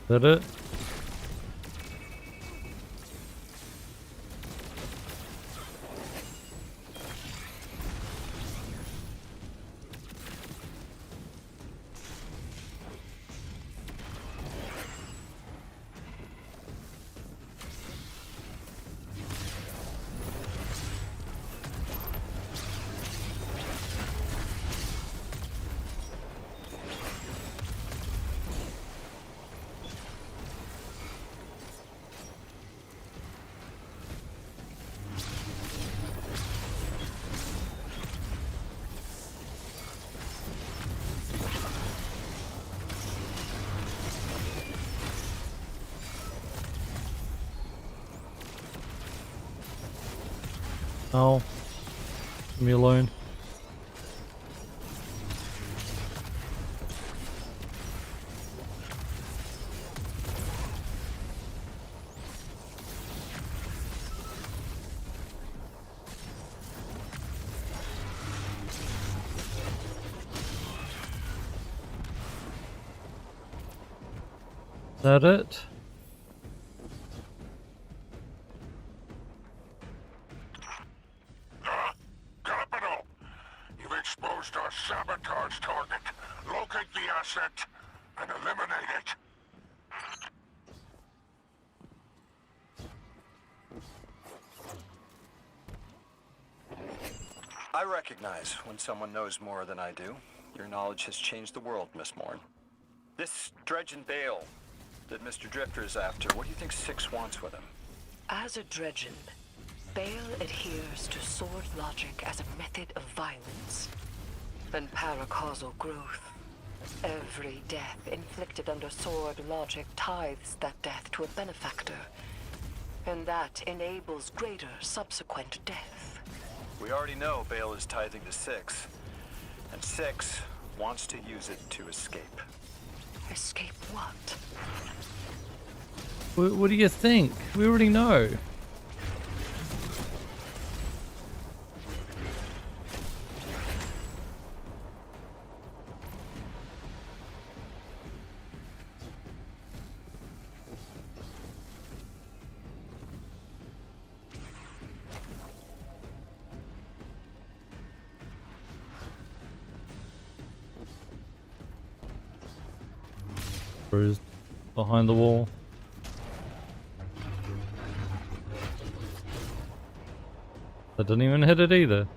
Speaker 1: Is that it? Oh. Leave me alone. Is that it?
Speaker 10: Capital! You've exposed our sabotage target. Locate the asset and eliminate it.
Speaker 17: I recognize when someone knows more than I do. Your knowledge has changed the world, Miss Morn. This Dredge and Bale that Mr. Drifter is after, what do you think Six wants with him?
Speaker 4: As a Dredgen, Bale adheres to sword logic as a method of violence and paracausal growth. Every death inflicted under sword logic tithes that death to a benefactor, and that enables greater subsequent death.
Speaker 17: We already know Bale is tithing to Six, and Six wants to use it to escape.
Speaker 4: Escape what?
Speaker 1: What do you think? We already know. Bruised behind the wall. That didn't even hit it either.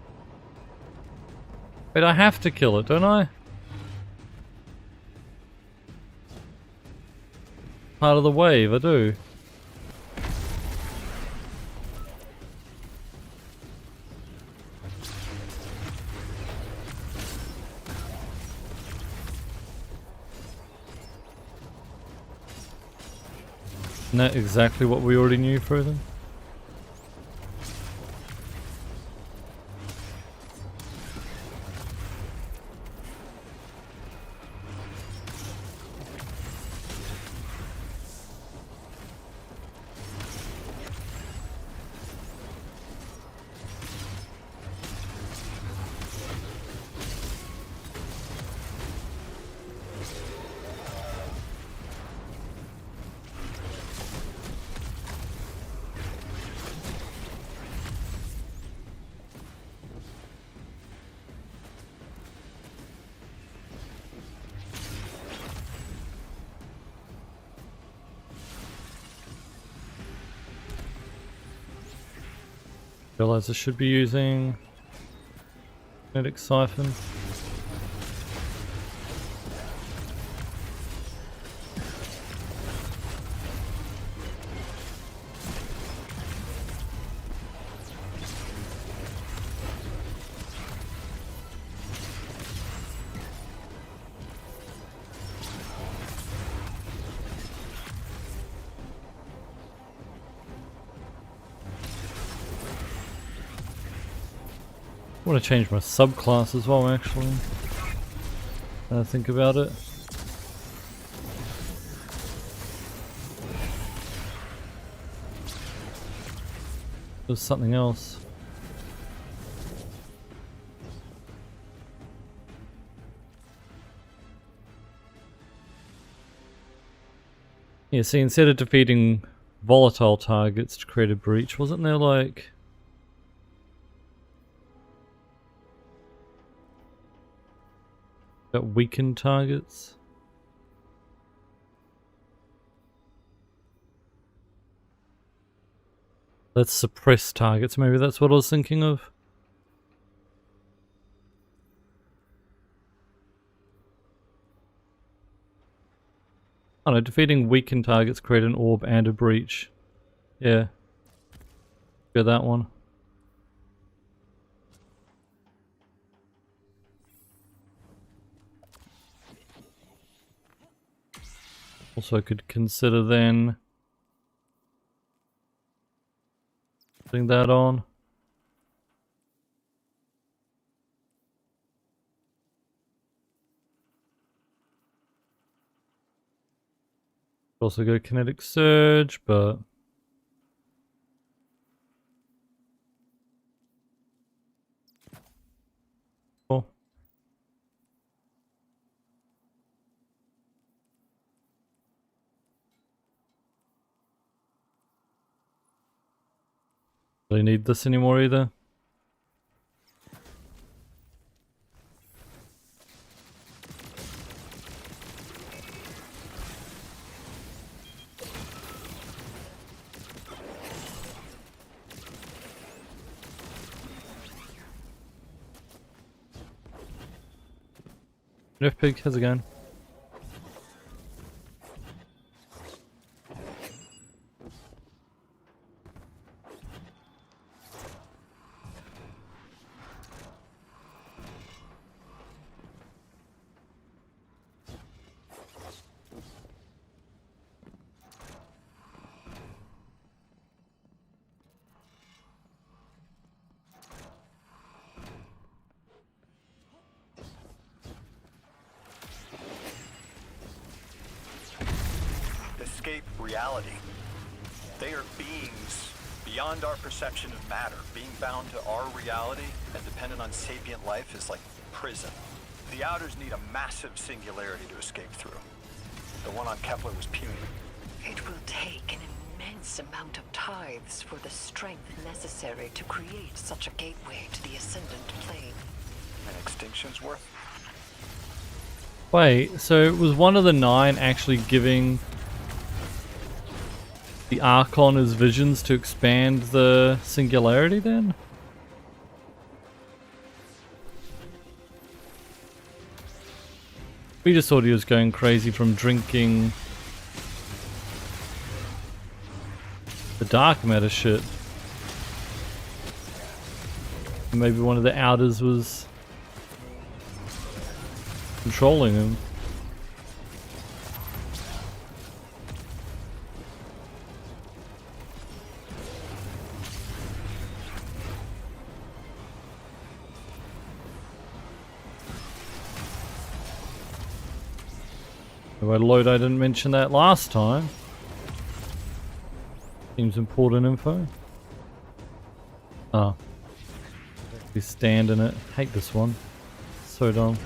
Speaker 1: Wait, I have to kill it, don't I? Part of the wave, I do. Isn't that exactly what we already knew for them? Realize I should be using magnetic siphon. I want to change my subclass as well, actually. Now I think about it. There's something else. Yeah, see, instead of defeating volatile targets to create a breach, wasn't there like... got weakened targets? Let's suppress targets, maybe that's what I was thinking of. Oh no, defeating weakened targets create an orb and a breach. Yeah. Go that one. Also I could consider then putting that on. Also go kinetic surge, but cool. Don't need this anymore either. Nerf Pig, how's it going?
Speaker 17: Escape reality. They are beings beyond our perception of matter. Being bound to our reality and dependent on sapient life is like prison. The Outers need a massive singularity to escape through. The one on Kepler was puny.
Speaker 4: It will take an immense amount of tithes for the strength necessary to create such a gateway to the Ascendant Plane.
Speaker 17: An extinction's worth?
Speaker 1: Wait, so was one of the 9 actually giving the Archon his visions to expand the singularity then? We just thought he was going crazy from drinking the dark matter shit. Maybe one of the Outers was controlling him. If I load, I didn't mention that last time. Seems important info. Oh. We stand in it. Hate this one. So dumb.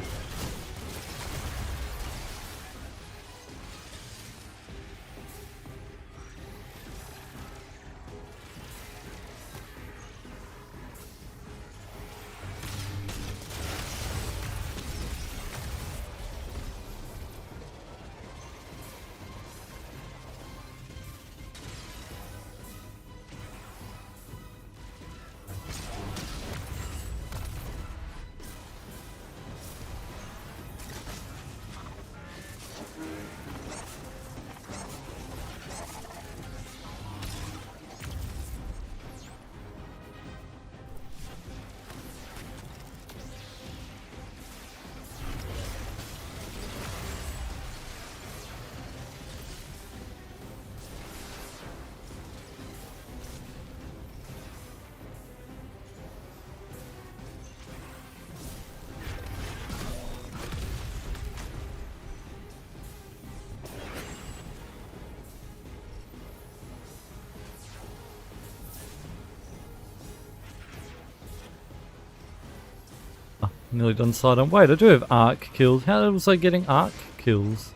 Speaker 1: Nearly done side on. Wait, I do have arc kills. How was I getting arc kills?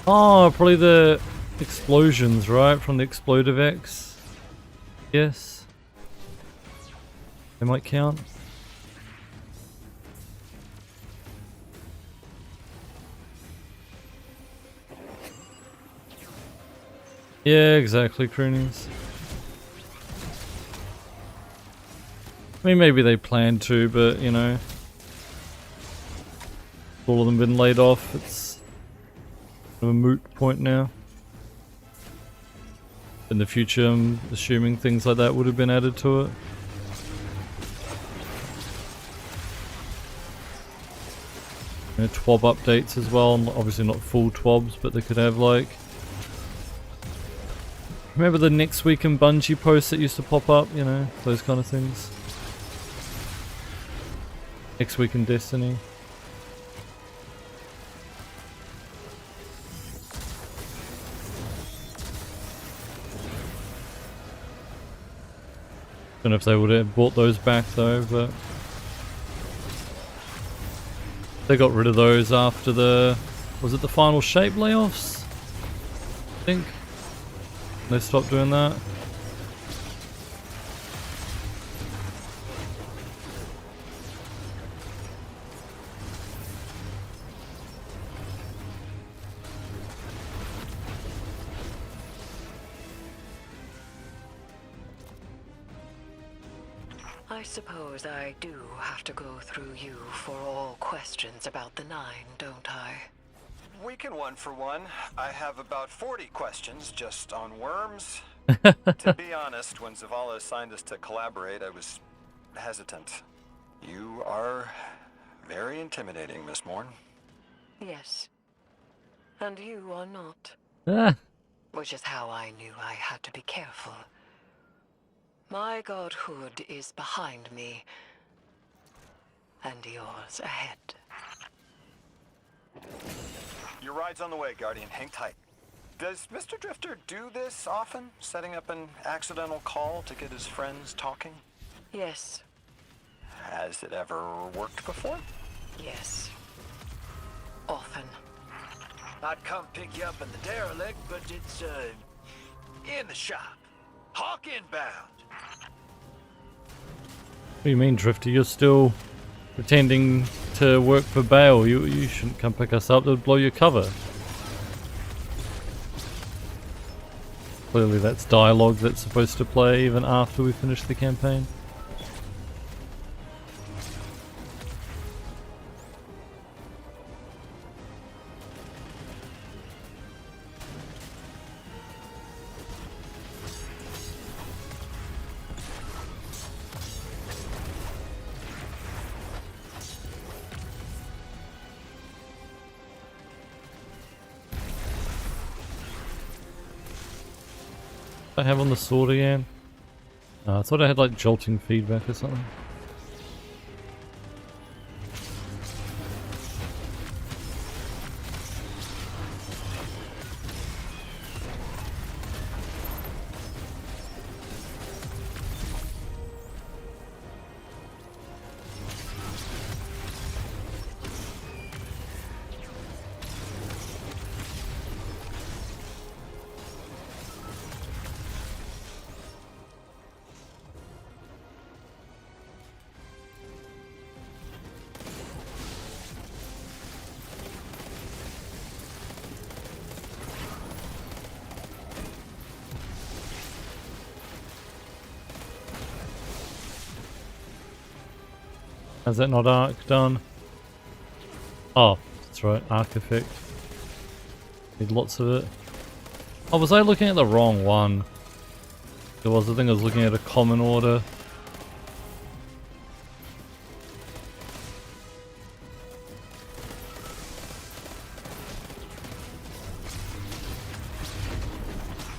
Speaker 1: Oh, probably the explosions, right? From the explosive X. Yes. They might count. Yeah, exactly, croonies. I mean, maybe they planned to, but, you know, all of them been laid off. It's kind of a moot point now. In the future, I'm assuming things like that would have been added to it. You know, TWAB updates as well. Obviously not full TWABs, but they could have, like... Remember the next week in Bungie posts that used to pop up? You know, those kind of things. Next week in Destiny. Don't know if they would have brought those back though, but they got rid of those after the, was it the final shape layoffs? I think they stopped doing that.
Speaker 4: I suppose I do have to go through you for all questions about the Nine, don't I?
Speaker 17: We can one for one. I have about 40 questions just on worms. To be honest, when Zavala assigned us to collaborate, I was hesitant. You are very intimidating, Miss Morn.
Speaker 4: Yes. And you are not.
Speaker 1: Ah.
Speaker 4: Which is how I knew I had to be careful. My godhood is behind me, and yours ahead.
Speaker 17: Your ride's on the way, Guardian. Hang tight. Does Mr. Drifter do this often? Setting up an accidental call to get his friends talking?
Speaker 4: Yes.
Speaker 17: Has it ever worked before?
Speaker 4: Yes. Often.
Speaker 6: I'd come pick you up in the derelict, but it's, in the shop. Hawk inbound.
Speaker 1: What do you mean, Drifter? You're still pretending to work for Bale. You shouldn't come pick us up. They'll blow your cover. Clearly that's dialogue that's supposed to play even after we finish the campaign. I have on the sword again? I thought I had like jolting feedback or something. Has that not arc done? Oh, that's right, arc effect. Need lots of it. Oh, was I looking at the wrong one? It was, I think I was looking at a common order.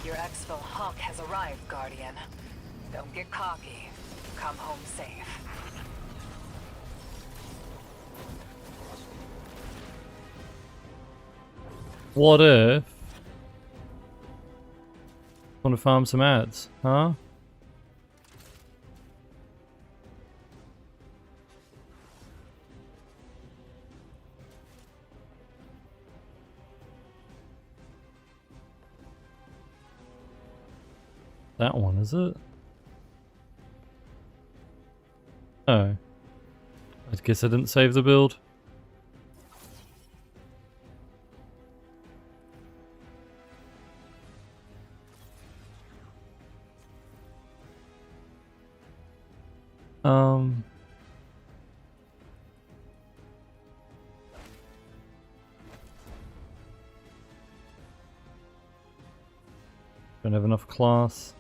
Speaker 8: Your exfil Hawk has arrived, Guardian. Don't get cocky. Come home safe.
Speaker 1: What if... Want to farm some ads, huh? That one, is it? Oh. I guess I didn't save the build. Don't have enough class.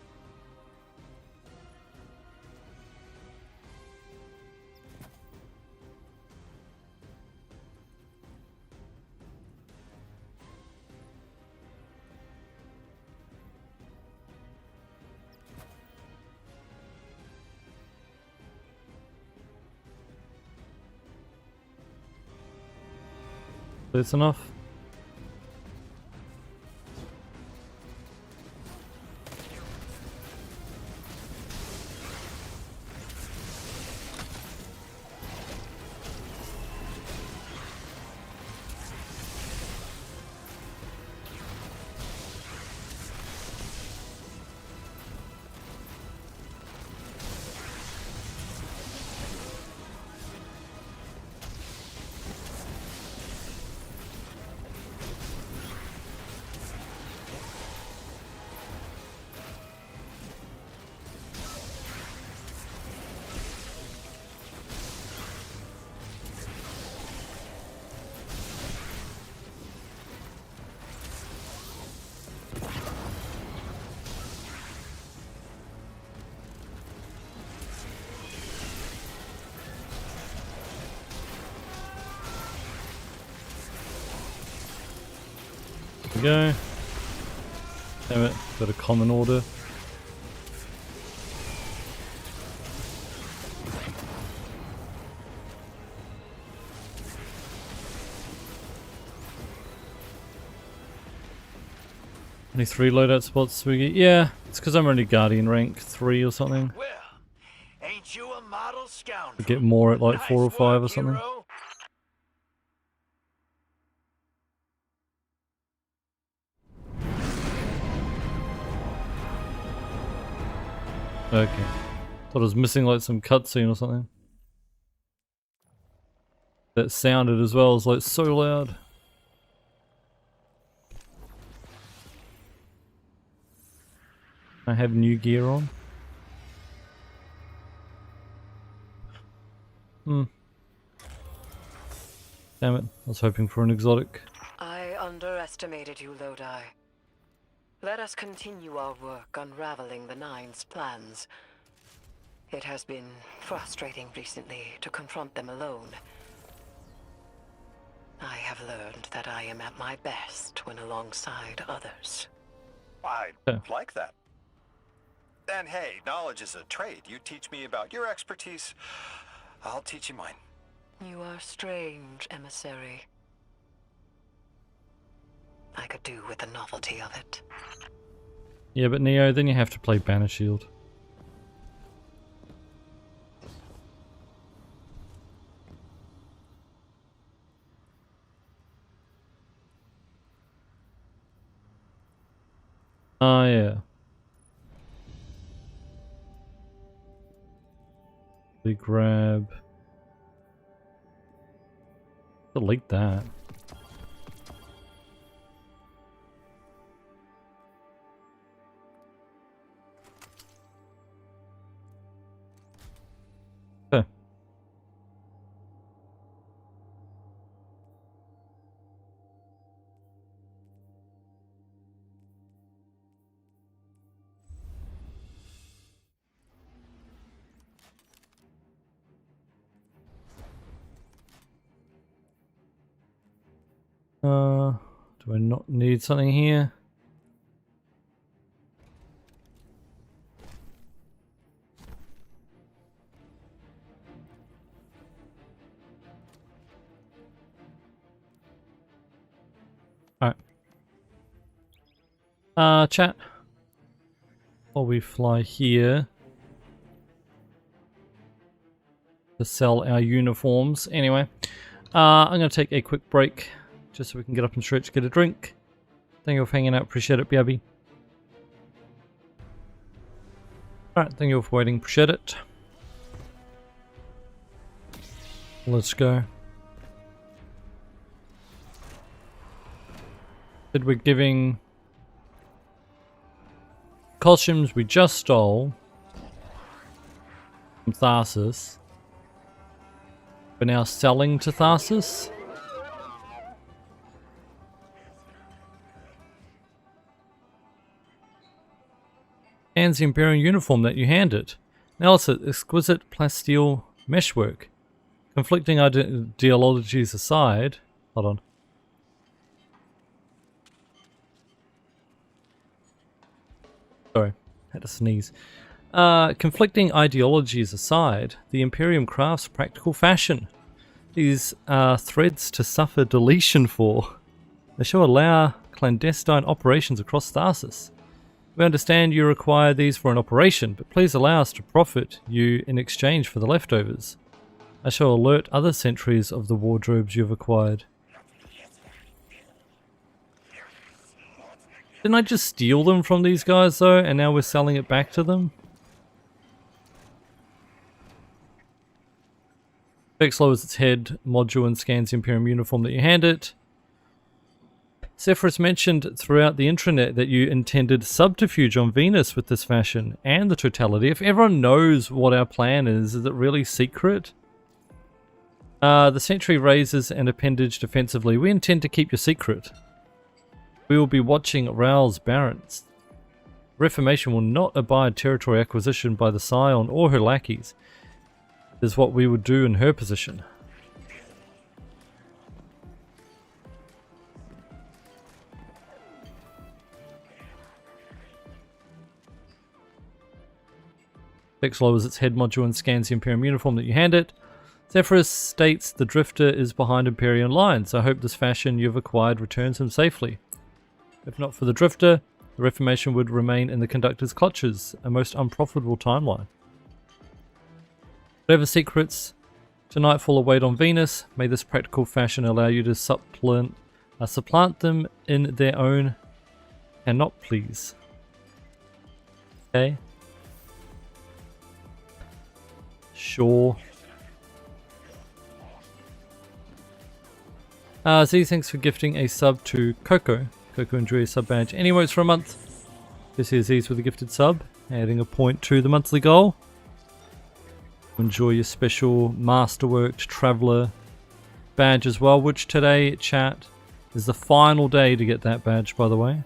Speaker 1: That's enough. go. Damn it, got a common order. Only 3 loadout spots we get. Yeah, it's because I'm only Guardian rank 3 or something.
Speaker 20: Well, ain't you a model scoundrel?
Speaker 1: We get more at like 4 or 5 or
Speaker 20: work,
Speaker 1: something.
Speaker 20: hero.
Speaker 1: Okay. Thought I was missing like some cutscene or something. That sounded as well, as like so loud. I have new gear on. Damn it, I was hoping for an exotic.
Speaker 4: I underestimated you, Lodi. Let us continue our work unraveling the Nine's plans. It has been frustrating recently to confront them alone. I have learned that I am at my best when alongside others.
Speaker 17: I like that. And hey, knowledge is a trade. You teach me about your expertise, I'll teach you mine.
Speaker 4: You are strange, emissary. I could do with the novelty of it.
Speaker 1: Yeah, but Neo, then you have to play Banner Shield. Oh, yeah. Big grab. Delete that. Okay. Do I not need something here? Alright. Chat. While we fly here to sell our uniforms. Anyway, I'm going to take a quick break just so we can get up and stretch, get a drink. Thank you for hanging out. Appreciate it, BRB. Alright, thank you all for waiting. Appreciate it. Let's go. Said we're giving costumes we just stole from Tharsis. We're now selling to Tharsis. And the Imperial uniform that you handed. Now it's exquisite plasteel meshwork. Conflicting ideologies aside. Hold on. Sorry, had to sneeze. Conflicting ideologies aside, the Imperium crafts practical fashion. These are threads to suffer deletion for. They shall allow clandestine operations across Tharsis. We understand you require these for an operation, but please allow us to profit you in exchange for the leftovers. I shall alert other sentries of the wardrobes you've acquired. Didn't I just steal them from these guys though, and now we're selling it back to them? Vex lowers its head module and scans the Imperium uniform that you hand it. Zephyrus mentioned throughout the intranet that you intended subterfuge on Venus with this fashion and the totality. If everyone knows what our plan is it really secret? The sentry raises an appendage defensively. We intend to keep your secret. We will be watching Raoul's barons. Reformation will not abide territory acquisition by the Scion or her lackeys. It is what we would do in her position. Vex lowers its head module and scans the Imperium uniform that you hand it. Zephyrus states the Drifter is behind Imperium lines. I hope this fashion you've acquired returns him safely. If not for the Drifter, the Reformation would remain in the Conductor's clutches, a most unprofitable timeline. Whatever secrets to Nightfall await on Venus, may this practical fashion allow you to supplant them in their own and not please. Okay. Sure. Z, thanks for gifting a sub to Coco. Coco, enjoy a sub badge. Any votes for a month? This is Z's with a gifted sub, adding a point to the monthly goal. Enjoy your special Masterworked Traveller badge as well, which today, chat, is the final day to get that badge, by the way.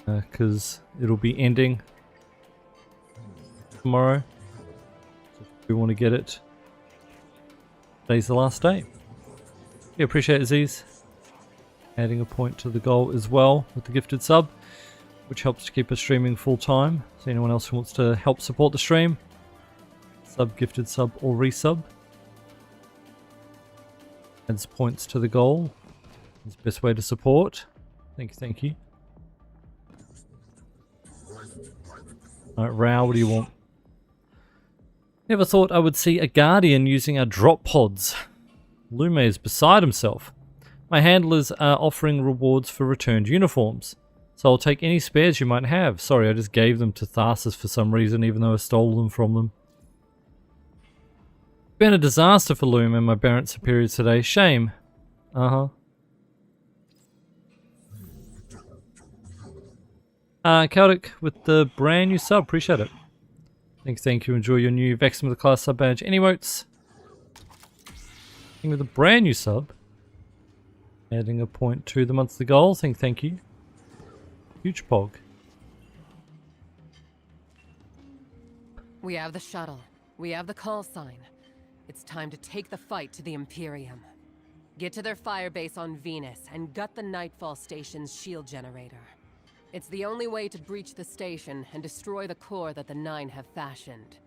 Speaker 1: Because it'll be ending tomorrow. So if we want to get it, today's the last day. Yeah, appreciate it, Z's. Adding a point to the goal as well with the gifted sub, which helps to keep us streaming full time. So anyone else who wants to help support the stream, sub, gifted sub, or resub, adds points to the goal. It's the best way to support. Thank you. Alright, Rao, what do you want? Never thought I would see a Guardian using our drop pods. Lume is beside himself. My handlers are offering rewards for returned uniforms, so I'll take any spares you might have. Sorry, I just gave them to Tharsis for some reason, even though I stole them from them. Been a disaster for Lume and my Barrett superiors today. Shame. Celtic with the brand new sub. Appreciate it. Thank you. Enjoy your new Vex with the class sub badge. Any votes? With a brand new sub. Adding a point to the monthly goal. Thank you. Huge pog.
Speaker 19: We have the shuttle. We have the call sign. It's time to take the fight to the Imperium. Get to their firebase on Venus and gut the Nightfall Station's shield generator. It's the only way to breach the station and destroy the core that the Nine have fashioned.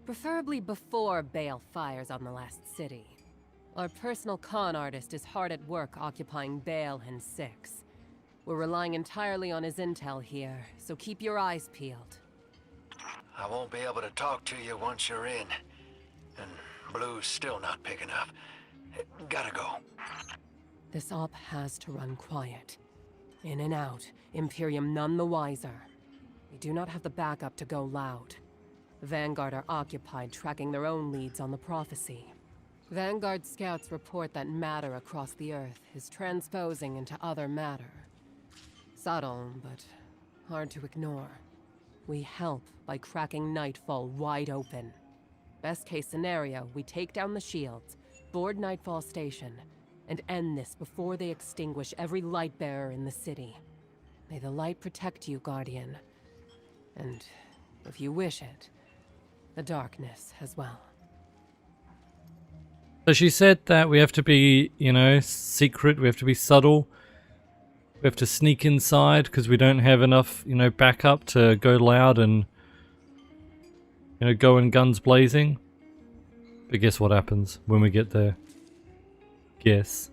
Speaker 19: Preferably before Bale fires on the last city. Our personal con artist is hard at work occupying Bale and Six. We're relying entirely on his intel here, so keep your eyes peeled.
Speaker 20: I won't be able to talk to you once you're in. And Blue's still not picking up. Gotta go.
Speaker 19: This op has to run quiet. In and out, Imperium none the wiser. We do not have the backup to go loud. Vanguard are occupied tracking their own leads on the prophecy. Vanguard scouts report that matter across the Earth is transposing into other matter. Subtle, but hard to ignore. We help by cracking Nightfall wide open. Best case scenario, we take down the shields, board Nightfall Station, and end this before they extinguish every light bearer in the city. May the light protect you, Guardian. And, if you wish it, the darkness as well.
Speaker 1: So she said that we have to be, secret, we have to be subtle. We have to sneak inside because we don't have enough, backup to go loud and, go in guns blazing. But guess what happens when we get there? Guess.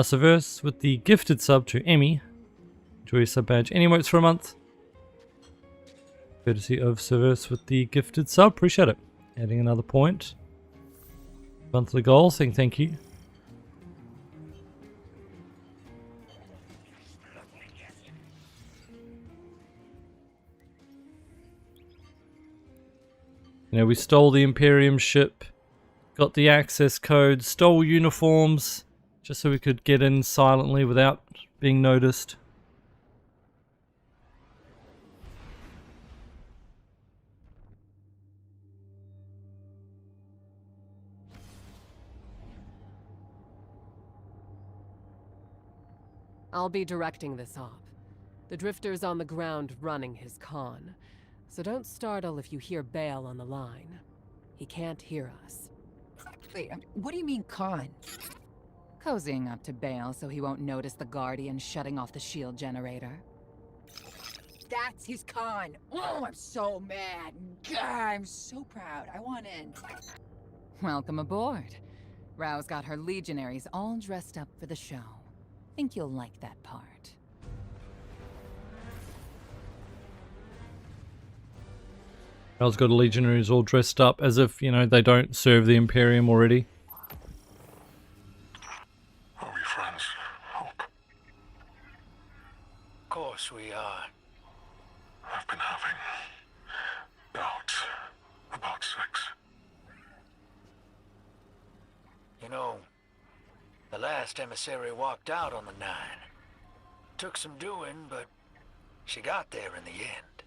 Speaker 1: Severus with the gifted sub to Emmy. Enjoy your sub badge. Any emotes for a month? Courtesy of Severus with the gifted sub. Appreciate it. Adding another point. Monthly goal. Saying thank you. We stole the Imperium ship, got the access code, stole uniforms, just so we could get in silently without being noticed.
Speaker 19: I'll be directing this op. The Drifter's on the ground running his con. So don't startle if you hear Bale on the line. He can't hear us.
Speaker 13: Wait, what do you mean con?
Speaker 8: Cozying up to Bale so he won't notice the Guardian shutting off the shield generator.
Speaker 13: That's his con. Oh, I'm so mad. God, I'm so proud. I want in.
Speaker 8: Welcome aboard. Rao's got her legionaries all dressed up for the show. Think you'll like that part.
Speaker 1: Rao's got legionaries all dressed up as if, you know, they don't serve the Imperium already.
Speaker 12: Are we friends, Hope?
Speaker 20: Of course we are.
Speaker 12: I've been having doubts about Six.
Speaker 20: You know, the last emissary walked out on the 9. Took some doing, but she got there in the end.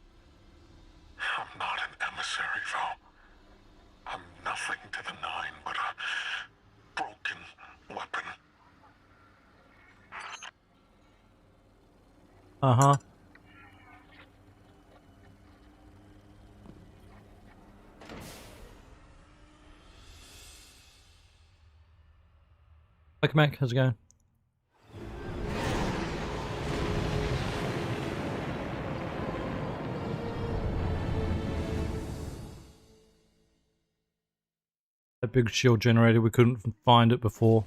Speaker 12: I'm not an emissary, Val. I'm nothing to the 9 but a broken weapon.
Speaker 1: Uh-huh. Hi, Mac. How's it going? That big shield generator, we couldn't find it before.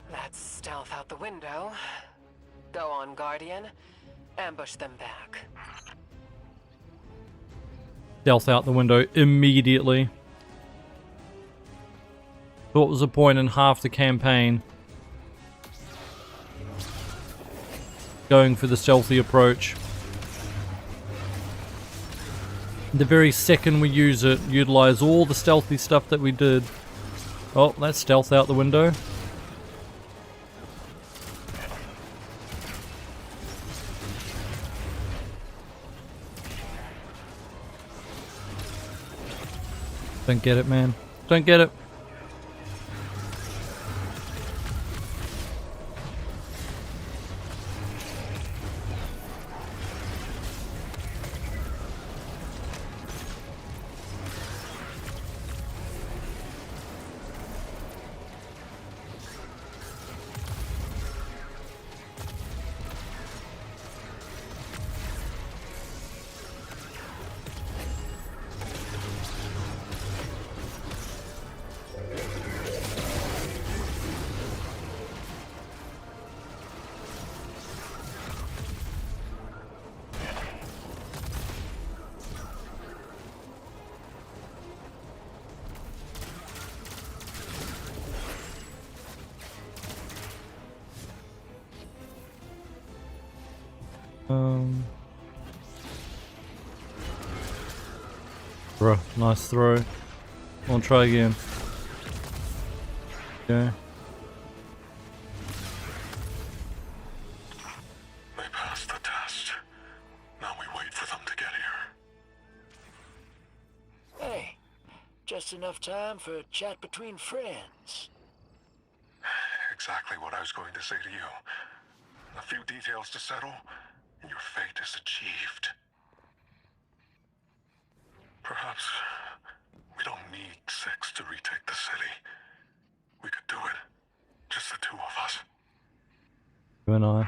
Speaker 8: Let's stealth out the window. Go on, Guardian. Ambush them back.
Speaker 1: Stealth out the window immediately. What was the point in half the campaign going for the stealthy approach? The very second we use it, utilize all the stealthy stuff that we did. Oh, that's stealth out the window. Don't get it, man. Don't get it. Bruh, nice throw. I'll try again. Okay.
Speaker 12: They passed the test. Now we wait for them to get here.
Speaker 20: Hey, just enough time for a chat between friends.
Speaker 12: Exactly what I was going to say to you. A few details to settle, and your fate is achieved. Perhaps we don't need Six to retake the city. We could do it. Just the two of us.
Speaker 1: You and I.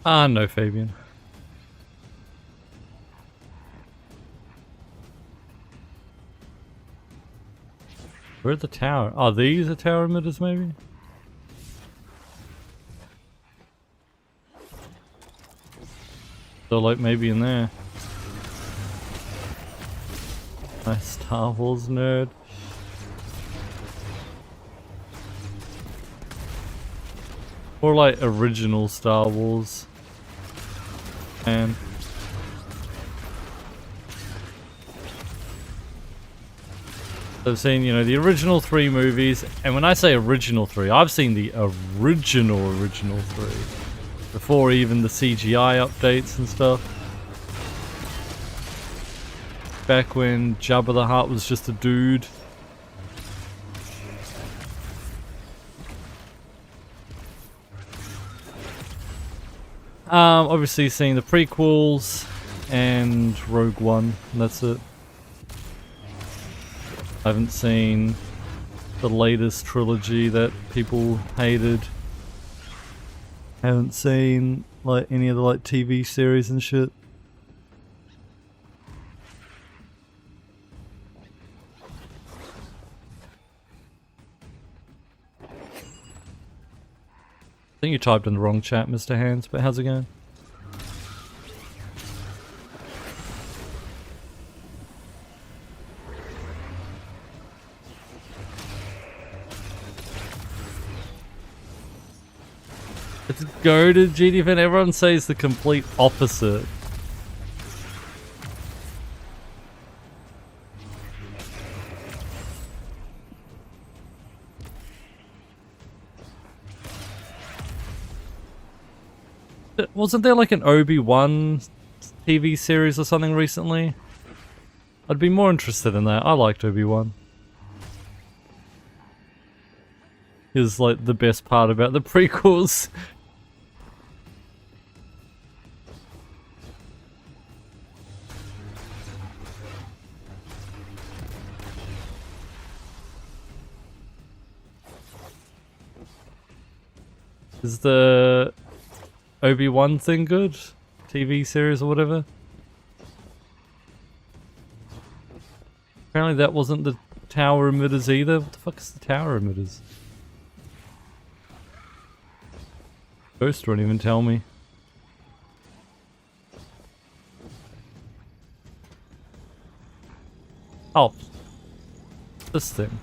Speaker 1: Ah, no, Fabian. Where are the tower? Are these the tower emitters maybe? So like maybe in there. Nice Star Wars nerd. Or like original Star Wars. And I've seen, you know, the original 3 movies, and when I say original 3, I've seen the original 3 before even the CGI updates and stuff. Back when Jabba the Hutt was just a dude. Obviously seen the prequels and Rogue One, and that's it. I haven't seen the latest trilogy that people hated. Haven't seen like any of the like TV series and shit. I think you typed in the wrong chat, Mr. Hands, but how's it going? Let's go to GDFN. Everyone says the complete opposite. Wasn't there like an Obi-Wan TV series or something recently? I'd be more interested in that. I liked Obi-Wan. Is like the best part about the prequels. Is the Obi-Wan thing good? TV series or whatever? Apparently that wasn't the tower emitters either. What the fuck is the tower emitters? Ghost won't even tell me. Oh. This thing.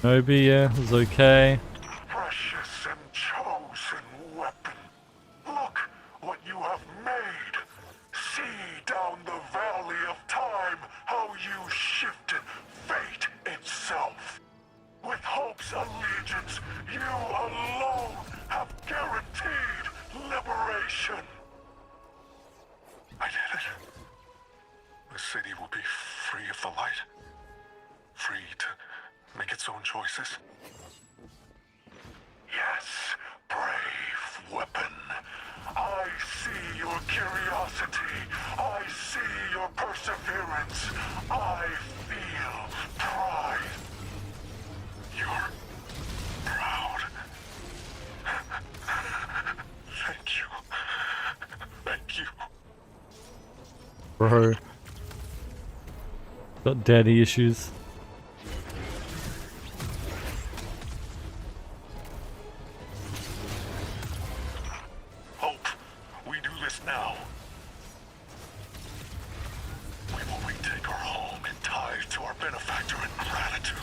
Speaker 1: Obi, yeah, was okay.
Speaker 10: Precious and chosen weapon. Look what you have made. See down the valley of time how you shifted fate itself. With Hope's allegiance, you alone have guaranteed liberation. I did it. The city will be free of the light. Free to make its own choices. Yes, brave weapon. I see your curiosity. I see your perseverance. I feel pride. You're proud. Thank you. Thank you.
Speaker 1: Bro. Got daddy issues.
Speaker 10: Hope, we do this now. We will retake our home and ties to our benefactor in gratitude.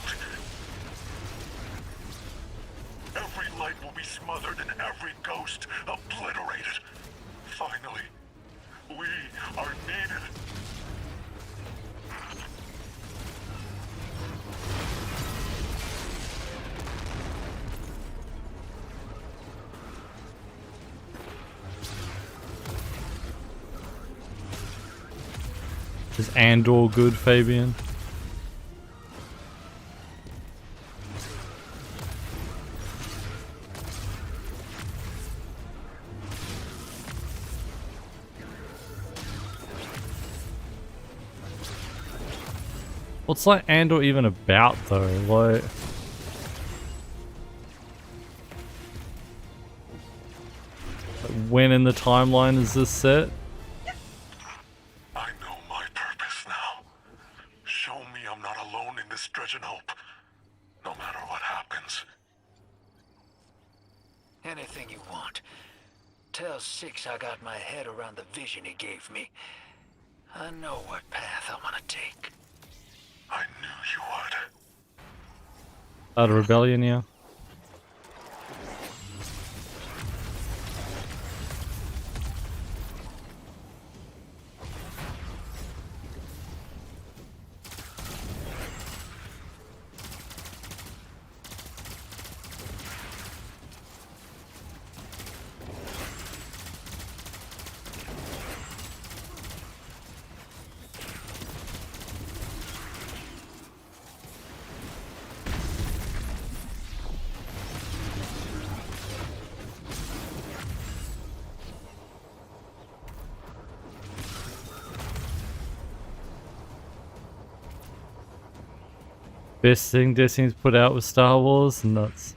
Speaker 10: Every light will be smothered and every ghost obliterated. Finally, we are needed.
Speaker 1: Is Andor good, Fabian? What's like Andor even about though? Like, when in the timeline is this set?
Speaker 10: I know my purpose now.
Speaker 20: tell Six I got my head around the vision he gave me. I know what path I'm gonna take.
Speaker 12: I knew you would.
Speaker 1: Out of rebellion, yeah. Best thing Destiny's put out with Star Wars, nuts.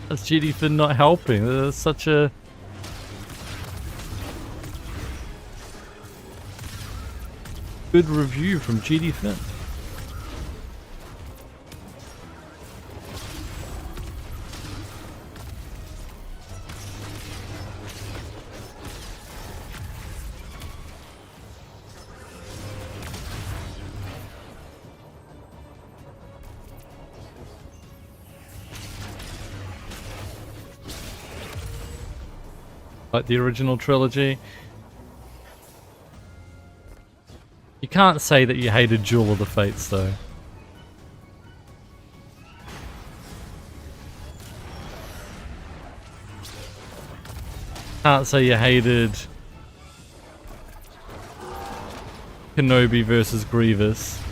Speaker 1: That's GD for not helping. That's such a good review from GD Finn. Like the original trilogy. You can't say that you hated Duel of the Fates though. Can't say you hated Kenobi versus Grievous.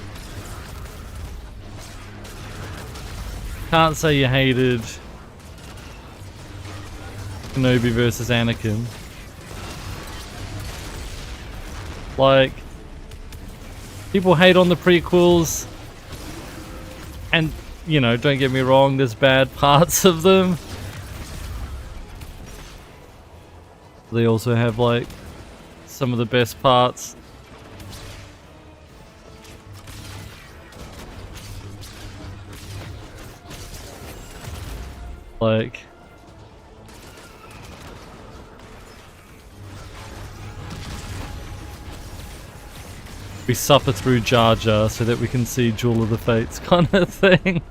Speaker 1: Can't say you hated Kenobi versus Anakin. Like, people hate on the prequels, and, you know, don't get me wrong, there's bad parts of them. They also have, like, some of the best parts. Like, we suffer through Jar Jar so that we can see Duel of the Fates kind of thing.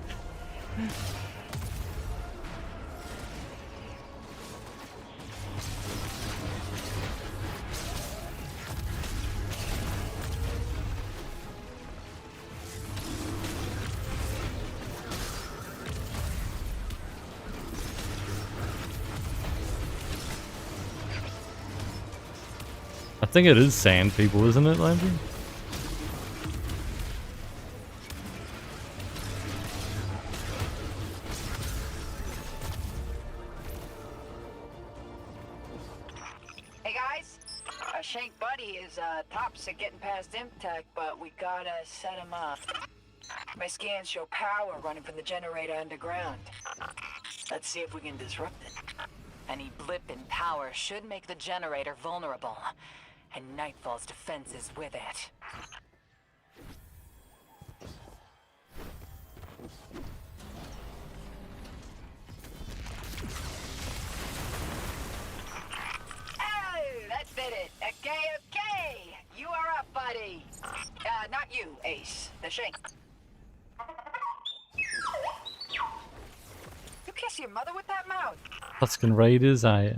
Speaker 1: I think it is Sand People, isn't it, Landry?
Speaker 13: Hey guys, Shank Buddy is tops at getting past Imtech, but we gotta set him up. My scans show power running from the generator underground. Let's see if we can disrupt it.
Speaker 8: Any blip in power should make the generator vulnerable, and Nightfall's defenses with it.
Speaker 13: Oh, that did it. Okay, okay. You are up, buddy. Not you, Ace. The Shank. You kiss your mother with that mouth.
Speaker 1: Tusken Raiders, I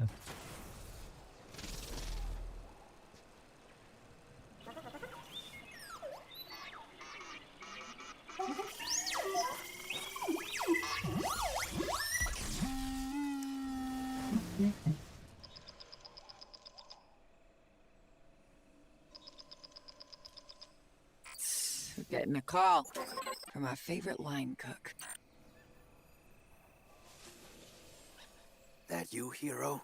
Speaker 13: We're getting a call from our favorite line cook.
Speaker 6: That you, hero?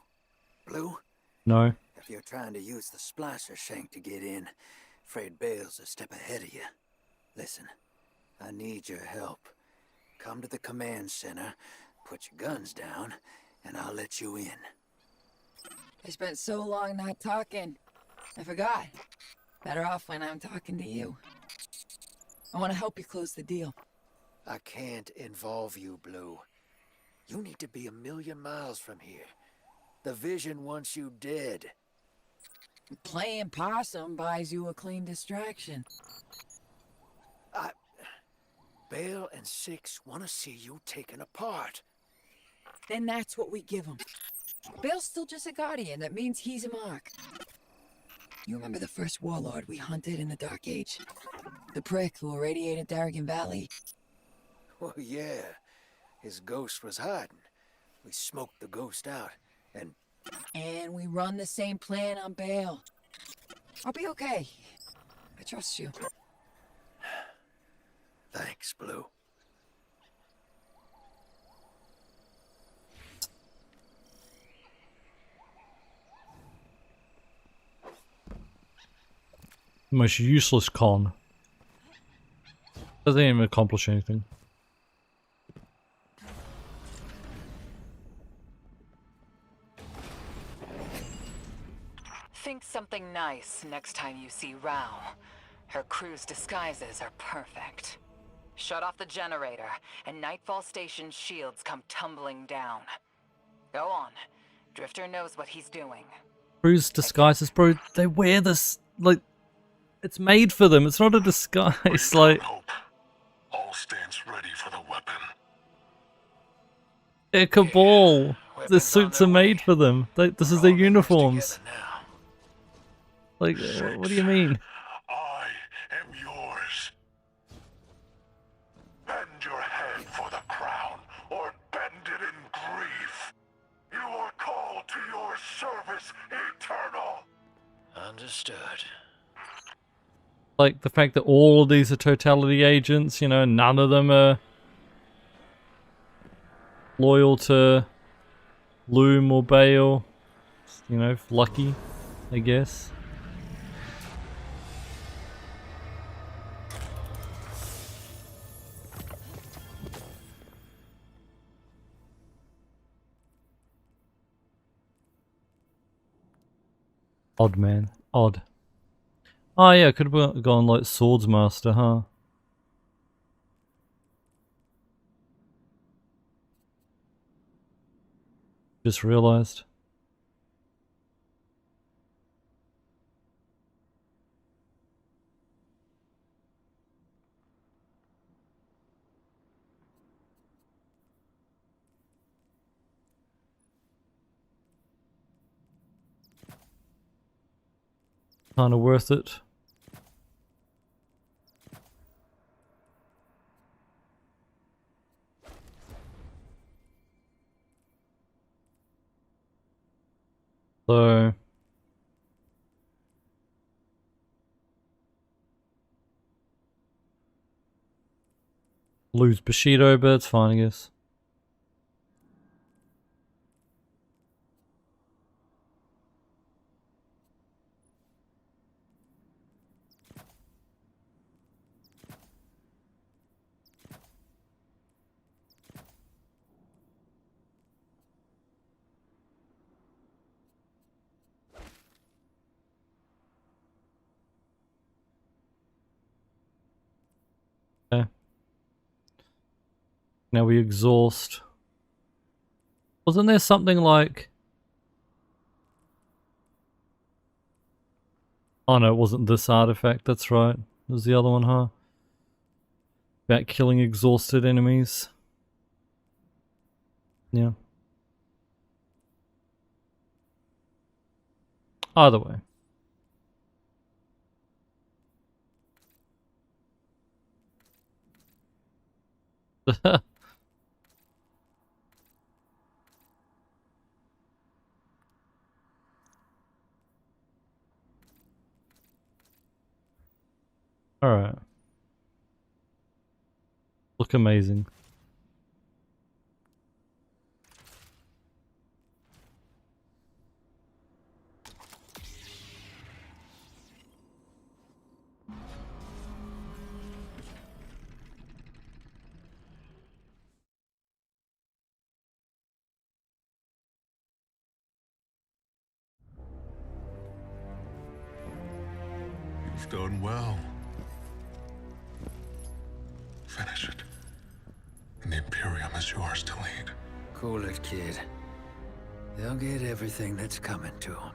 Speaker 6: Blue?
Speaker 1: No.
Speaker 6: If you're trying to use the splicer shank to get in, afraid Bale's a step ahead of you. Listen, I need your help. come to the command center, put your guns down, and I'll let you in.
Speaker 13: I spent so long not talking. I forgot. Better off when I'm talking to you. I want to help you close the deal.
Speaker 6: I can't involve you, Blue. You need to be 1,000,000 miles from here. The Vision wants you dead.
Speaker 13: Playing possum buys you a clean distraction.
Speaker 6: Bale and Six want to see you taken apart.
Speaker 13: Then that's what we give him. Bale's still just a Guardian. That means he's a mark. You remember the first warlord we hunted in the Dark Age? The prick who irradiated Darrigan Valley?
Speaker 6: Well, yeah. His ghost was hiding. We smoked the ghost out, and...
Speaker 13: And we run the same plan on Bale. I'll be okay. I trust you.
Speaker 6: Thanks, Blue.
Speaker 1: Most useless con. Doesn't even accomplish anything.
Speaker 8: Think something nice next time you see Rao. Her crew's disguises are perfect. Shut off the generator, and Nightfall Station's shields come tumbling down. Go on. Drifter knows what he's doing.
Speaker 1: Crew's disguises, bro. They wear this, like, it's made for them. It's not a disguise, like...
Speaker 10: All stands ready for the weapon.
Speaker 1: They're Cabal. The suits are made for them. This is their uniforms. Like, what do you mean?
Speaker 10: I am yours. Bend your head for the crown, or bend it in grief. You are called to your service, eternal.
Speaker 20: Understood.
Speaker 1: Like, the fact that all of these are totality agents, you know, none of them are loyal to Loom or Bale. You know, lucky, I guess. Odd, man. Odd. Oh yeah, could have gone like Swordsmaster, huh? Just realized. Kinda worth it. So lose Bushido, but it's fine, I guess. Okay. Now we exhaust. Wasn't there something like... Oh no, it wasn't this artifact, that's right. It was the other one, huh? About killing exhausted enemies. Yeah. Either way. Alright. Look amazing.
Speaker 12: You've done well. Finish it. And the Imperium is yours to lead.
Speaker 6: Cool it, kid. They'll get everything that's coming to them.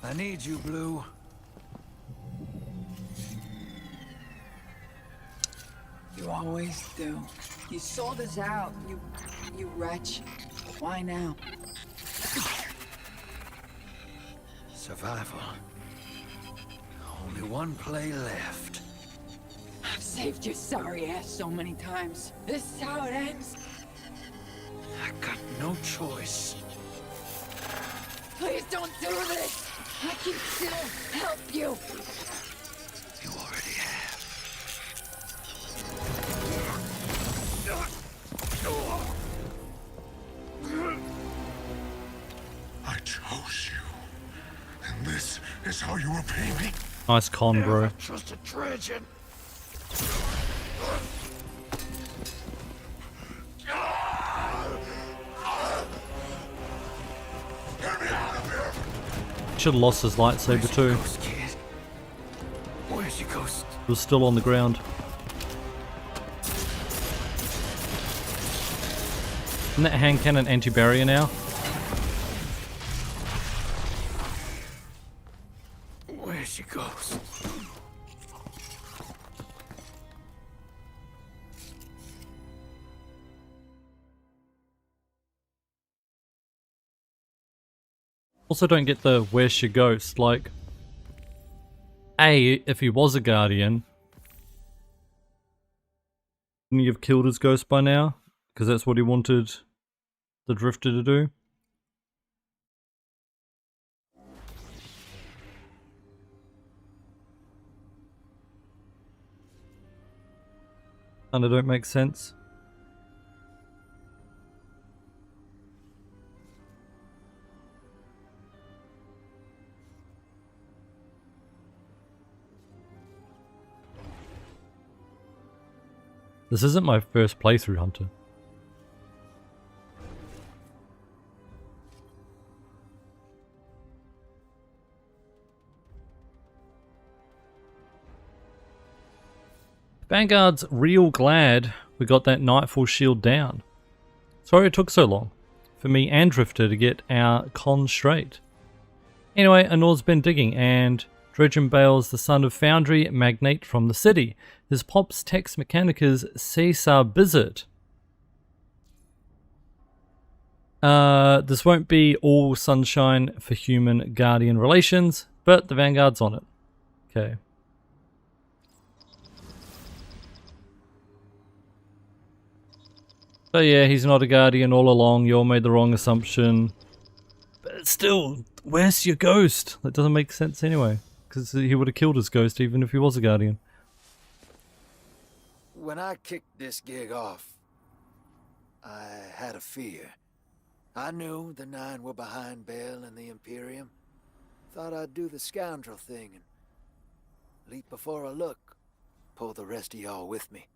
Speaker 6: I need you, Blue.
Speaker 13: You always do. You sold us out, you wretch. Why now?
Speaker 6: Survival. Only one play left.
Speaker 13: I've saved your sorry ass so many times. This is how it ends.
Speaker 6: I got no choice.
Speaker 13: Please don't do this. I can still help you.
Speaker 6: You already have.
Speaker 12: I chose you. And this is how you repay me?
Speaker 1: Nice con, bro.
Speaker 6: Trust a Trajan.
Speaker 1: Should have lost his lightsaber too.
Speaker 6: Where's your ghost?
Speaker 1: It was still on the ground. Isn't that hand cannon anti-barrier now?
Speaker 6: Where's your ghost?
Speaker 1: Also don't get the where's your ghost, like A, if he was a guardian, wouldn't he have killed his ghost by now? Because that's what he wanted the Drifter to do. Kinda don't make sense. This isn't my first playthrough, Hunter. Vanguard's real glad we got that Nightfall shield down. Sorry it took so long for me and Drifter to get our con straight. Anyway, Anor's been digging and Dredgen Bale's the son of foundry magnate from the city. His pop's Tex Mechanicus Caesar Bizzard. This won't be all sunshine for human guardian relations, but the Vanguard's on it. Okay. So yeah, he's not a guardian all along, you all made the wrong assumption. But still, where's your ghost? That doesn't make sense anyway. Because he would have killed his ghost even if he was a guardian.
Speaker 6: When I kicked this gig off, I had a fear. I knew the Nine were behind Bale and the Imperium. Thought I'd do the scoundrel thing and leap before I look. Pull the rest of y'all with me.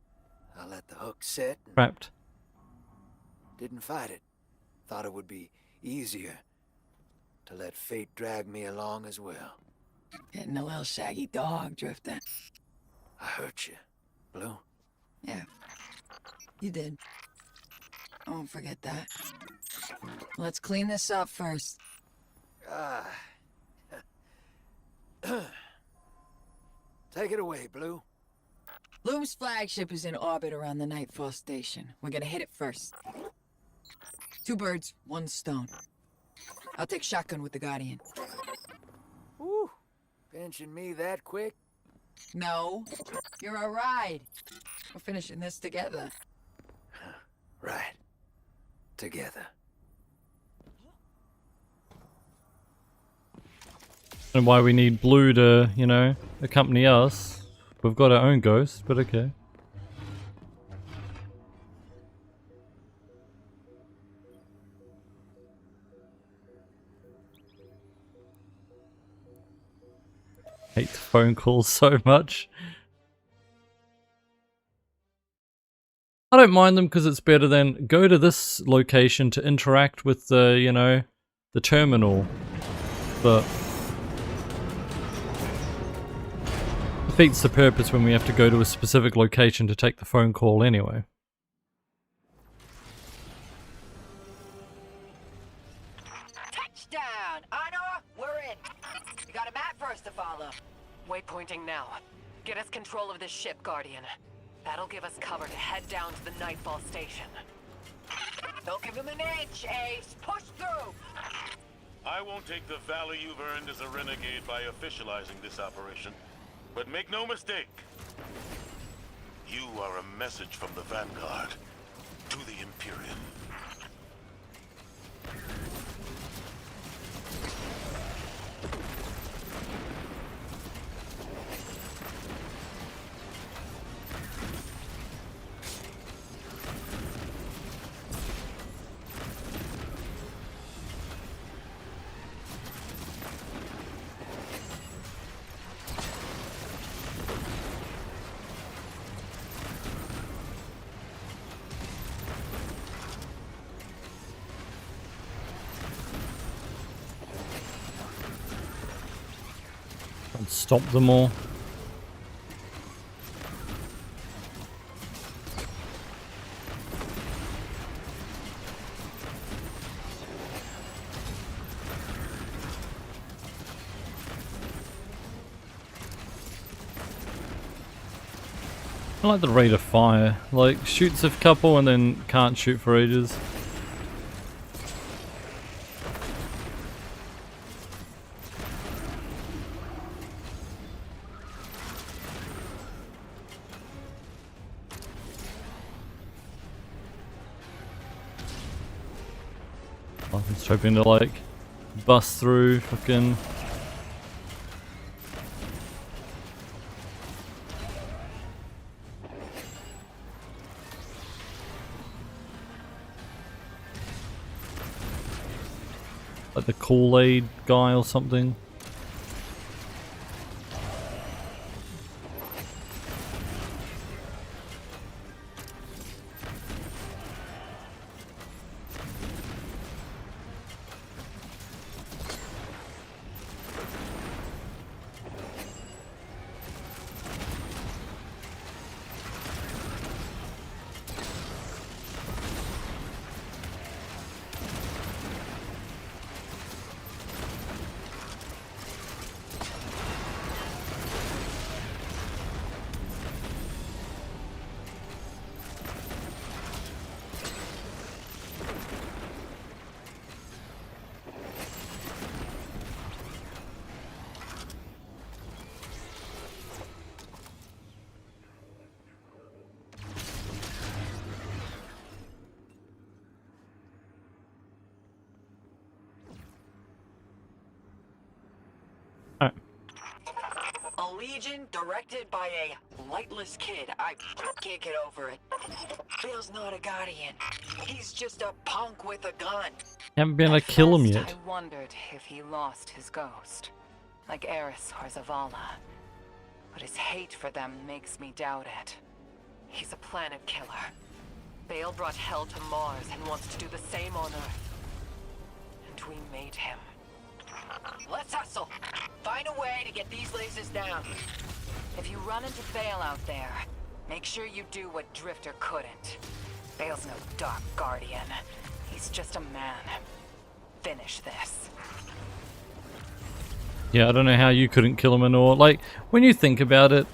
Speaker 6: I let the hook set and
Speaker 1: Trapped.
Speaker 6: didn't fight it. Thought it would be easier to let fate drag me along as well.
Speaker 13: Getting a little shaggy dog, Drifter.
Speaker 6: I hurt you, Blue.
Speaker 13: Yeah, you did. I won't forget that. Let's clean this up first.
Speaker 6: Take it away, Blue.
Speaker 13: Loom's flagship is in orbit around the Nightfall station. We're gonna hit it first. 2 birds, 1 stone. I'll take shotgun with the Guardian.
Speaker 6: Woo! Pinching me that quick?
Speaker 13: No, you're a ride. We're finishing this together.
Speaker 6: Right. Together.
Speaker 1: And why we need Blue to, you know, accompany us. We've got our own ghost, but okay. Hate the phone calls so much. I don't mind them because it's better than go to this location to interact with the, you know, the terminal. But defeats the purpose when we have to go to a specific location to take the phone call anyway.
Speaker 13: Touchdown! Honor, we're in. You got a map for us to follow.
Speaker 8: Waypointing now. Get us control of this ship, Guardian. That'll give us cover to head down to the Nightfall station.
Speaker 13: Don't give him an inch, Ace. Push through.
Speaker 11: I won't take the value you've earned as a renegade by officializing this operation. But make no mistake, you are a message from the Vanguard to the Imperium.
Speaker 1: And stop them all. I like the rate of fire. Like, shoots a couple and then can't shoot for ages. I'm just hoping to like bust through fucking. Like the Kool-Aid guy or something.
Speaker 13: A legion directed by a lightless kid. I can't get over it. Bill's not a Guardian. He's just a punk with a gun.
Speaker 1: Haven't been able to kill him yet.
Speaker 8: I wondered if he lost his ghost, like Eris or Zavala. But his hate for them makes me doubt it. He's a planet killer. Bale brought hell to Mars and wants to do the same on Earth. And we made him.
Speaker 13: Let's hustle. Find a way to get these lasers down.
Speaker 8: If you run into Bale out there, make sure you do what Drifter couldn't. Bale's no Dark Guardian. He's just a man. Finish this.
Speaker 1: Yeah, I don't know how you couldn't kill him or like when you think about it,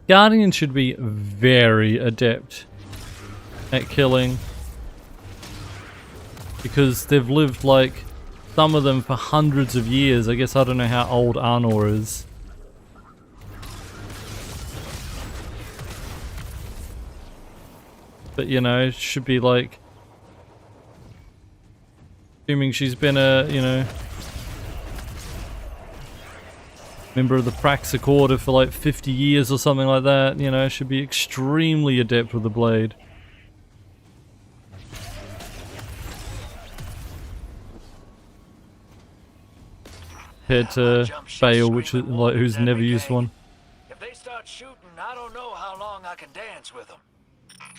Speaker 1: Guardians should be very adept at killing because they've lived like some of them for hundreds of years. I guess I don't know how old Arnor is. But you know, should be like assuming she's been a, you know, member of the Praxic Order for like 50 years or something like that, you know, should be extremely adept with the blade. Compared to Bale, which is like who's never used one.
Speaker 20: If they start shooting, I don't know how long I can dance with them.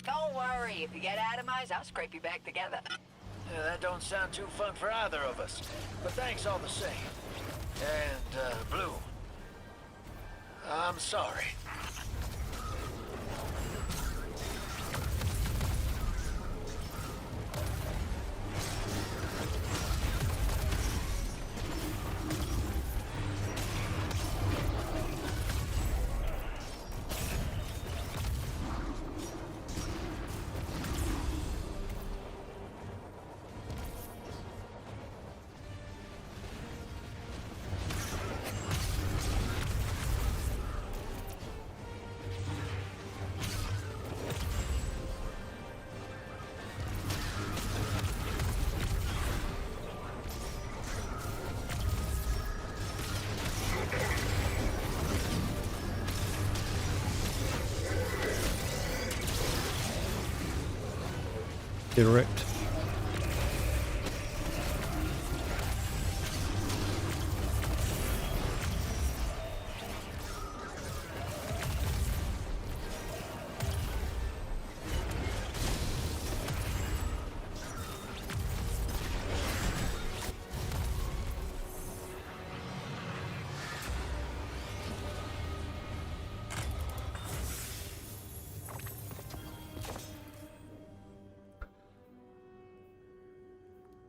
Speaker 4: Don't worry, if you get atomized, I'll scrape you back together.
Speaker 20: Yeah, that don't sound too fun for either of us. But thanks all the same. And, Blue, I'm sorry.
Speaker 1: Direct.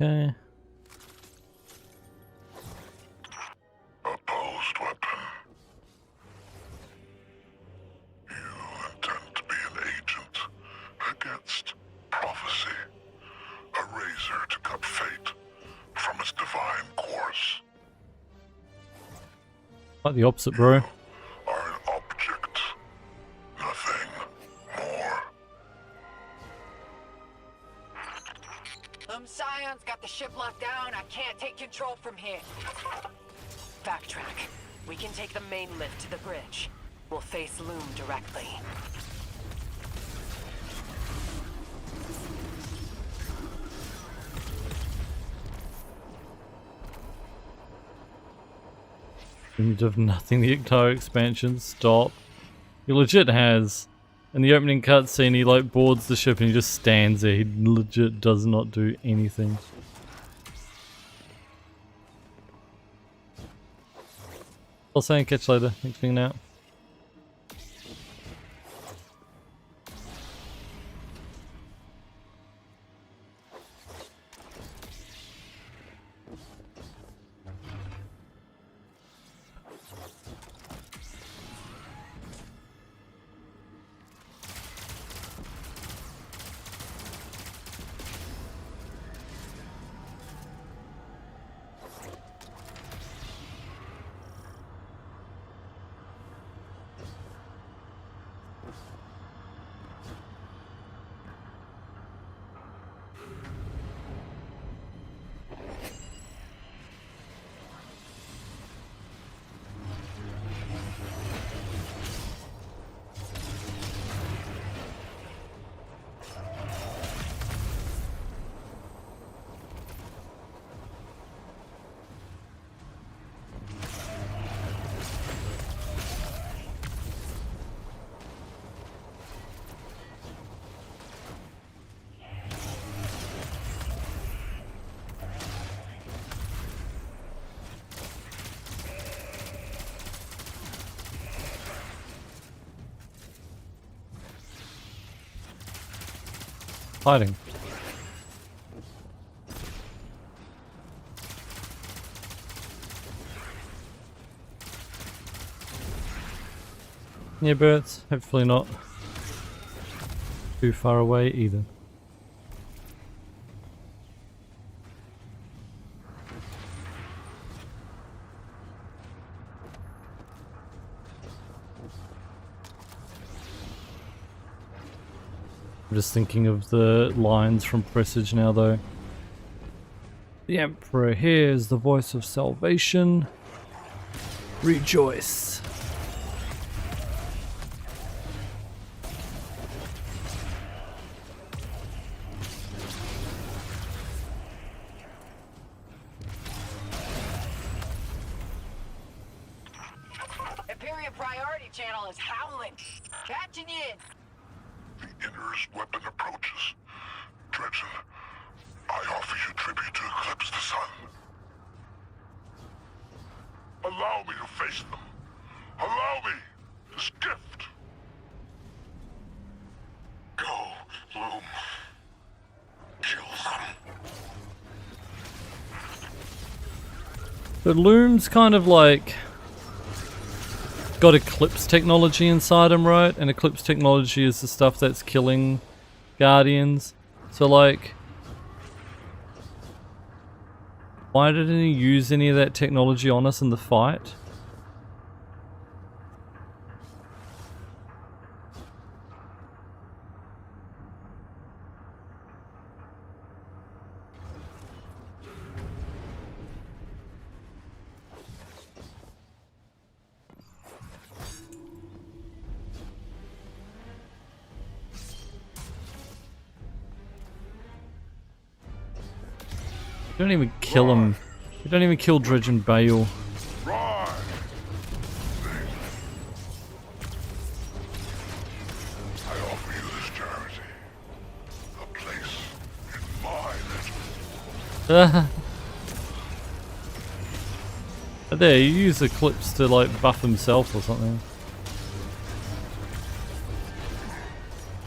Speaker 1: Okay.
Speaker 10: Opposed weapon. You intend to be an agent against prophecy. A razor to cut fate from its divine course.
Speaker 1: Like the opposite, bro.
Speaker 10: Are an object. Nothing more.
Speaker 4: Scion's got the ship locked down. I can't take control from here. Backtrack. We can take the main lift to the bridge. We'll face Loom directly.
Speaker 1: You have nothing. The entire expansion. Stop. He legit has. In the opening cutscene, he like boards the ship and he just stands there. He legit does not do anything. I'll say and catch you later. Thanks for being out. Hiding. Yeah, birds. Hopefully not too far away either. I'm just thinking of the lines from Presage now though. The Emperor hears the voice of salvation. Rejoice.
Speaker 4: Imperial Priority Channel is howling. Catching you in.
Speaker 10: The Skinner's weapon approaches. Dredgen, I offer you tribute to eclipse the sun. Allow me to face them. Allow me this gift. Go, Loom. Kill them.
Speaker 1: The Loom's kind of like got Eclipse technology inside him, right? And Eclipse technology is the stuff that's killing Guardians. So like, why didn't he use any of that technology on us in the fight? You don't even kill him. You don't even kill Dredge and Bale.
Speaker 10: Rise! I offer you this charity. A place in my legend.
Speaker 1: There, you use Eclipse to like buff himself or something.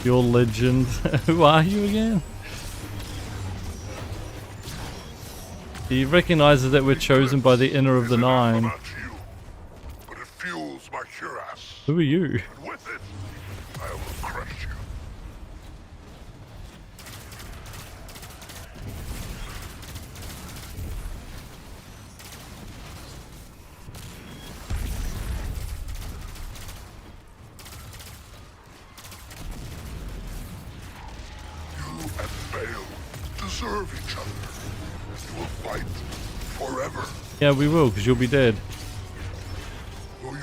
Speaker 1: Your legend. Who are you again? He recognizes that we're chosen by the inner of the nine.
Speaker 10: But it fuels my cuirass.
Speaker 1: Who are you?
Speaker 10: And with it, I will crush you. You and Bale deserve each other. You will fight forever.
Speaker 1: Yeah, we will, because you'll be dead.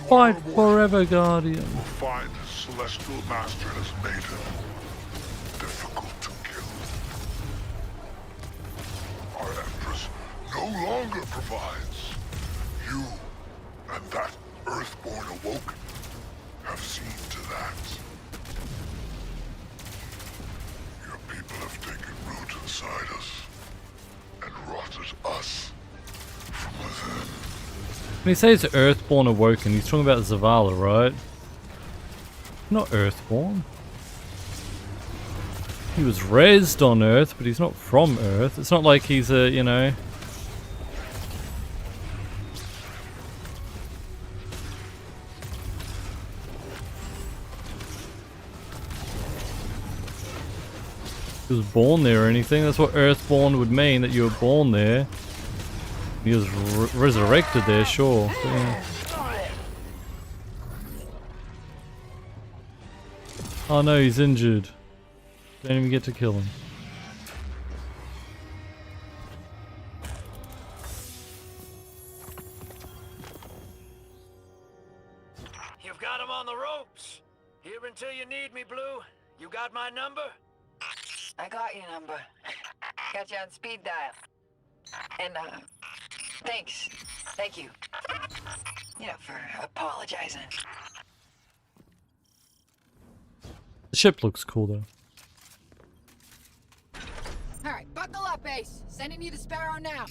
Speaker 1: Fight forever, Guardian.
Speaker 10: You will find his celestial master has made him difficult to kill. Our Empress no longer provides. You and that Earthborn Awoken have seen to that. Your people have taken root inside us and rotted us from within.
Speaker 1: When he says Earthborn Awoken, he's talking about Zavala, right? Not Earthborn. He was raised on Earth, but he's not from Earth. It's not like he's a, you know... he was born there or anything. That's what Earthborn would mean, that you were born there. He was resurrected there, sure. But, yeah. Oh no, he's injured. Don't even get to kill him.
Speaker 20: You've got him on the ropes. Here until you need me, Blue. You got my number?
Speaker 4: I got your number. Got you on speed dial. And, thanks. Thank you. You know, for apologizing.
Speaker 1: The ship looks cool though.
Speaker 13: Alright, buckle up, Ace. Sending you the Sparrow now.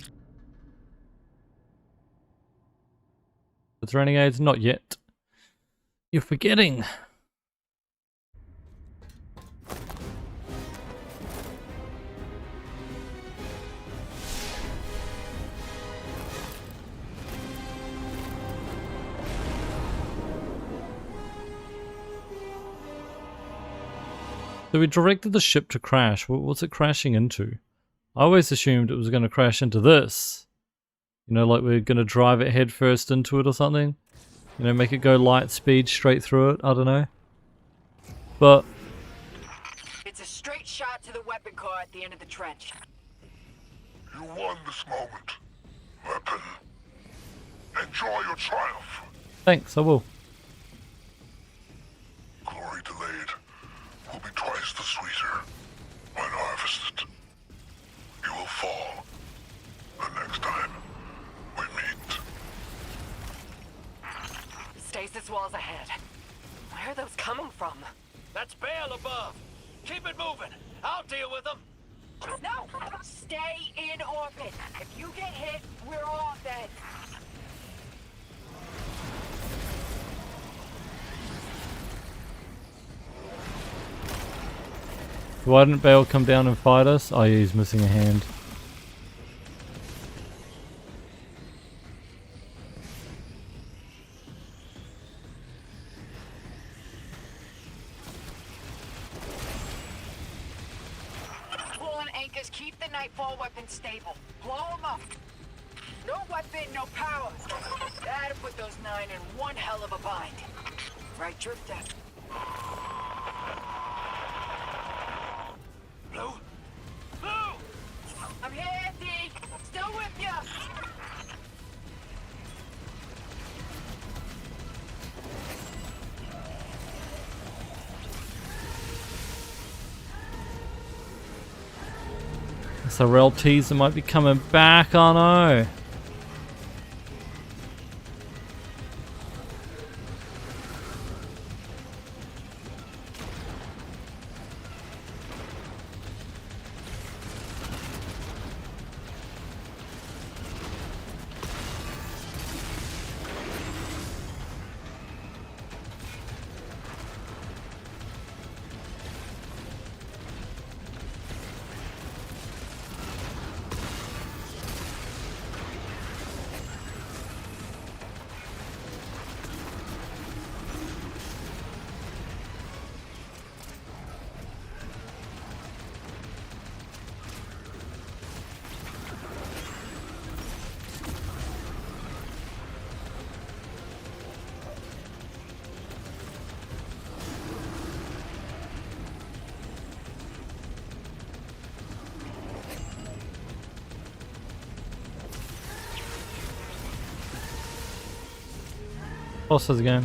Speaker 1: It's Renegades, not yet. You're forgetting. So we directed the ship to crash. What's it crashing into? I always assumed it was going to crash into this. You know, like we're going to drive it head first into it or something. You know, make it go light speed straight through it. I don't know. But...
Speaker 13: It's a straight shot to the weapon car at the end of the trench.
Speaker 10: You won this moment, weapon. Enjoy your triumph.
Speaker 1: Thanks, I will.
Speaker 10: Glory delayed will be twice the sweeter when harvested. You will fall the next time we meet.
Speaker 4: Stasis walls ahead. Where are those coming from?
Speaker 20: That's Bale above. Keep it moving. I'll deal with them.
Speaker 13: No! Stay in orbit. If you get hit, we're all dead.
Speaker 1: Why didn't Bale come down and fight us? Oh, yeah, he's missing a hand.
Speaker 13: Pulling anchors, keep the nightfall weapon stable. Blow them up. No weapon, no power. That'll put those 9 in one hell of a bind. Right, Drifter?
Speaker 20: Blue? Blue!
Speaker 13: I'm here, D. Still with ya.
Speaker 1: So Rel teaser might be coming back, oh no. Bosses again.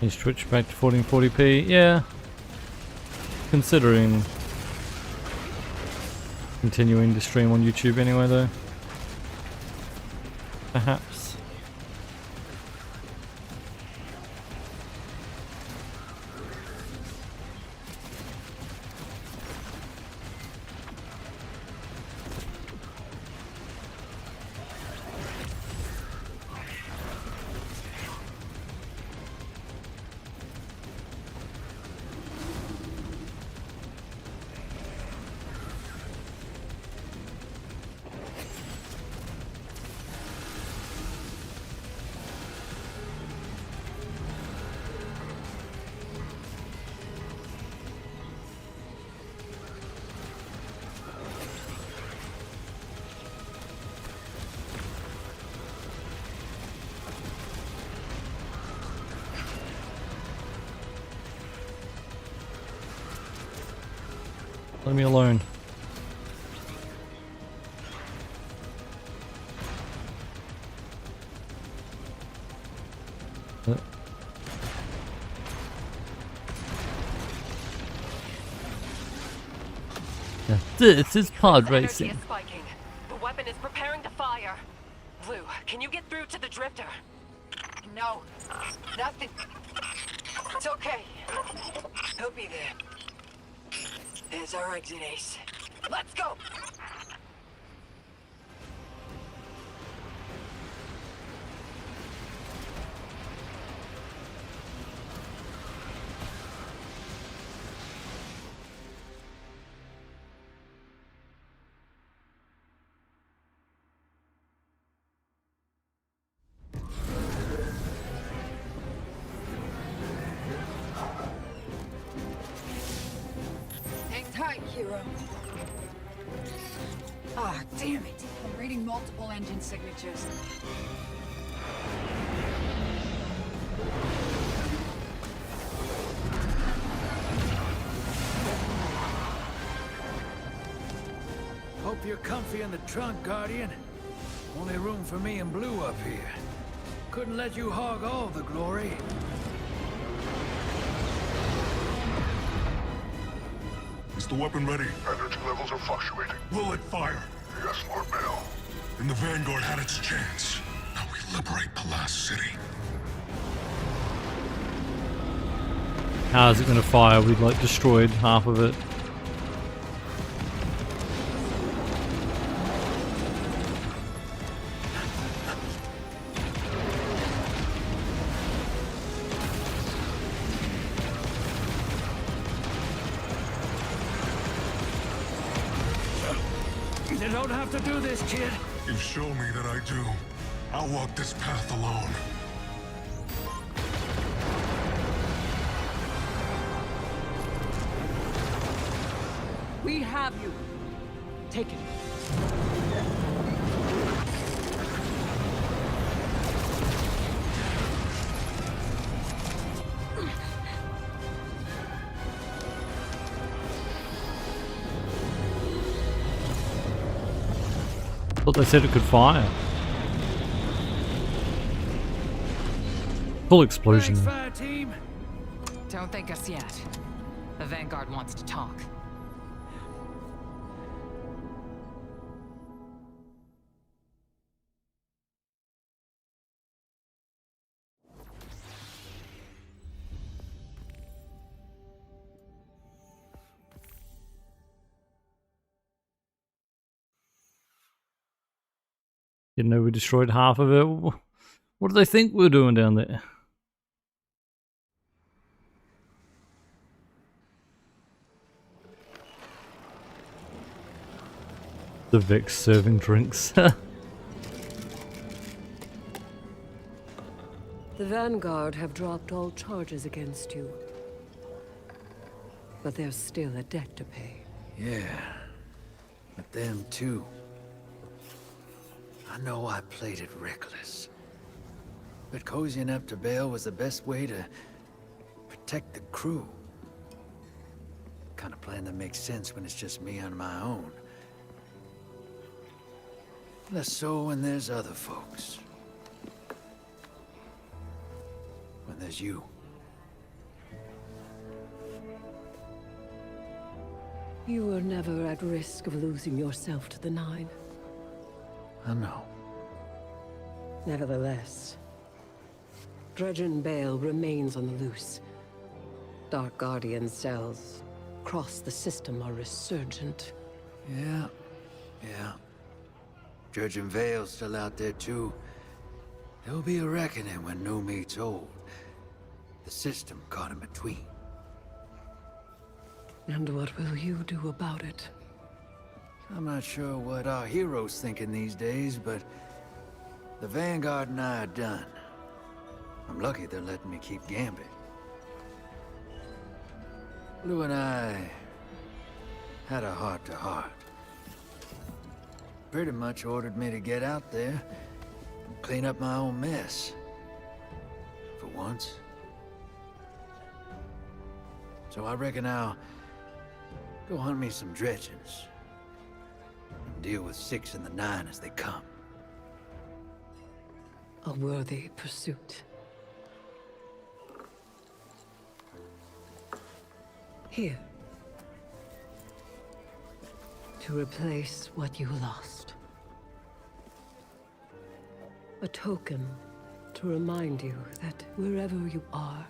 Speaker 1: He's switched back to 1440p. Yeah. Considering continuing to stream on YouTube anyway though. Perhaps. Leave me alone. This is pod racing.
Speaker 8: Energy is spiking. The weapon is preparing to fire. Blue, can you get through to the drifter?
Speaker 13: No. Nothing. It's okay. He'll be there. There's our exit, Ace. Let's go! Hang tight, hero. Ah, damn it. I'm reading multiple engine signatures.
Speaker 6: Hope you're comfy in the trunk, Guardian. Only room for me and Blue up here. Couldn't let you hog all the glory.
Speaker 10: Is the weapon ready? Energy levels are fluctuating. Will it fire? Yes, Lord Mayo. And the Vanguard had its chance. Now we liberate the last city.
Speaker 1: How is it going to fire? We'd like destroyed half of it.
Speaker 6: You don't have to do this, kid.
Speaker 10: You show me that I do. I'll walk this path alone.
Speaker 14: We have you. Take it.
Speaker 1: Thought they said it could fire. Full explosion.
Speaker 6: Thanks, fire team.
Speaker 8: Don't thank us yet. The Vanguard wants to talk.
Speaker 1: Didn't know we destroyed half of it. What do they think we're doing down there? The Vex serving drinks.
Speaker 16: The Vanguard have dropped all charges against you. But there's still a debt to pay.
Speaker 6: Yeah, but them too. I know I played it reckless. But cozying up to Bale was the best way to protect the crew. Kind of plan that makes sense when it's just me on my own. Less so when there's other folks. When there's you.
Speaker 16: You were never at risk of losing yourself to the Nine.
Speaker 6: I know.
Speaker 16: Nevertheless, Dredgen Bale remains on the loose. Dark Guardian cells across the system are resurgent.
Speaker 6: Yeah. Dredgen Vale's still out there too. There'll be a reckoning when new meets old. The system caught in between.
Speaker 16: And what will you do about it?
Speaker 6: I'm not sure what our heroes thinking these days, but the Vanguard and I are done. I'm lucky they're letting me keep Gambit. Blue and I had a heart-to-heart. Pretty much ordered me to get out there and clean up my own mess. For once. So I reckon I'll go hunt me some dredgens. And deal with 6 and the 9 as they come.
Speaker 16: A worthy pursuit. Here. To replace what you lost. A token to remind you that wherever you are,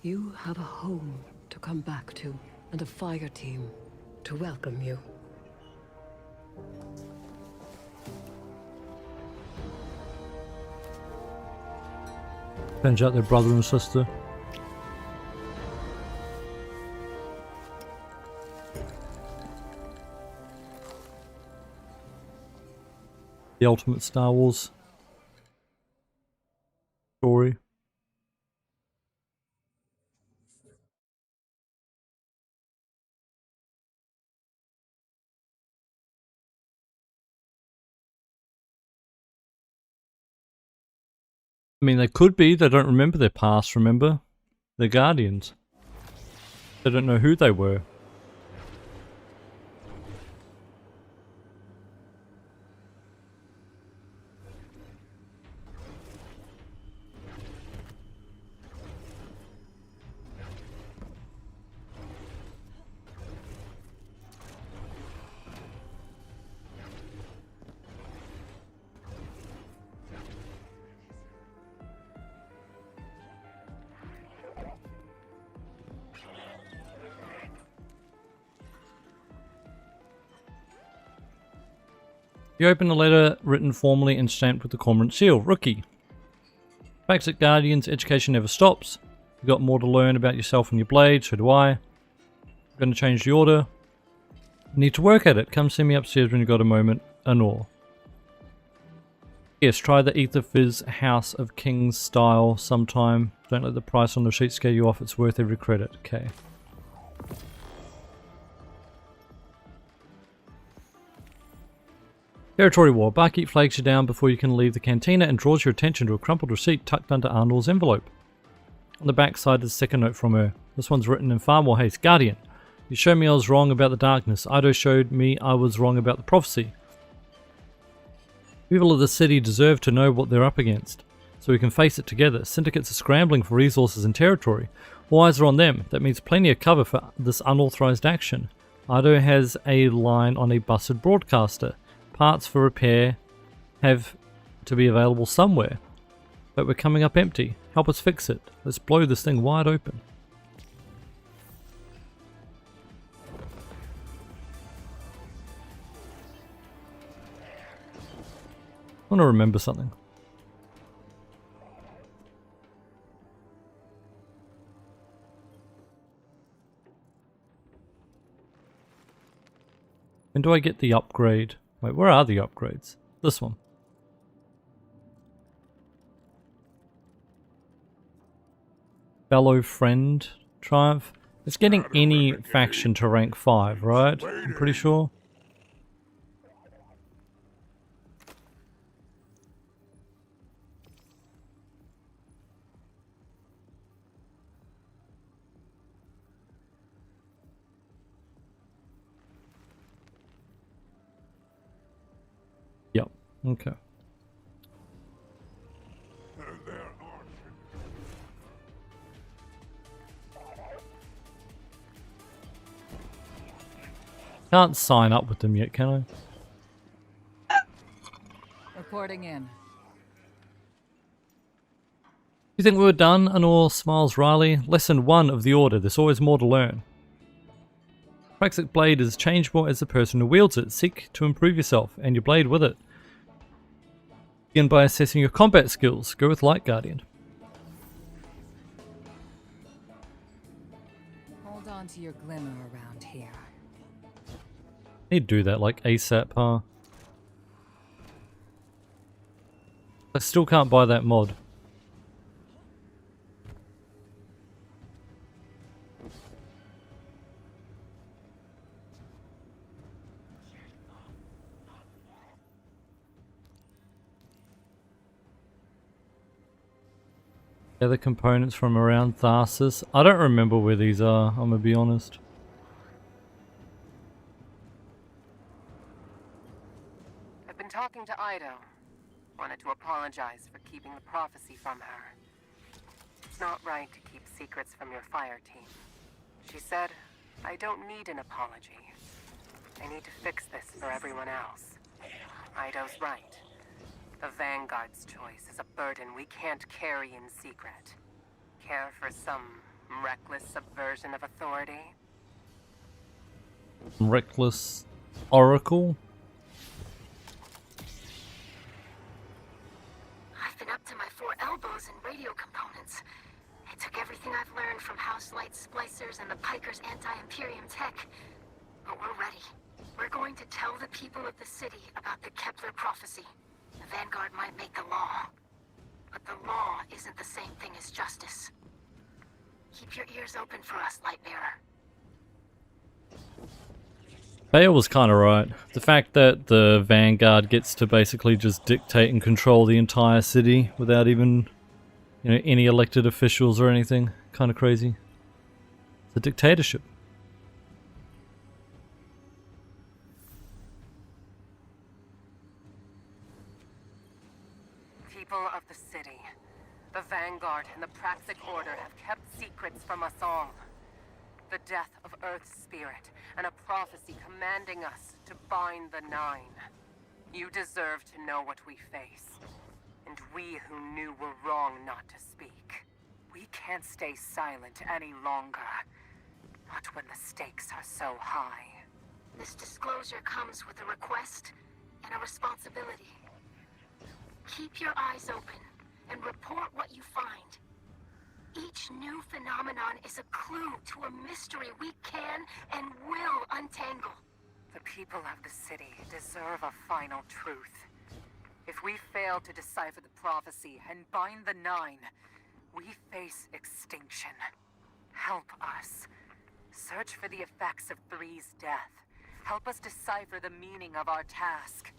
Speaker 16: you have a home to come back to, and a fire team to welcome you.
Speaker 1: Turns out they're brother and sister. The ultimate Star Wars story. I mean, they could be. They don't remember their past, remember? They're Guardians. They don't know who they were. You open a letter written formally and stamped with the Cormorant seal. Rookie. Facts at Guardians, education never stops. You got more to learn about yourself and your blade, so do I. I'm going to change the order. You need to work at it. Come see me upstairs when you got a moment. Anor. Yes, try the Ether Fizz House of Kings style sometime. Don't let the price on the sheet scare you off. It's worth every credit. Okay. Territory War. Barkeep flags you down before you can leave the cantina and draws your attention to a crumpled receipt tucked under Arnold's envelope. On the back side is a second note from her. This one's written in far more haste. Guardian, you showed me I was wrong about the darkness. Ido showed me I was wrong about the prophecy. People of the city deserve to know what they're up against, so we can face it together. Syndicates are scrambling for resources and territory. All eyes are on them. That means plenty of cover for this unauthorized action. Ido has a line on a busted broadcaster. Parts for repair have to be available somewhere, but we're coming up empty. Help us fix it. Let's blow this thing wide open. I want to remember something. When do I get the upgrade? Wait, where are the upgrades? This one. Fellow friend triumph. It's getting any faction to rank 5, right? I'm pretty sure. Yep, okay. Can't sign up with them yet, can I?
Speaker 13: Reporting in.
Speaker 1: You think we were done? Anor smiles wryly. Lesson 1 of the Order. There's always more to learn. Praxic blade is changeable as the person who wields it. Seek to improve yourself and your blade with it. Begin by assessing your combat skills. Go with Light Guardian.
Speaker 13: Hold on to your glimmer around here.
Speaker 1: Need to do that like ASAP, huh? I still can't buy that mod. Other components from around Tharsis. I don't remember where these are, I'm gonna be honest.
Speaker 19: I've been talking to Ido. Wanted to apologize for keeping the prophecy from her. It's not right to keep secrets from your fire team. She said, I don't need an apology. I need to fix this for everyone else. Ido's right. The Vanguard's choice is a burden we can't carry in secret. Care for some reckless subversion of authority?
Speaker 1: Reckless Oracle?
Speaker 9: I've been up to my 4 elbows in radio components. I took everything I've learned from House Light Splicers and the Pikers' anti-Imperium tech. But we're ready. We're going to tell the people of the city about the Kepler prophecy. The Vanguard might make the law, but the law isn't the same thing as justice. Keep your ears open for us, Lightbearer.
Speaker 1: Bale was kind of right. The fact that the Vanguard gets to basically just dictate and control the entire city without even you know, any elected officials or anything. Kind of crazy. It's a dictatorship.
Speaker 19: People of the city, the Vanguard and the Praxic Order have kept secrets from us all. The death of Earth's spirit and a prophecy commanding us to bind the Nine. You deserve to know what we face. And we who knew were wrong not to speak. We can't stay silent any longer. Not when the stakes are so high.
Speaker 9: This disclosure comes with a request and a responsibility. Keep your eyes open and report what you find. Each new phenomenon is a clue to a mystery we can and will untangle.
Speaker 19: The people of the city deserve a final truth. If we fail to decipher the prophecy and bind the Nine, we face extinction. Help us. Search for the effects of Three's death. Help us decipher the meaning of our task.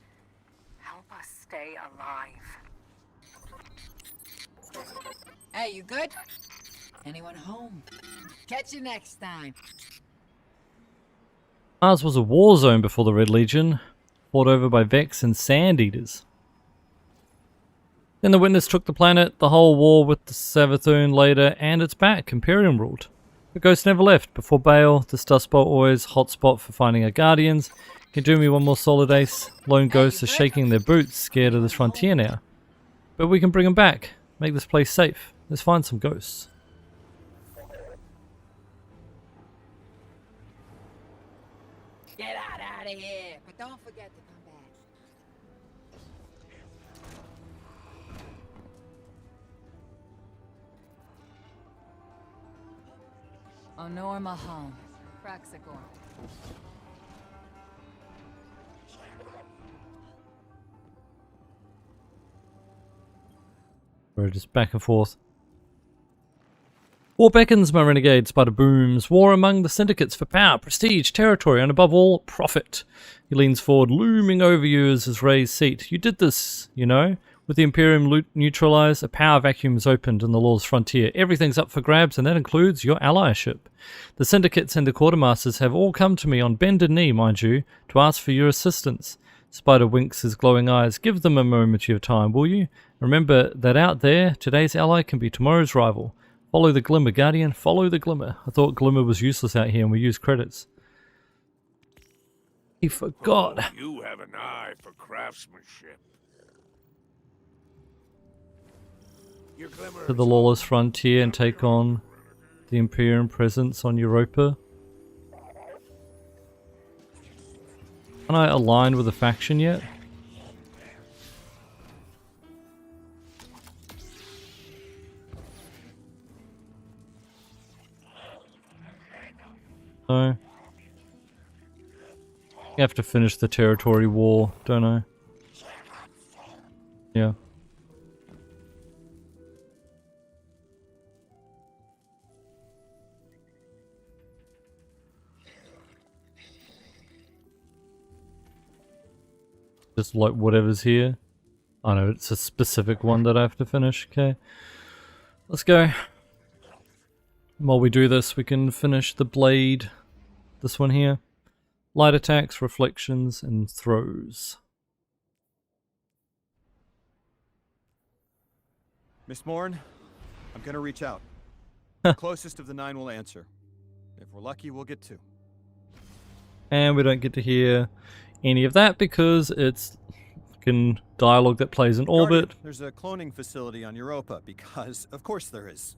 Speaker 19: Help us stay alive.
Speaker 13: Hey, you good? Anyone home? Catch you next time.
Speaker 1: Mars was a war zone before the Red Legion, fought over by Vex and Sand Eaters. Then the Witness took the planet, the whole war with the Savathun later, and it's back. Imperium ruled. The Ghost never left. Before Bale, this Dust Bowl always hotspot for finding our Guardians. Can do me one more solid ace. Lone Ghosts are shaking their boots, scared of this frontier now. But we can bring them back. Make this place safe. Let's find some ghosts.
Speaker 13: Get out of here, but don't forget to come back.
Speaker 8: Honor Mahal, Praxicor.
Speaker 1: We're just back and forth. War beckons, my renegades, by the booms. War among the syndicates for power, prestige, territory, and above all, profit. He leans forward, looming over you as his raised seat. You did this, you know. With the Imperium neutralized, a power vacuum is opened in the law's frontier. Everything's up for grabs, and that includes your allyship. The syndicates and the quartermasters have all come to me on bended knee, mind you, to ask for your assistance. Spider winks his glowing eyes. Give them a moment of your time, will you? Remember that out there, today's ally can be tomorrow's rival. Follow the glimmer, Guardian. Follow the glimmer. I thought glimmer was useless out here and we used credits. He forgot.
Speaker 10: Oh, you have an eye for craftsmanship.
Speaker 1: To the lawless frontier and take on the Imperium presence on Europa. Am I aligned with a faction yet? No. I have to finish the territory war, don't I? Yeah. Just like whatever's here. I know it's a specific one that I have to finish. Okay. Let's go. While we do this, we can finish the blade. This one here. Light attacks, reflections, and throws.
Speaker 7: Miss Morn, I'm gonna reach out. The closest of the 9 will answer. If we're lucky, we'll get 2.
Speaker 1: And we don't get to hear any of that because it's fucking dialogue that plays in orbit.
Speaker 7: Guardian, there's a cloning facility on Europa because, of course there is.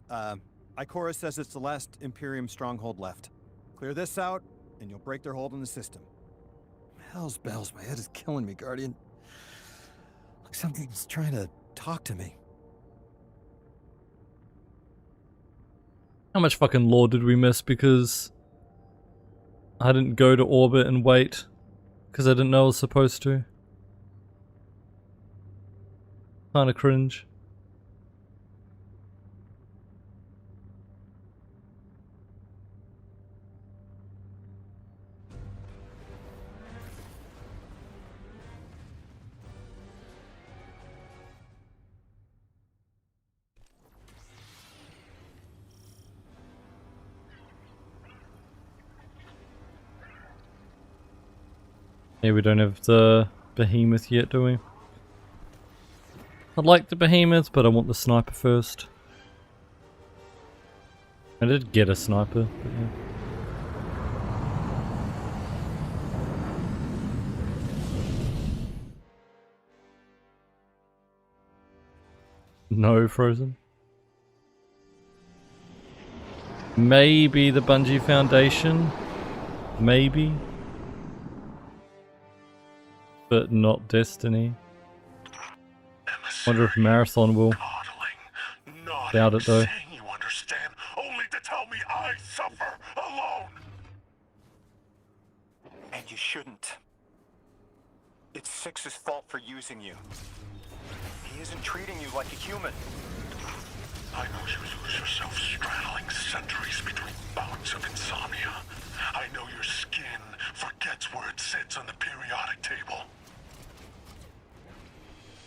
Speaker 7: Ikora says it's the last Imperium stronghold left. Clear this out, and you'll break their hold on the system. Hell's bells, my head is killing me, Guardian. Like something's trying to talk to me.
Speaker 1: How much fucking lore did we miss because I didn't go to orbit and wait because I didn't know I was supposed to? Kinda cringe. Yeah, we don't have the behemoth yet, do we? I'd like the behemoth, but I want the sniper first. I did get a sniper, but yeah. No Frozen. Maybe the Bungie Foundation. Maybe. But not Destiny. Wonder if Marathon will. Doubt it though.
Speaker 10: You understand, only to tell me I suffer alone.
Speaker 17: And you shouldn't. It's Six's fault for using you. He isn't treating you like a human.
Speaker 10: I know you lose yourself straddling centuries between bouts of insomnia. I know your skin forgets where it sits on the periodic table.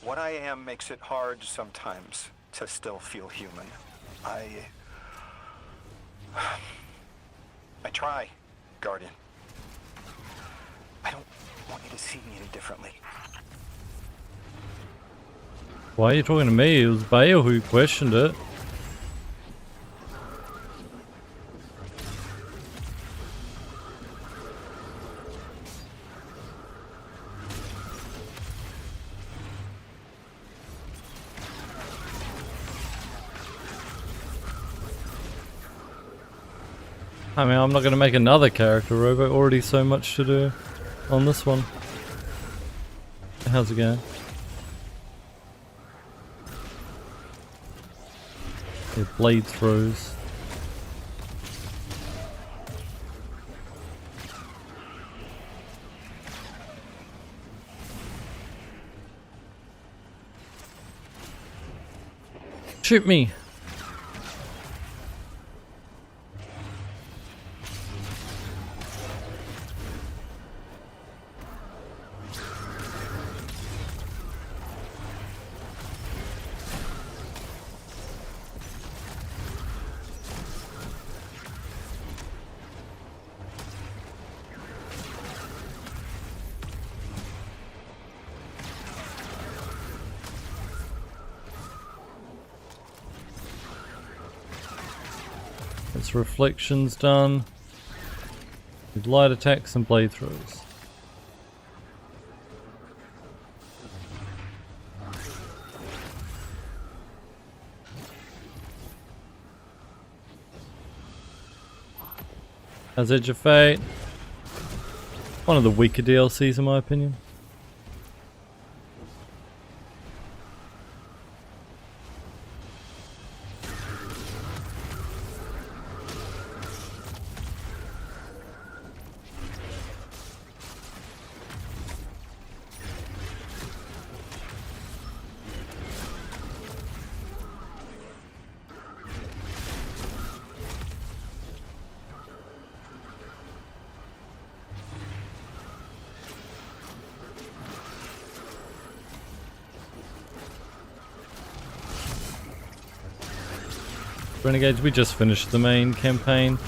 Speaker 17: What I am makes it hard sometimes to still feel human. I try, Guardian. I don't want you to see me any differently.
Speaker 1: Why are you talking to me? It was Bale who questioned it. I mean, I'm not going to make another character robot. Already so much to do on this one. How's it going? Yeah, blade throws. Shoot me! Its reflections done. With light attacks and blade throws. As Edge of Fate. One of the weaker DLCs in my opinion. Renegades, we just finished the main campaign.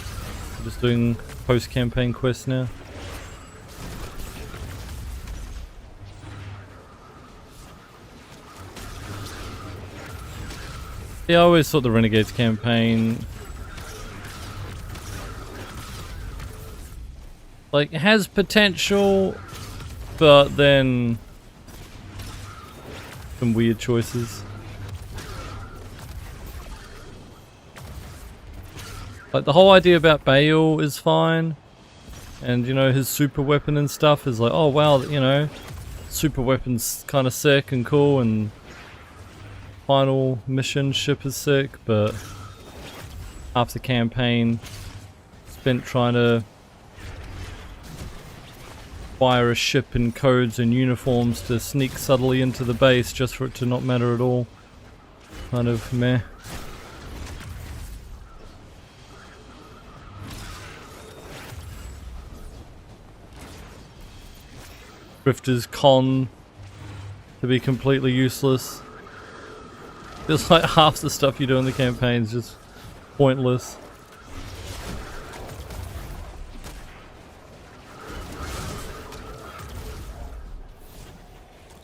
Speaker 1: We're just doing post-campaign quests now. Yeah, I always thought the Renegades campaign like has potential, but then some weird choices. Like the whole idea about Bale is fine, and you know his super weapon and stuff is like, oh wow, you know, super weapon's kind of sick and cool, and final mission ship is sick, but half the campaign spent trying to fire a ship in codes and uniforms to sneak subtly into the base just for it to not matter at all. Kind of meh. Drifter's con to be completely useless. Feels like half the stuff you do in the campaign is just pointless.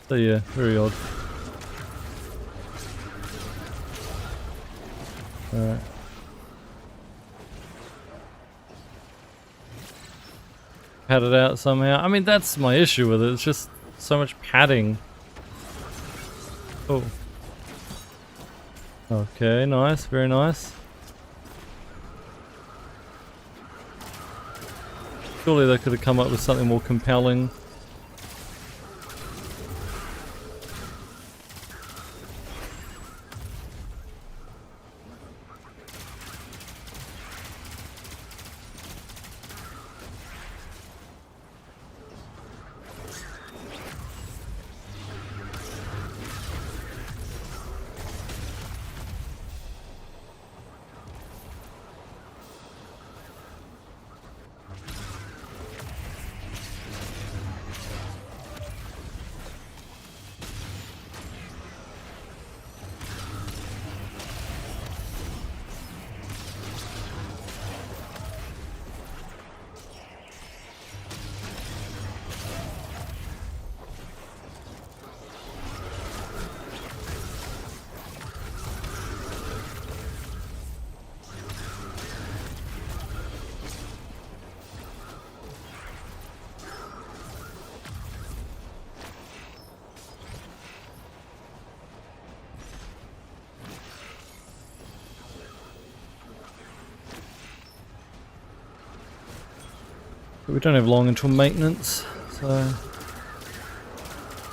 Speaker 1: So yeah, very odd. Alright. Pad it out somehow. I mean, that's my issue with it. It's just so much padding. Oh. Okay, nice. Very nice. Surely they could have come up with something more compelling. But we don't have long until maintenance, so I'm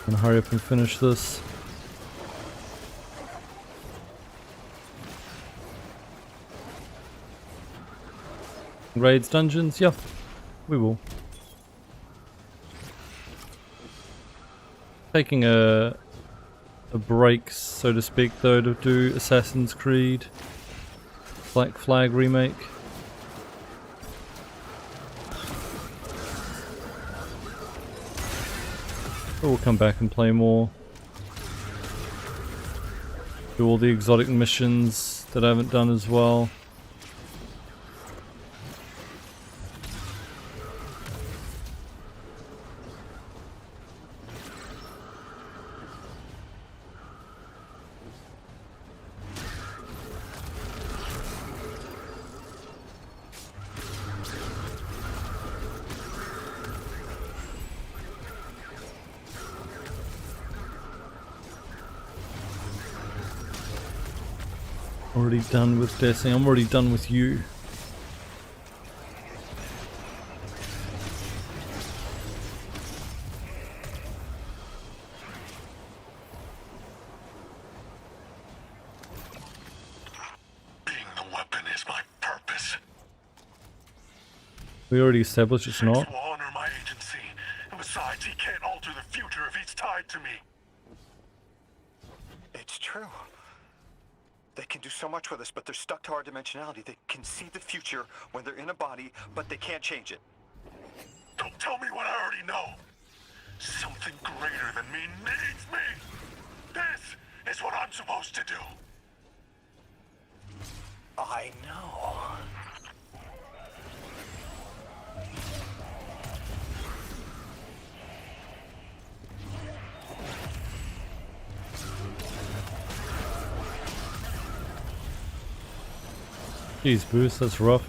Speaker 1: gonna hurry up and finish this. Raids, dungeons, yeah, we will. Taking a break, so to speak, though, to do Assassin's Creed Black Flag remake. But we'll come back and play more. Do all the exotic missions that I haven't done as well. Already done with Destiny. I'm already done with you.
Speaker 10: Being the weapon is my purpose.
Speaker 1: We already established it's not.
Speaker 10: It will honor my agency, and besides, he can't alter the future if he's tied to me.
Speaker 17: It's true. They can do so much with us, but they're stuck to our dimensionality. They can see the future when they're in a body, but they can't change it.
Speaker 10: Don't tell me what I already know. Something greater than me needs me. This is what I'm supposed to do.
Speaker 17: I know.
Speaker 1: Jeez, Bruce, that's rough.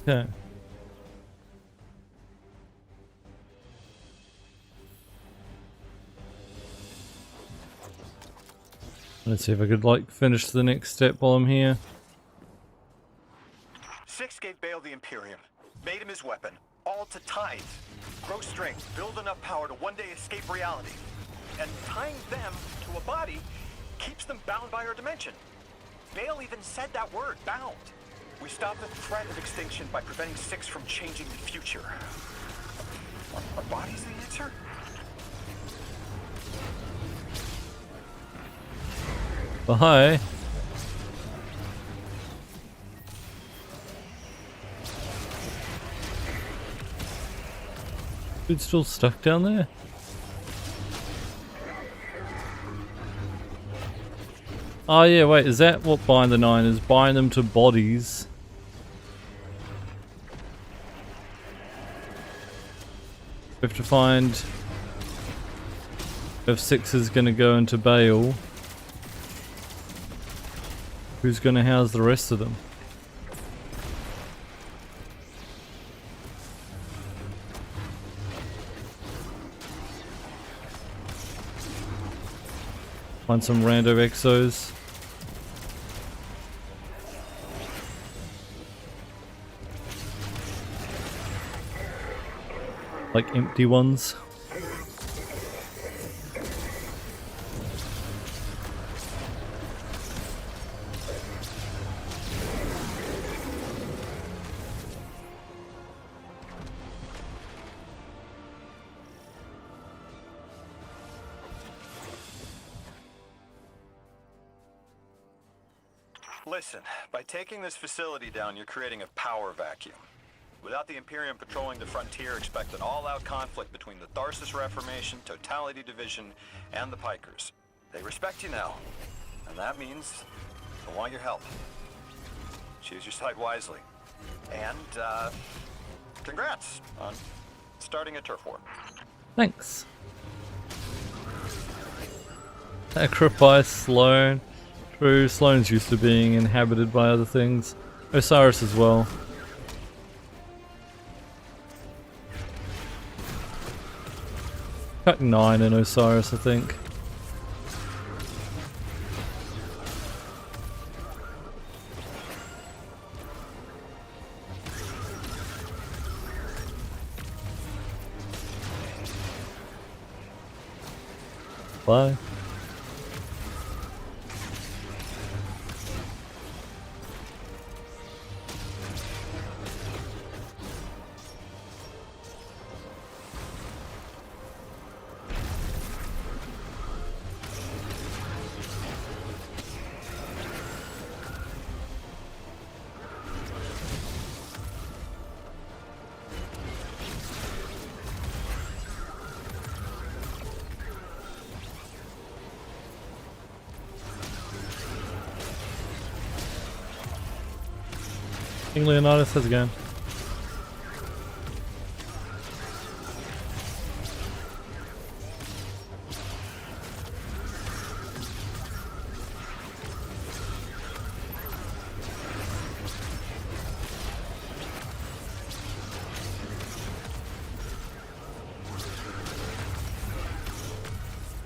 Speaker 1: Okay. Let's see if I could like finish the next step while I'm here.
Speaker 17: Six gave Bale the Imperium, made him his weapon, all to tithe. Grow strength, build enough power to one day escape reality. And tying them to a body keeps them bound by our dimension. Bale even said that word, bound. We stop the threat of extinction by preventing Six from changing the future. Are bodies the answer?
Speaker 1: Bye. Dude's still stuck down there? Oh yeah, wait, is that what Bind the Nine is? Bind them to bodies. We have to find if Six is gonna go into Bale. Who's gonna house the rest of them? Find some rando exos. Like empty ones.
Speaker 17: Listen, by taking this facility down, you're creating a power vacuum. Without the Imperium patrolling the frontier, expect an all-out conflict between the Tharsis Reformation, Totality Division, and the Pikers. They respect you now, and that means they want your help. Choose your side wisely. And, congrats on starting a turf war.
Speaker 1: Thanks. Sacrifice Sloane. True, Sloane's used to being inhabited by other things. Osiris as well. Cut 9 in Osiris, I think. Bye. King Leonidas, how's it going?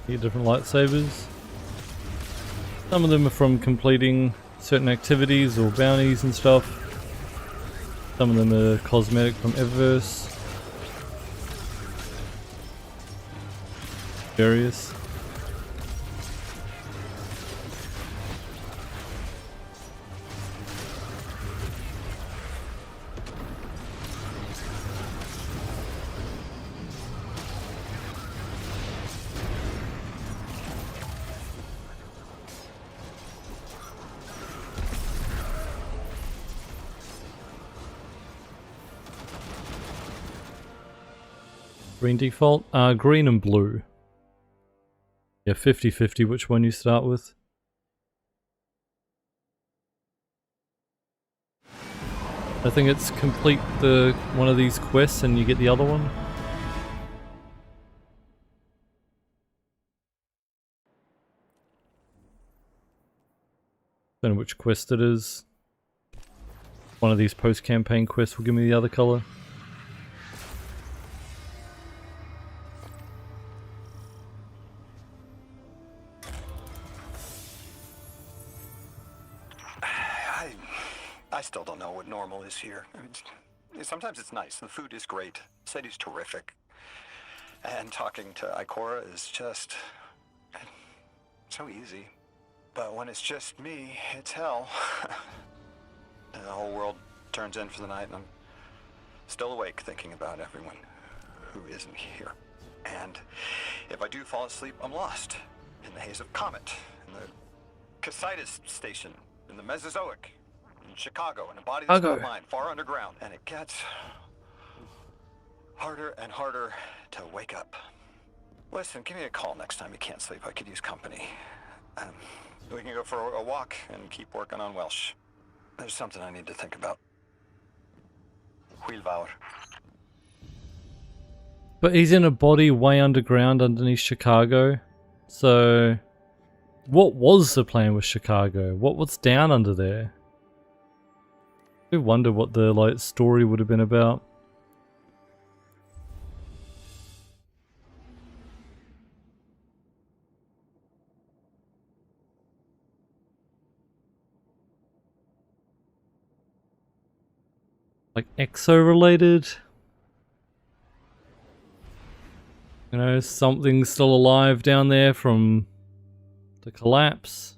Speaker 1: Get different lightsabers. Some of them are from completing certain activities or bounties and stuff. Some of them are cosmetic from Eververse. Various. Green default? Green and blue. Yeah, 50-50 which one you start with. I think it's complete one of these quests and you get the other one. Don't know which quest it is. One of these post-campaign quests will give me the other color.
Speaker 17: I still don't know what normal is here. I mean, sometimes it's nice. The food is great. City's terrific. And talking to Ikora is just so easy. But when it's just me, it's hell. The whole world turns in for the night, and I'm still awake thinking about everyone who isn't here. And if I do fall asleep, I'm lost in the haze of Comet, in the Casitas station, in the Mesozoic, in Chicago, in a body that's not mine, far underground. And it gets harder and harder to wake up. Listen, give me a call next time you can't sleep. I could use company. We can go for a walk and keep working on Welsh. There's something I need to think about. Hwyl.
Speaker 1: But he's in a body way underground underneath Chicago. So what was the plan with Chicago? What's down under there? I wonder what the story would have been about. Like exo related? You know, something's still alive down there from the collapse.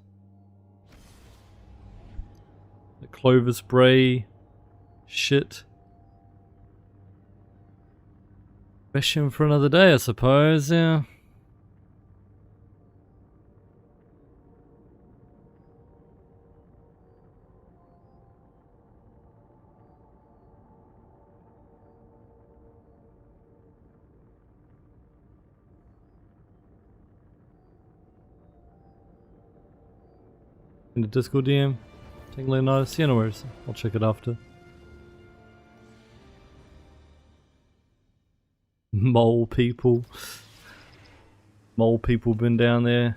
Speaker 1: The Clovis Bray shit. Question for another day, I suppose, yeah. In the Discord DM, tingling notice, yeah, no worries. I'll check it after. Mole people. Mole people been down there.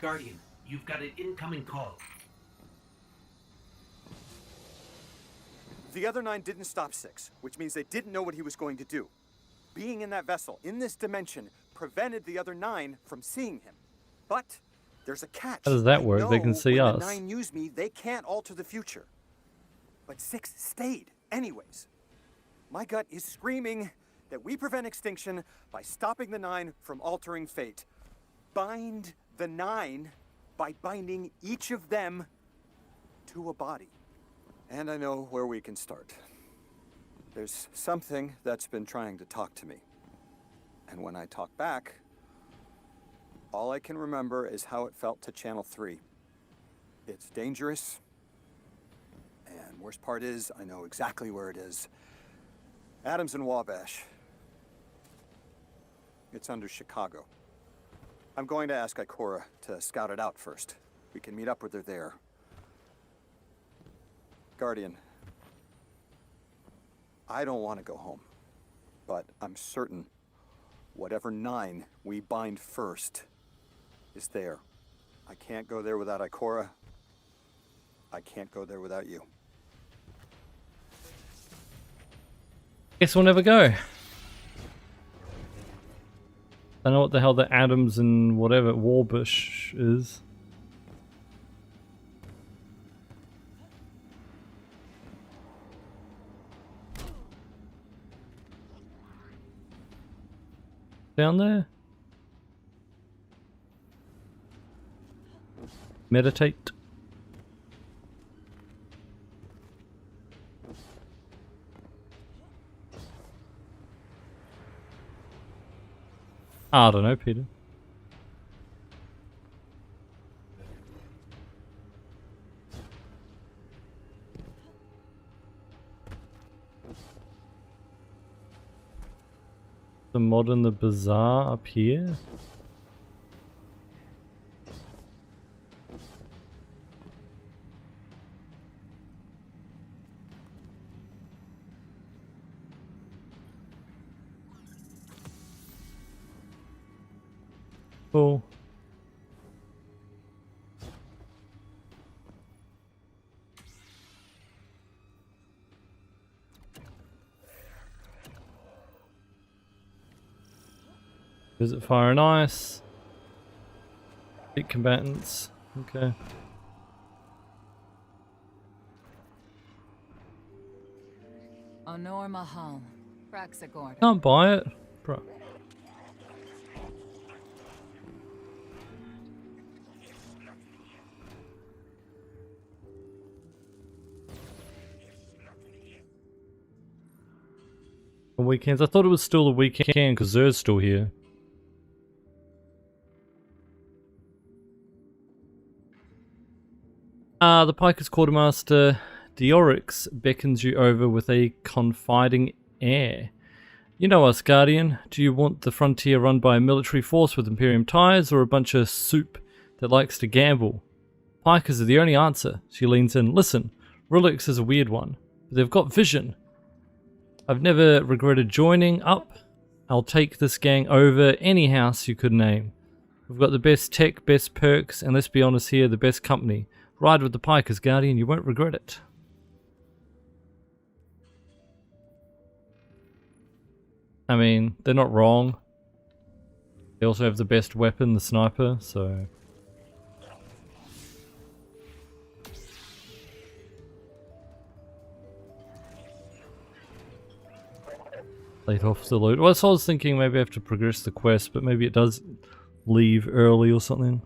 Speaker 15: Guardian, you've got an incoming call.
Speaker 7: The other 9 didn't stop 6, which means they didn't know what he was going to do. Being in that vessel, in this dimension, prevented the other 9 from seeing him. But there's a catch.
Speaker 1: How does that work? They can see us.
Speaker 7: When the 9 use me, they can't alter the future. But 6 stayed, anyways. My gut is screaming that we prevent extinction by stopping the 9 from altering fate. Bind the 9 by binding each of them to a body. And I know where we can start. There's something that's been trying to talk to me. And when I talk back, all I can remember is how it felt to channel 3. It's dangerous. And worst part is, I know exactly where it is. Adams and Wabash. It's under Chicago. I'm going to ask Ikora to scout it out first. We can meet up with her there. Guardian, I don't want to go home, but I'm certain whatever 9 we bind first is there. I can't go there without Ikora. I can't go there without you.
Speaker 1: Guess we'll never go. I don't know what the hell the Adams and whatever Warbush is. Down there? Meditate. I don't know, Peter. The mod in the bazaar up here? Cool. Visit fire and ice. Big combatants. Okay.
Speaker 8: Honor Mahal. Praxic order.
Speaker 1: Can't buy it. Bro. Weekends. I thought it was still the weekend because Zer's still here. The Pike's Quartermaster Diorix beckons you over with a confiding air. You know us, Guardian. Do you want the frontier run by a military force with Imperium ties or a bunch of soup that likes to gamble? Pikers are the only answer. She leans in. Listen, Relix is a weird one, but they've got vision. I've never regretted joining up. I'll take this gang over any house you could name. We've got the best tech, best perks, and let's be honest here, the best company. Ride with the Pikers, Guardian, you won't regret it. I mean, they're not wrong. They also have the best weapon, the sniper, so... Late off the loot. Well, so I was thinking maybe I have to progress the quest, but maybe it does leave early or something.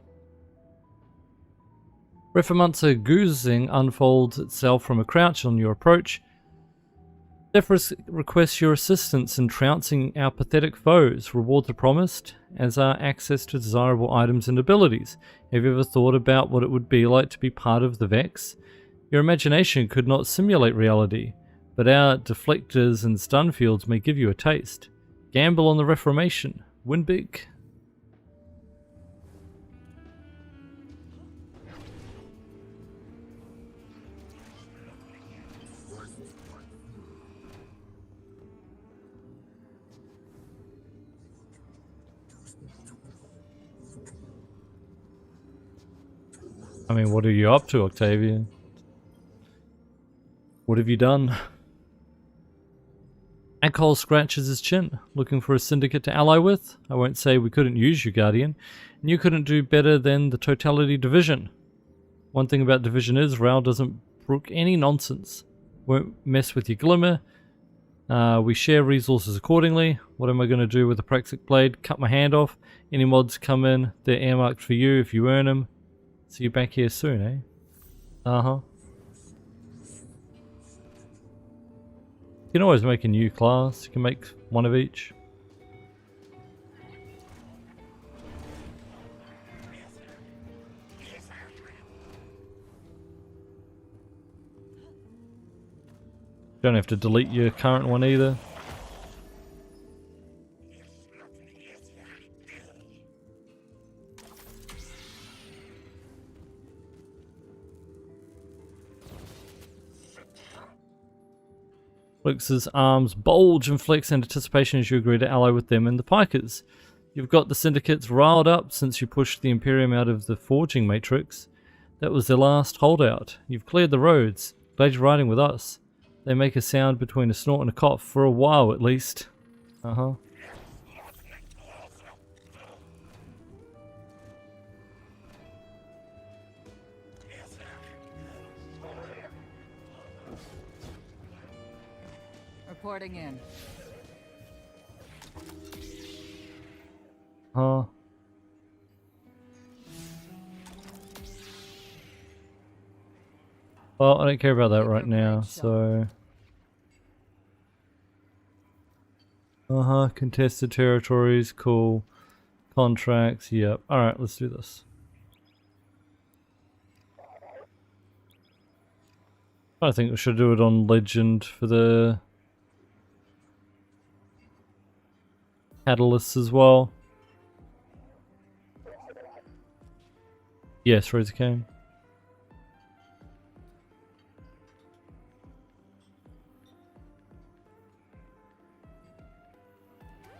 Speaker 1: Reformancer Goozing unfolds itself from a crouch on your approach. Zephyrus requests your assistance in trouncing our pathetic foes. Rewards are promised, as are access to desirable items and abilities. Have you ever thought about what it would be like to be part of the Vex? Your imagination could not simulate reality, but our deflectors and stun fields may give you a taste. Gamble on the Reformation. Win big. I mean, what are you up to, Octavia? What have you done? Akol scratches his chin, looking for a syndicate to ally with. I won't say we couldn't use you, Guardian, and you couldn't do better than the Totality Division. One thing about Division is, Raoul doesn't brook any nonsense. Won't mess with your glimmer. We share resources accordingly. What am I going to do with the Praxic Blade? Cut my hand off. Any mods come in, they're earmarked for you if you earn them. See you back here soon, eh? Uh-huh. You can always make a new class. You can make one of each. Don't have to delete your current one either. Lux's arms bulge and flex in anticipation as you agree to ally with them and the Pikers. You've got the syndicates riled up since you pushed the Imperium out of the forging matrix. That was their last holdout. You've cleared the roads. Glad you're riding with us. They make a sound between a snort and a cough, for a while at least. Uh-huh.
Speaker 8: Reporting in.
Speaker 1: Huh. Well, I don't care about that right now, so... Uh-huh, contested territories, cool. Contracts, yep. Alright, let's do this. I think we should do it on Legend for the... Catalysts as well. Yes, Rosa came.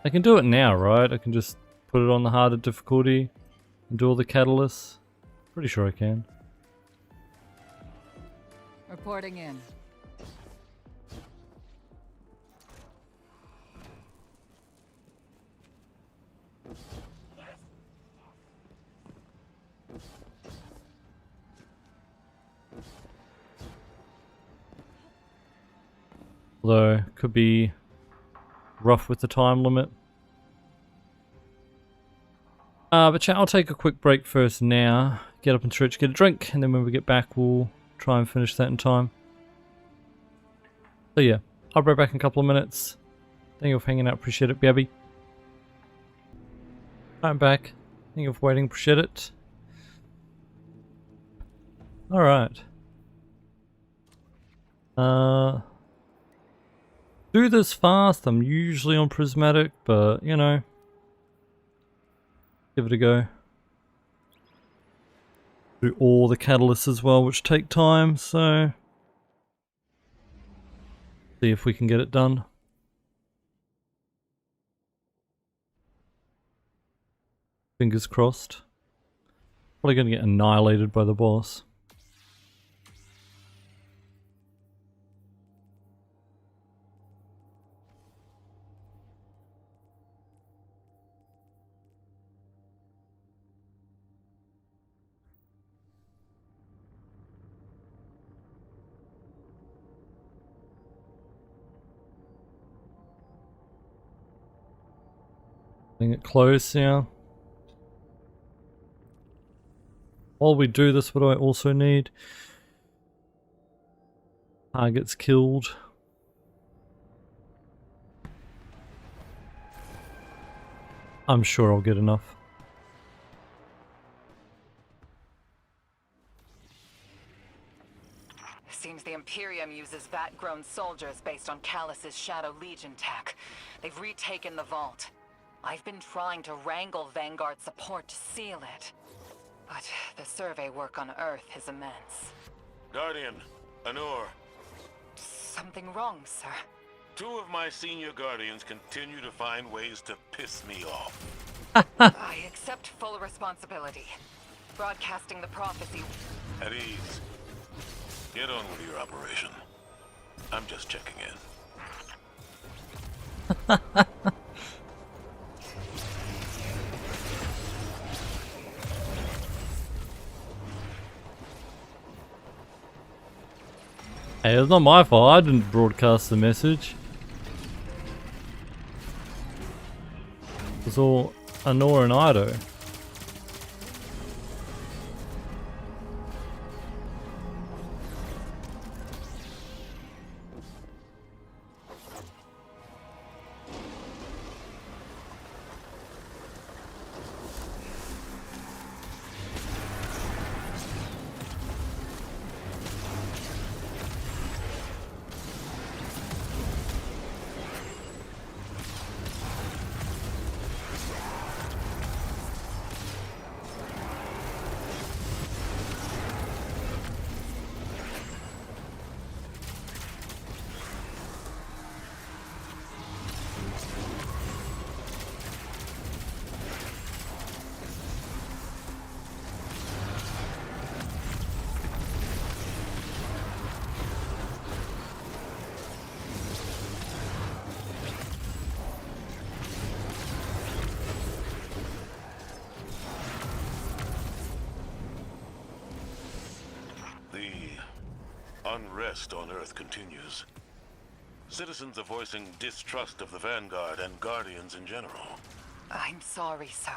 Speaker 1: I can do it now, right? I can just put it on the harder difficulty and do all the catalysts. Pretty sure I can.
Speaker 8: Reporting in.
Speaker 1: Although, could be rough with the time limit. But chat, I'll take a quick break first now. Get up and stretch, get a drink, and then when we get back, we'll try and finish that in time. So yeah, I'll be back in a couple of minutes. Thank you for hanging out, appreciate it, baby. I'm back. Thank you for waiting, appreciate it. Alright. Do this fast. I'm usually on prismatic, but you know, give it a go. Do all the catalysts as well, which take time, so see if we can get it done. Fingers crossed. Probably gonna get annihilated by the boss. Getting it close now. While we do this, what do I also need? Targets killed. I'm sure I'll get enough.
Speaker 8: Seems the Imperium uses vat-grown soldiers based on Callus's Shadow Legion tech. They've retaken the vault. I've been trying to wrangle Vanguard support to seal it. But the survey work on Earth is immense.
Speaker 11: Guardian, Anur.
Speaker 8: Something wrong, sir?
Speaker 11: 2 of my senior Guardians continue to find ways to piss me off.
Speaker 8: I accept full responsibility. Broadcasting the prophecy.
Speaker 11: At ease. Get on with your operation. I'm just checking in.
Speaker 1: Hey, it's not my fault. I didn't broadcast the message. It was all Anor and Ido.
Speaker 11: Unrest on Earth continues. Citizens are voicing distrust of the Vanguard and Guardians in general.
Speaker 8: I'm sorry, sir.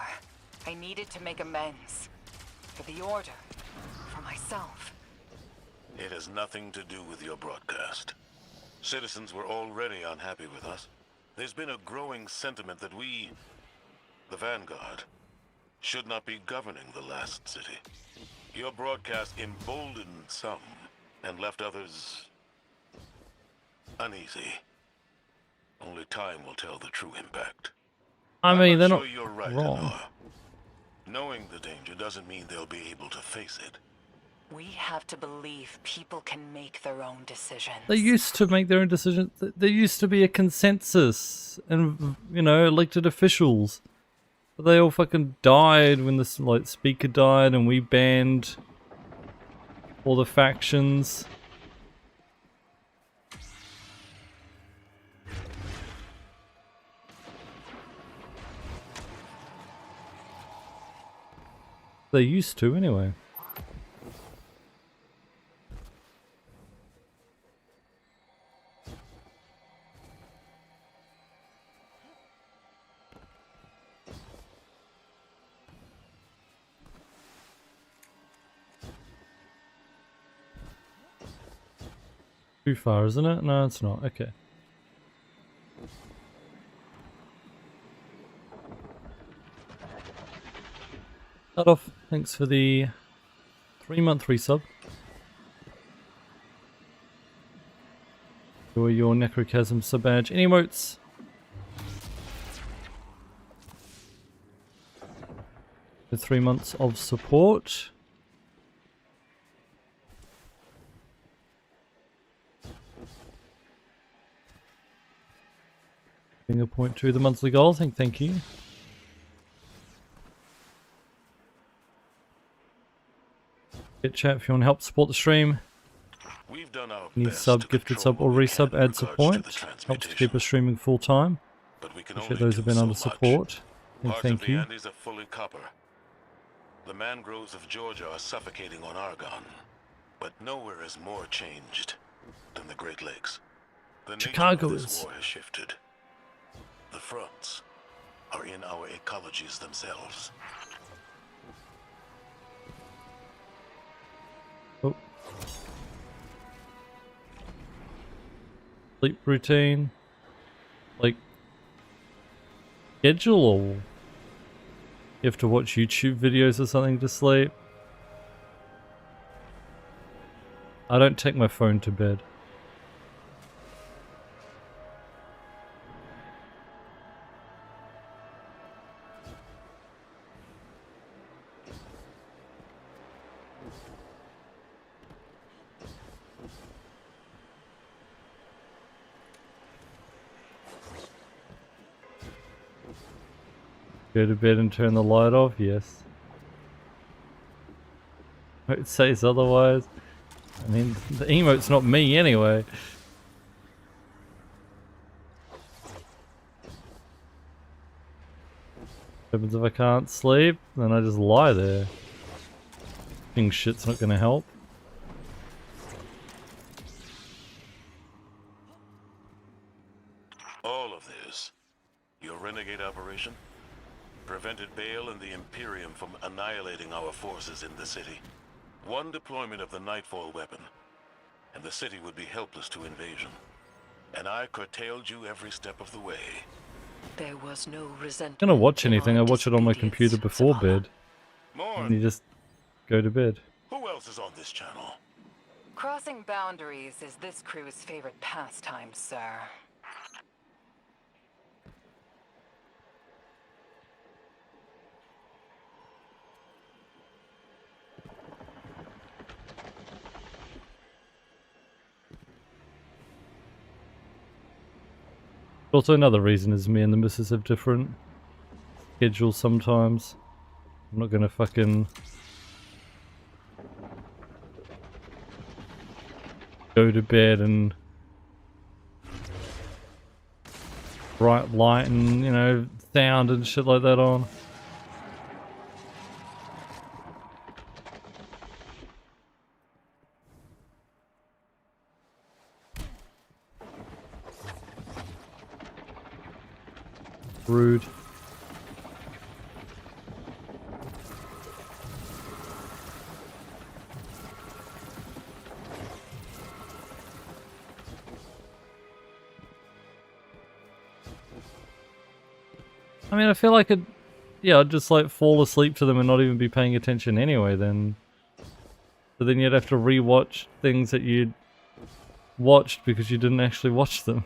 Speaker 8: I needed to make amends. For the Order. For myself.
Speaker 11: It has nothing to do with your broadcast. Citizens were already unhappy with us. There's been a growing sentiment that we, the Vanguard, should not be governing the last city. Your broadcast emboldened some and left others uneasy. Only time will tell the true impact.
Speaker 1: I mean, they're
Speaker 11: I'm
Speaker 1: not
Speaker 11: sure you're right,
Speaker 1: wrong.
Speaker 11: Anor. Knowing the danger doesn't mean they'll be able to face it.
Speaker 8: We have to believe people can make their own decisions.
Speaker 1: They used to make their own decisions. There used to be a consensus and, you know, elected officials. But they all fucking died when this, like, speaker died and we banned all the factions. They used to, anyway. Too far, isn't it? No, it's not. Okay. Cut off. Thanks for the 3-month resub. Enjoy your Necrochasm sub badge. Any emotes? The 3 months of support. Finger point to the monthly goal. Thank you. Get chat if you want to help support the stream.
Speaker 11: We've done our
Speaker 1: Any
Speaker 11: best
Speaker 1: sub,
Speaker 11: to
Speaker 1: gifted
Speaker 11: control
Speaker 1: sub, or
Speaker 11: what we
Speaker 1: resub
Speaker 11: can in
Speaker 1: adds a
Speaker 11: regards to
Speaker 1: point.
Speaker 11: the
Speaker 1: Helps to
Speaker 11: transmutation.
Speaker 1: keep us streaming full time.
Speaker 11: But we can
Speaker 1: Appreciate
Speaker 11: only
Speaker 1: those
Speaker 11: do
Speaker 1: who've been
Speaker 11: so
Speaker 1: under
Speaker 11: much.
Speaker 1: support. And
Speaker 11: Parts
Speaker 1: thank
Speaker 11: of the
Speaker 1: you.
Speaker 11: Andes are fully copper. The mangroves of Georgia are suffocating on Argon. But nowhere is more changed than the Great Lakes. The nature
Speaker 1: Chicago
Speaker 11: of this
Speaker 1: is.
Speaker 11: war has shifted. The fronts are in our ecologies themselves.
Speaker 1: Oh. Sleep routine. Like, schedule, or you have to watch YouTube videos or something to sleep. I don't take my phone to bed. Go to bed and turn the light off? Yes. It says otherwise. I mean, the emote's not me anyway. What happens if I can't sleep? Then I just lie there. Think shit's not gonna help.
Speaker 11: All of this, your renegade operation, prevented Bale and the Imperium from annihilating our forces in the city. One deployment of the Nightfall weapon, and the city would be helpless to invasion. And I curtailed you every step of the way.
Speaker 4: There was no resentment.
Speaker 1: I'm gonna watch anything, I watch it on my computer before bed. And you just go to bed.
Speaker 11: Who else is on this channel?
Speaker 8: Crossing boundaries is this crew's favorite pastime, sir.
Speaker 1: Also, another reason is me and the missus have different schedules sometimes. I'm not gonna fucking go to bed and bright light and, you know, sound and shit like that on. Rude. I mean, I feel like I'd just like fall asleep to them and not even be paying attention anyway then. So then you'd have to rewatch things that you'd watched because you didn't actually watch them.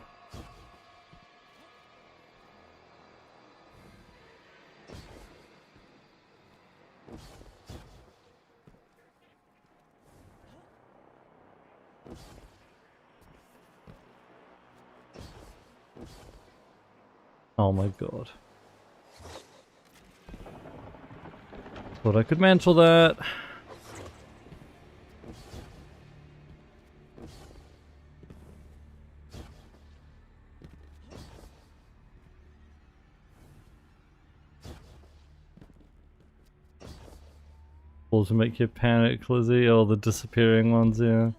Speaker 1: Oh my god. Thought I could mantle that. Balls to make you panic, Lizzie. Oh, the disappearing ones, yeah.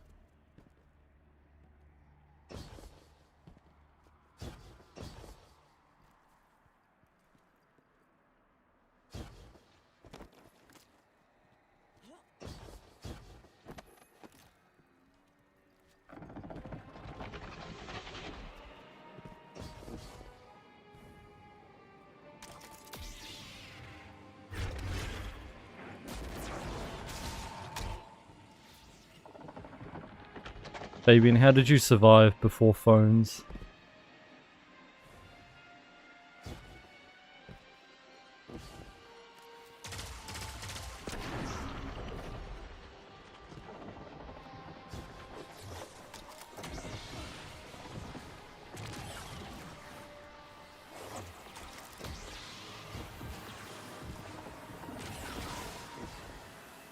Speaker 1: Fabian, how did you survive before phones?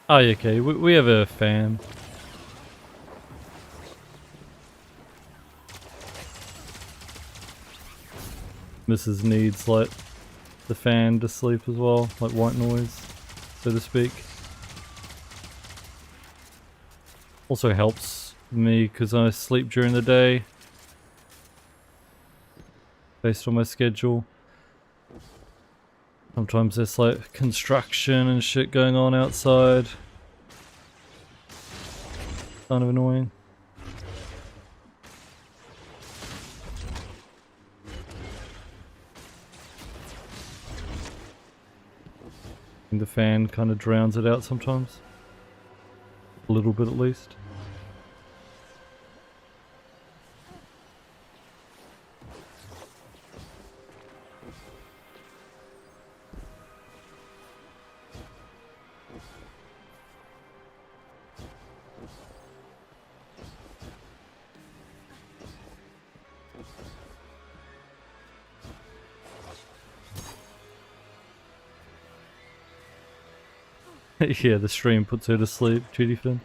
Speaker 1: Oh, okay, we have a fan. Mrs. needs like the fan to sleep as well, like white noise, so to speak. Also helps me because I sleep during the day based on my schedule. Sometimes there's like construction and shit going on outside. Kind of annoying. The fan kind of drowns it out sometimes. A little bit at least. Yeah, the stream puts her to sleep, Judy Finn.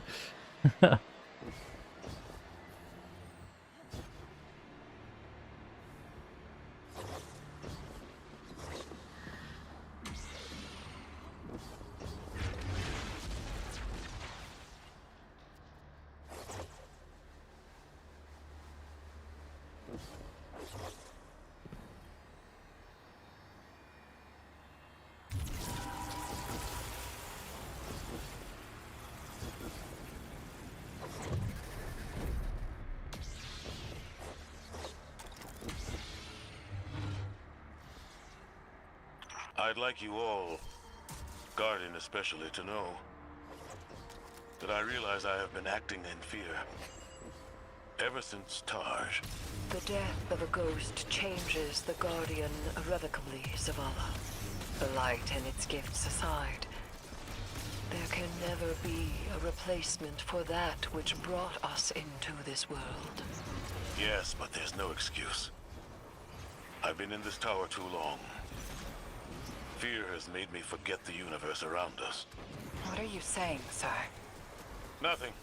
Speaker 11: I'd like you all, Guardian especially, to know that I realize I have been acting in fear ever since Taj.
Speaker 4: The death of a ghost changes the Guardian irrevocably, Zavala. The light and its gifts aside, there can never be a replacement for that which brought us into this world.
Speaker 11: Yes, but there's no excuse. I've been in this tower too long. Fear has made me forget the universe around us.
Speaker 8: What are you saying, sir?
Speaker 11: Nothing.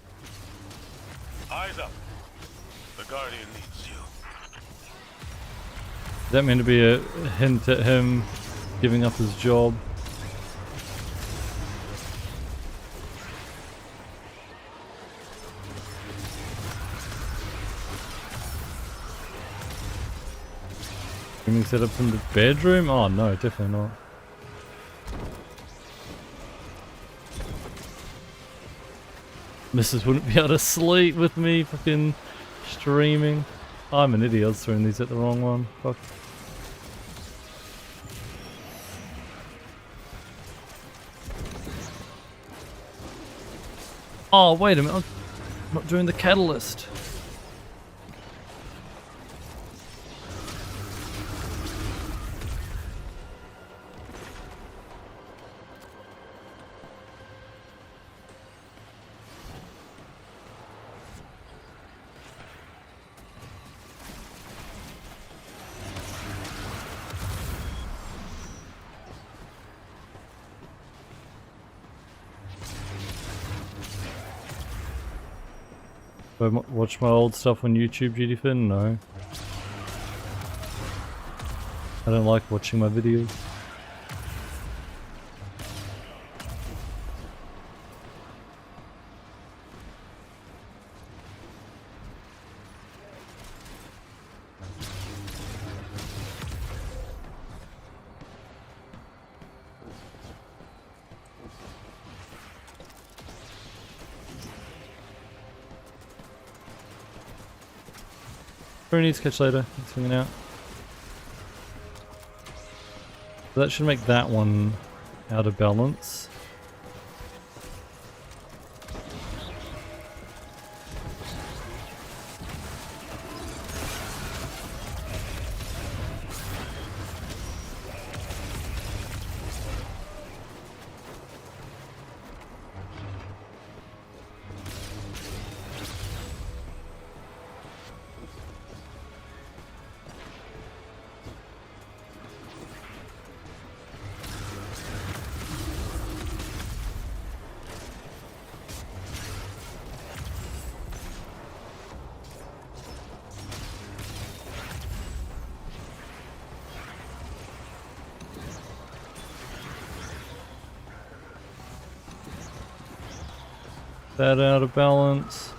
Speaker 11: Eyes up. The Guardian needs you.
Speaker 1: Is that meant to be a hint at him giving up his job? Gaming setup in the bedroom? Oh no, definitely not. Mrs. wouldn't be able to sleep with me fucking streaming. I'm an idiot, I was throwing these at the wrong one. Fuck. Oh, wait a minute. I'm not doing the catalyst. Do I watch my old stuff on YouTube, GD Finn? No. I don't like watching my videos. Roonies, catch you later. Thanks for hanging out. That should make that one out of balance. That out of balance.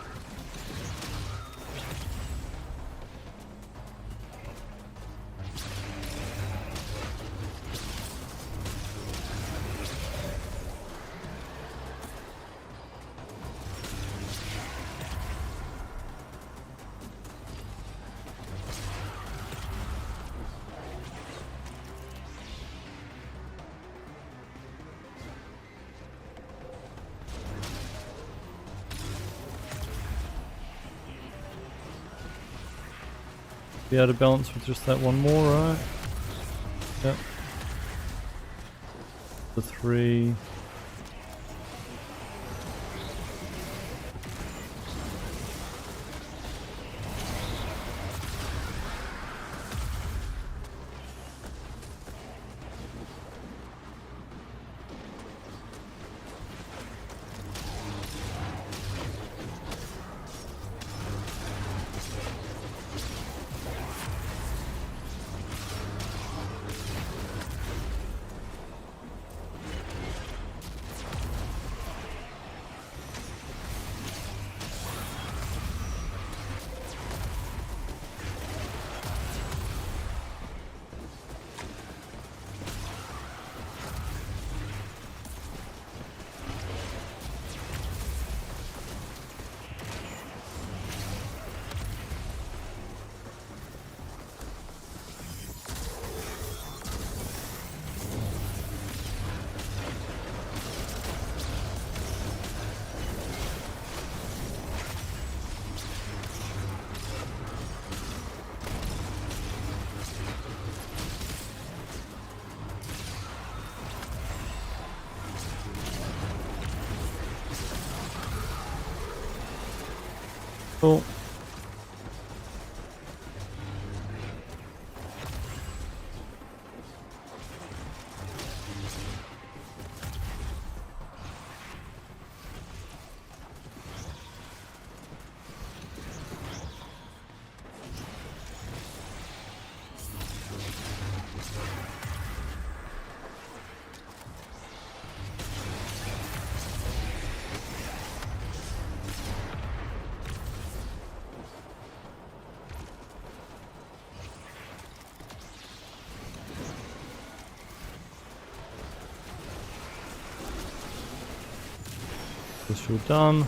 Speaker 1: Be out of balance with just that one more, right? Yep. The 3. Cool. This you're done.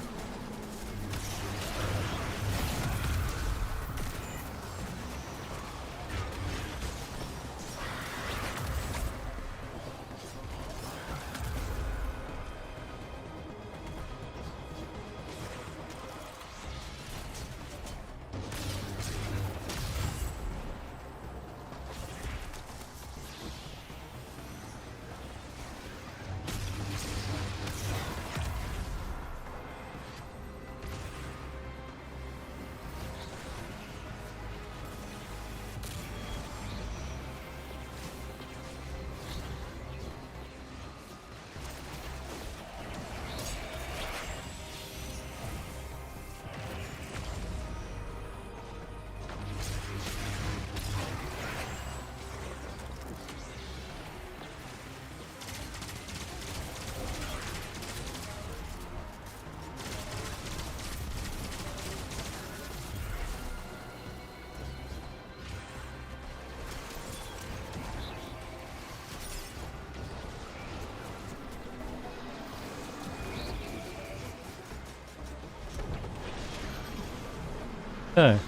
Speaker 1: Okay.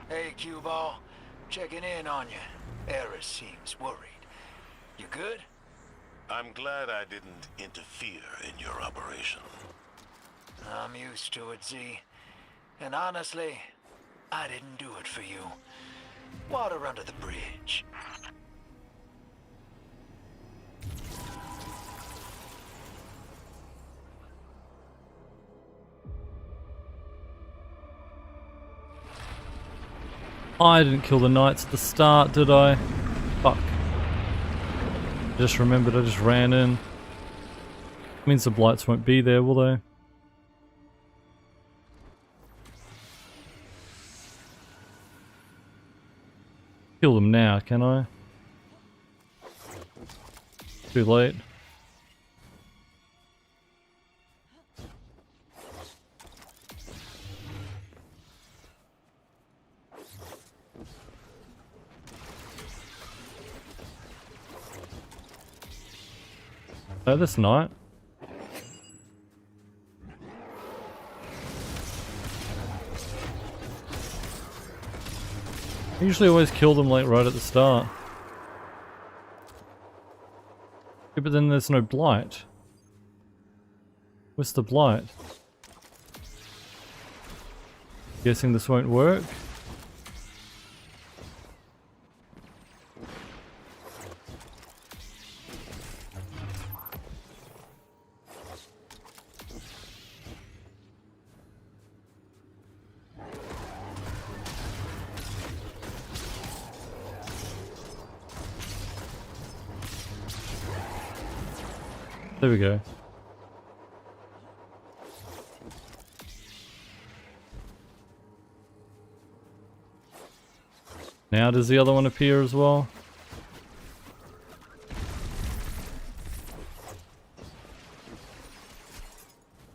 Speaker 20: Hey, Q-Ball. Checking in on you. Eris seems worried. You good?
Speaker 11: I'm glad I didn't interfere in your operation.
Speaker 20: I'm used to it, Z. And honestly, I didn't do it for you. Water under the bridge.
Speaker 1: I didn't kill the knights at the start, did I? Fuck. Just remembered I just ran in. Means the blights won't be there, will they? Kill them now, can I? Too late. Oh, this knight. I usually always kill them like right at the start. Yeah, but then there's no blight. Where's the blight? Guessing this won't work. There we go. Now does the other one appear as well?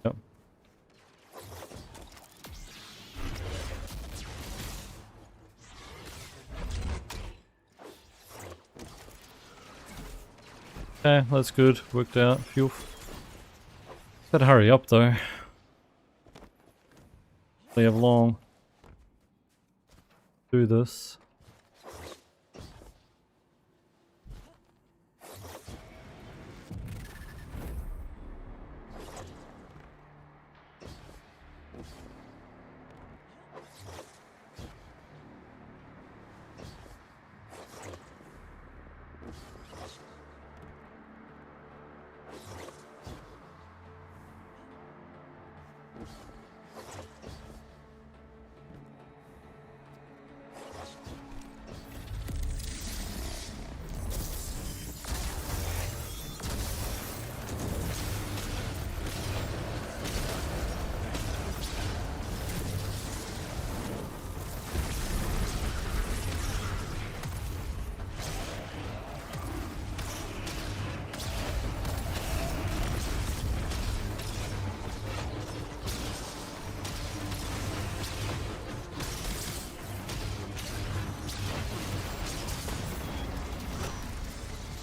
Speaker 1: Yep. Okay, that's good. Worked out. Phew. Better hurry up though. We have long. Do this.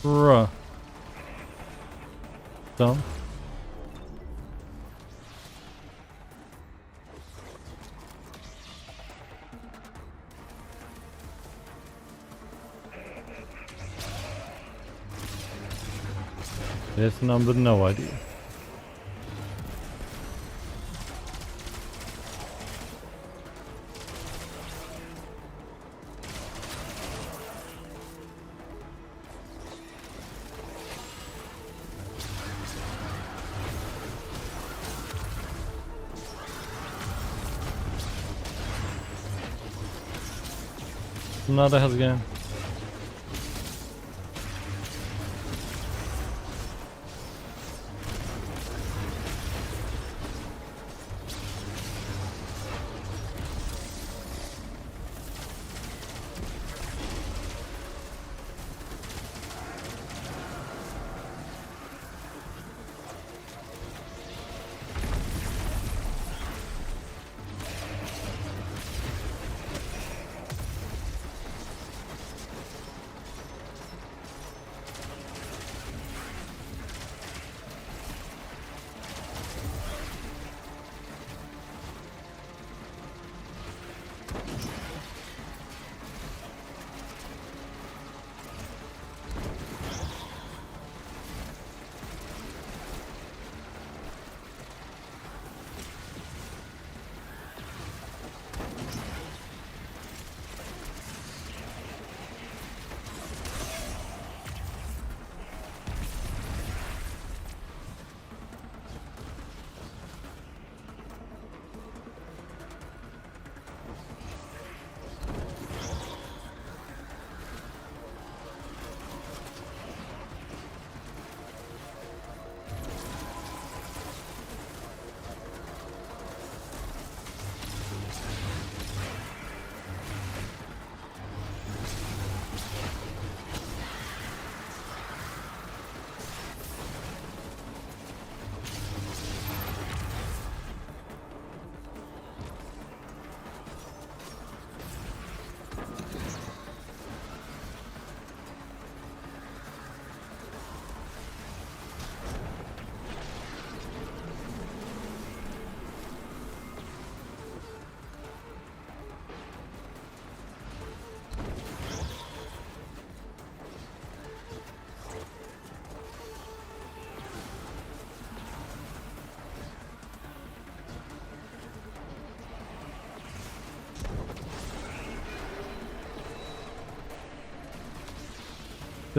Speaker 1: Bruh. Dumb. Death number, no idea. Another has again.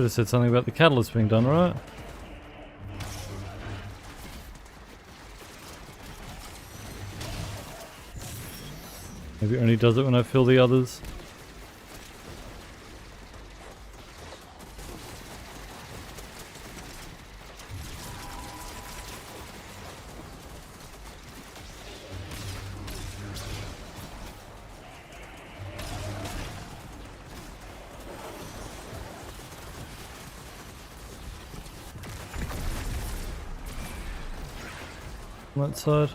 Speaker 1: Should have said something about the catalyst being done, right? Maybe it only does it when I fill the others. On that side.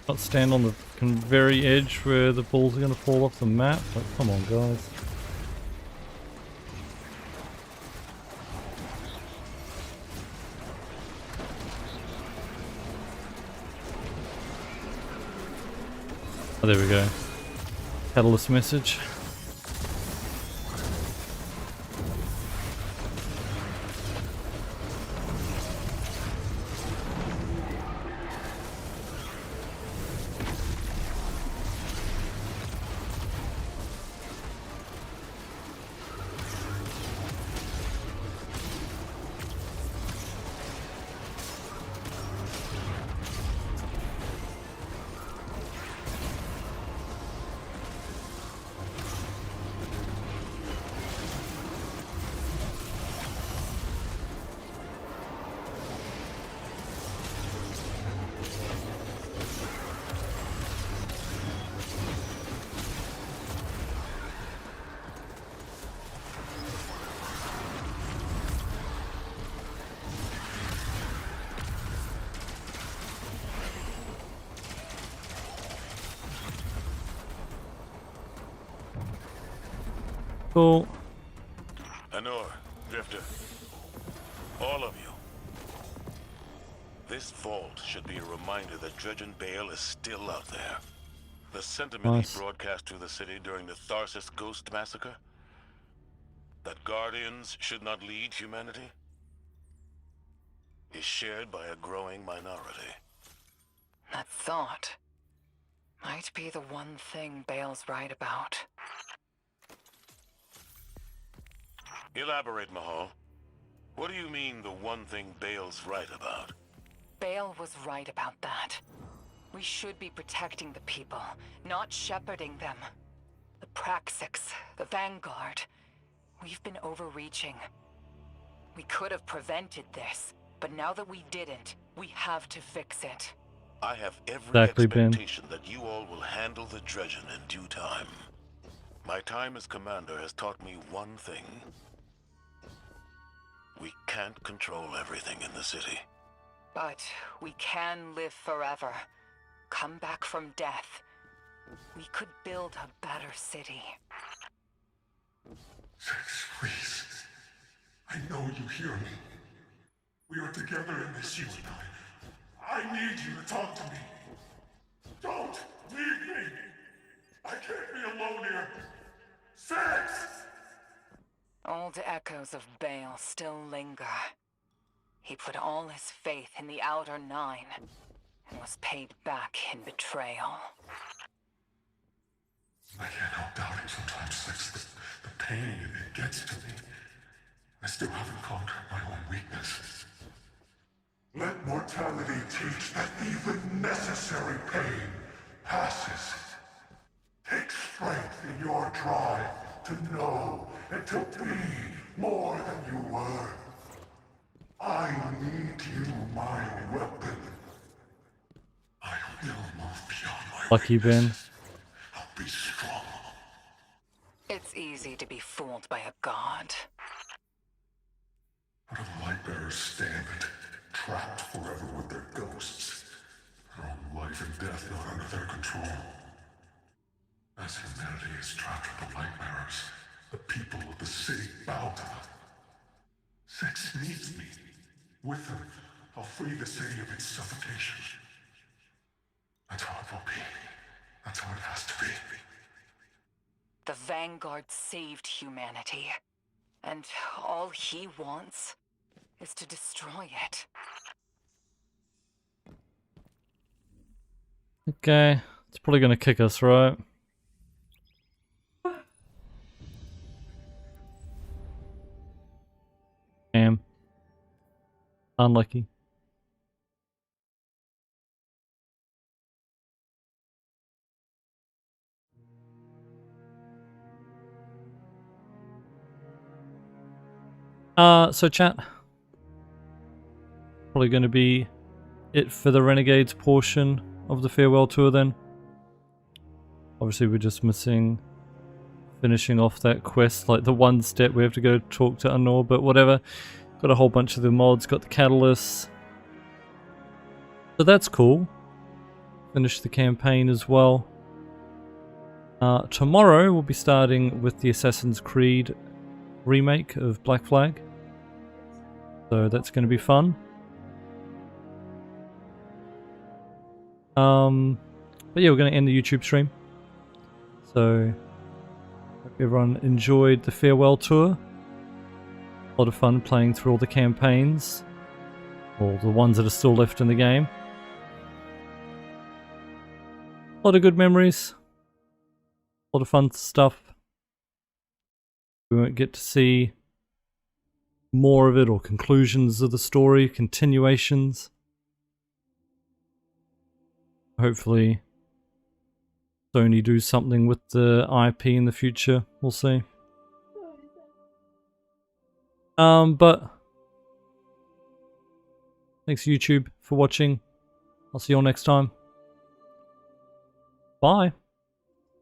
Speaker 1: Not stand on the very edge where the balls are going to fall off the map. Like, come on, guys. Oh, there we go. Catalyst message. Cool.
Speaker 11: Anor, Drifter, all of you. This vault should be a reminder that Dredgen Bale is still out there. The sentiment he broadcast to the city during the Tharsis Ghost Massacre? That Guardians should not lead humanity? Is shared by a growing minority.
Speaker 8: That thought might be the one thing Bale's right about.
Speaker 11: Elaborate, Mahal. What do you mean the one thing Bale's right about?
Speaker 8: Bale was right about that. We should be protecting the people, not shepherding them. The Praxics, the Vanguard. We've been overreaching. We could have prevented this, but now that we didn't, we have to fix it.
Speaker 11: I have every expectation that you all will handle the Dredgen in due time. My time as commander has taught me one thing. We can't control everything in the city.
Speaker 8: But we can live forever. Come back from death. We could build a better city.
Speaker 10: Six, please. I know you hear me. We are together in this, you and I. I need you to talk to me. Don't leave me. I can't be alone here. Six!
Speaker 8: Old echoes of Bale still linger. He put all his faith in the Outer Nine and was paid back in betrayal.
Speaker 10: I can't help doubting sometimes, Six. The pain, it gets to me. I still haven't conquered my own weaknesses. Let mortality teach that even necessary pain passes. Take strength in your drive to know and to be more than you were. I need you, my weapon. I will move beyond my
Speaker 1: Lucky Ben.
Speaker 10: I'll be strong.
Speaker 8: It's easy to be fooled by a god.
Speaker 12: How do the Lightbearers stand it, trapped forever with their ghosts? Their own life and death not under their control. As humanity is trapped with the Lightbearers, the people of the city bow to them. Six needs me. With them, I'll free the city of its suffocation. That's how it will be. That's how it has to be.
Speaker 8: The Vanguard saved humanity. And all he wants is to destroy it.
Speaker 1: Okay, it's probably gonna kick us, right? Damn. Unlucky. So chat. Probably going to be it for the Renegades portion of the farewell tour then. Obviously we're just missing finishing off that quest, like the one step we have to go talk to Anor, but whatever. Got a whole bunch of the mods, got the catalysts. So that's cool. Finished the campaign as well. Tomorrow we'll be starting with the Assassin's Creed remake of Black Flag. So that's going to be fun. But yeah, we're going to end the YouTube stream. So hope everyone enjoyed the farewell tour. A lot of fun playing through all the campaigns, or the ones that are still left in the game. A lot of good memories. A lot of fun stuff. We won't get to see more of it, or conclusions of the story, continuations. Hopefully Sony do something with the IP in the future. We'll see. But thanks YouTube for watching. I'll see you all next time. Bye.